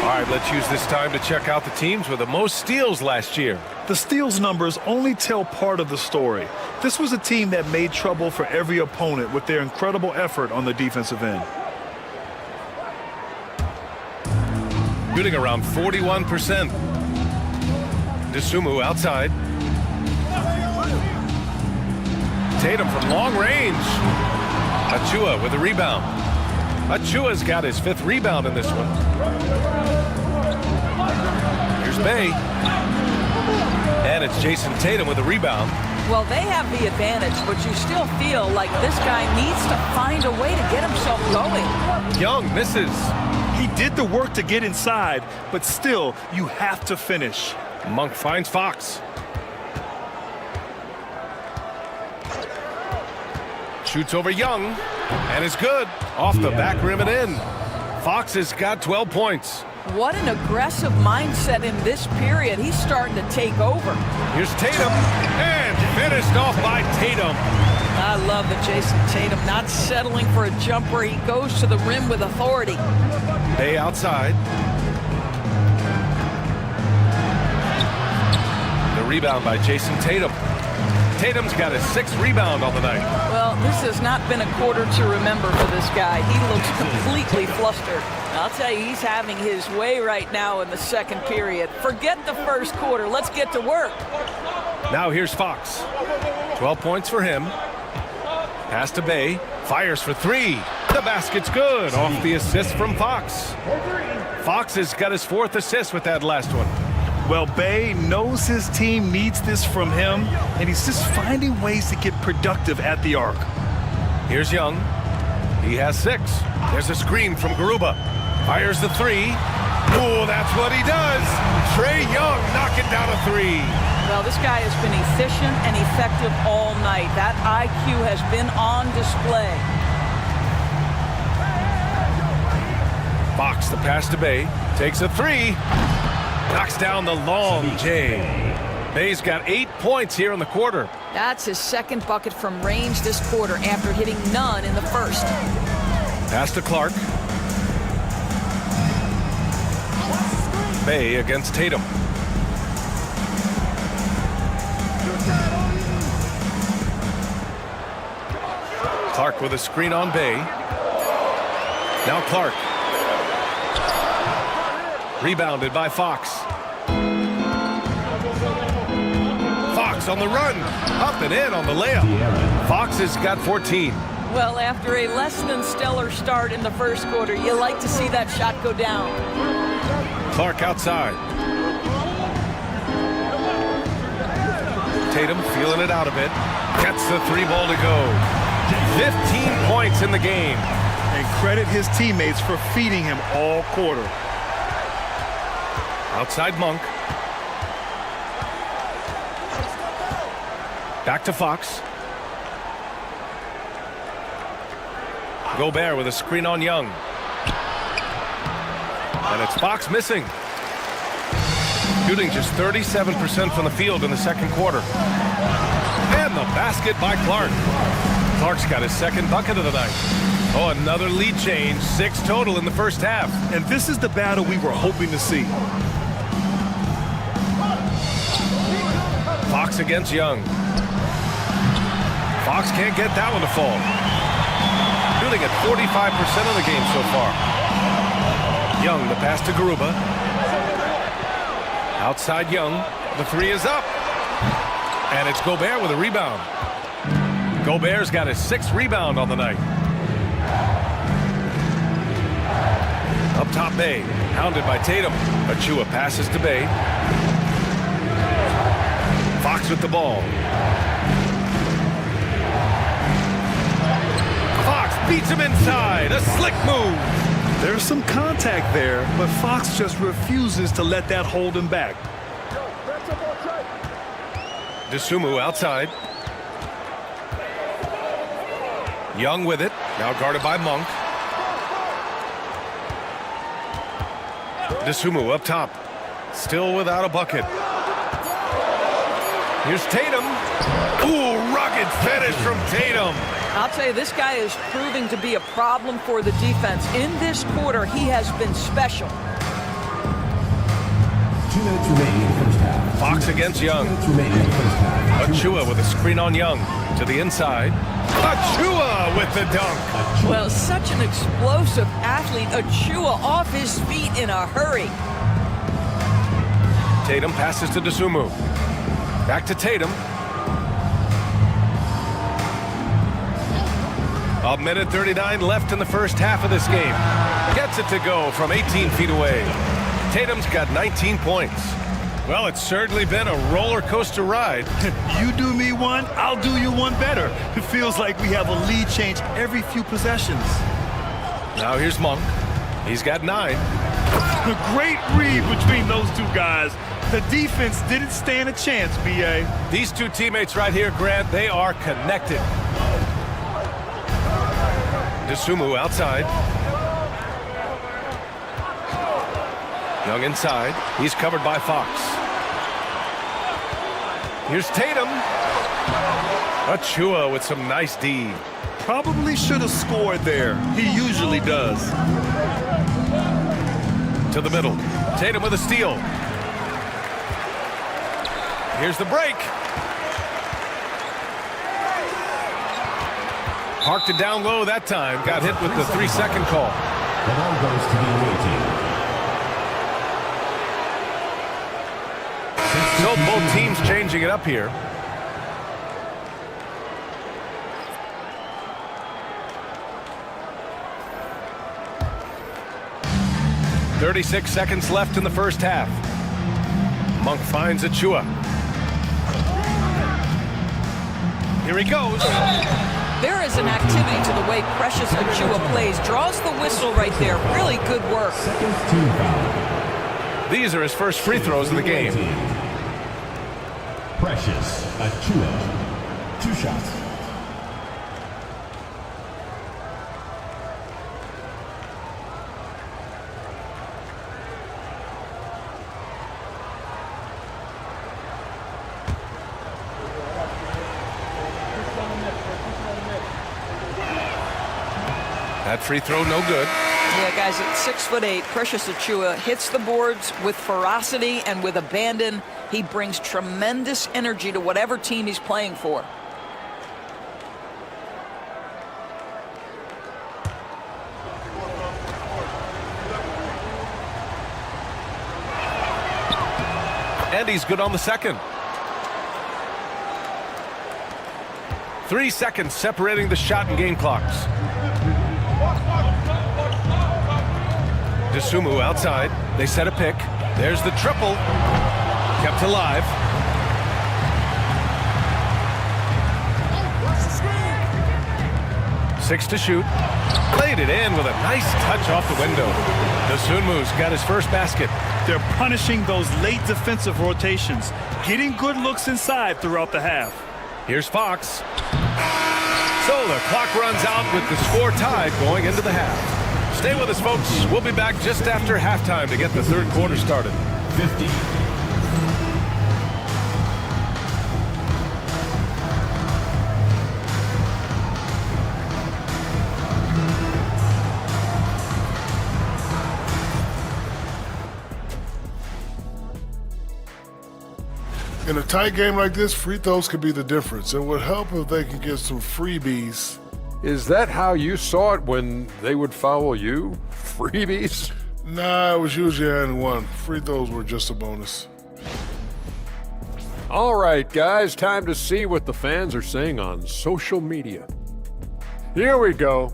All right, let's use this time to check out the teams with the most steals last year. The steals numbers only tell part of the story. This was a team that made trouble for every opponent with their incredible effort on the defensive end. Shooting around 41%. Dosunmu outside. Tatum from long range. Achua with a rebound. Achua's got his 5th rebound in this one. Here's Bay. And it's Jason Tatum with a rebound. Well, they have the advantage, but you still feel like this guy needs to find a way to get himself going. Young misses. He did the work to get inside, but still, you have to finish. Monk finds Fox. Shoots over Young, and is good. Off the back rim and in. Fox has got 12 points. What an aggressive mindset in this period. He's starting to take over. Here's Tatum, and finished off by Tatum. I love that Jason Tatum not settling for a jumper. He goes to the rim with authority. Bay outside. The rebound by Jason Tatum. Tatum's got his 6th rebound on the night. Well, this has not been a quarter to remember for this guy. He looks completely flustered. I'll tell you, he's having his way right now in the second period. Forget the first quarter. Let's get to work. Now here's Fox. 12 points for him. Pass to Bay. Fires for three. The basket's good. Off the assist from Fox. Fox has got his 4th assist with that last one. Well, Bay knows his team needs this from him, and he's just finding ways to get productive at the arc. Here's Young. He has 6. There's a screen from Garuba. Fires the three. Oh, that's what he does. Trae Young knocking down a 3. Well, this guy has been efficient and effective all night. That IQ has been on display. Fox, the pass to Bay. Takes a 3. Knocks down the long J. Bay's got 8 points here in the quarter. That's his 2nd bucket from range this quarter after hitting none in the first. Pass to Clark. Bay against Tatum. Clark with a screen on Bay. Now Clark. Rebounded by Fox. Fox on the run. Up and in on the layup. Fox has got 14. Well, after a less than stellar start in the first quarter, you like to see that shot go down. Clark outside. Tatum feeling it out a bit. Gets the 3 ball to go. 15 points in the game. And credit his teammates for feeding him all quarter. Outside Monk. Back to Fox. Gobert with a screen on Young. And it's Fox missing. Shooting just 37% from the field in the second quarter. And the basket by Clark. Clark's got his 2nd bucket of the night. Oh, another lead change. 6 total in the first half. And this is the battle we were hoping to see. Fox against Young. Fox can't get that one to fall. Shooting at 45% of the game so far. Young, the pass to Garuba. Outside Young. The 3 is up. And it's Gobert with a rebound. Gobert's got his 6th rebound on the night. Up top Bay. Hounded by Tatum. Achua passes to Bay. Fox with the ball. Fox beats him inside. A slick move. There's some contact there, but Fox just refuses to let that hold him back. DeSumo outside. Young with it. Now guarded by Monk. DeSumo up top. Still without a bucket. Here's Tatum. Ooh, rugged finish from Tatum. I'll tell you, this guy is proving to be a problem for the defense. In this quarter, he has been special. 2 minutes remaining in the first half. Fox against Young. 2 minutes remaining in the first half. Achua with a screen on Young. To the inside. Achua with the dunk. Well, such an explosive athlete. Achua off his feet in a hurry. Tatum passes to DeSumo. Back to Tatum. A minute 39 left in the first half of this game. Gets it to go from 18 feet away. Tatum's got 19 points. Well, it's certainly been a roller coaster ride. You do me one, I'll do you one better. It feels like we have a lead change every few possessions. Now here's Monk. He's got 9. A great read between those two guys. The defense didn't stand a chance, B.A. These two teammates right here, Grant, they are connected. DeSumo outside. Young inside. He's covered by Fox. Here's Tatum. Achua with some nice D. Probably should have scored there. He usually does. To the middle. Tatum with a steal. Here's the break. Parked it down low that time. Got hit with the 3-second call. The ball goes to the away team. So both teams changing it up here. 36 seconds left in the first half. Monk finds Achua. Here he goes. There is an activity to the way Precious Achua plays. Draws the whistle right there. Really good work. These are his first free throws of the game. Precious Achua. 2 shots. That free throw no good. Yeah, guys, at 6'8", Precious Achua hits the boards with ferocity and with abandon. He brings tremendous energy to whatever team he's playing for. And he's good on the second. 3 seconds separating the shot and game clocks. DeSumo outside. They set a pick. There's the triple. Kept alive. Six to shoot. Played it in with a nice touch off the window. DeSumo's got his first basket. They're punishing those late defensive rotations, getting good looks inside throughout the half. Here's Fox. So the clock runs out with the score tied going into the half. Stay with us, folks. We'll be back just after halftime to get the third quarter started. 50. In a tight game like this, free throws could be the difference. It would help if they could get some freebies. Is that how you saw it when they would foul you? Freebies? Nah, it was usually and one. Free throws were just a bonus. All right, guys, time to see what the fans are saying on social media. Here we go.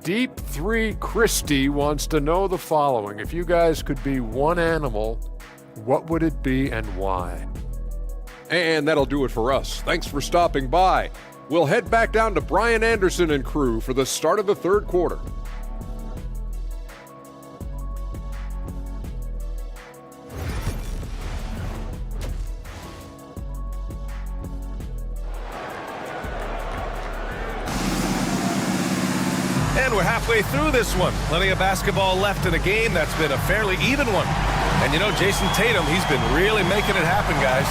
Deep 3 Christie wants to know the following. If you guys could be one animal, what would it be and why? And that'll do it for us. Thanks for stopping by. We'll head back down to Brian Anderson and crew for the start of the third quarter. And we're halfway through this one. Plenty of basketball left in a game that's been a fairly even one. And you know, Jason Tatum, he's been really making it happen, guys.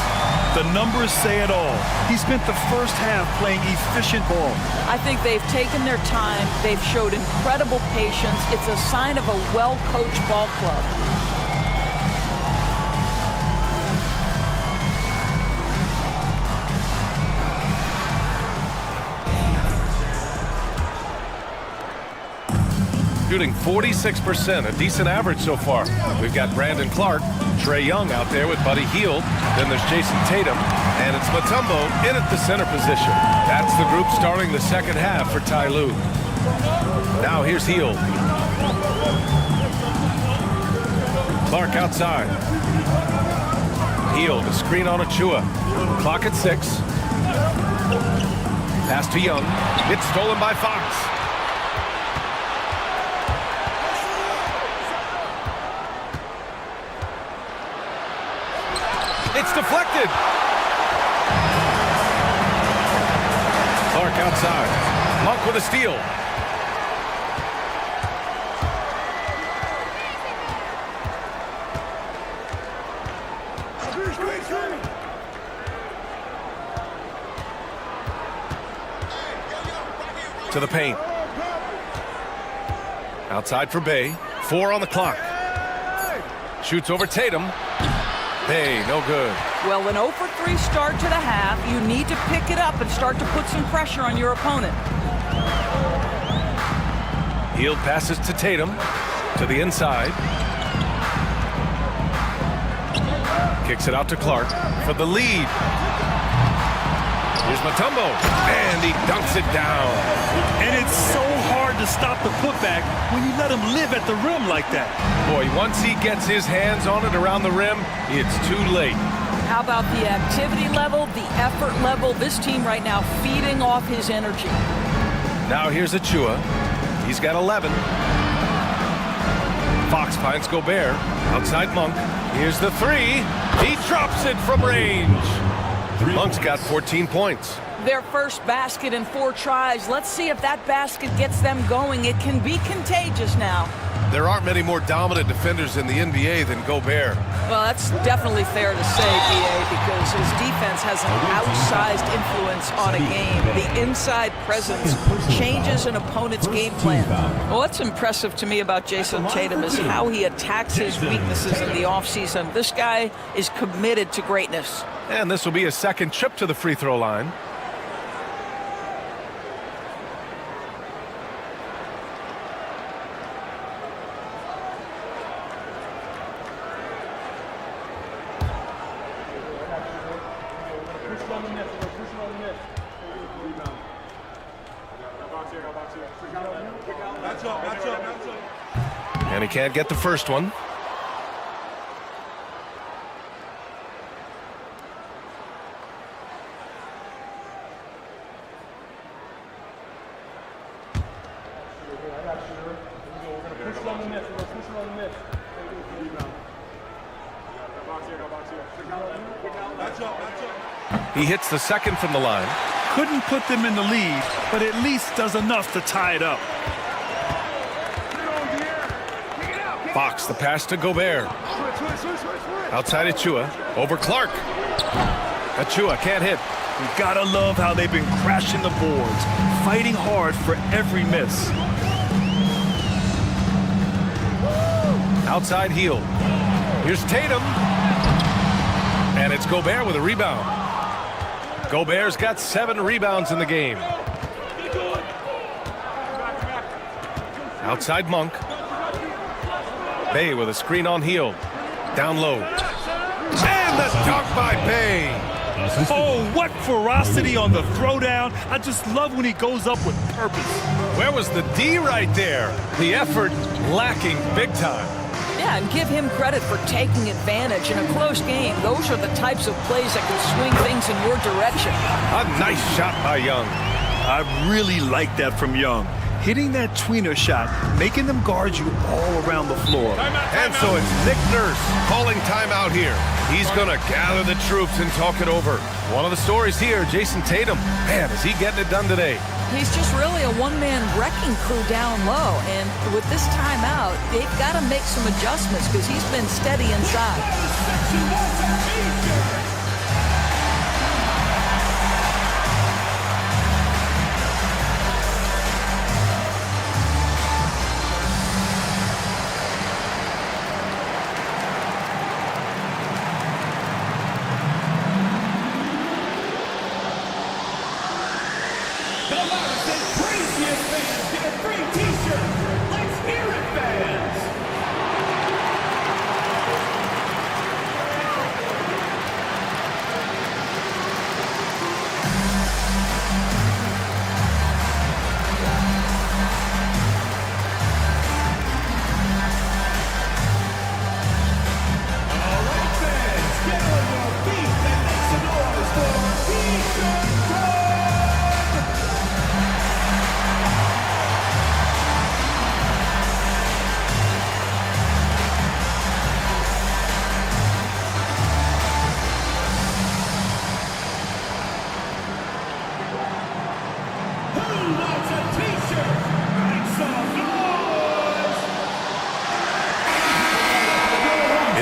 The numbers say it all. He spent the first half playing efficient ball. I think they've taken their time. They've showed incredible patience. It's a sign of a well-coached ball club. Shooting 46%, a decent average so far. We've got Brandon Clark, Trae Young out there with Buddy Hield. Then there's Jason Tatum, and it's Mutombo in at the center position. That's the group starting the second half for Ty Lue. Now here's Hield. Clark outside. Hield, a screen on Achua. Clock at 6. Pass to Young. It's stolen by Fox. It's deflected. Clark outside. Monk with a steal. To the paint. Outside for Bay. 4 on the clock. Shoots over Tatum. Hey, no good. Well, an 0 for 3 start to the half. You need to pick it up and start to put some pressure on your opponent. Hield passes to Tatum. To the inside. Kicks it out to Clark for the lead. Here's Mutombo, and he dunks it down. And it's so hard to stop the putback when you let him live at the rim like that. Boy, once he gets his hands on it around the rim, it's too late. How about the activity level, the effort level? This team right now feeding off his energy. Now here's Achua. He's got 11. Fox finds Gobert. Outside Monk. Here's the three. He drops it from range. Monk's got 14 points. Their first basket in 4 tries. Let's see if that basket gets them going. It can be contagious now. There aren't many more dominant defenders in the NBA than Gobert. Well, that's definitely fair to say, B.A., because his defense has an outsized influence on a game. The inside presence changes an opponent's game plan. Well, what's impressive to me about Jason Tatum is how he attacks his weaknesses in the offseason. This guy is committed to greatness. And this will be a second trip to the free throw line. And he can't get the first one. He hits the second from the line. Couldn't put them in the lead, but at least does enough to tie it up. Fox, the pass to Gobert. Outside Achua. Over Clark. Achua can't hit. You gotta love how they've been crashing the boards, fighting hard for every miss. Outside heel. Here's Tatum. And it's Gobert with a rebound. Gobert's got 7 rebounds in the game. Outside Monk. Bay with a screen on heel. Down low. And the dunk by Bay. Oh, what ferocity on the throwdown. I just love when he goes up with purpose. Where was the D right there? The effort lacking big time. Yeah, and give him credit for taking advantage in a close game. Those are the types of plays that can swing things in your direction. A nice shot by Young. I really like that from Young. Hitting that tweener shot, making them guard you all around the floor. And so it's Nick Nurse calling timeout here. He's going to gather the troops and talk it over. One of the stories here, Jason Tatum. Man, is he getting it done today? He's just really a one-man wrecking crew down low. And with this timeout, they've got to make some adjustments because he's been steady inside.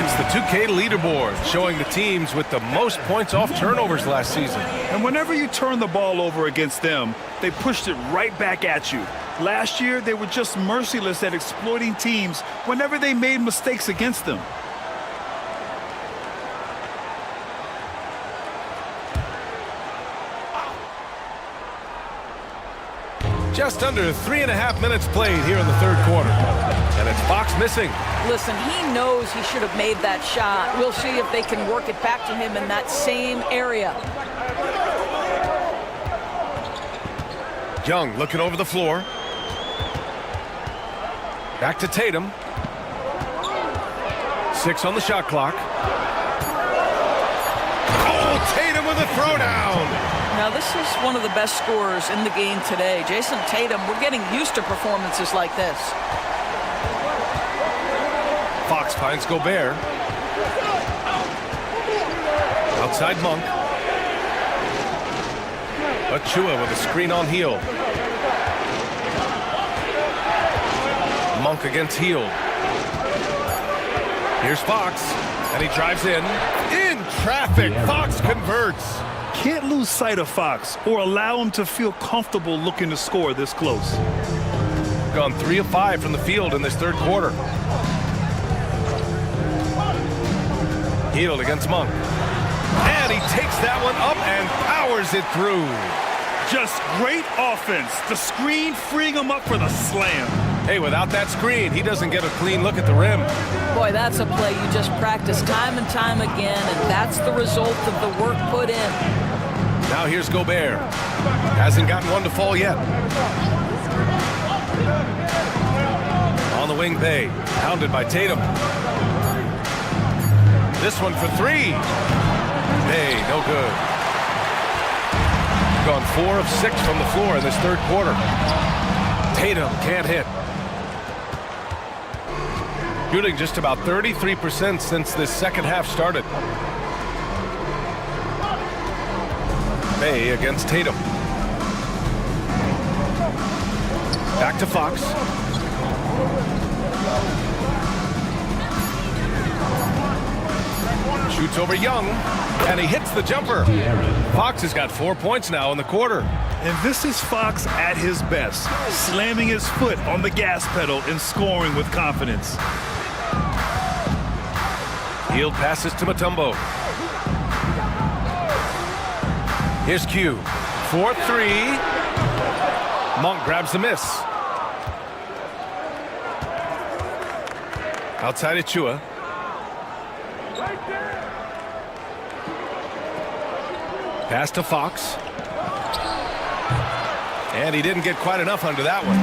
It's the 2K leaderboard showing the teams with the most points off turnovers last season. And whenever you turn the ball over against them, they pushed it right back at you. Last year, they were just merciless at exploiting teams whenever they made mistakes against them. Just under 3.5 minutes played here in the third quarter. And it's Fox missing. Listen, he knows he should have made that shot. We'll see if they can work it back to him in that same area. Young looking over the floor. Back to Tatum. 6 on the shot clock. Oh, Tatum with a throwdown. Now, this is one of the best scorers in the game today. Jason Tatum, we're getting used to performances like this. Fox finds Gobert. Outside Monk. Achua with a screen on Hield. Monk against Hield. Here's Fox, and he drives in traffic. Fox converts. Can't lose sight of Fox or allow him to feel comfortable looking to score this close. Gone 3 of 5 from the field in this third quarter. Hield against Monk. And he takes that one up and powers it through. Just great offense. The screen freeing him up for the slam. Hey, without that screen, he doesn't get a clean look at the rim. Boy, that's a play you just practice time and time again, and that's the result of the work put in. Now here's Gobert. Hasn't gotten one to fall yet. On the wing, Bay. Hounded by Tatum. This one for 3. Bay, no good. Gone 4 of 6 from the floor in this third quarter. Tatum can't hit. Shooting just about 33% since this second half started. Bay against Tatum. Back to Fox. Shoots over Young, and he hits the jumper. Fox has got 4 points now in the quarter. And this is Fox at his best, slamming his foot on the gas pedal and scoring with confidence. Hield passes to Mutombo. Here's Q. 4-3. Monk grabs the miss. Outside Achua. Pass to Fox. And he didn't get quite enough under that one.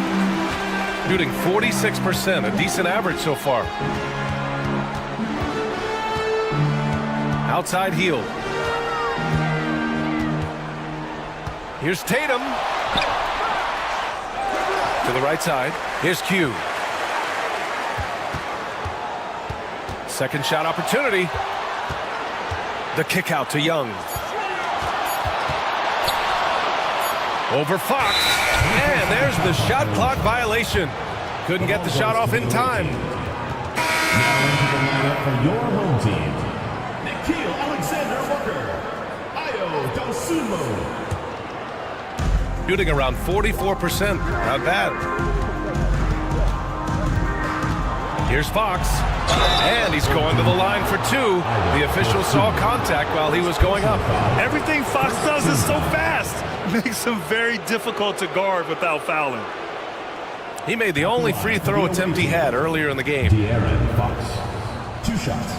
Shooting 46%, a decent average so far. Outside Hield. Here's Tatum. To the right side. Here's Q. Second shot opportunity. The kick out to Young. Over Fox. And there's the shot clock violation. Couldn't get the shot off in time. Now into the lineup for your home team. Nikhil Alexander Walker. Ayo Dosunmu. Shooting around 44%. Not bad. Here's Fox. And he's going to the line for 2. The official saw contact while he was going up. Everything Fox does is so fast. Makes him very difficult to guard without fouling. He made the only free throw attempt he had earlier in the game. De'Aaron Fox. 2 shots.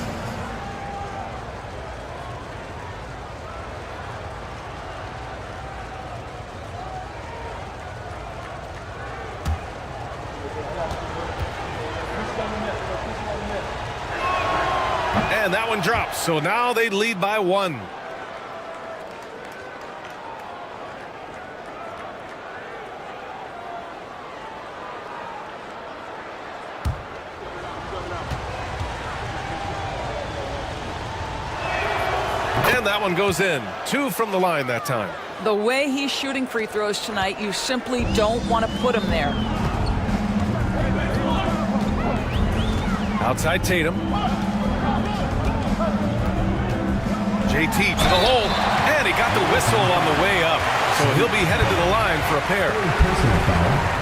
And that one drops. So now they lead by 1. And that one goes in. 2 from the line that time. The way he's shooting free throws tonight, you simply don't want to put him there. Outside Tatum. JT to the hole. And he got the whistle on the way up. So he'll be headed to the line for a pair.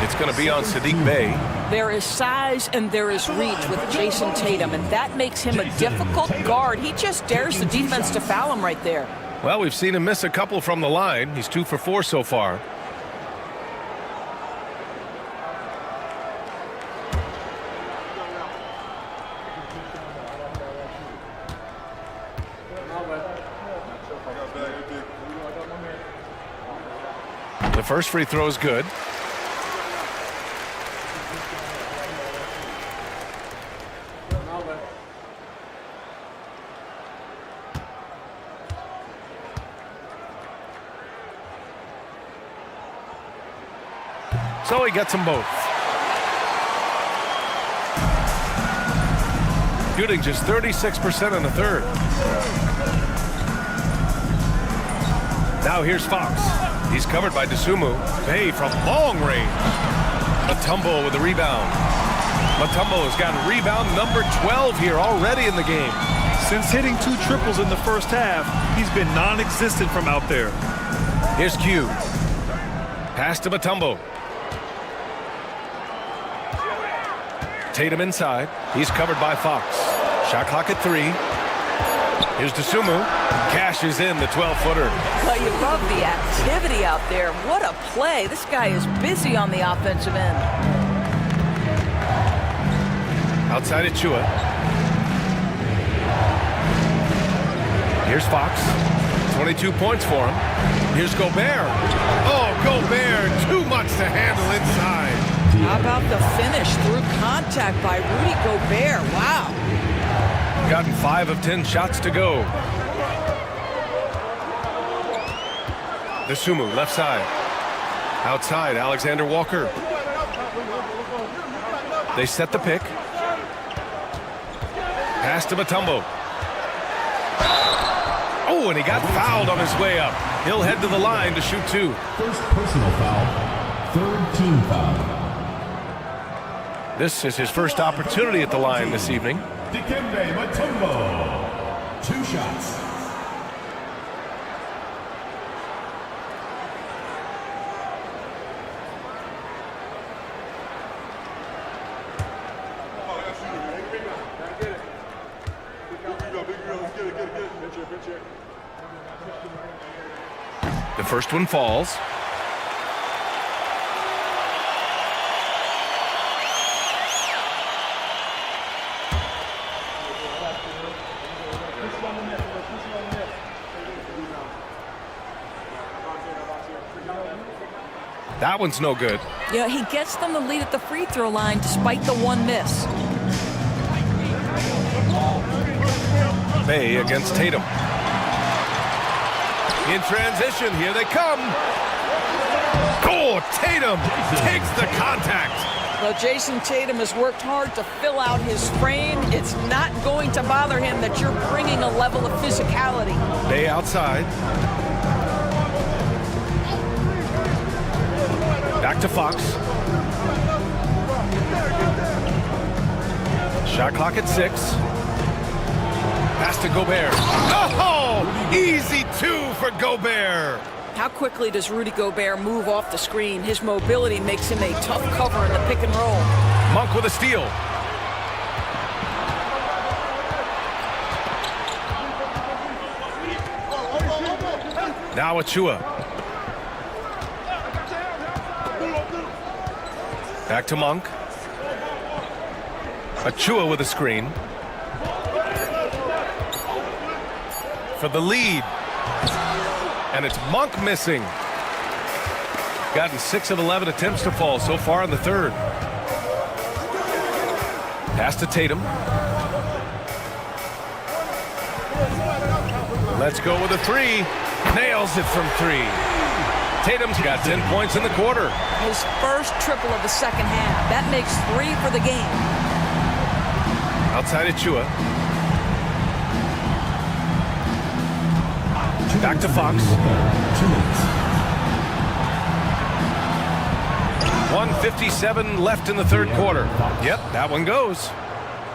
It's going to be on Sadiq Bey. There is size and there is reach with Jason Tatum, and that makes him a difficult guard. He just dares the defense to foul him right there. Well, we've seen him miss a couple from the line. He's 2 for 4 so far. first free throw is good. So he gets them both. Shooting just 36% in the third. Now here's Fox. He's covered by Dosunmu. Bay from long range. Mutombo with the rebound. Mutombo has got rebound number 12 here already in the game. Since hitting 2 triples in the first half, he's been non-existent from out there. Here's Q. Pass to Mutombo. Tatum inside. He's covered by Fox. Shot clock at 3. Here's Dosunmu. Cashes in the 12-footer. Well, you love the activity out there. What a play. This guy is busy on the offensive end. Outside Achua. Here's Fox. 22 points for him. Here's Gobert. Oh, Gobert. Too much to handle inside. How about the finish through contact by Rudy Gobert? Wow. Gotten 5 of 10 shots to go. Dosunmu, left side. Outside, Alexander Walker. They set the pick. Pass to Mutombo. Oh, and he got fouled on his way up. He'll head to the line to shoot 2. First personal foul, third team foul. This is his first opportunity at the line this evening. Dikembe Mutombo, 2 shots. The first one falls. That one's no good. Yeah, he gets them the lead at the free throw line despite the 1 miss. Bay against Tatum. In transition, here they come. Oh, Tatum takes the contact. Well, Jason Tatum has worked hard to fill out his frame. It's not going to bother him that you're bringing a level of physicality. Bay outside. Back to Fox. Shot clock at 6. Pass to Gobert. Oh, easy 2 for Gobert. How quickly does Rudy Gobert move off the screen? His mobility makes him a tough cover in the pick and roll. Monk with a steal. Now Achua. Back to Monk. Achua with a screen. For the lead. And it's Monk missing. Gotten 6 of 11 attempts to fall so far in the third. Pass to Tatum. Let's go with a 3. Nails it from 3. Tatum's got 10 points in the quarter. His first triple of the second half. That makes 3 for the game. Outside Achua. Back to Fox. 1:57 left in the third quarter. Yep, that one goes.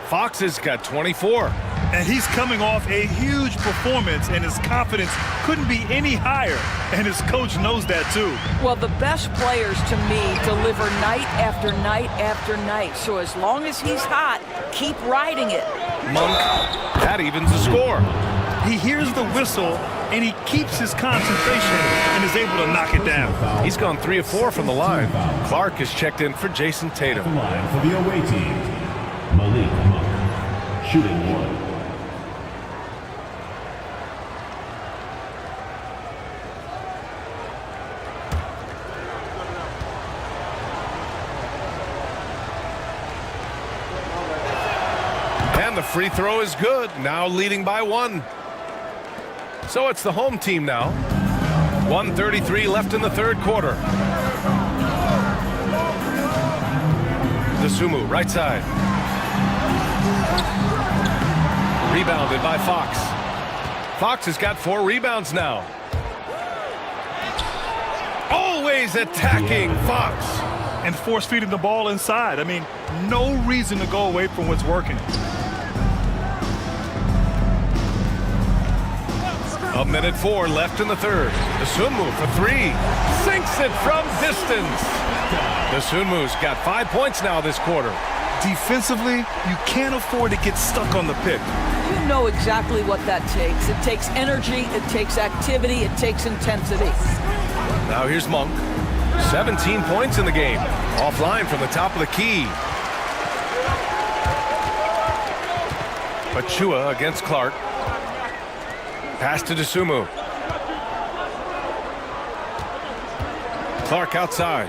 Fox has got 24. And he's coming off a huge performance, and his confidence couldn't be any higher. And his coach knows that, too. Well, the best players, to me, deliver night after night after night. So as long as he's hot, keep riding it. Monk, that evens the score. He hears the whistle, and he keeps his concentration and is able to knock it down. He's gone 3 of 4 from the line. Clark has checked in for Jason Tatum. The line for the away team, Malik Monk, shooting 1. And the free throw is good. Now leading by 1. So it's the home team now. 1:33 left in the third quarter. Dosunmu, right side. Rebounded by Fox. Fox has got 4 rebounds now. Always attacking Fox. And force feeding the ball inside. I mean, no reason to go away from what's working. A minute 4 left in the third. Dosunmu for 3. Sinks it from distance. Dosunmu's got 5 points now this quarter. Defensively, you can't afford to get stuck on the pick. You know exactly what that takes. It takes energy, it takes activity, it takes intensity. Now here's Monk. 17 points in the game. Offline from the top of the key. Achua against Clark. Pass to Dosunmu. Clark outside.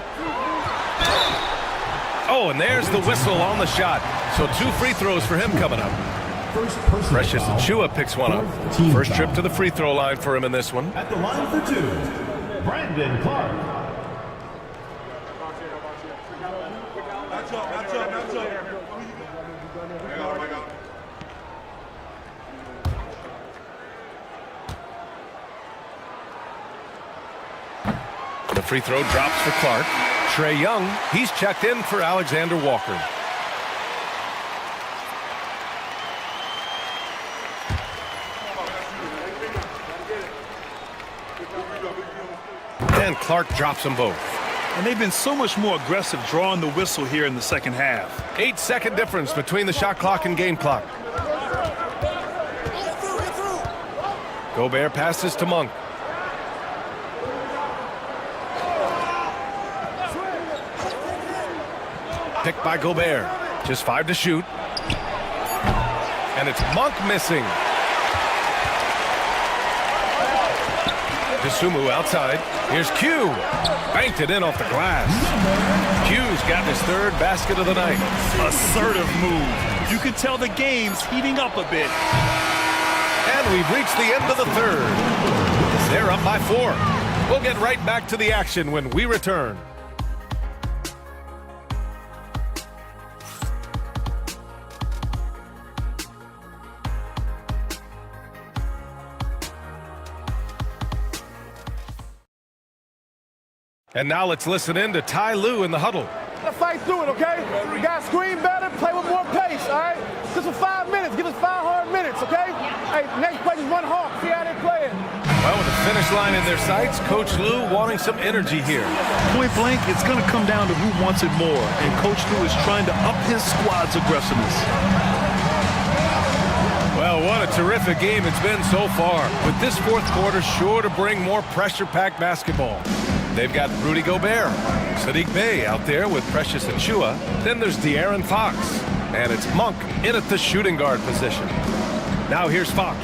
Oh, and there's the whistle on the shot. So 2 free throws for him coming up. Precious Achua picks one up. First trip to the free throw line for him in this one. At the line for 2, Brandon Clark. The free throw drops for Clark. Trae Young, he's checked in for Alexander Walker. And Clark drops them both. And they've been so much more aggressive drawing the whistle here in the second half. 8-second difference between the shot clock and game clock. Gobert passes to Monk. Picked by Gobert. Just 5 to shoot. And it's Monk missing. Dosunmu outside. Here's Q. Banked it in off the glass. Q's got his 3rd basket of the night. Assertive move. You can tell the game's heating up a bit. And we've reached the end of the third. They're up by 4. We'll get right back to the action when we return. And now let's listen in to Ty Lue in the huddle. Let's fight through it, okay? We got to screen better, play with more pace, all right? Just for 5 minutes. Give us 5 hard minutes, okay? Hey, next play, just run hard. See how they're playing. Well, with the finish line in their sights, Coach Lue wanting some energy here. Point blank, it's going to come down to who wants it more. And Coach Lue is trying to up his squad's aggressiveness. Well, what a terrific game it's been so far. With this 4th quarter sure to bring more pressure-packed basketball. They've got Rudy Gobert, Sadiq Bey out there with Precious Achua. Then there's De'Aaron Fox. And it's Monk in at the shooting guard position. Now here's Fox.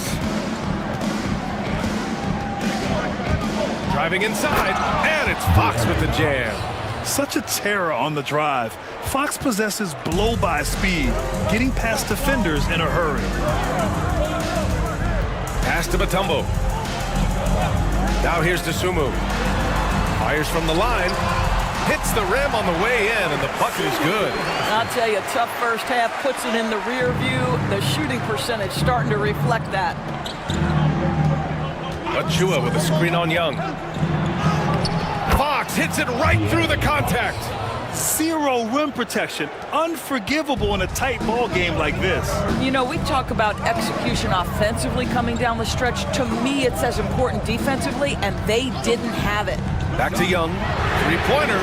Driving inside, and it's Fox with the jam. Such a terror on the drive. Fox possesses blow-by speed, getting past defenders in a hurry. Pass to Mutombo. Now here's Dosunmu. Fires from the line, hits the rim on the way in, and the bucket is good. I'll tell you, tough first half, puts it in the rear view. The shooting percentage starting to reflect that. Achua with a screen on Young. Fox hits it right through the contact. 0 rim protection. Unforgivable in a tight ball game like this. You know, we talk about execution offensively coming down the stretch. To me, it's as important defensively, and they didn't have it. Back to Young. 3-pointer.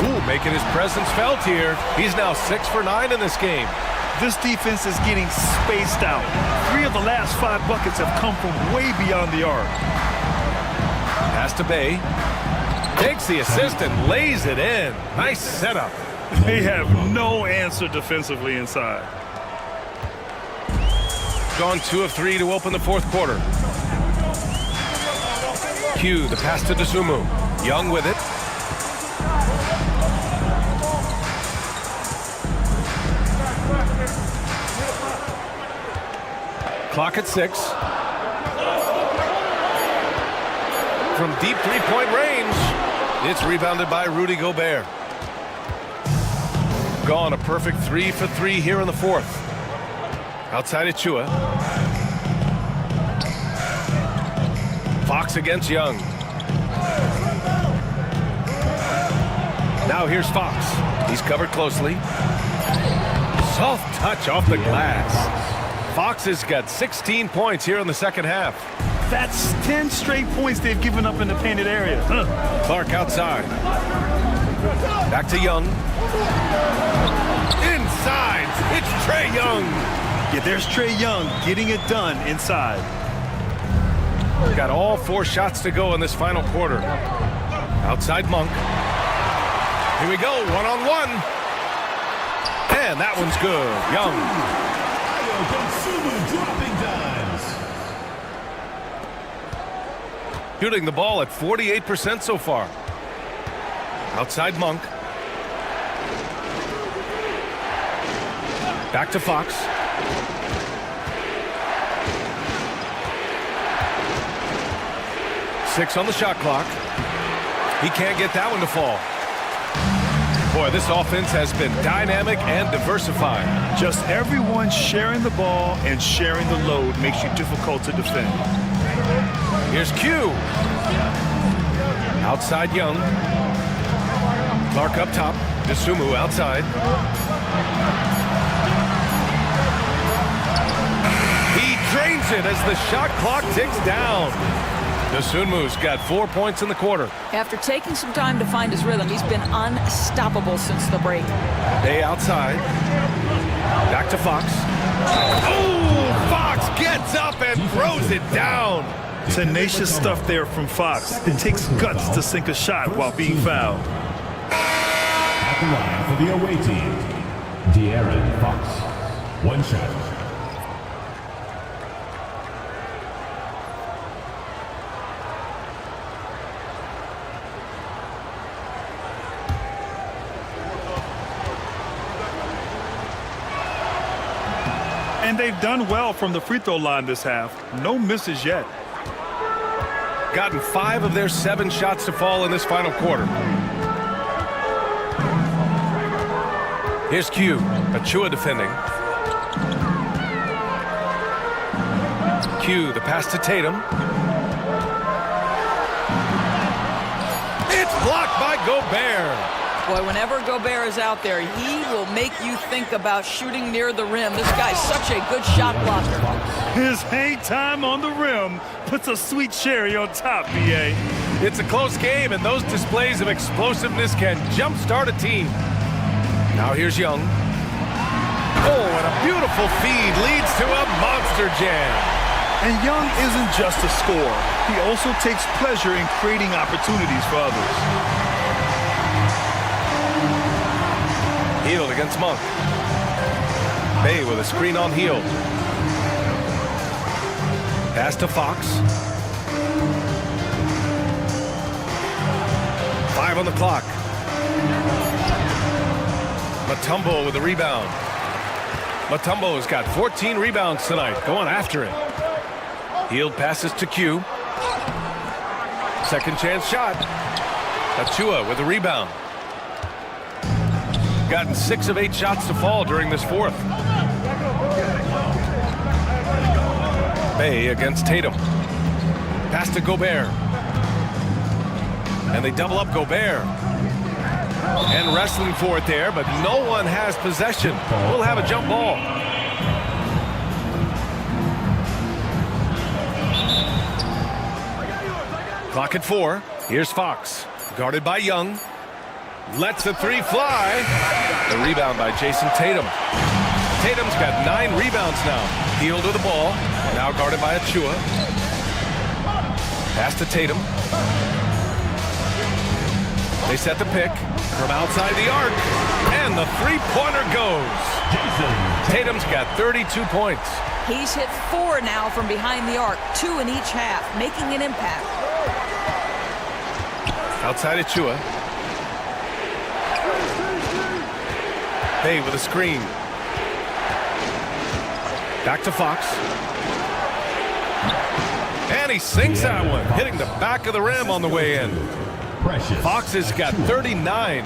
Ooh, making his presence felt here. He's now 6 for 9 in this game. This defense is getting spaced out. 3 of the last 5 buckets have come from way beyond the arc. Pass to Bey. Takes the assist and lays it in. Nice setup. They have no answer defensively inside. Gone 2 of 3 to open the 4th quarter. Q, the pass to Dosunmu. Young with it. Clock at 6. From deep three-point range, it's rebounded by Rudy Gobert. Gone a perfect 3 for 3 here in the fourth. Outside Achua. Fox against Young. Now here's Fox. He's covered closely. Soft touch off the glass. Fox has got 16 points here in the second half. That's 10 straight points they've given up in the painted area. Clark outside. Back to Young. Inside. It's Trae Young. Yeah, there's Trae Young getting it done inside. Got all 4 shots to go in this final quarter. Outside Monk. Here we go, one-on-1. And that one's good. Young. Shooting the ball at 48% so far. Outside Monk. Back to Fox. Six on the shot clock. He can't get that one to fall. Boy, this offense has been dynamic and diversified. Just everyone sharing the ball and sharing the load makes you difficult to defend. Here's Q. Outside Young. Clark up top. Dosunmu outside. He drains it as the shot clock ticks down. Dosunmu's got 4 points in the quarter. After taking some time to find his rhythm, he's been unstoppable since the break. Bay outside. Back to Fox. Oh, Fox gets up and throws it down. Tenacious stuff there from Fox. It takes guts to sink a shot while being fouled. At the line for the away team, De'Aaron Fox. 1 shot. And they've done well from the free throw line this half. No misses yet. Gotten 5 of their 7 shots to fall in this final quarter. Here's Q. Achua defending. Q, the pass to Tatum. It's blocked by Gobert. Boy, whenever Gobert is out there, he will make you think about shooting near the rim. This guy's such a good shot blocker. His hang time on the rim puts a sweet cherry on top, B.A. It's a close game, and those displays of explosiveness can jumpstart a team. Now here's Young. Oh, and a beautiful feed leads to a monster jam. And Young isn't just a scorer. He also takes pleasure in creating opportunities for others. Hield against Monk. Bay with a screen on Hield. Pass to Fox. 5 on the clock. Mutombo with a rebound. Mutombo's got 14 rebounds tonight. Going after it. Hield passes to Q. Second chance shot. Achua with a rebound. Gotten 6 of 8 shots to fall during this fourth. Bay against Tatum. Pass to Gobert. And they double up Gobert. And wrestling for it there, but no one has possession. We'll have a jump ball. Clock at 4. Here's Fox. Guarded by Young. Lets the 3 fly. The rebound by Jason Tatum. Tatum's got 9 rebounds now. Hield with the ball. Now guarded by Achua. Pass to Tatum. They set the pick from outside the arc. And the 3-pointer goes. Tatum's got 32 points. He's hit 4 now from behind the arc, 2 in each half, making an impact. Outside Achua. Bay with a screen. Back to Fox. And he sinks that one, hitting the back of the rim on the way in. Fox has got 39.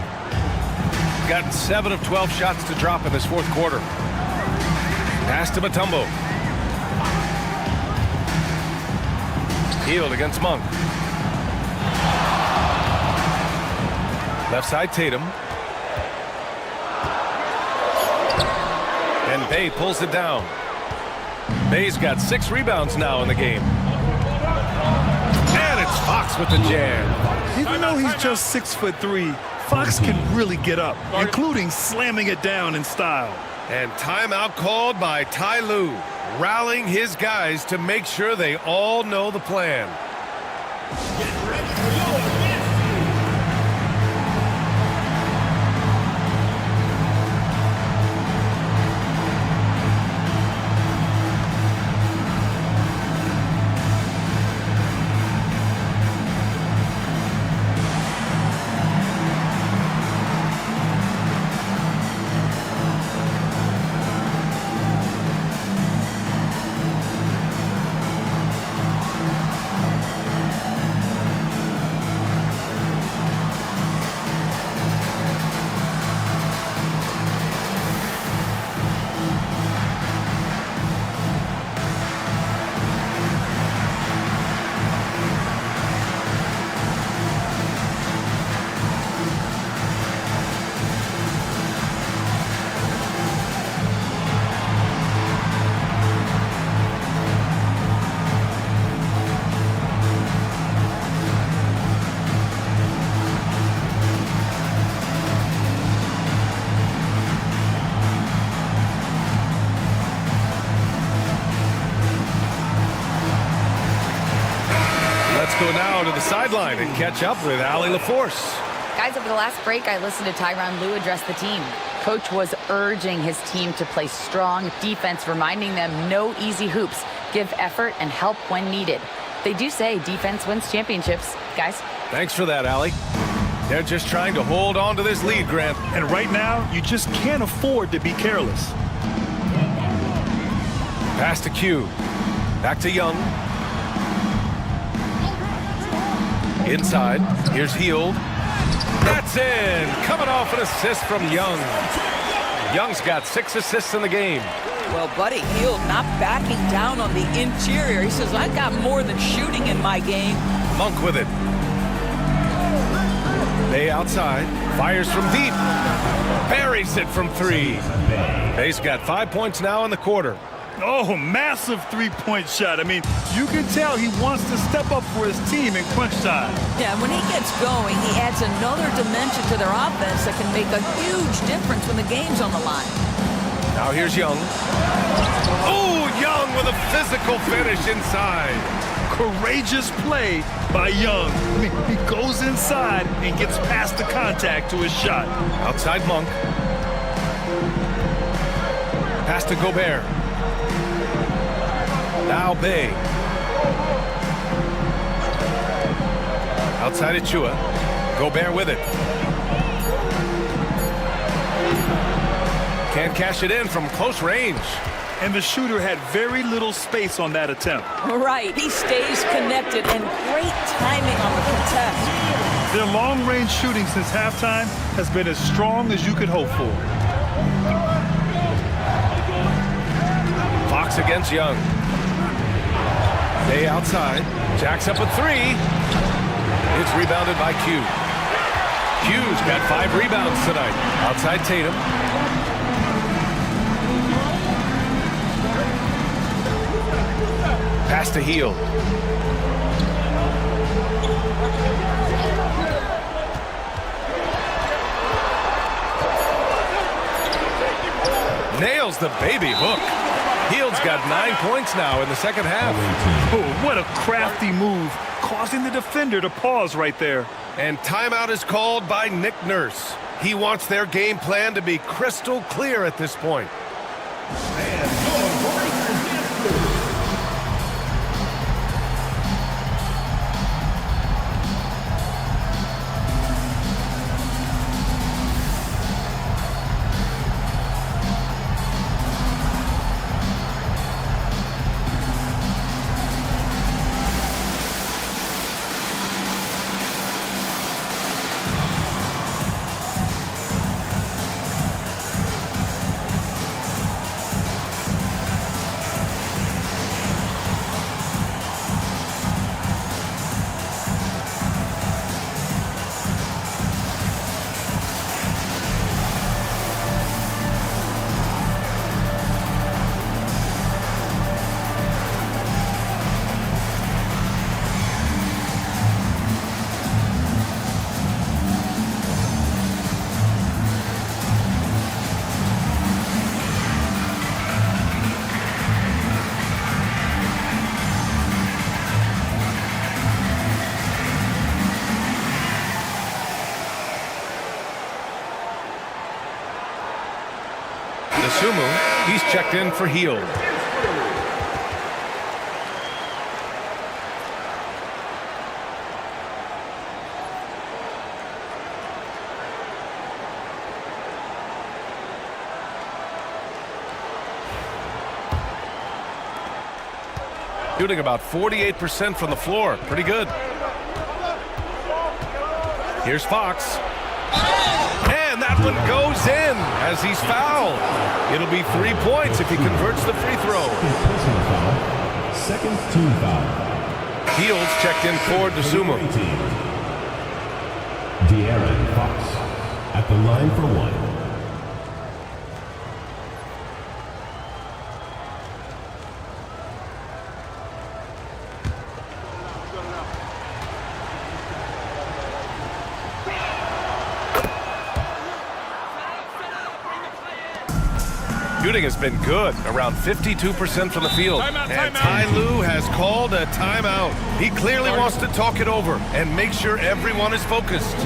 Gotten 7 of 12 shots to drop in this fourth quarter. Pass to Mutombo. Hield against Monk. Left side Tatum. And Bay pulls it down. Bay's got 6 rebounds now in the game. And it's Fox with the jam. Even though he's just 6'3", Fox can really get up, including slamming it down in style. And timeout called by Ty Lue, rallying his guys to make sure they all know the plan. Let's go now to the sideline and catch up with Allie LaForce. Guys, over the last break, I listened to Tyronn Lue address the team. Coach was urging his team to play strong defense, reminding them no easy hoops, give effort and help when needed. They do say defense wins championships, guys. Thanks for that, Allie. They're just trying to hold on to this lead, Grant. And right now, you just can't afford to be careless. Pass to Q. Back to Young. Inside. Here's Hield. That's in. Coming off an assist from Young. Young's got 6 assists in the game. Well, Buddy Hield not backing down on the interior. He says, I got more than shooting in my game. Monk with it. Bay outside. Fires from deep. Buries it from 3. Bay's got 5 points now in the quarter. Oh, massive three-point shot. I mean, you can tell he wants to step up for his team in crunch time. Yeah, when he gets going, he adds another dimension to their offense that can make a huge difference when the game's on the line. Now here's Young. Oh, Young with a physical finish inside. Courageous play by Young. I mean, he goes inside and gets past the contact to his shot. Outside Monk. Pass to Gobert. Now Bay. Outside Achua. Gobert with it. Can't cash it in from close range. And the shooter had very little space on that attempt. Right. He stays connected and great timing on the contest. Their long-range shooting since halftime has been as strong as you could hope for. Fox against Young. Bay outside. Jacks up a 3. It's rebounded by Q. Q's got 5 rebounds tonight. Outside Tatum. Pass to Hield. Nails the baby hook. Hield's got 9 points now in the second half. Oh, what a crafty move, causing the defender to pause right there. And timeout is called by Nick Nurse. He wants their game plan to be crystal clear at this point. Dosunmu. He's checked in for Hield. Shooting about 48% from the floor. Pretty good. Here's Fox. And that one goes in as he's fouled. It'll be 3 points if he converts the free throw. Second team foul. Fields checked in for Dosunmu. De'Aaron Fox at the line for one. Shooting has been good, around 52% from the field. And Ty Lue has called a timeout. He clearly wants to talk it over and make sure everyone is focused.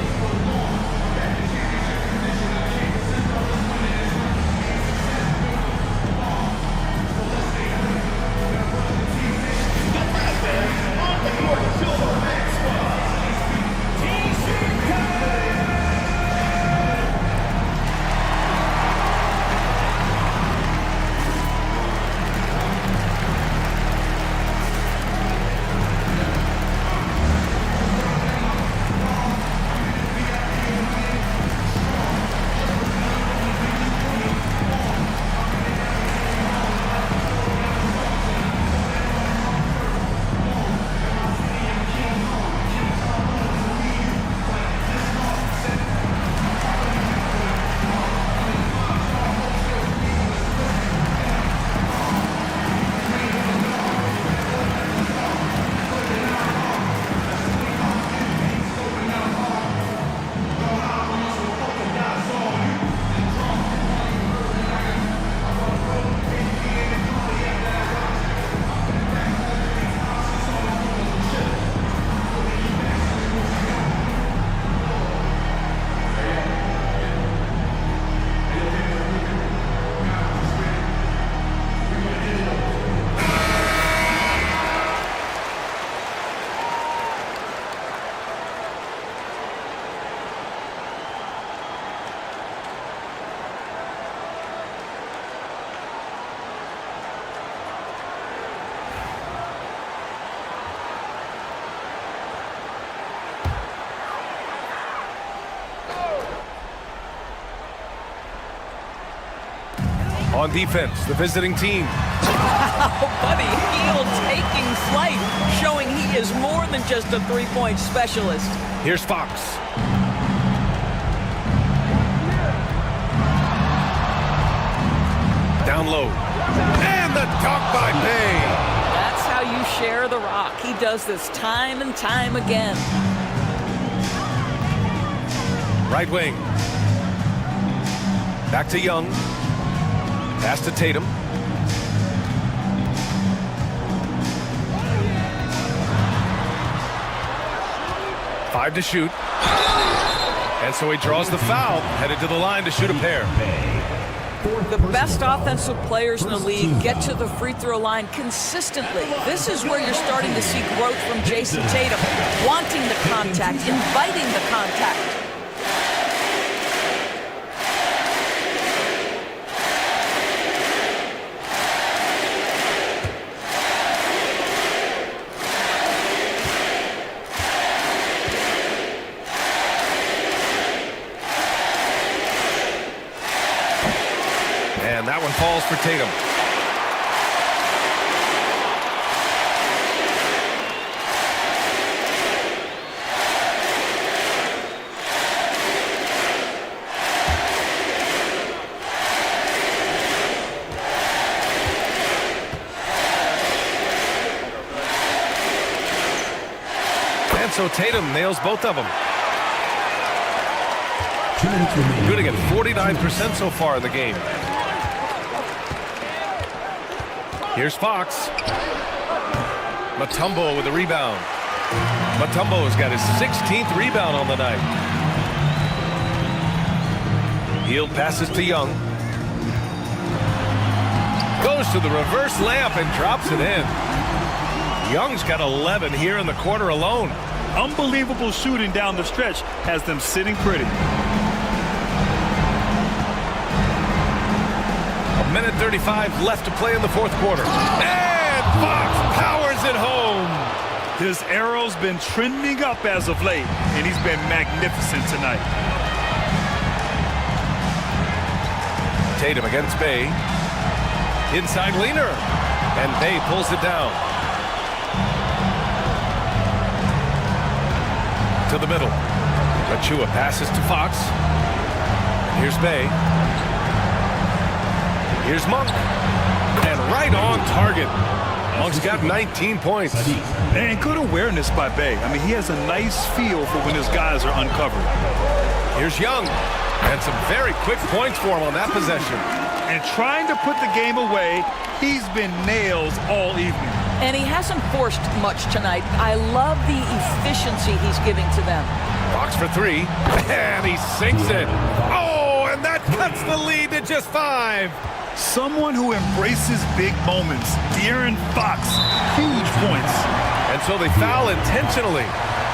On defense, the visiting team. Wow, Buddy Hield taking flight, showing he is more than just a three-point specialist. Here's Fox. Down low. And the dunk by Bay. That's how you share the rock. He does this time and time again. Right wing. Back to Young. Pass to Tatum. Five to shoot. And so he draws the foul, headed to the line to shoot a pair. The best offensive players in the league get to the free throw line consistently. This is where you're starting to see growth from Jason Tatum, wanting the contact, inviting the contact. And that one falls for Tatum. And so Tatum nails both of them. Shooting at 49% so far in the game. Here's Fox. Mutombo with a rebound. Mutombo's got his 16th rebound on the night. Hield passes to Young. goes to the reverse layup and drops it in. Young's got 11 here in the quarter alone. Unbelievable shooting down the stretch has them sitting pretty. A minute 35 left to play in the fourth quarter. And Fox powers it home. His arrow's been trending up as of late, and he's been magnificent tonight. Tatum against Bay. Inside leaner. And Bay pulls it down. To the middle. Achua passes to Fox. And here's Bay. Here's Monk. And right on target. Monk's got 19 points. And good awareness by Bay. I mean, he has a nice feel for when his guys are uncovered. Here's Young. And some very quick points for him on that possession. And trying to put the game away, he's been nails all evening. And he hasn't forced much tonight. I love the efficiency he's giving to them. Fox for three. And he sinks it. Oh, and that cuts the lead to just 5. Someone who embraces big moments. De'Aaron Fox, huge points. And so they foul intentionally.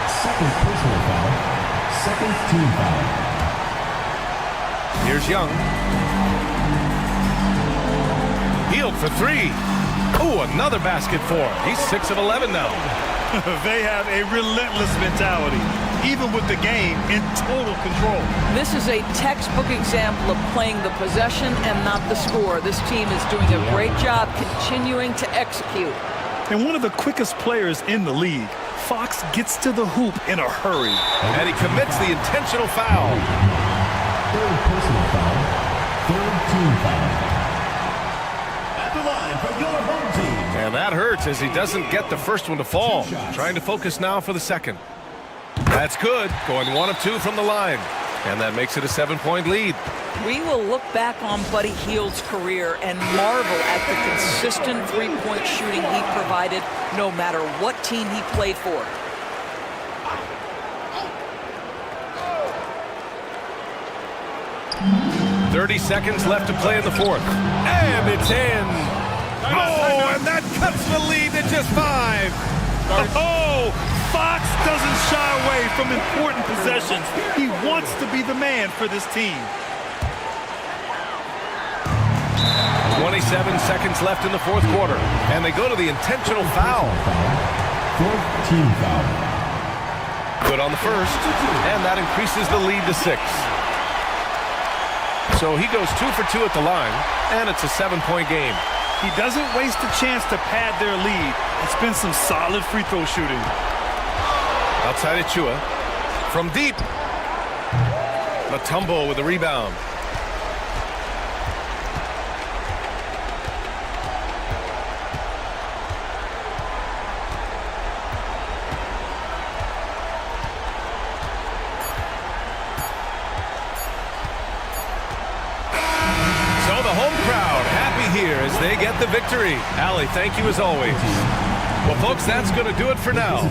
Second personal foul. Second team foul. Here's Young. Healed for 3. Oh, another basket for him. He's 6 of 11 now. They have a relentless mentality, even with the game in total control. This is a textbook example of playing the possession and not the score. This team is doing a great job continuing to execute. And one of the quickest players in the league, Fox gets to the hoop in a hurry. And he commits the intentional foul. Third personal foul. Third team foul. At the line for your home team. And that hurts as he doesn't get the first one to fall. Trying to focus now for the second. That's good. Going 1 of 2 from the line. And that makes it a 7-point lead. We will look back on Buddy Hield's career and marvel at the consistent three-point shooting he provided no matter what team he played for. .30 seconds left to play in the fourth. And it's in. Oh, and that cuts the lead to just 5. Oh, Fox doesn't shy away from important possessions. He wants to be the man for this team. 27 seconds left in the fourth quarter. And they go to the intentional foul. Fourth team foul. Good on the first. And that increases the lead to 6. So he goes 2 for 2 at the line. And it's a 7-point game. He doesn't waste a chance to pad their lead. It's been some solid free throw shooting. Outside Achua. From deep. Mutombo with the rebound. Here as they get the victory. Allie, thank you as always. Well, folks, that's going to do it for now.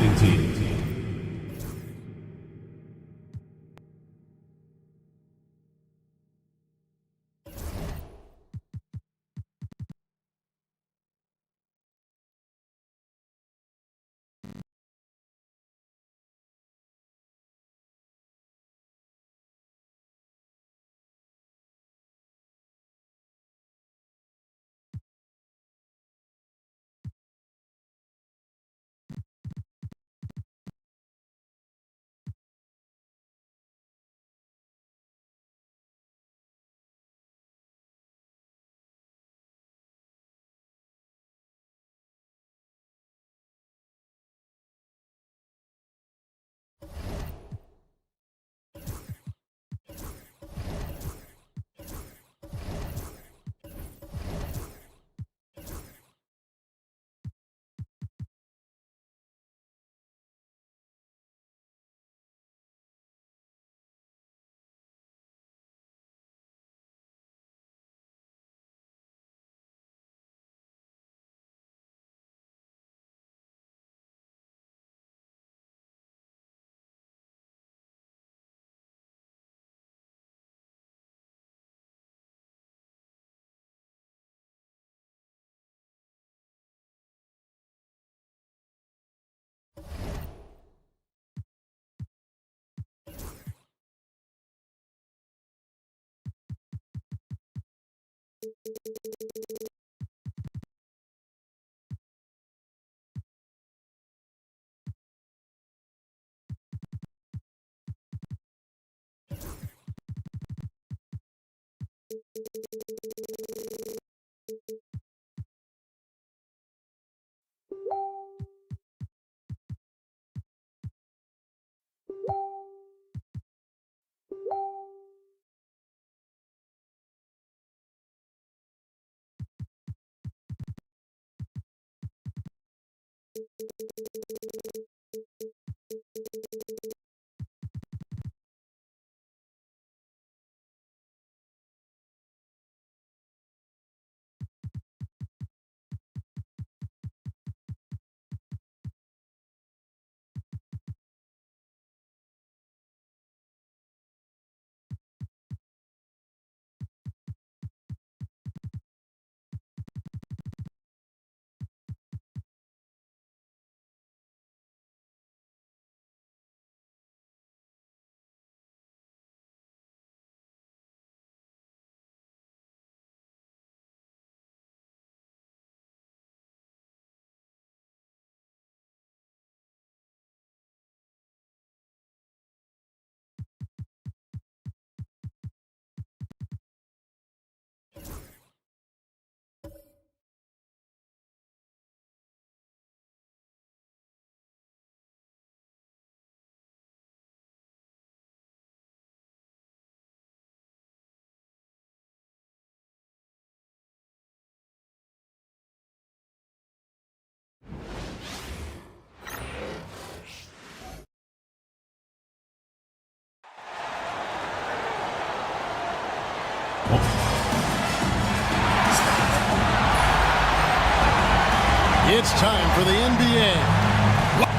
It's time for the NBA.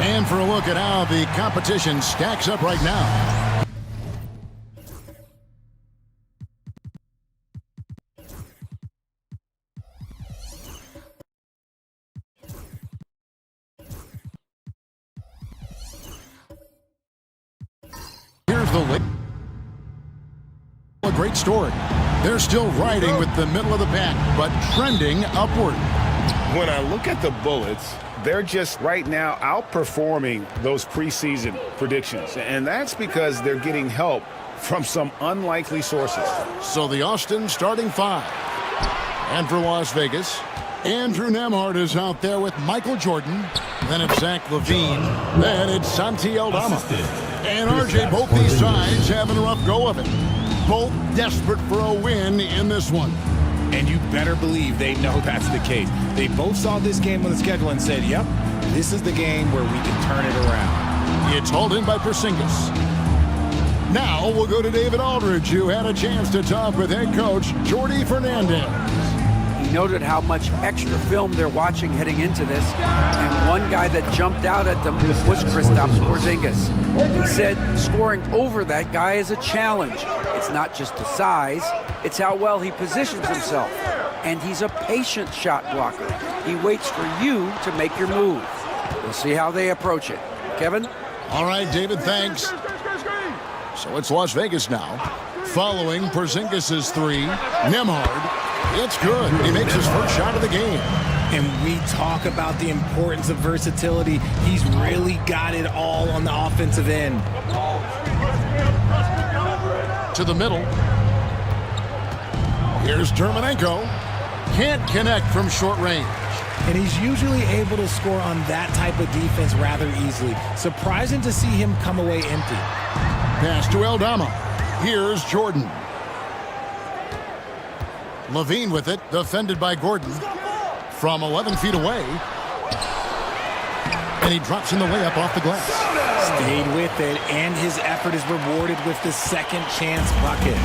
And for a look at how the competition stacks up right now. Here's the a great story. They're still riding with the middle of the pack, but trending upward. When I look at the Bullets, they're just right now outperforming those preseason predictions. And that's because they're getting help from some unlikely sources. So the Austin starting five. And for Las Vegas, Andrew Nembhard is out there with Michael Jordan. Then it's Zach LaVine. Then it's Santi Aldama. And RJ, both these sides having a rough go of it. Both desperate for a win in this one. And you better believe they know that's the case. They both saw this game on the schedule and said, yep, this is the game where we can turn it around. It's hauled in by Porzingis. Now we'll go to David Aldridge, who had a chance to talk with head coach Jordi Fernandez. He noted how much extra film they're watching heading into this, and one guy that jumped out at them was Kristaps Porzingis. He said scoring over that guy is a challenge. It's not just the size, it's how well he positions himself. And he's a patient shot blocker. He waits for you to make your move. We'll see how they approach it. Kevin? All right, David, thanks. So it's Las Vegas now. Following Porzingis' three, Nembhard. It's good. He makes his first shot of the game. And we talk about the importance of versatility. He's really got it all on the offensive end. To the middle. Here's Dermonenko. Can't connect from short range. And he's usually able to score on that type of defense rather easily. Surprising to see him come away empty. Pass to Aldama. Here's Jordan. LaVine with it, defended by Gordon. From 11 feet away. And he drops in the layup off the glass. Stayed with it, and his effort is rewarded with the second chance bucket.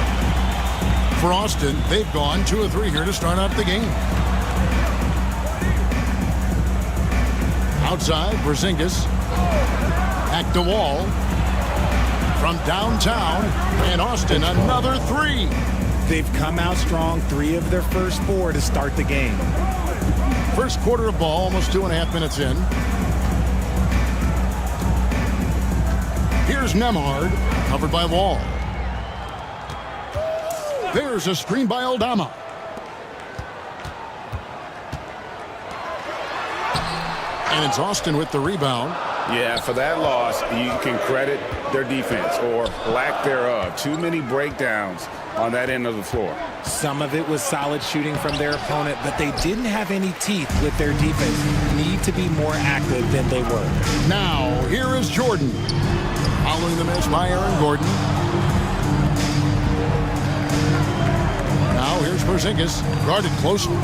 For Austin, they've gone 2 of 3 here to start out the game. Outside, Porzingis. Back to Wall. From downtown, and Austin another 3. They've come out strong, 3 of their first 4 to start the game. First quarter of ball, almost 2.5 minutes in. Here's Nembhard, covered by Wall. There's a screen by Aldama. And it's Austin with the rebound. Yeah, for that loss, you can credit their defense or lack thereof. Too many breakdowns on that end of the floor. Some of it was solid shooting from their opponent, but they didn't have any teeth with their defense. Need to be more active than they were. Now, here is Jordan. Following the miss by Aaron Gordon. Now, here's Porzingis. Guarded closely.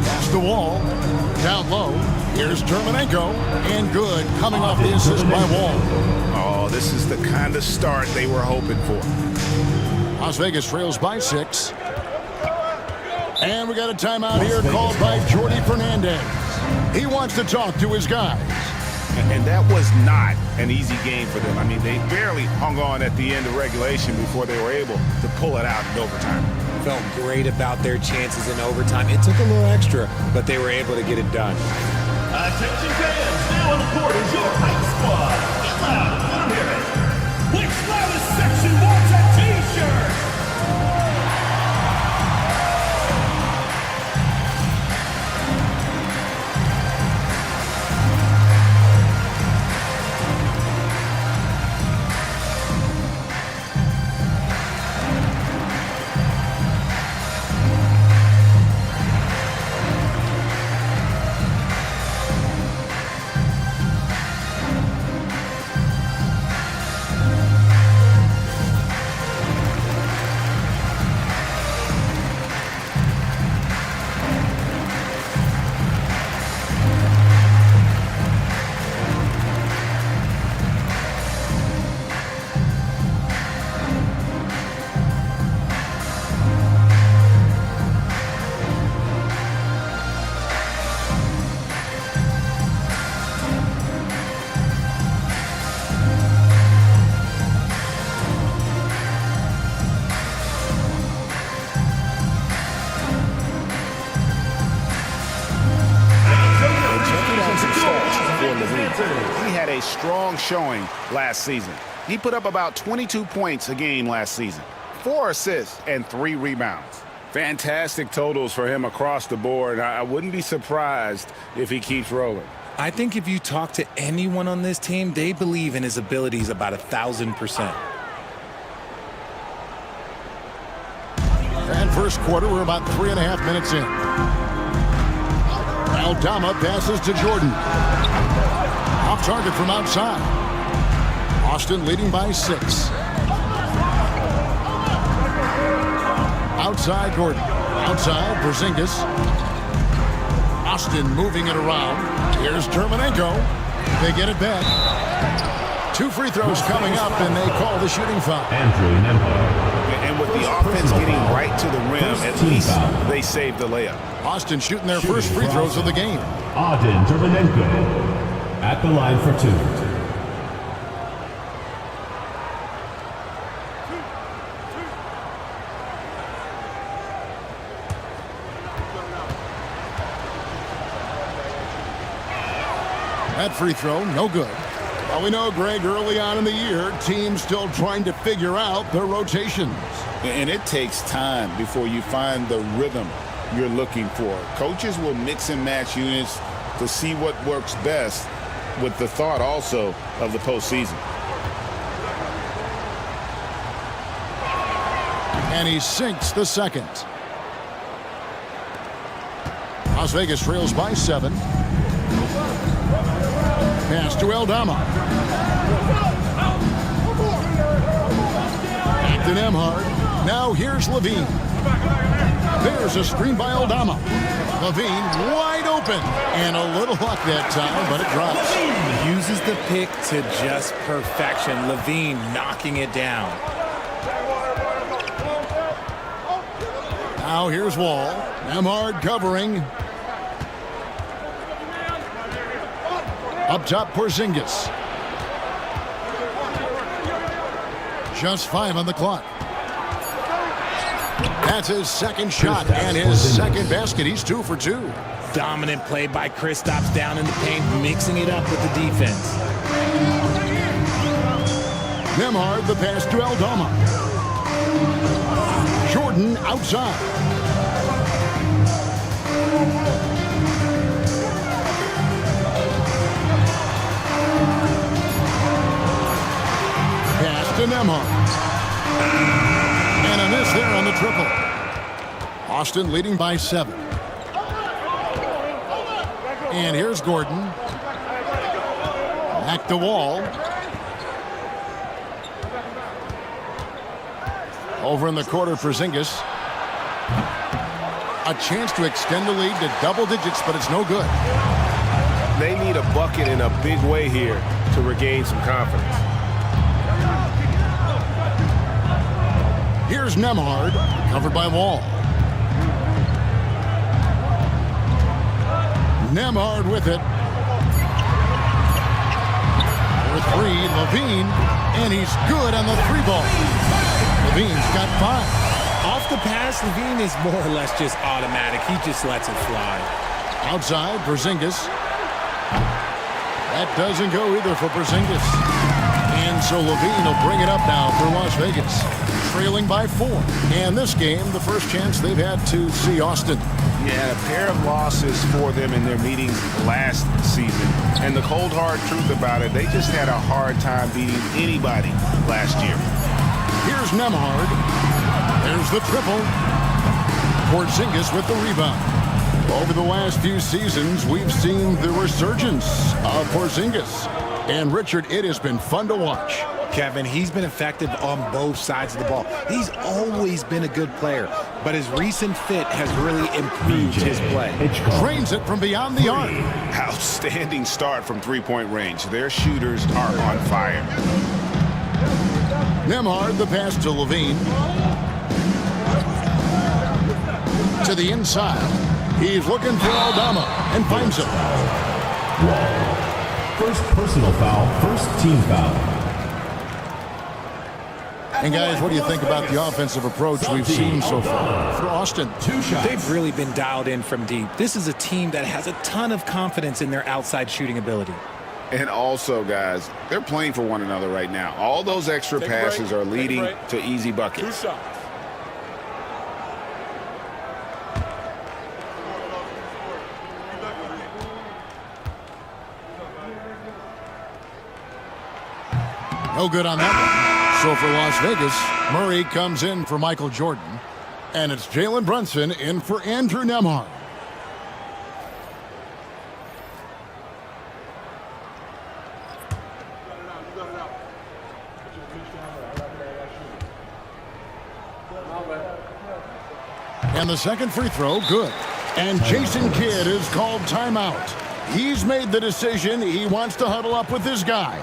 Past the wall. Down low. Here's Terminenko. And good. Coming off the assist by Wall. Oh, this is the kind of start they were hoping for. Las Vegas trails by 6. And we got a timeout here called by Jordi Fernandez. He wants to talk to his guys. And that was not an easy game for them. I mean, they barely hung on at the end of regulation before they were able to pull it out in overtime. Felt great about their chances in overtime. It took a little extra, but they were able to get it done. Attention fans, now on the court is your hype squad. Get loud, let 'em hear it. Which loudest section wants a t-shirt? He had a strong showing last season. He put up about 22 points a game last season, 4 assists and 3 rebounds. Fantastic totals for him across the board. I wouldn't be surprised if he keeps rolling. I think if you talk to anyone on this team, they believe in his abilities about 1,000%. And first quarter, we're about 3.5 minutes in. Aldama passes to Jordan. Off target from outside. Austin leading by 6. Outside Gordon. Outside Porzingis. Austin moving it around. Here's Terminenko. They get it back. 2 free throws coming up, and they call the shooting foul. And with the offense getting right to the rim, at least they saved the layup. Austin shooting their first free throws of the game. Auden Terminenko at the line for 2. That free throw, no good. Well, we know, Greg, early on in the year, teams still trying to figure out their rotations. And it takes time before you find the rhythm you're looking for. Coaches will mix and match units to see what works best, with the thought also of the postseason. And he sinks the second. Las Vegas trails by 7. Pass to Aldama. Back to Nembhard. Now here's Levine. There's a screen by Aldama. Levine wide open. And a little luck that time, but it drops. Uses the pick to just perfection. Levine knocking it down. Now here's Wall. Nembhard covering. Up top, Porzingis. Just 5 on the clock. That's his second shot and his second basket. He's 2 for 2. Dominant play by Kristaps down in the paint, mixing it up with the defense. Nembhard, the pass to Aldama. Jordan outside. Austin leading by 7. And here's Gordon. Back to Wall. Over in the quarter, Porzingis. A chance to extend the lead to double digits, but it's no good. They need a bucket in a big way here to regain some confidence. Here's Nembhard, covered by Wall. Nembhard with it. For 3, Levine, and he's good on the 3 ball. Levine's got 5. Off the pass, Levine is more or less just automatic. He just lets it fly. Outside, Porzingis. That doesn't go either for Porzingis. And so Levine will bring it up now for Las Vegas. Trailing by 4. And this game, the first chance they've had to see Austin. Yeah, a pair of losses for them in their meetings last season. And the cold, hard truth about it, they just had a hard time beating anybody last year. Here's Nembhard. There's the triple. Porzingis with the rebound. Over the last few seasons, we've seen the resurgence of Porzingis. And Richard, it has been fun to watch. Kevin, he's been effective on both sides of the ball. He's always been a good player, but his recent fit has really improved his play. Trains it from beyond the arc. Outstanding start from three-point range. Their shooters are on fire. Nembhard, the pass to Levine. To the inside. He's looking for Aldama and finds him. First personal foul, first team foul. And guys, what do you think about the offensive approach we've seen so far for Austin? They've really been dialed in from deep. This is a team that has a ton of confidence in their outside shooting ability. And also, guys, they're playing for one another right now. All those extra passes are leading to easy buckets. 2 shots. No good on that one. So for Las Vegas, Murray comes in for Michael Jordan. And it's Jalen Brunson in for Andrew Nembhard. And the second free throw, good. And Jason Kidd is called timeout. He's made the decision. He wants to huddle up with his guys.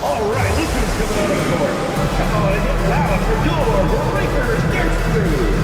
All right, look who's coming out of the court. Come on, it's loud for your Breakers Dance Crew.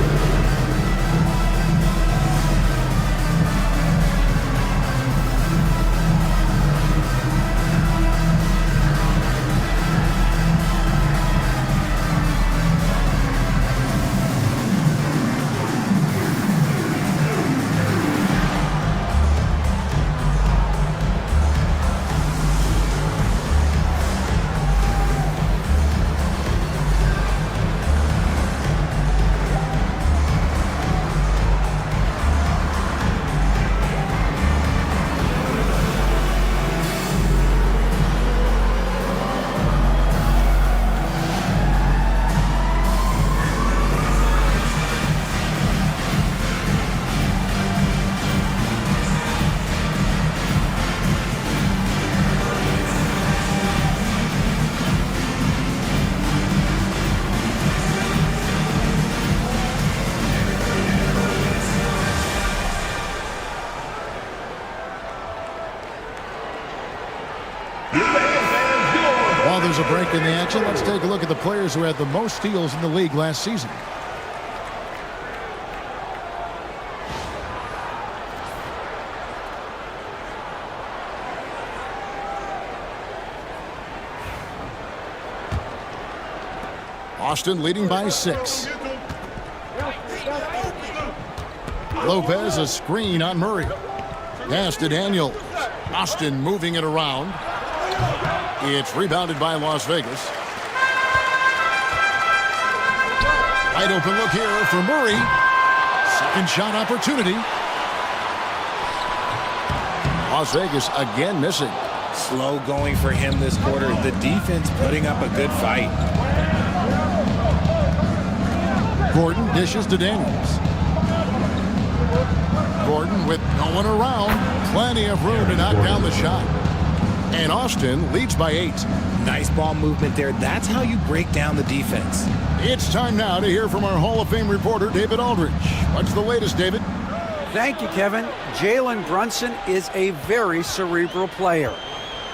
While there's a break in the action, let's take a look at the players who had the most steals in the league last season. Austin leading by 6. Lopez, a screen on Murray. Pass to Daniels. Austin moving it around. It's rebounded by Las Vegas. Wide open look here for Murray. Second shot opportunity. Las Vegas again missing. slow going for him this quarter. The defense putting up a good fight. Gordon dishes to Daniels. Gordon with no one around. Plenty of room to knock down the shot. And Austin leads by 8. Nice ball movement there. That's how you break down the defense. It's time now to hear from our Hall of Fame reporter, David Aldridge. What's the latest, David? Thank you, Kevin. Jalen Brunson is a very cerebral player.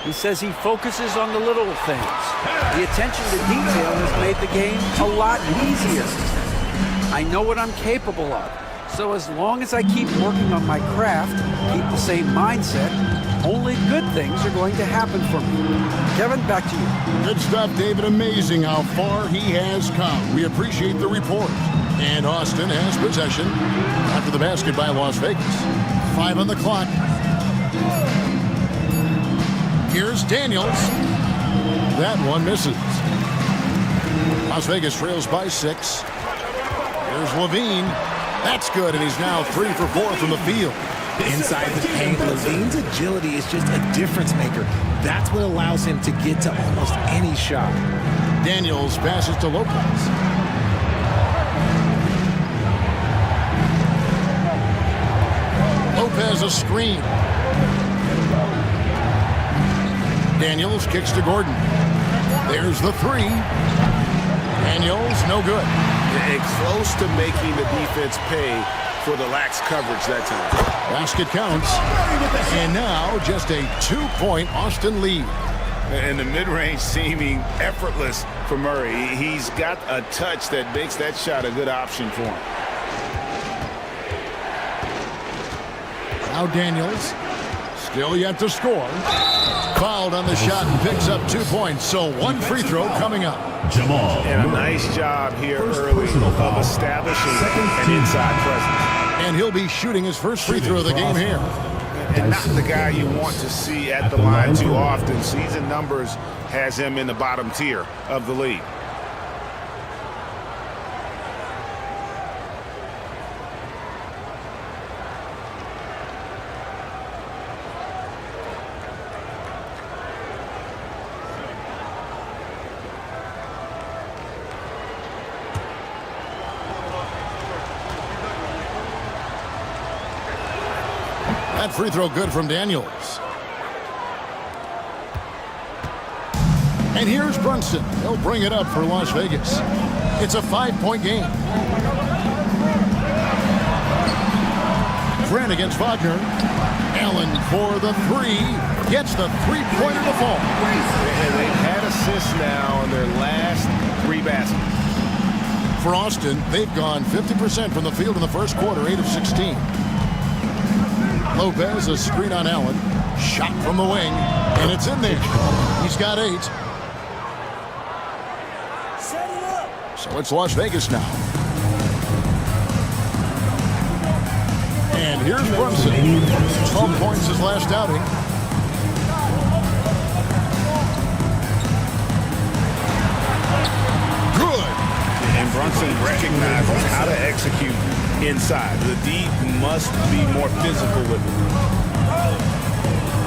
He says he focuses on the little things. The attention to detail has made the game a lot easier. I know what I'm capable of. So as long as I keep working on my craft, keep the same mindset, only good things are going to happen for me. Kevin, back to you. Good stuff, David. Amazing how far he has come. We appreciate the report. And Austin has possession after the basket by Las Vegas. 5 on the clock. Here's Daniels. That one misses. Las Vegas trails by 6. Here's Levine. That's good, and he's now 3 for 4 from the field. Inside the paint, Levine's agility is just a difference maker. That's what allows him to get to almost any shot. Daniels passes to Lopez. Lopez a screen. Daniels kicks to Gordon. There's the 3. Daniels, no good. And close to making the defense pay for the lax coverage that time. Basket counts. And now just a 2-point Austin lead. And the mid-range seeming effortless for Murray. He's got a touch that makes that shot a good option for him. Now Daniels, still yet to score. Fouled on the shot and picks up 2 points. So 1 free throw coming up. Jamal. And a nice job here early of establishing an inside presence. And he'll be shooting his first free throw of the game here. And not the guy you want to see at the line too often. Season numbers has him in the bottom tier of the league. That free throw good from Daniels. And here's Brunson. He'll bring it up for Las Vegas. It's a 5-point game. Grant against Wagner. Allen for the 3. Gets the 3-pointer to fall. And they've had assists now in their last 3 baskets. For Austin, they've gone 50% from the field in the first quarter, 8 of 16. Lopez, a screen on Allen. Shot from the wing, and it's in there. He's got 8. So it's Las Vegas now. And here's Brunson. 12 points his last outing. Good. And Brunson recognizes how to execute inside. The D must be more physical with it.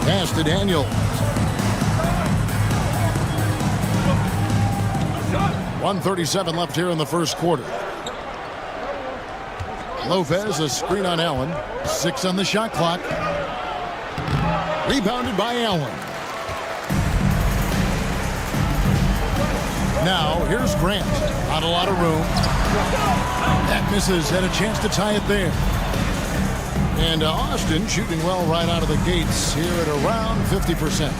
Pass to Daniels. 1:37 left here in the first quarter. Lopez, a screen on Allen. 6 on the shot clock. Rebounded by Allen. Now, here's Grant. Not a lot of room. That misses. Had a chance to tie it there. And Austin shooting well right out of the gates here at around 50%.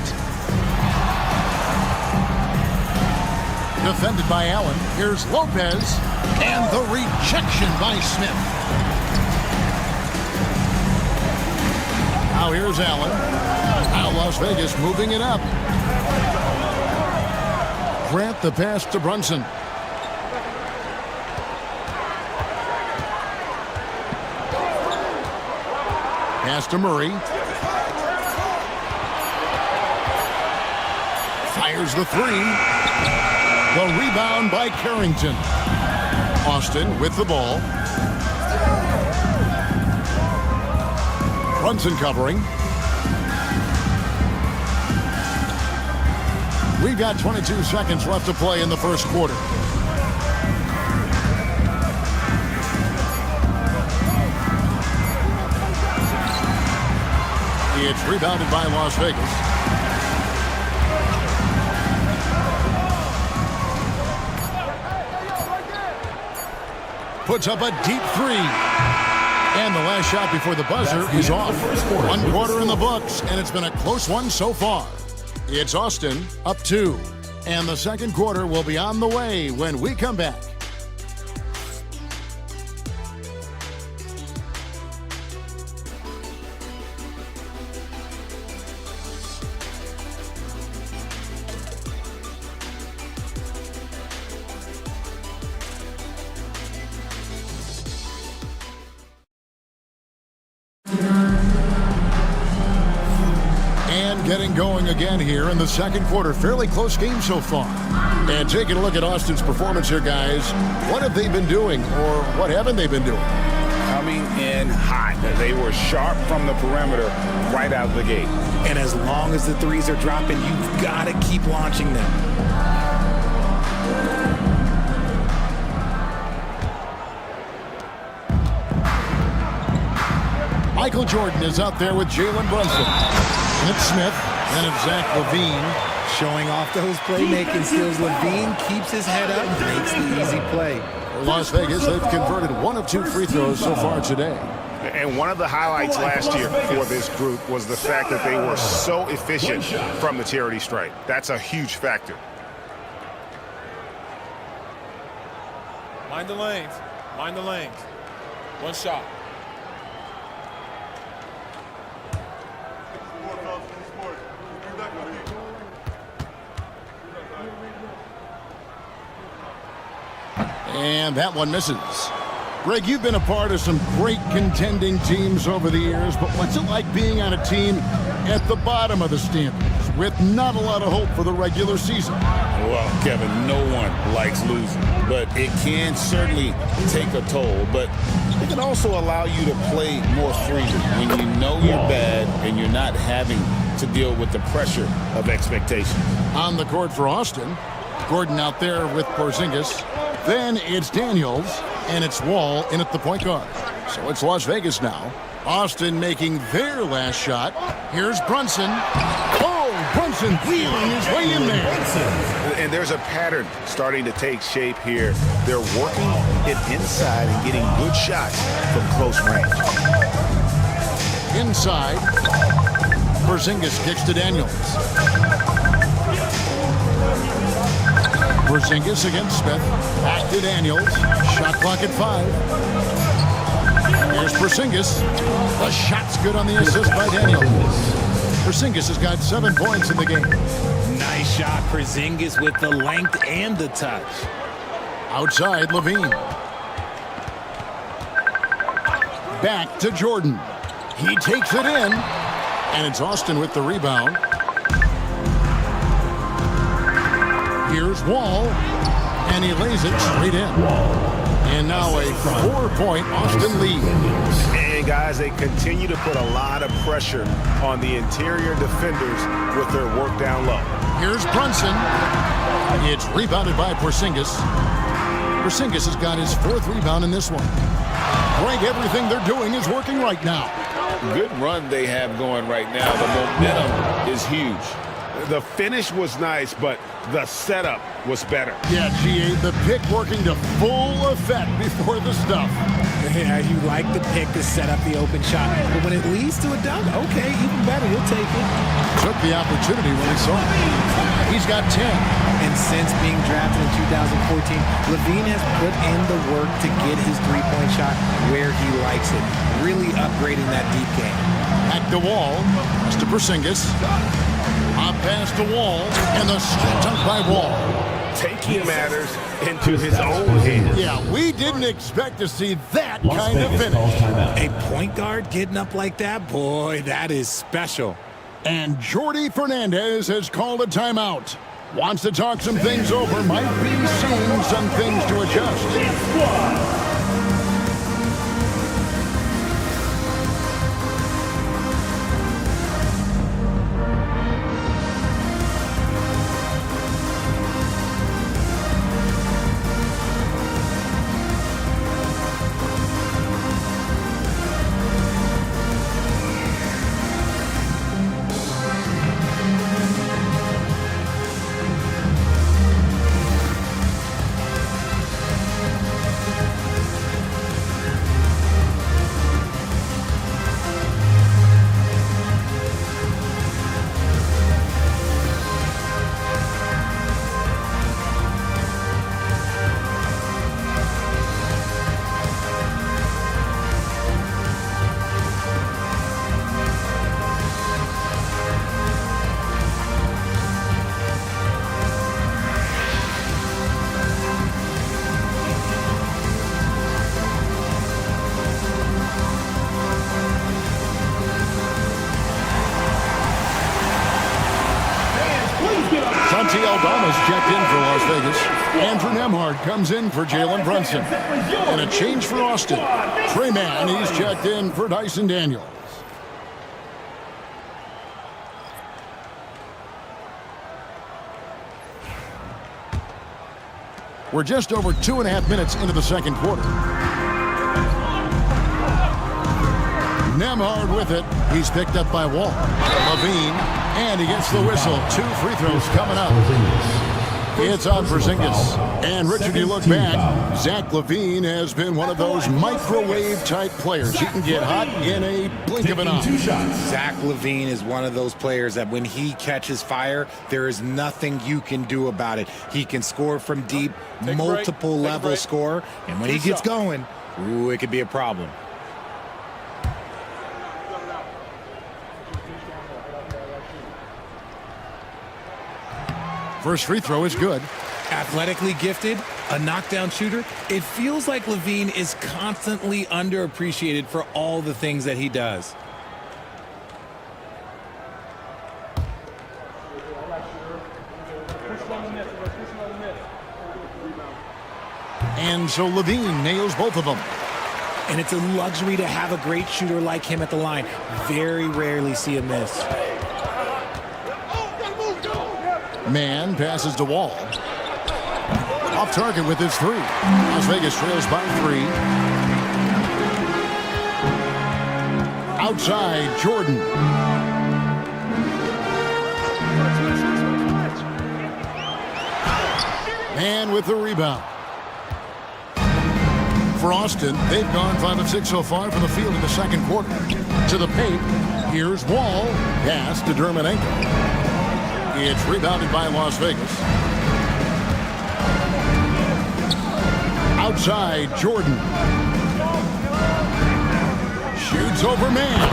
Defended by Allen. Here's Lopez. And the rejection by Smith. Now here's Allen. Now Las Vegas moving it up. Grant the pass to Brunson. Pass to Murray. Fires the 3. The rebound by Carrington. Austin with the ball. Brunson covering. We've got 22 seconds left to play in the first quarter. It's rebounded by Las Vegas. Puts up a deep three. And the last shot before the buzzer is off. 1 quarter in the books, and it's been a close one so far. It's Austin up 2. And the second quarter will be on the way when we come back. Getting going again here in the second quarter. Fairly close game so far. And taking a look at Austin's performance here, guys. What have they been doing, or what haven't they been doing? Coming in hot. They were sharp from the perimeter right out of the gate. And as long as the threes are dropping, you've got to keep launching them. Michael Jordan is out there with Jalen Brunson. And it's Smith, and it's Zach LaVine. Showing off those playmaking skills. LaVine keeps his head up and makes the easy play. For Las Vegas, they've converted 1 of 2 free throws so far today. And one of the highlights last year for this group was the fact that they were so efficient from the charity stripe. That's a huge factor. Mind the lanes. Mind the lanes. 1 shot. And that one misses. Greg, you've been a part of some great contending teams over the years, but what's it like being on a team at the bottom of the standings with not a lot of hope for the regular season? Well, Kevin, no one likes losing, but it can certainly take a toll. But it can also allow you to play more freely when you know you're bad and you're not having to deal with the pressure of expectation. On the court for Austin, Gordon out there with Porzingis. Then it's Daniels, and it's Wall in at the point guard. So it's Las Vegas now. Austin making their last shot. Here's Brunson. Oh, Brunson wheeling his way in there. And there's a pattern starting to take shape here. They're working it inside and getting good shots from close range. Inside, Porzingis kicks to Daniels. Porzingis against Smith. Back to Daniels. Shot clock at 5. Here's Porzingis. The shot's good on the assist by Daniels. Porzingis has got 7 points in the game. Nice shot, Porzingis with the length and the touch. Outside, LaVine. Back to Jordan. He takes it in. And it's Austin with the rebound. Here's Wall, and he lays it straight in. And now a 4-point Austin lead. And guys, they continue to put a lot of pressure on the interior defenders with their work down low. Here's Brunson. It's rebounded by Porzingis. Porzingis has got his 4th rebound in this one. Greg, everything they're doing is working right now. Good run they have going right now. The momentum is huge. The finish was nice, but the setup was better. Yeah, GA, the pick working to full effect before the stuff. Yeah, you like the pick to set up the open shot. But when it leads to a dunk, okay, even better, you'll take it. Took the opportunity when he saw it. He's got 10. And since being drafted in 2014, LaVine has put in the work to get his three-point shot where he likes it. Really upgrading that deep game. At the Wall, pass to Porzingis. Up past the Wall, and the straight dunk by Wall. Taking matters into his own hands. Yeah, we didn't expect to see that kind of finish. A point guard getting up like that, boy, that is special. And Jordi Fernandez has called a timeout. Wants to talk some things over, might be seeing some things to adjust. Santi Aldama's checked in for Las Vegas. Andrew Nembhard comes in for Jalen Brunson. And a change for Austin. Trey Mann, he's checked in for Dyson Daniels. We're just over 2.5 minutes into the second quarter. Nembhard with it. He's picked up by Wall. Levine, and he gets the whistle. 2 free throws coming up. It's on Porzingis. And Richard, you look back, Zach LaVine has been one of those microwave-type players. He can get hot in a blink of an eye. Zach LaVine is one of those players that when he catches fire, there is nothing you can do about it. He can score from deep, multiple level score, and when he gets going, ooh, it could be a problem. First free throw is good. Athletically gifted, a knockdown shooter. It feels like LaVine is constantly underappreciated for all the things that he does. And so LaVine nails both of them. And it's a luxury to have a great shooter like him at the line. Very rarely see him miss. Mann passes to Wall. Off target with his 3. Las Vegas trails by 3. Outside, Jordan. Mann with the rebound. For Austin, they've gone 5 of 6 so far from the field in the second quarter. To the paint, here's Wall. Pass to Dermanenko. It's rebounded by Las Vegas. Outside, Jordan. Shoots over Mann.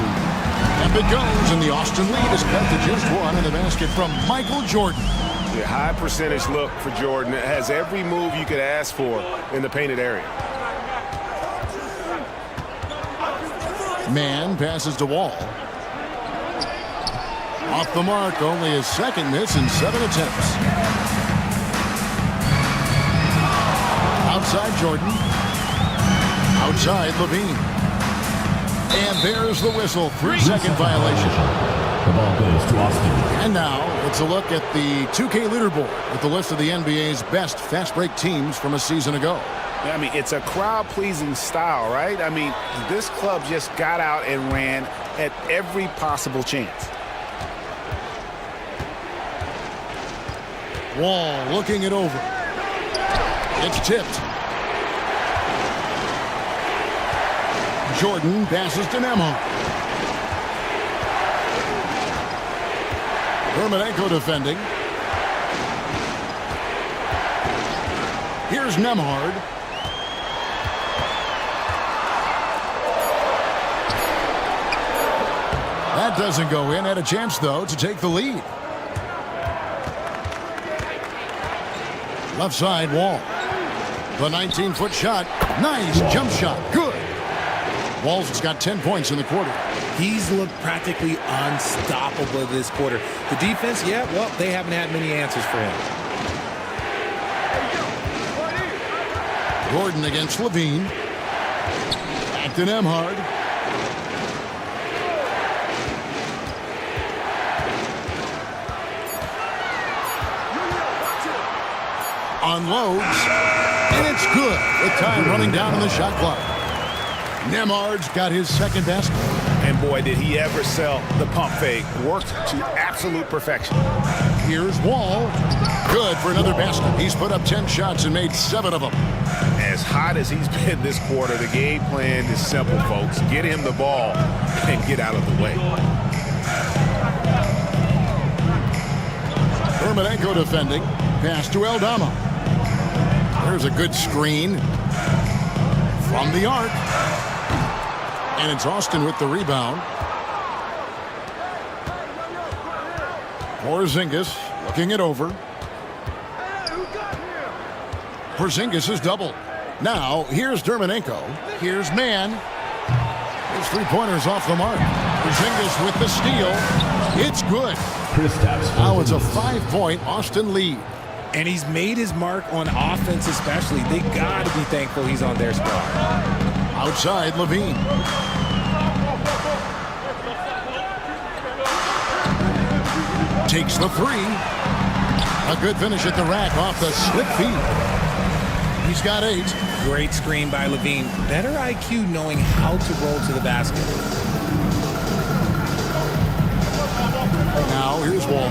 Up it goes, and the Austin lead is cut to just 1 in the basket from Michael Jordan. Yeah, high percentage look for Jordan. It has every move you could ask for in the painted area. Mann passes to Wall. Off the mark, only his second miss in 7 attempts. Outside Jordan. Outside Levine. And there's the whistle. 3-second violation. The ball goes to Austin. And now it's a look at the 2K leaderboard with the list of the NBA's best fast break teams from a season ago. I mean, it's a crowd-pleasing style, right? I mean, this club just got out and ran at every possible chance. Wall looking it over. It's tipped. Jordan passes to Nembhard. Dermanenko defending. Here's Nembhard. That doesn't go in. Had a chance, though, to take the lead. Left side, Wall. The 19-foot shot. Nice jump shot. Good. Wall's has got 10 points in the quarter. He's looked practically unstoppable this quarter. The defense, yeah, well, they haven't had many answers for him. Gordon against Levine. Back to Nembhard. Unloads, and it's good with time running down on the shot clock. Nembhard's got his second basket. And boy, did he ever sell the pump fake. Worked to absolute perfection. Here's Wall. Good for another basket. He's put up 10 shots and made 7 of them. As hot as he's been this quarter, the game plan is simple, folks. Get him the ball and get out of the way. Dermanenko defending. Pass to Aldama. There's a good screen from the arc. And it's Austin with the rebound. Porzingis looking it over. Porzingis is doubled. Now, here's Dermanenko. Here's Mann. His three-pointers off the mark. Porzingis with the steal. It's good. Now it's a 5-point Austin lead. And he's made his mark on offense especially. They got to be thankful he's on their squad. Outside, Levine. Takes the three. A good finish at the rack off the slip feed. He's got 8. Great screen by Levine. Better IQ knowing how to roll to the basket. Now here's Wall.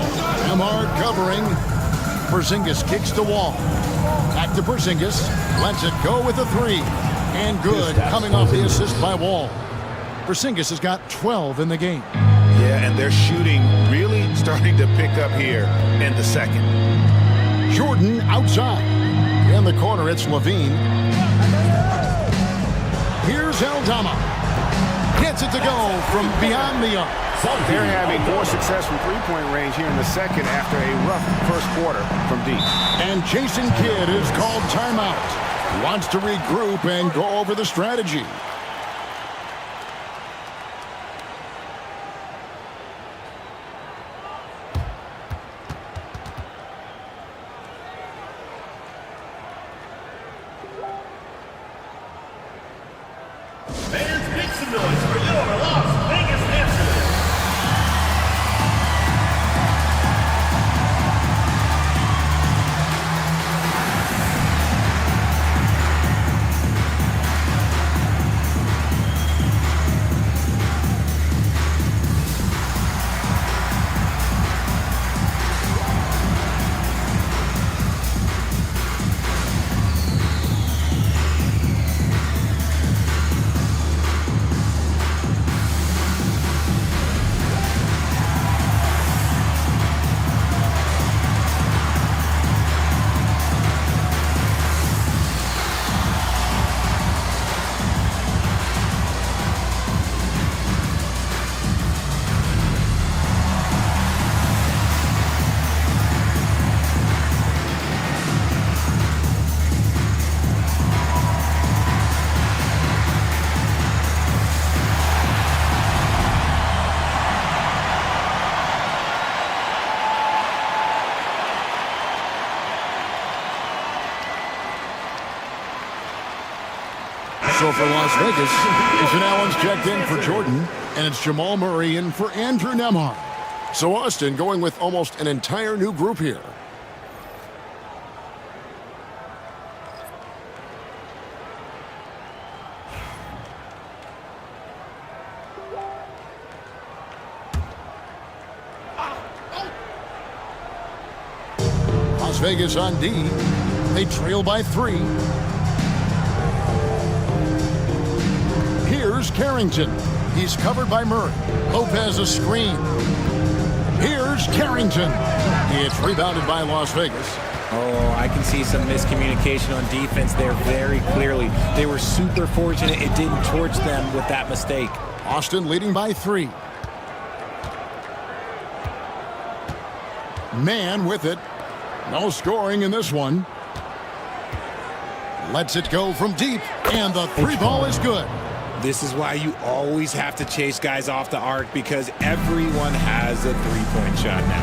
Emhart covering. Porzingis kicks to Wall. Back to Porzingis. Lets it go with a 3. And good, coming off the assist by Wall. Porzingis has got 12 in the game. Yeah, and their shooting really starting to pick up here in the second. Jordan outside. In the corner, it's Levine. Here's Aldama. Gets it to go from beyond the arc. They're having more success from three-point range here in the second after a rough first quarter from deep. And Jason Kidd is called timeout. Wants to regroup and go over the strategy. Fans, make some noise for your Las Vegas Dancers. So for Las Vegas, Jason Allen's checked in for Jordan, and it's Jamal Murray in for Andrew Nembhard. So Austin going with almost an entire new group here. Las Vegas on D. They trail by 3. Here's Carrington. He's covered by Murray. Lopez a screen. Here's Carrington. It's rebounded by Las Vegas. Oh, I can see some miscommunication on defense there very clearly. They were super fortunate it didn't torch them with that mistake. Austin leading by 3. Man with it. No scoring in this one. Lets it go from deep, and the 3 ball is good. This is why you always have to chase guys off the arc, because everyone has a three-point shot now.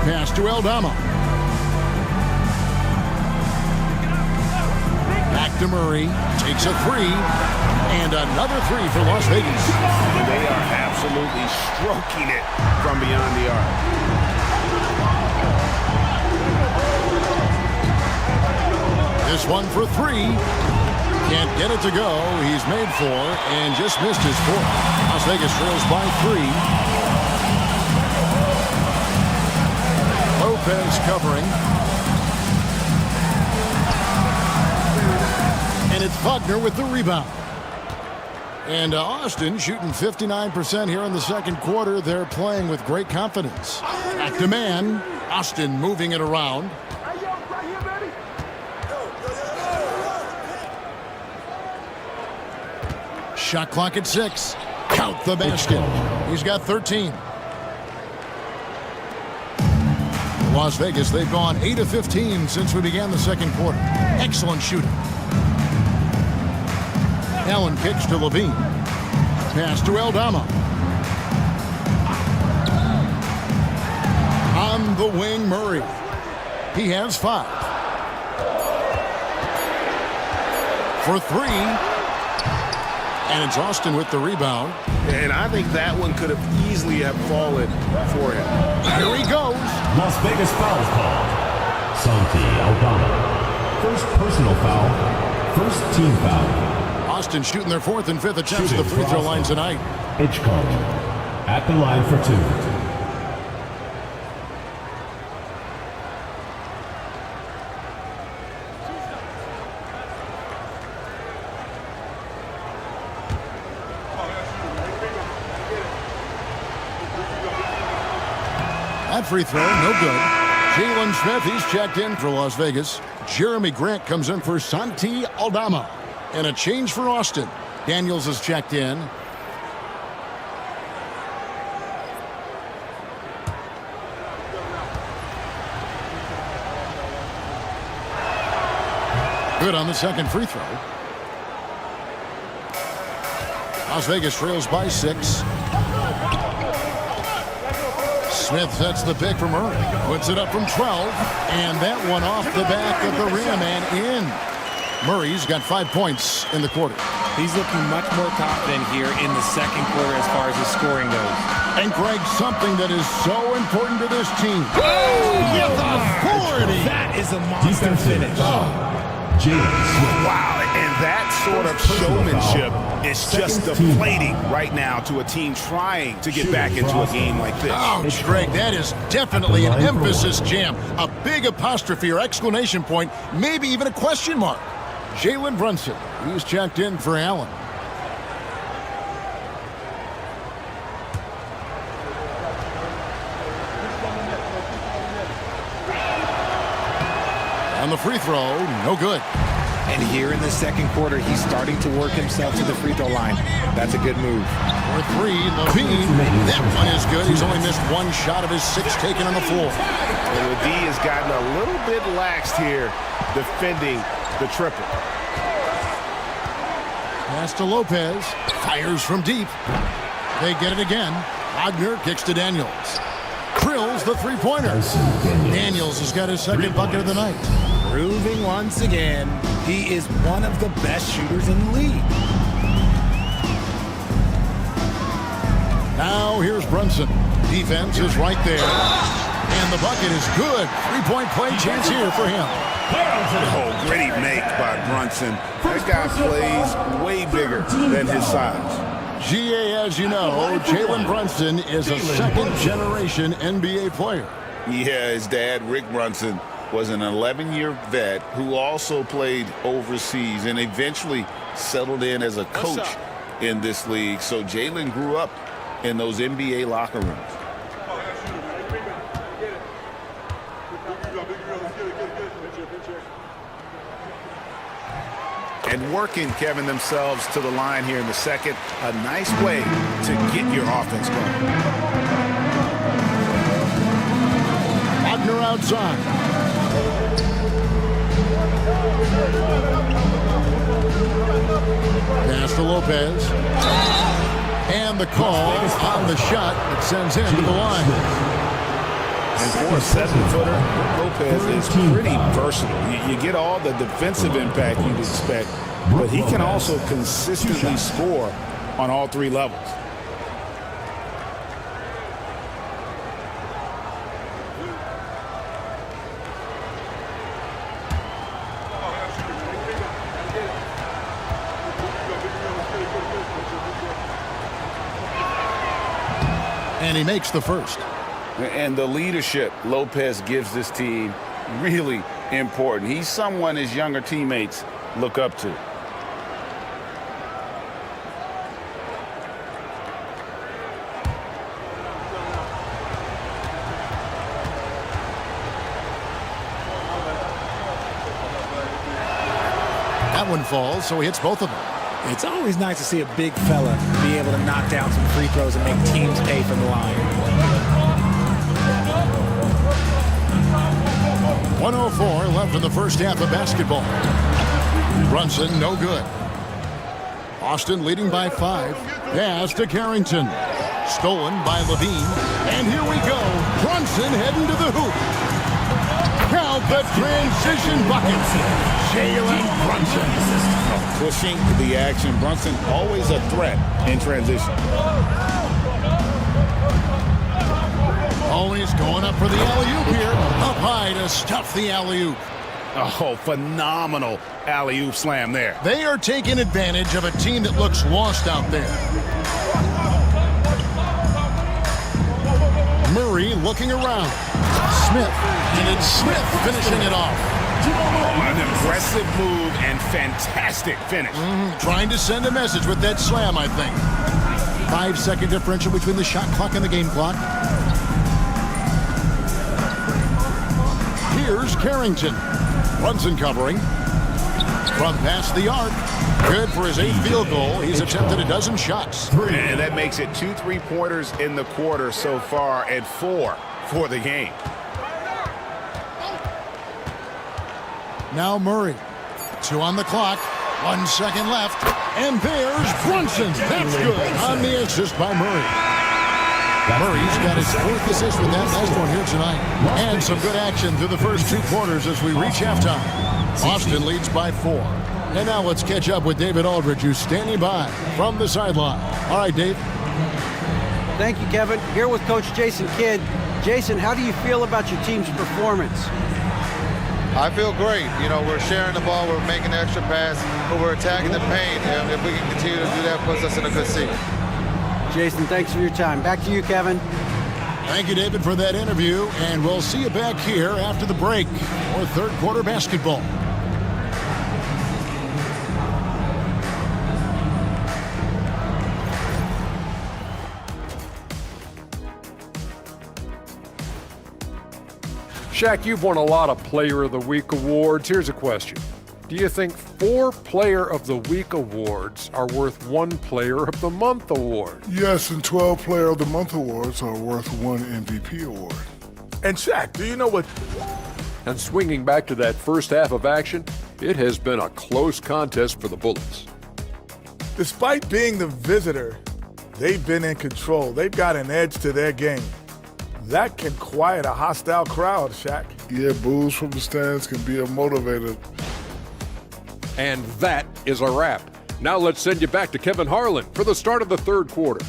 Pass to Aldama. Back to Murray. Takes a 3. And another 3 for Las Vegas. And they are absolutely stroking it from beyond the arc. This one for 3. Can't get it to go. He's made 4 and just missed his 4th. Las Vegas trails by 3. Lopez covering. And it's Wagner with the rebound. And Austin shooting 59% here in the second quarter. They're playing with great confidence. Back to man. Austin moving it around. Shot clock at 6. Count the basket. He's got 13. Las Vegas, they've gone 8 of 15 since we began the second quarter. Excellent shooting. Allen kicks to Levine. Pass to Aldama. On the wing, Murray. He has 5. For 3. And it's Austin with the rebound. And I think that one could have easily have fallen for him. Here he goes. Las Vegas foul call. Santi Aldama. First personal foul. First team foul. Austin shooting their 4th and 5th attempts at the free throw line tonight. Hitchcock at the line for 2. That free throw, no good. Jalen Smith, he's checked in for Las Vegas. Jeremy Grant comes in for Santi Aldama. And a change for Austin. Daniels is checked in. Good on the second free throw. Las Vegas trails by 6. Smith sets the pick for Murray. Puts it up from 12. And that one off the back of the rim and in. Murray's got 5 points in the quarter. He's looking much more confident here in the second quarter as far as his scoring goes. And Greg, something that is so important to this team. With authority. That is a monster finish. Wow, and that sort of showmanship is just deflating right now to a team trying to get back into a game like this. Ouch, Greg, that is definitely an emphasis jam. A big apostrophe or exclamation point, maybe even a question mark. Jalen Brunson, he's checked in for Allen. On the free throw, no good. And here in the second quarter, he's starting to work himself to the free throw line. That's a good move. For 3, Levine. That one is good. He's only missed 1 shot of his 6 taken on the floor. And Ledee has gotten a little bit laxed here defending the triple. Pass to Lopez. Fires from deep. They get it again. Wagner kicks to Daniels. Drills the three-pointer. Daniels has got his second bucket of the night. Proving once again, he is one of the best shooters in the league. Now here's Brunson. Defense is right there. And the bucket is good. 3-point play chance here for him. Oh, gritty make by Brunson. That guy plays way bigger than his size. GA, as you know, Jalen Brunson is a second-generation NBA player. Yeah, his dad, Rick Brunson, was an 11-year vet who also played overseas and eventually settled in as a coach in this league. So Jalen grew up in those NBA locker rooms. And working, Kevin, themselves to the line here in the second. A nice way to get your offense going. Wagner outside. Pass to Lopez. And the call on the shot that sends him to the line. And for a 7-footer, Lopez is pretty versatile. You get all the defensive impact you'd expect, but he can also consistently score on all 3 levels. And he makes the first. And the leadership Lopez gives this team really important. He's someone his younger teammates look up to. That one falls, so he hits both of them. It's always nice to see a big fella be able to knock down some free throws and make teams pay from the line. 1:04 left in the first half of basketball. Brunson, no good. Austin leading by 5. Pass to Carrington. Stolen by Levine. And here we go. Brunson heading to the hoop. Count the transition bucket. Jalen Brunson. Pushing the action. Brunson always a threat in transition. Always going up for the alley-oop here. Up high to stuff the alley-oop. Oh, phenomenal alley-oop slam there. They are taking advantage of a team that looks lost out there. Murray looking around. Smith, and it's Smith finishing it off. An impressive move and fantastic finish. Trying to send a message with that slam, I think. 5-second differential between the shot clock and the game clock. Here's Carrington. Brunson covering. From past the arc. Good for his 8th field goal. He's attempted a dozen shots. And that makes it 2 3-pointers in the quarter so far and 4 for the game. Now Murray. 2 on the clock. 1 second left. And there's Brunson. That's good on the assist by Murray. Murray's got his 4th assist with that last one here tonight. And some good action through the first 2 quarters as we reach halftime. Austin leads by 4. And now let's catch up with David Aldridge, who's standing by from the sideline. All right, Dave. Thank you, Kevin. Here with Coach Jason Kidd. Jason, how do you feel about your team's performance? I feel great. You know, we're sharing the ball, we're making the extra pass, but we're attacking the paint. And if we can continue to do that, puts us in a good seat. Jason, thanks for your time. Back to you, Kevin. Thank you, David, for that interview. And we'll see you back here after the break for third quarter basketball. Shaq, you've won a lot of Player of the Week awards. Here's a question. Do you think 4 Player of the Week awards are worth 1 Player of the Month award? Yes, and 12 Player of the Month awards are worth 1 MVP award. And Shaq, do you know what? And swinging back to that first half of action, it has been a close contest for the Bullets. Despite being the visitor, they've been in control. They've got an edge to their game. That can quiet a hostile crowd, Shaq. Yeah, boos from the stands can be a motivator. And that is a wrap. Now let's send you back to Kevin Harlan for the start of the third quarter.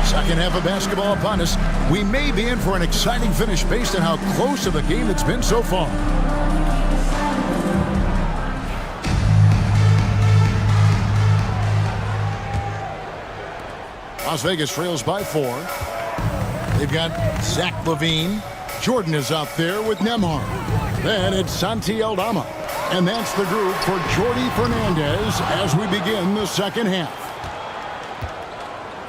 Second half of basketball upon us. We may be in for an exciting finish based on how close of a game it's been so far. Las Vegas trails by 4. They've got Zach LaVine. Jordan is out there with Nembhard. Then it's Santi Aldama. And that's the group for Jordi Fernandez as we begin the second half.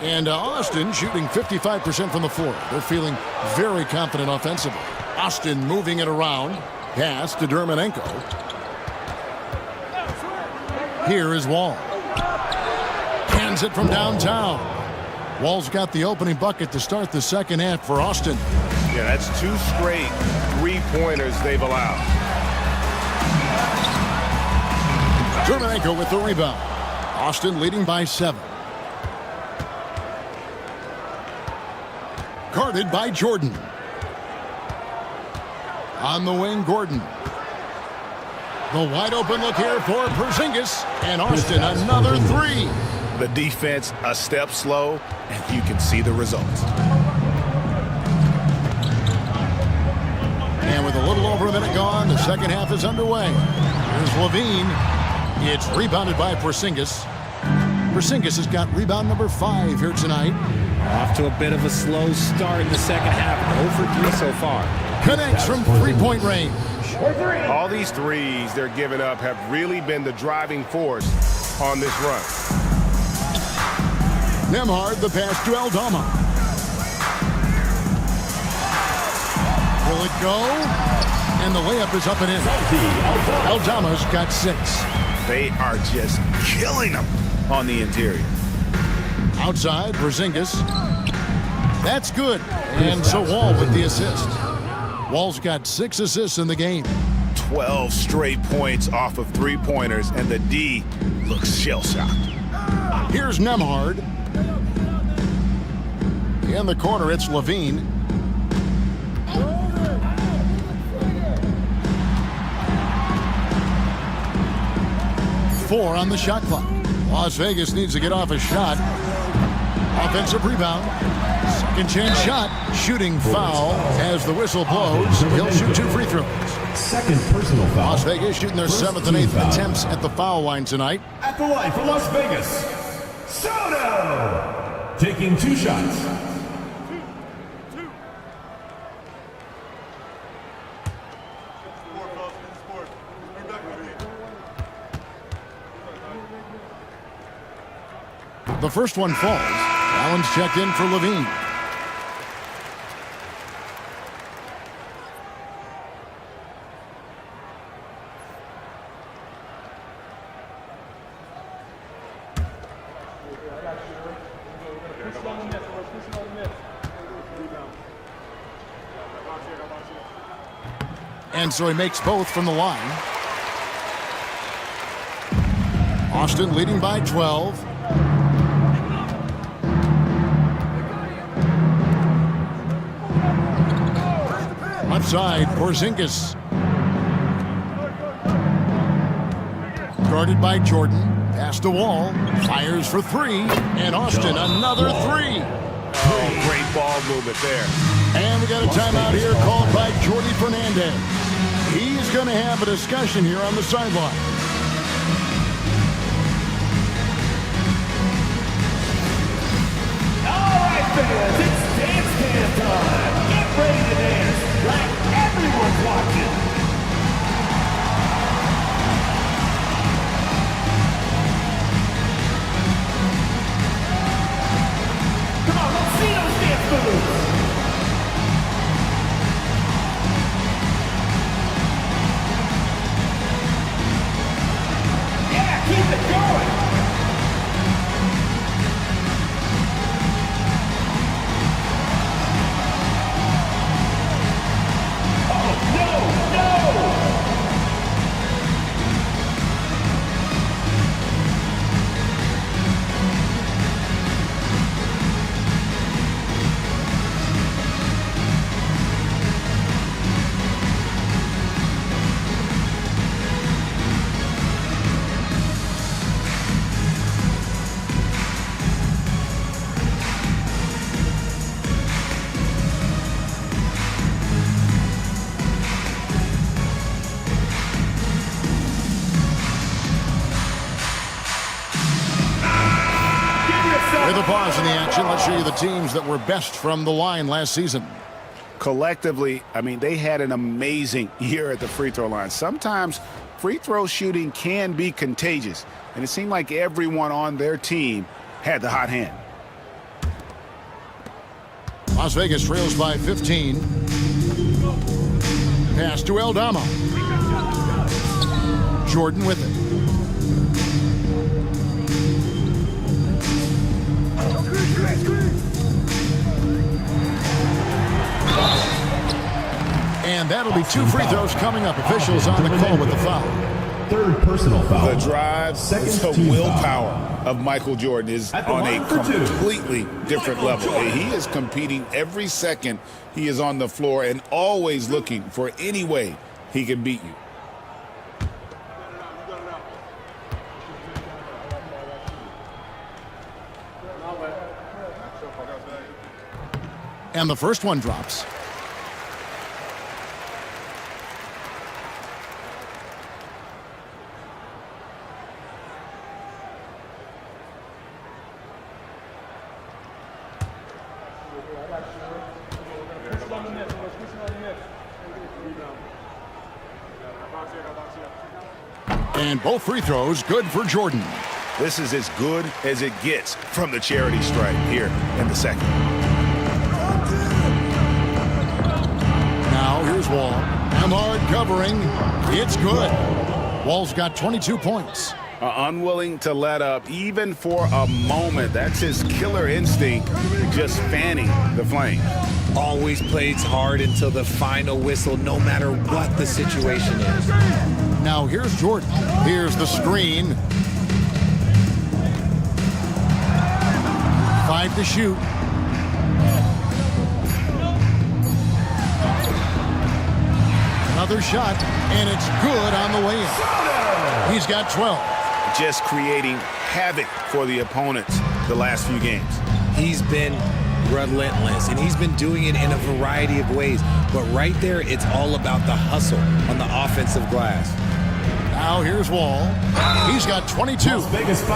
And Austin shooting 55% from the floor. They're feeling very confident offensively. Austin moving it around. Pass to Dermanenko. Here is Wall. Hands it from downtown. Wall's got the opening bucket to start the second half for Austin. Yeah, that's 2 straight 3-pointers they've allowed. Dermanenko with the rebound. Austin leading by 7. Guarded by Jordan. On the wing, Gordon. The wide open look here for Porzingis. And Austin, another 3. The defense a step slow, and you can see the results. And with a little over a minute gone, the second half is underway. Here's LaVine. It's rebounded by Porzingis. Porzingis has got rebound number 5 here tonight. Off to a bit of a slow start in the second half. 0 for 3 so far. Connects from 3-point range. All these threes they're giving up have really been the driving force on this run. Nembhard, the pass to Aldama. Will it go? And the layup is up and in. Aldama's got 6. They are just killing them on the interior. Outside, Porzingis. That's good. And so Wall with the assist. Wall's got 6 assists in the game. 12 straight points off of three-pointers, and the D looks shell-shocked. Here's Nemhard. In the corner, it's Levine. Four on the shot clock. Las Vegas needs to get off a shot. Offensive rebound. Second chance shot. Shooting foul as the whistle blows. He'll shoot 2 free throws. Second personal foul. Las Vegas shooting their 7th and 8th attempts at the foul line tonight. At the line for Las Vegas, Soto! Taking 2 shots. The first one falls. Allen's checked in for Levine. And so he makes both from the line. Austin leading by 12. Left side, Porzingis. Guarded by Jordan. Pass to Wall. Fires for 3. And Austin, another 3. Oh, great ball movement there. And we got a timeout here called by Jordy Fernandez. He's going to have a discussion here on the sideline. All right, fans, it's dance time. Get ready to dance like everyone's watching. Come on, let's see those dance moves. Yeah, keep it going. With a pause in the action, let's show you the teams that were best from the line last season. Collectively, I mean, they had an amazing year at the free throw line. Sometimes free throw shooting can be contagious, and it seemed like everyone on their team had the hot hand. Las Vegas trails by 15. Pass to Aldama. Jordan with it. And that'll be 2 free throws coming up. Officials on the call with the foul. Third personal foul. The drive, the willpower of Michael Jordan is on a completely different level. He is competing every second he is on the floor and always looking for any way he can beat you. And the first one drops. And both free throws good for Jordan. This is as good as it gets from the charity stripe here in the second. Now here's Wall. Nemhard covering. It's good. Wall's got 22 points. Unwilling to let up even for a moment. That's his killer instinct, just fanning the flame. always plays hard until the final whistle, no matter what the situation is. Now here's Jordan. Here's the screen. 5 to shoot. Another shot, and it's good on the way in. He's got 12. Just creating havoc for the opponents the last few games. He's been relentless, and he's been doing it in a variety of ways. But right there, it's all about the hustle on the offensive glass. Now here's Wall. He's got 22.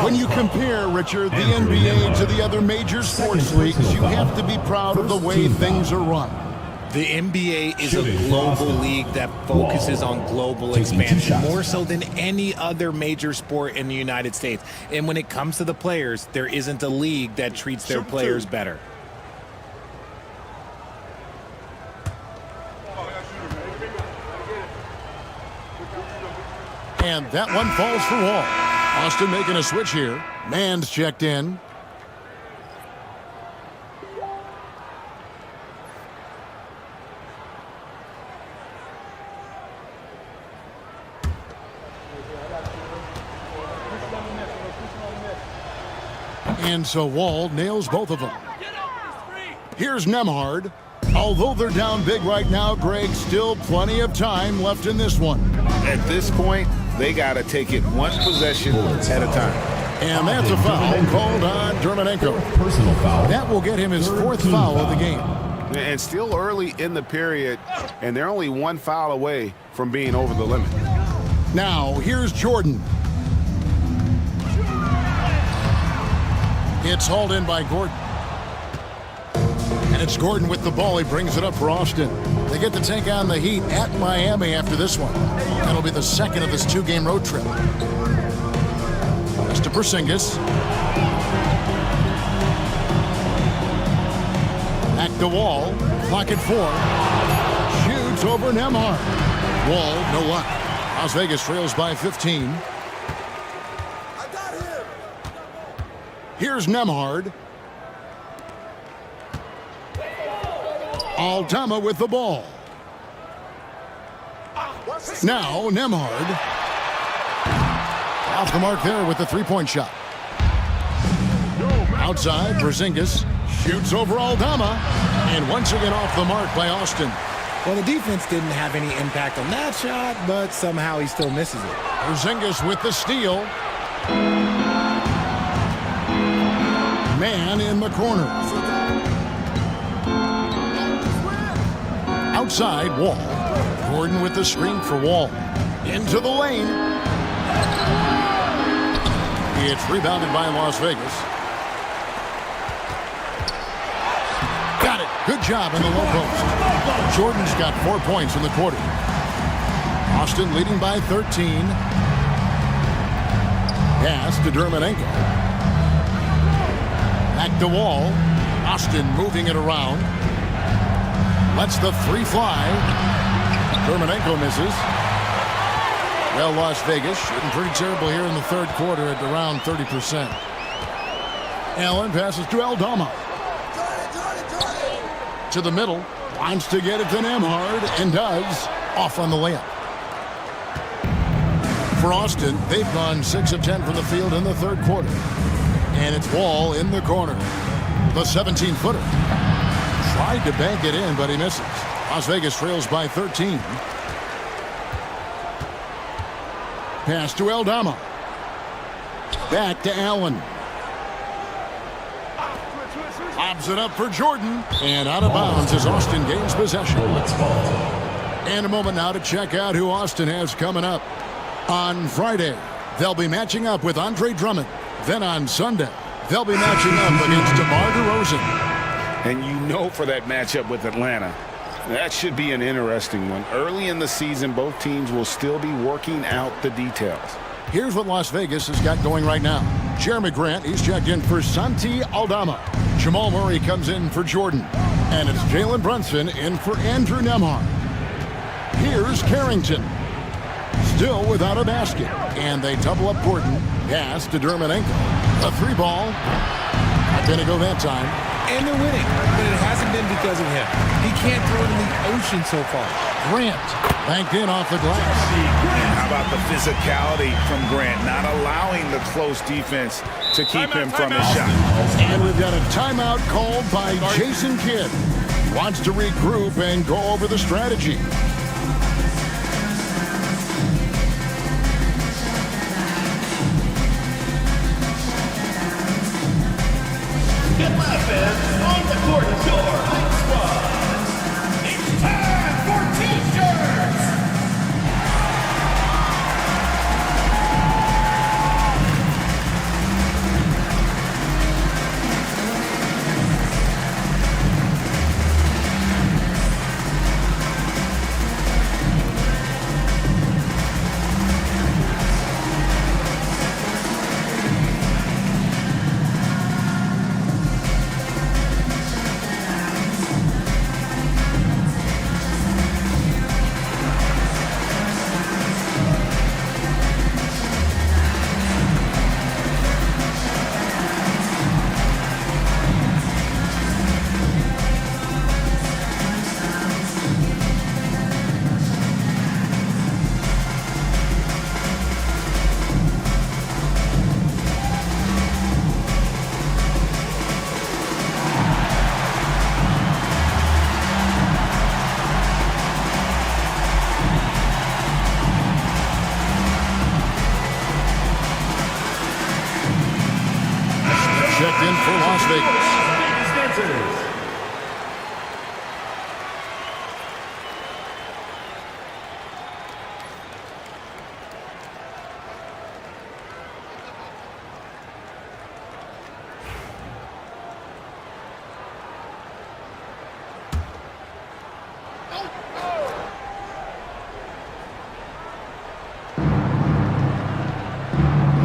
When you compare, Richard, the NBA to the other major sports leagues, you have to be proud of the way things are run. The NBA is a global league that focuses on global expansion, more so than any other major sport in the United States. And when it comes to the players, there isn't a league that treats their players better. And that one falls for Wall. Austin making a switch here. Mann's checked in. And so Wall nails both of them. Here's Nembhard. Although they're down big right now, Greg, still plenty of time left in this one. At this point, they got to take it one possession at a time. And that's a foul called on Dermonenko. Personal foul. That will get him his 4th foul of the game. And still early in the period, and they're only one foul away from being over the limit. Now, here's Jordan. It's hauled in by Gordon. And it's Gordon with the ball. He brings it up for Austin. They get to take on the Heat at Miami after this one. That'll be the second of this 2-game road trip. That's to Porzingis. Back to Wall. Clock at 4. Shoots over Nembhard. Wall, no luck. Las Vegas trails by 15. Here's Nembhard. Aldama with the ball. Now Nembhard. Off the mark there with the 3-point shot. Outside, Porzingis shoots over Aldama. And once again off the mark by Austin. Well, the defense didn't have any impact on that shot, but somehow he still misses it. Porzingis with the steal. Man in the corner. Outside, Wall. Gordon with the screen for Wall. Into the lane. It's rebounded by Las Vegas. Got it. Good job in the low post. Jordan's got 4 points in the quarter. Austin leading by 13. Pass to Dermonenko. Back to Wall. Austin moving it around. Lets the 3 fly. Dermonenko misses. Well, Las Vegas shooting pretty terrible here in the 3rd quarter at around 30%. Allen passes to Aldama. To the middle. Wants to get it to Nembhard and does. Off on the layup. For Austin, they've gone 6 of 10 from the field in the 3rd quarter. And it's Wall in the corner. The 17-footer. Tried to bank it in, but he misses. Las Vegas trails by 13. Pass to Aldama. Back to Allen. Lobs it up for Jordan. And out of bounds as Austin gains possession. And a moment now to check out who Austin has coming up. On Friday, they'll be matching up with Andre Drummond. Then on Sunday, they'll be matching up against DeMar DeRozan. And you know for that matchup with Atlanta, that should be an interesting one. Early in the season, both teams will still be working out the details. Here's what Las Vegas has got going right now. Jeremy Grant, he's checked in for Santi Aldama. Jamal Murray comes in for Jordan. And it's Jalen Brunson in for Andrew Nembhard. Here's Carrington. Still without a basket. And they double up Gordon. Pass to Dermonenko. A 3 ball. Not going to go that time. and they're winning, but it hasn't been because of him. He can't throw it in the ocean so far. Grant banked in off the glass. And how about the physicality from Grant, not allowing the close defense to keep him from his shot. And we've got a timeout called by Jason Kidd. Wants to regroup and go over the strategy. Get offense on the court door. Squad. It's time for T-shirts. Checked in for Las Vegas.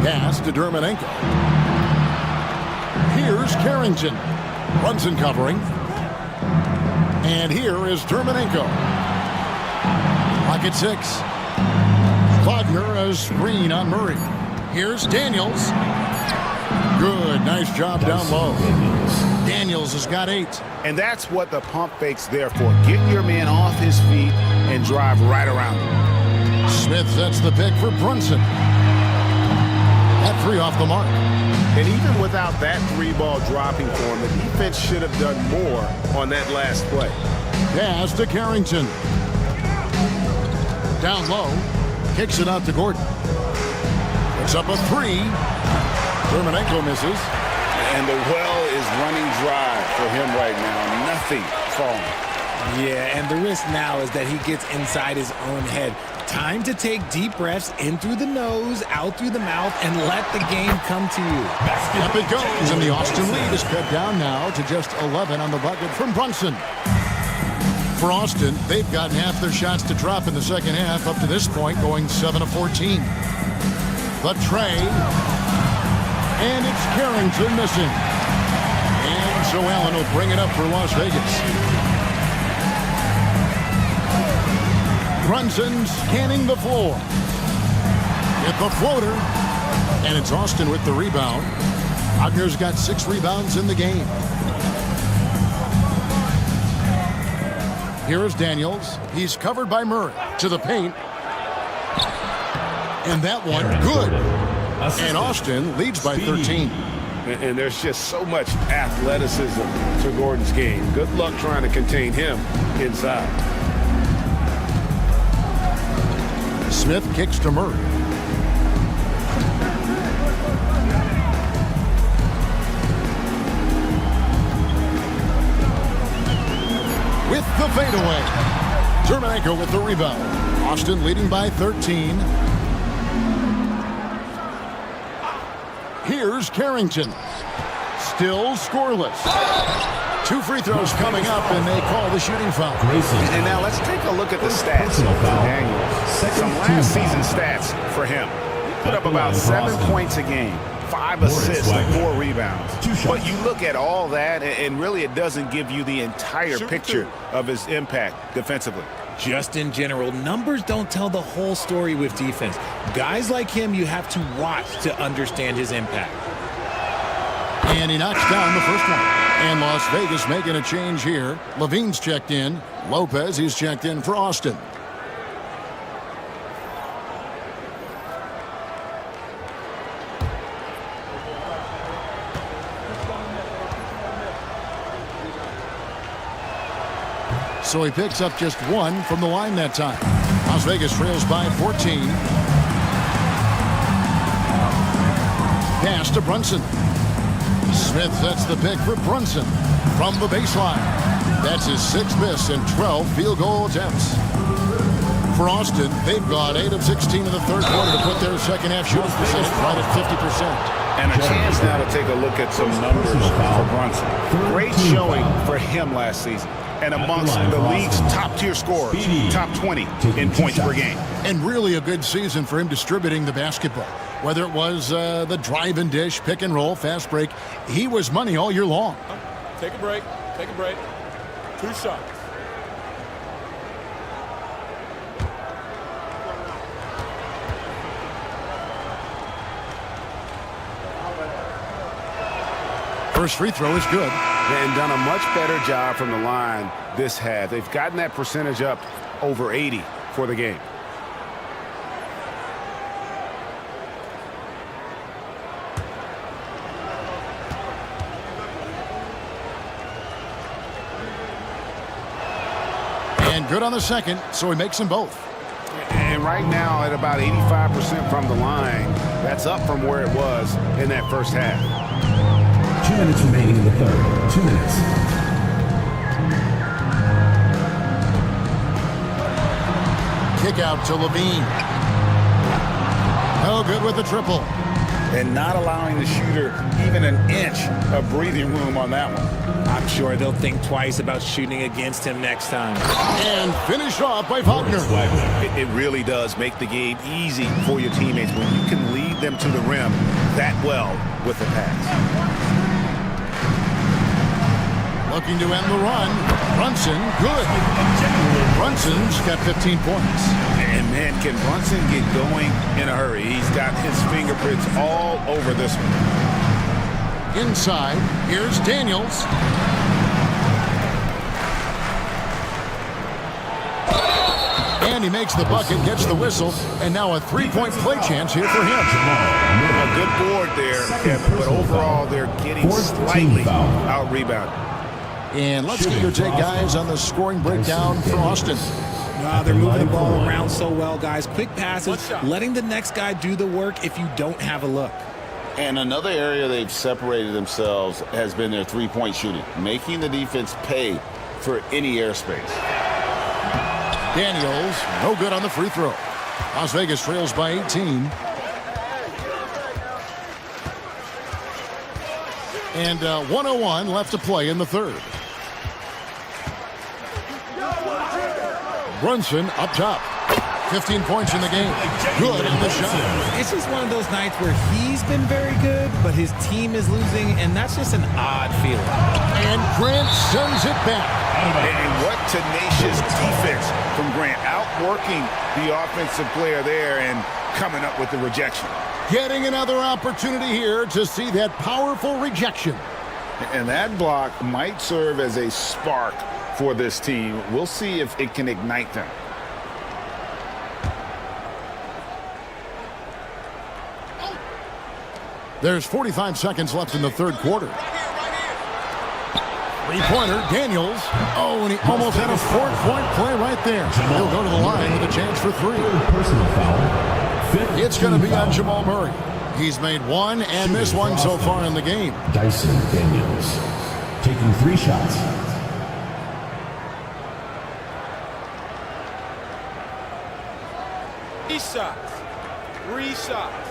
Pass to Dermanenko. Here's Carrington. Brunson covering. And here is Dermanenko. Pocket 6. Wagner a screen on Murray. Here's Daniels. Good. Nice job down low. Daniels has got 8. And that's what the pump fake's there for. Get your man off his feet and drive right around him. Smith sets the pick for Brunson. That 3 off the mark. And even without that 3-ball dropping for him, the defense should have done more on that last play. Pass to Carrington. Down low. Kicks it out to Gordon. It's up a 3. Dermanenko misses. And the well is running dry for him right now. Nothing falling. Yeah, and the risk now is that he gets inside his own head. Time to take deep breaths in through the nose, out through the mouth, and let the game come to you. Up it goes, and the Austin lead is cut down now to just 11 on the bucket from Brunson. For Austin, they've gotten half their shots to drop in the second half up to this point, going 7 of 14. The tray, and it's Carrington missing. And so Allen will bring it up for Las Vegas. Brunson scanning the floor. Hit the floater. And it's Austin with the rebound. Wagner's got 6 rebounds in the game. Here is Daniels. He's covered by Murray. To the paint. And that one, good. And Austin leads by 13. And there's just so much athleticism to Gordon's game. Good luck trying to contain him inside. Smith kicks to Murray. With the fadeaway. Dermanenko with the rebound. Austin leading by 13. Here's Carrington. Still scoreless. 2 free throws coming up, and they call the shooting foul. And now let's take a look at the stats for Daniels. Some last season stats for him. He put up about 7 points a game, 5 assists, and 4 rebounds. But you look at all that, and really it doesn't give you the entire picture of his impact defensively. Just in general, numbers don't tell the whole story with defense. Guys like him, you have to watch to understand his impact. And he knocks down the first one. And Las Vegas making a change here. Levine's checked in. Lopez, he's checked in for Austin. So he picks up just one from the line that time. Las Vegas trails by 14. Pass to Brunson. Smith sets the pick for Brunson from the baseline. That's his 6th miss and 12 field goal attempts. For Austin, they've gone 8 of 16 in the third quarter to put their second half shooting percentage right at 50%. And a chance now to take a look at some numbers for Brunson. Great showing for him last season. And amongst the league's top-tier scorers, top 20 in points per game. And really a good season for him distributing the basketball. Whether it was the drive and dish, pick and roll, fast break, he was money all year long. Take a break. Take a break. 2 shots. First free throw is good. And done a much better job from the line this half. They've gotten that percentage up over 80 for the game. And good on the second, so he makes them both. And right now at about 85% from the line, that's up from where it was in that first half. 2 minutes remaining in the third. 2 minutes. Kick out to Levine. No good with the triple. And not allowing the shooter even an inch of breathing room on that one. I'm sure they'll think twice about shooting against him next time. And finished off by Wagner. It really does make the game easy for your teammates when you can lead them to the rim that well with the pass. Looking to end the run. Brunson, good. Brunson's got 15 points. And man, can Brunson get going in a hurry? He's got his fingerprints all over this one. Inside, here's Daniels. And he makes the bucket, gets the whistle, and now a three-point play chance here for him. A good board there, Kevin, but overall they're getting slightly out-rebounded. And let's get your take, guys, on the scoring breakdown for Austin. They're moving the ball around so well, guys. Quick passes, letting the next guy do the work if you don't have a look. And another area they've separated themselves has been their three-point shooting, making the defense pay for any airspace. Daniels, no good on the free throw. Las Vegas trails by 18. And 1:01 left to play in the third. Brunson up top. 15 points in the game. Good on the shot. It's just one of those nights where he's been very good, but his team is losing, and that's just an odd feeling. And Grant sends it back. And what tenacious defense from Grant, outworking the offensive player there and coming up with the rejection. Getting another opportunity here to see that powerful rejection. And that block might serve as a spark for this team. We'll see if it can ignite them. There's 45 seconds left in the third quarter. Three-pointer, Daniels. Oh, and he almost had a four-point play right there. He'll go to the line with a chance for three. Personal foul. It's going to be on Jamal Murray. He's made one and missed one so far in the game. Dyson Daniels taking 3 shots. Three shots.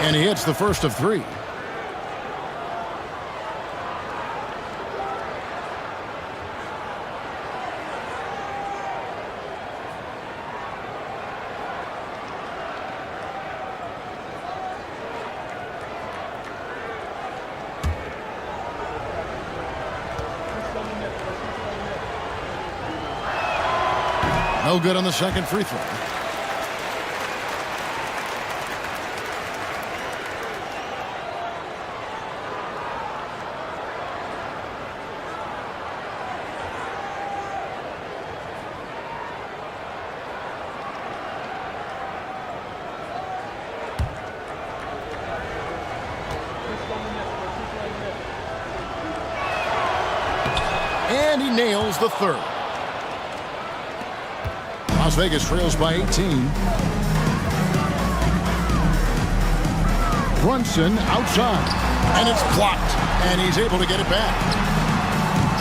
And he hits the first of 3. No good on the second free throw. And he nails the third. Las Vegas trails by 18. Brunson outside. And it's blocked. And he's able to get it back.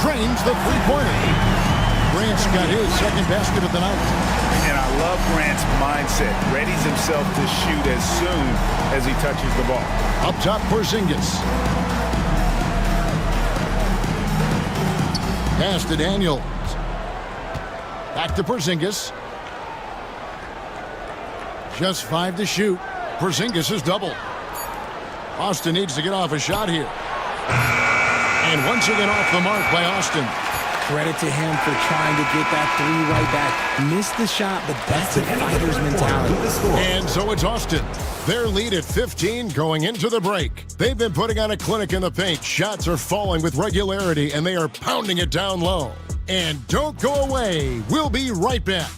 Drains the three-pointer. Grant's got his second basket of the night. And I love Grant's mindset. Readies himself to shoot as soon as he touches the ball. Up top, Porzingis. Pass to Daniels. Back to Porzingis. Just 5 to shoot. Porzingis is double. Austin needs to get off a shot here. And once again off the mark by Austin. Credit to him for trying to get that three right back. Missed the shot, but that's a fighter's mentality. And so it's Austin. Their lead at 15 going into the break. They've been putting on a clinic in the paint. Shots are falling with regularity, and they are pounding it down low. And don't go away. We'll be right back.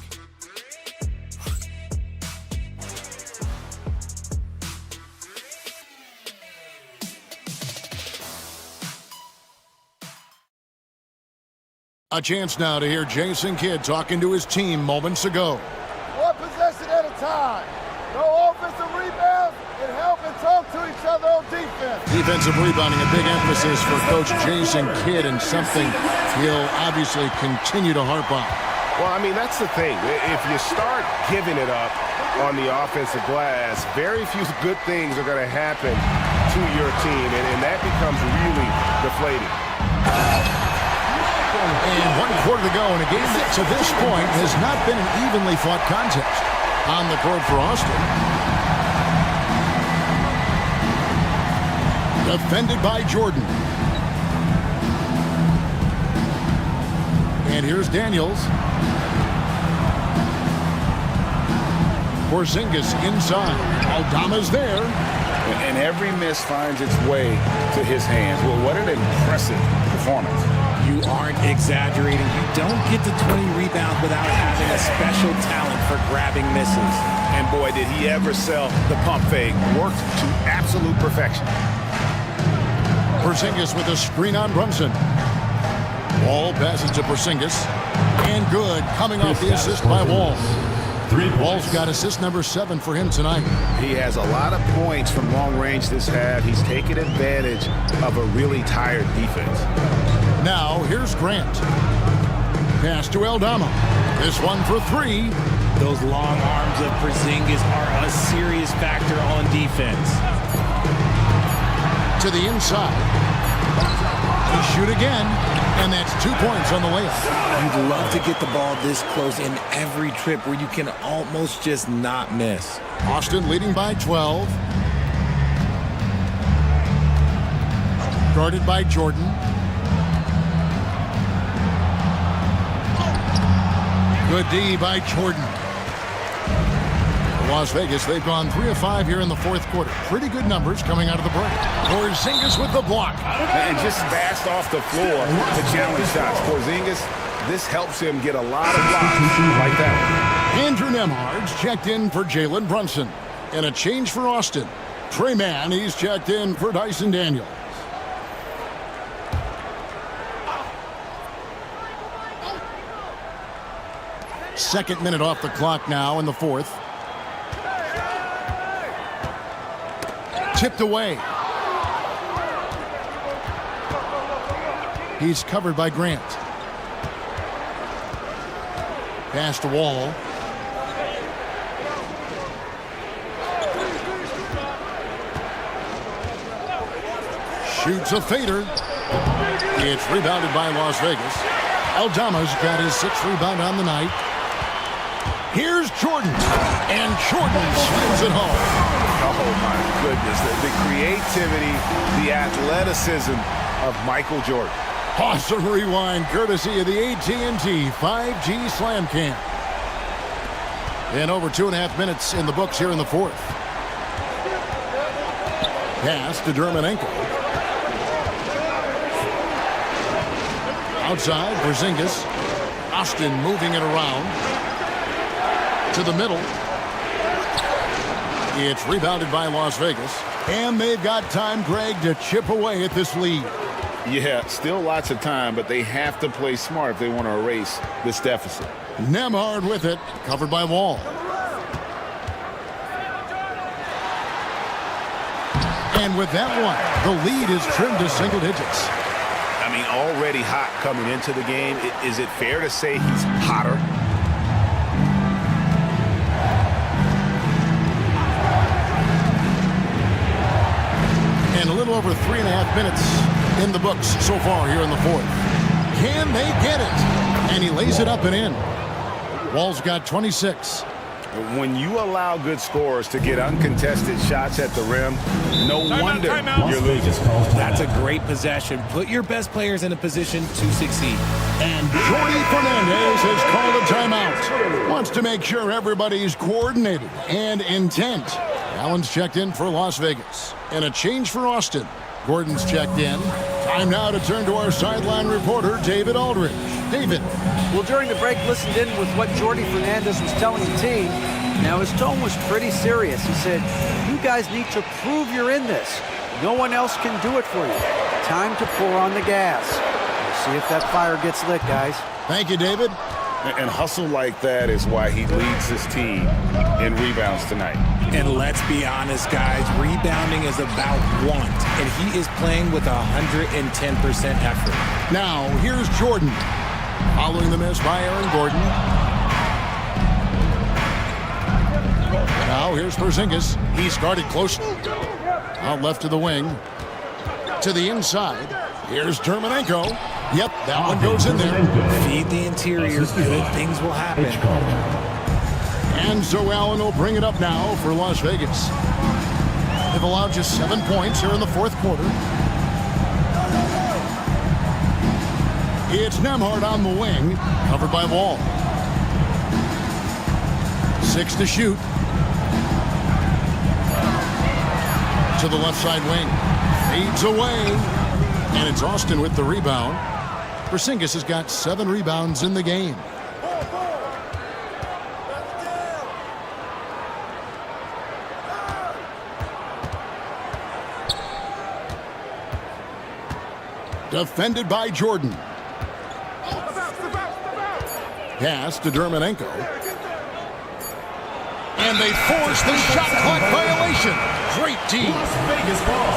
A chance now to hear Jason Kidd talking to his team moments ago. One possession at a time. No offensive rebounds and help and talk to each other on defense. Defensive rebounding, a big emphasis for Coach Jason Kidd, and something he'll obviously continue to harp on. Well, I mean, that's the thing. If you start giving it up on the offensive glass, very few good things are going to happen to your team, and that becomes really deflating. And 1 quarter to go in a game that to this point has not been an evenly fought contest. On the court for Austin. Defended by Jordan. And here's Daniels. Porzingis inside. Aldama's there. And every miss finds its way to his hands. Well, what an impressive performance. You aren't exaggerating. You don't get to 20 rebounds without having a special talent for grabbing misses. And boy, did he ever sell the pump fake. Worked to absolute perfection. Porzingis with a screen on Brunson. Wall passes to Porzingis. And good, coming off the assist by Wall. Wall's got assist number 7 for him tonight. He has a lot of points from long range this half. He's taken advantage of a really tired defense. Now, here's Grant. Pass to Aldama. This one for 3. Those long arms of Porzingis are a serious factor on defense. To the inside. To shoot again. And that's 2 points on the layup. You'd love to get the ball this close in every trip where you can almost just not miss. Austin leading by 12. Guarded by Jordan. Good D by Jordan. Las Vegas, they've gone 3 of 5 here in the 4th quarter. Pretty good numbers coming out of the break. Porzingis with the block. And just fast off the floor to challenge shots. Porzingis, this helps him get a lot of blocks like that one. Andrew Nembhard's checked in for Jalen Brunson. And a change for Austin. Trey Mann, he's checked in for Dyson Daniels. Second minute off the clock now in the 4th. Tipped away. He's covered by Grant. Pass to Wall. Shoots a fader. It's rebounded by Las Vegas. Aldama's got his 6th rebound on the night. Here's Jordan. And Jordan swings it home. Oh, my goodness. The creativity, the athleticism of Michael Jordan. Awesome rewind courtesy of the AT&T 5G Slam Cam. And over 2.5 minutes in the books here in the fourth. Pass to Dermanenko. Outside, Porzingis. Austin moving it around. To the middle. It's rebounded by Las Vegas. And they've got time, Greg, to chip away at this lead. Yeah, still lots of time, but they have to play smart if they want to erase this deficit. Nembhard with it, covered by Wall. And with that one, the lead is trimmed to single digits. I mean, already hot coming into the game. Is it fair to say he's hotter? And a little over 3.5 minutes in the books so far here in the fourth. Can they get it? And he lays it up and in. Wall's got 26. When you allow good scorers to get uncontested shots at the rim, no wonder you're losing. That's a great possession. Put your best players in a position to succeed. And Jordi Fernandez has called a timeout. Wants to make sure everybody's coordinated and intent. Allen's checked in for Las Vegas. And a change for Austin. Gordon's checked in. Time now to turn to our sideline reporter, David Aldridge. David. Well, during the break, listened in with what Jordi Fernandez was telling the team. Now, his tone was pretty serious. He said, you guys need to prove you're in this. No one else can do it for you. Time to pour on the gas. We'll see if that fire gets lit, guys. Thank you, David. And hustle like that is why he leads his team in rebounds tonight. And let's be honest, guys, rebounding is about want, and he is playing with 110% effort. Now, here's Jordan. Following the miss by Aaron Gordon. Now, here's Porzingis. He started close. Out left to the wing. To the inside. Here's Dermanenko. Yep, that one goes in there. Feed the interior. Good things will happen. And so Allen will bring it up now for Las Vegas. They've allowed just 7 points here in the fourth quarter. It's Nembhard on the wing, covered by Wall. 6 to shoot. To the left side wing. Fades away. And it's Austin with the rebound. Porzingis has got 7 rebounds in the game. Defended by Jordan. Pass to Dermanenko. And they force the shot clock violation. Great team. Las Vegas ball.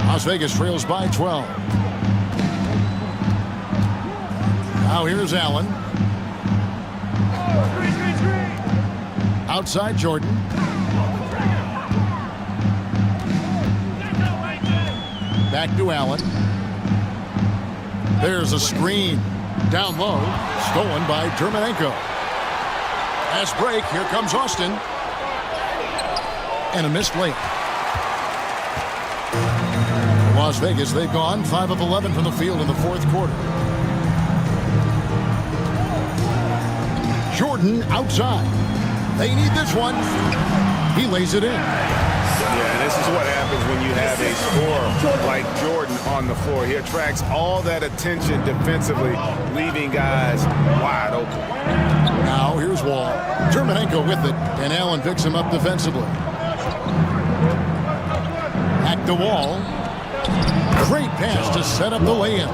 Las Vegas trails by 12. Now here's Allen. Outside Jordan. Back to Allen. There's a screen. Down low. Stolen by Dermanenko. Pass break. Here comes Austin. And a missed layup. Las Vegas, they've gone 5 of 11 from the field in the fourth quarter. Jordan outside. They need this one. He lays it in. Yeah, this is what happens when you have a scorer like Jordan on the floor. He attracts all that attention defensively, leaving guys wide open. Now here's Wall. Dermanenko with it, and Allen picks him up defensively. Back to Wall. Great pass to set up the lay-in.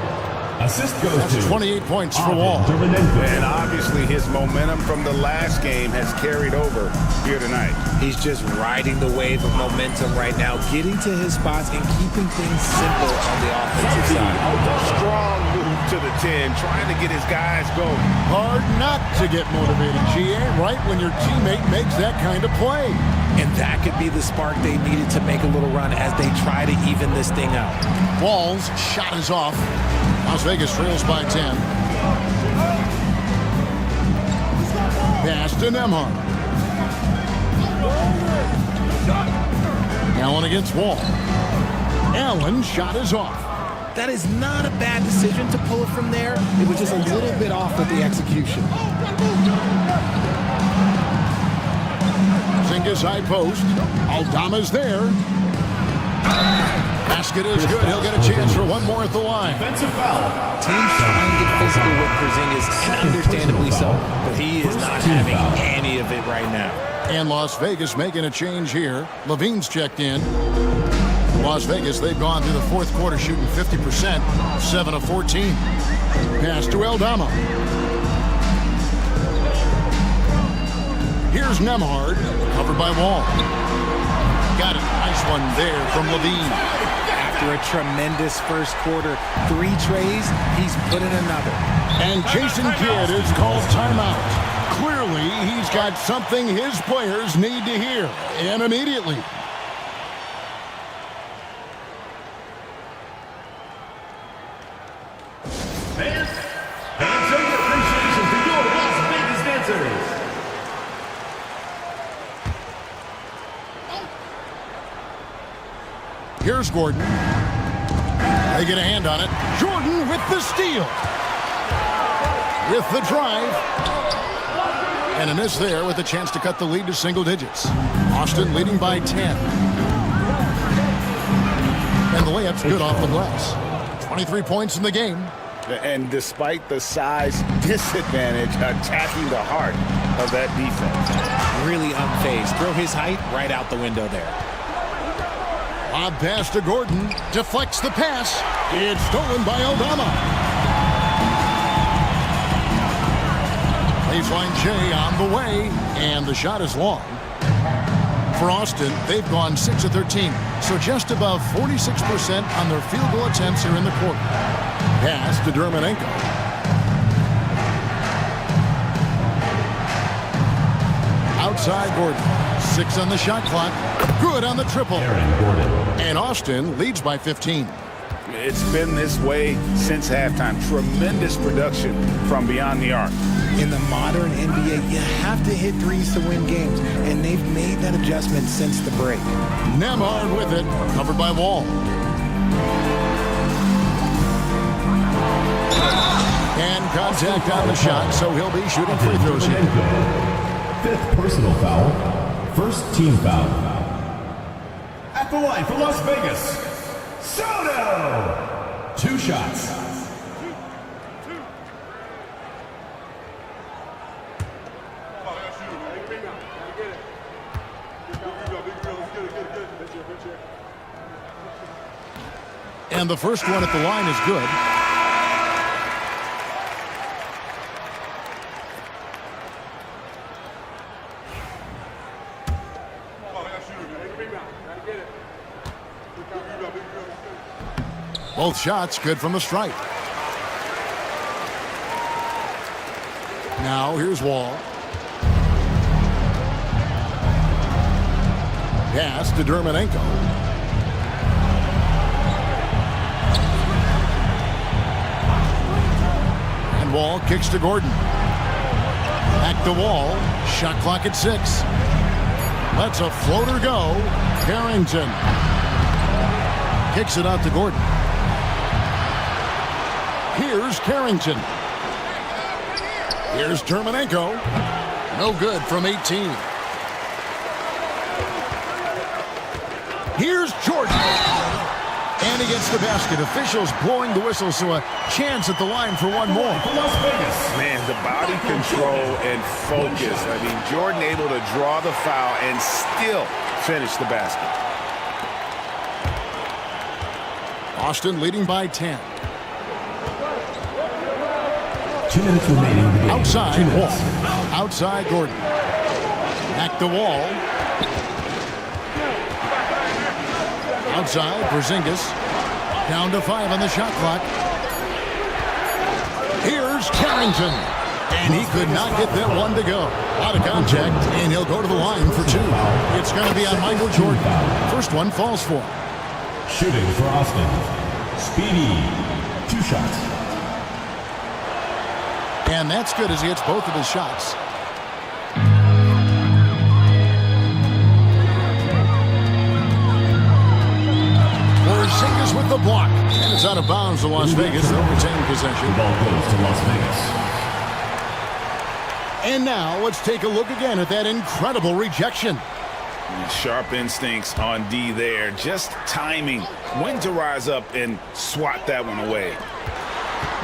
Assist goes That's 28 points for Wall. And obviously his momentum from the last game has carried over here tonight. He's just riding the wave of momentum right now, getting to his spots and keeping things simple on the offensive side. Strong move to the 10, trying to get his guys going. Hard not to get motivated, GA, right when your teammate makes that kind of play. And that could be the spark they needed to make a little run as they try to even this thing out. Wall's shot is off. Las Vegas trails by 10. Pass to Nembhard. Allen against Wall. Allen's shot is off. That is not a bad decision to pull it from there. It was just a little bit off with the execution. Porzingis high post. Aldama's there. Basket is good. He'll get a chance for one more at the line. Offensive foul. Teams try and get physical with Porzingis, and understandably so, but he is not having any of it right now. And Las Vegas making a change here. Levine's checked in. Las Vegas, they've gone through the fourth quarter shooting 50%, 7 of 14. Pass to Aldama. Here's Nemhard, covered by Wall. Got it. Nice one there from Levine. After a tremendous first quarter, 3 trays, he's put in another. And Jason Kidd is called timeout. Clearly, he's got something his players need to hear, and immediately. Fans, show your appreciation to your Las Vegas dancers. Here's Gordon. They get a hand on it. Jordan with the steal. With the drive. And a miss there with a chance to cut the lead to single digits. Austin leading by 10. And the layup's good off the glass. 23 points in the game. And despite the size disadvantage, attacking the heart of that defense. Really unfazed. Throw his height right out the window there. Lob pass to Gordon. Deflects the pass. It's stolen by Aldama. Baseline J on the way. And the shot is long. For Austin, they've gone 6 of 13. So just above 46% on their field goal attempts here in the quarter. Pass to Dermanenko. Outside Gordon. 6 on the shot clock. Good on the triple. And Austin leads by 15. It's been this way since halftime. Tremendous production from beyond the arc. In the modern NBA, you have to hit threes to win games, and they've made that adjustment since the break. Nemhard with it, covered by Wall. And contact on the shot, so he'll be shooting free throws here. 5th personal foul. 1st team foul. At the line for Las Vegas, Soto. 2 shots. And the first one at the line is good. Both shots good from the stripe. Now here's Wall. Pass to Dermanenko. And Wall kicks to Gordon. Back to Wall. Shot clock at 6. Lets a floater go. Carrington kicks it out to Gordon. Here's Carrington. Here's Dermanenko. No good from 18. Here's Jordan. And he gets the basket. Officials blowing the whistle, so a chance at the line for one more. Las Vegas. Man, the body control and focus. I mean, Jordan able to draw the foul and still finish the basket. Austin leading by 10. 2 minutes remaining in the game. Outside Wall. Outside Gordon. Back to Wall. Outside Porzingis. Down to 5 on the shot clock. Here's Carrington. And he could not get that one to go. Out of contact, and he'll go to the line for 2. It's going to be on Michael Jordan. First one falls for him. Shooting for Austin. Speedy. 2 shots. And that's good as he hits both of his shots. Porzingis with the the block. And it's out of bounds to Las Vegas. They'll retain possession. The ball goes to Las Vegas. And now let's take a look again at that incredible rejection. Sharp instincts on D there. Just timing when to rise up and swat that one away.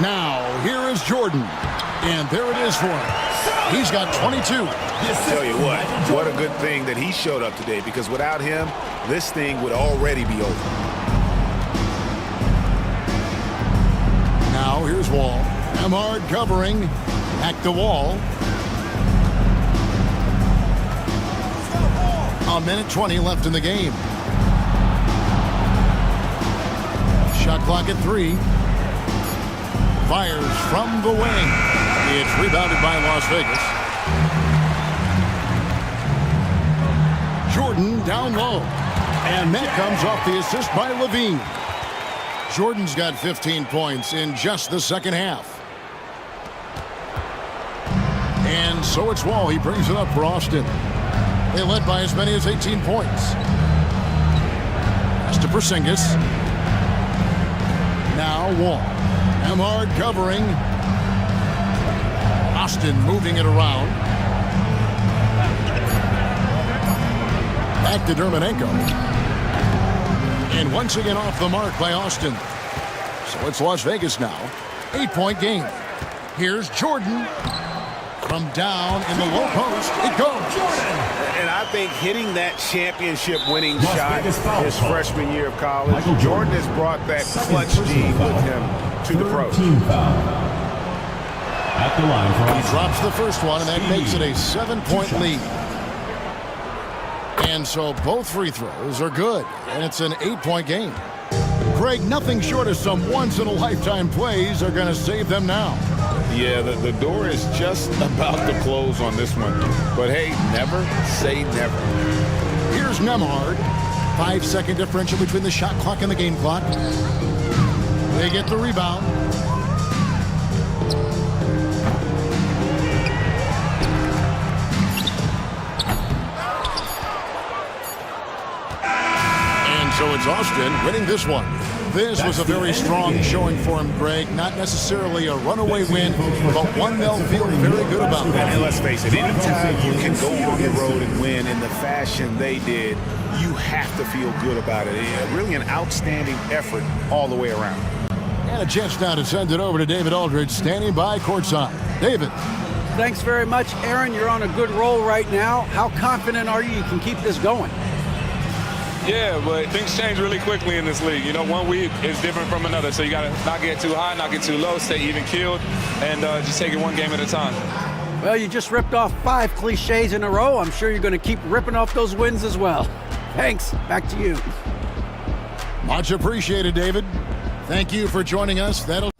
Now, here is Jordan. And there it is for him. He's got 22. Tell you what a good thing that he showed up today, because without him, this thing would already be over. Now, here's Wall. Emard covering. Back to Wall. A minute 20 left in the game. Shot clock at 3. Fires from the wing. It's rebounded by Las Vegas. Jordan down low. And that comes off the assist by Levine. Jordan's got 15 points in just the second half. And so it's Wall. He brings it up for Austin. They led by as many as 18 points. Pass to Porzingis. Now Wall. Emard covering. Austin moving it around. Back to Dermanenko. And once again off the mark by Austin. So it's Las Vegas now. 8-point game. Here's Jordan. From down in the low post, it goes. And I think hitting that championship-winning shot his freshman year of college, Jordan has brought that clutch D with him to the pros. At the line for he drops the first one, and that makes it a 7-point lead. And so both free throws are good, and it's an 8-point game. Greg, nothing short of some once-in-a-lifetime plays are going to save them now. Yeah, the door is just about to close on this one. But hey, never say never. Here's Nemhard. 5-second differential between the shot clock and the game clock. They get the rebound. And so it's Austin winning this one. This was a very strong showing for him, Greg. Not necessarily a runaway win, but one they'll feel very good about. And let's face it, anytime you can go on the road and win in the fashion they did, you have to feel good about it. Really an outstanding effort all the way around. And a chance now to send it over to David Aldridge, standing by courtside. David. Thanks very much, Aaron. You're on a good roll right now. How confident are you can keep this going? Yeah, but things change really quickly in this league. You know, one week is different from another, so you got to not get too high, not get too low, stay even-keeled, and just take it one game at a time. Well, you just ripped off 5 cliches in a row. I'm sure you're going to keep ripping off those wins as well. Thanks. Back to you. Much appreciated, David. Thank you for joining us. That'll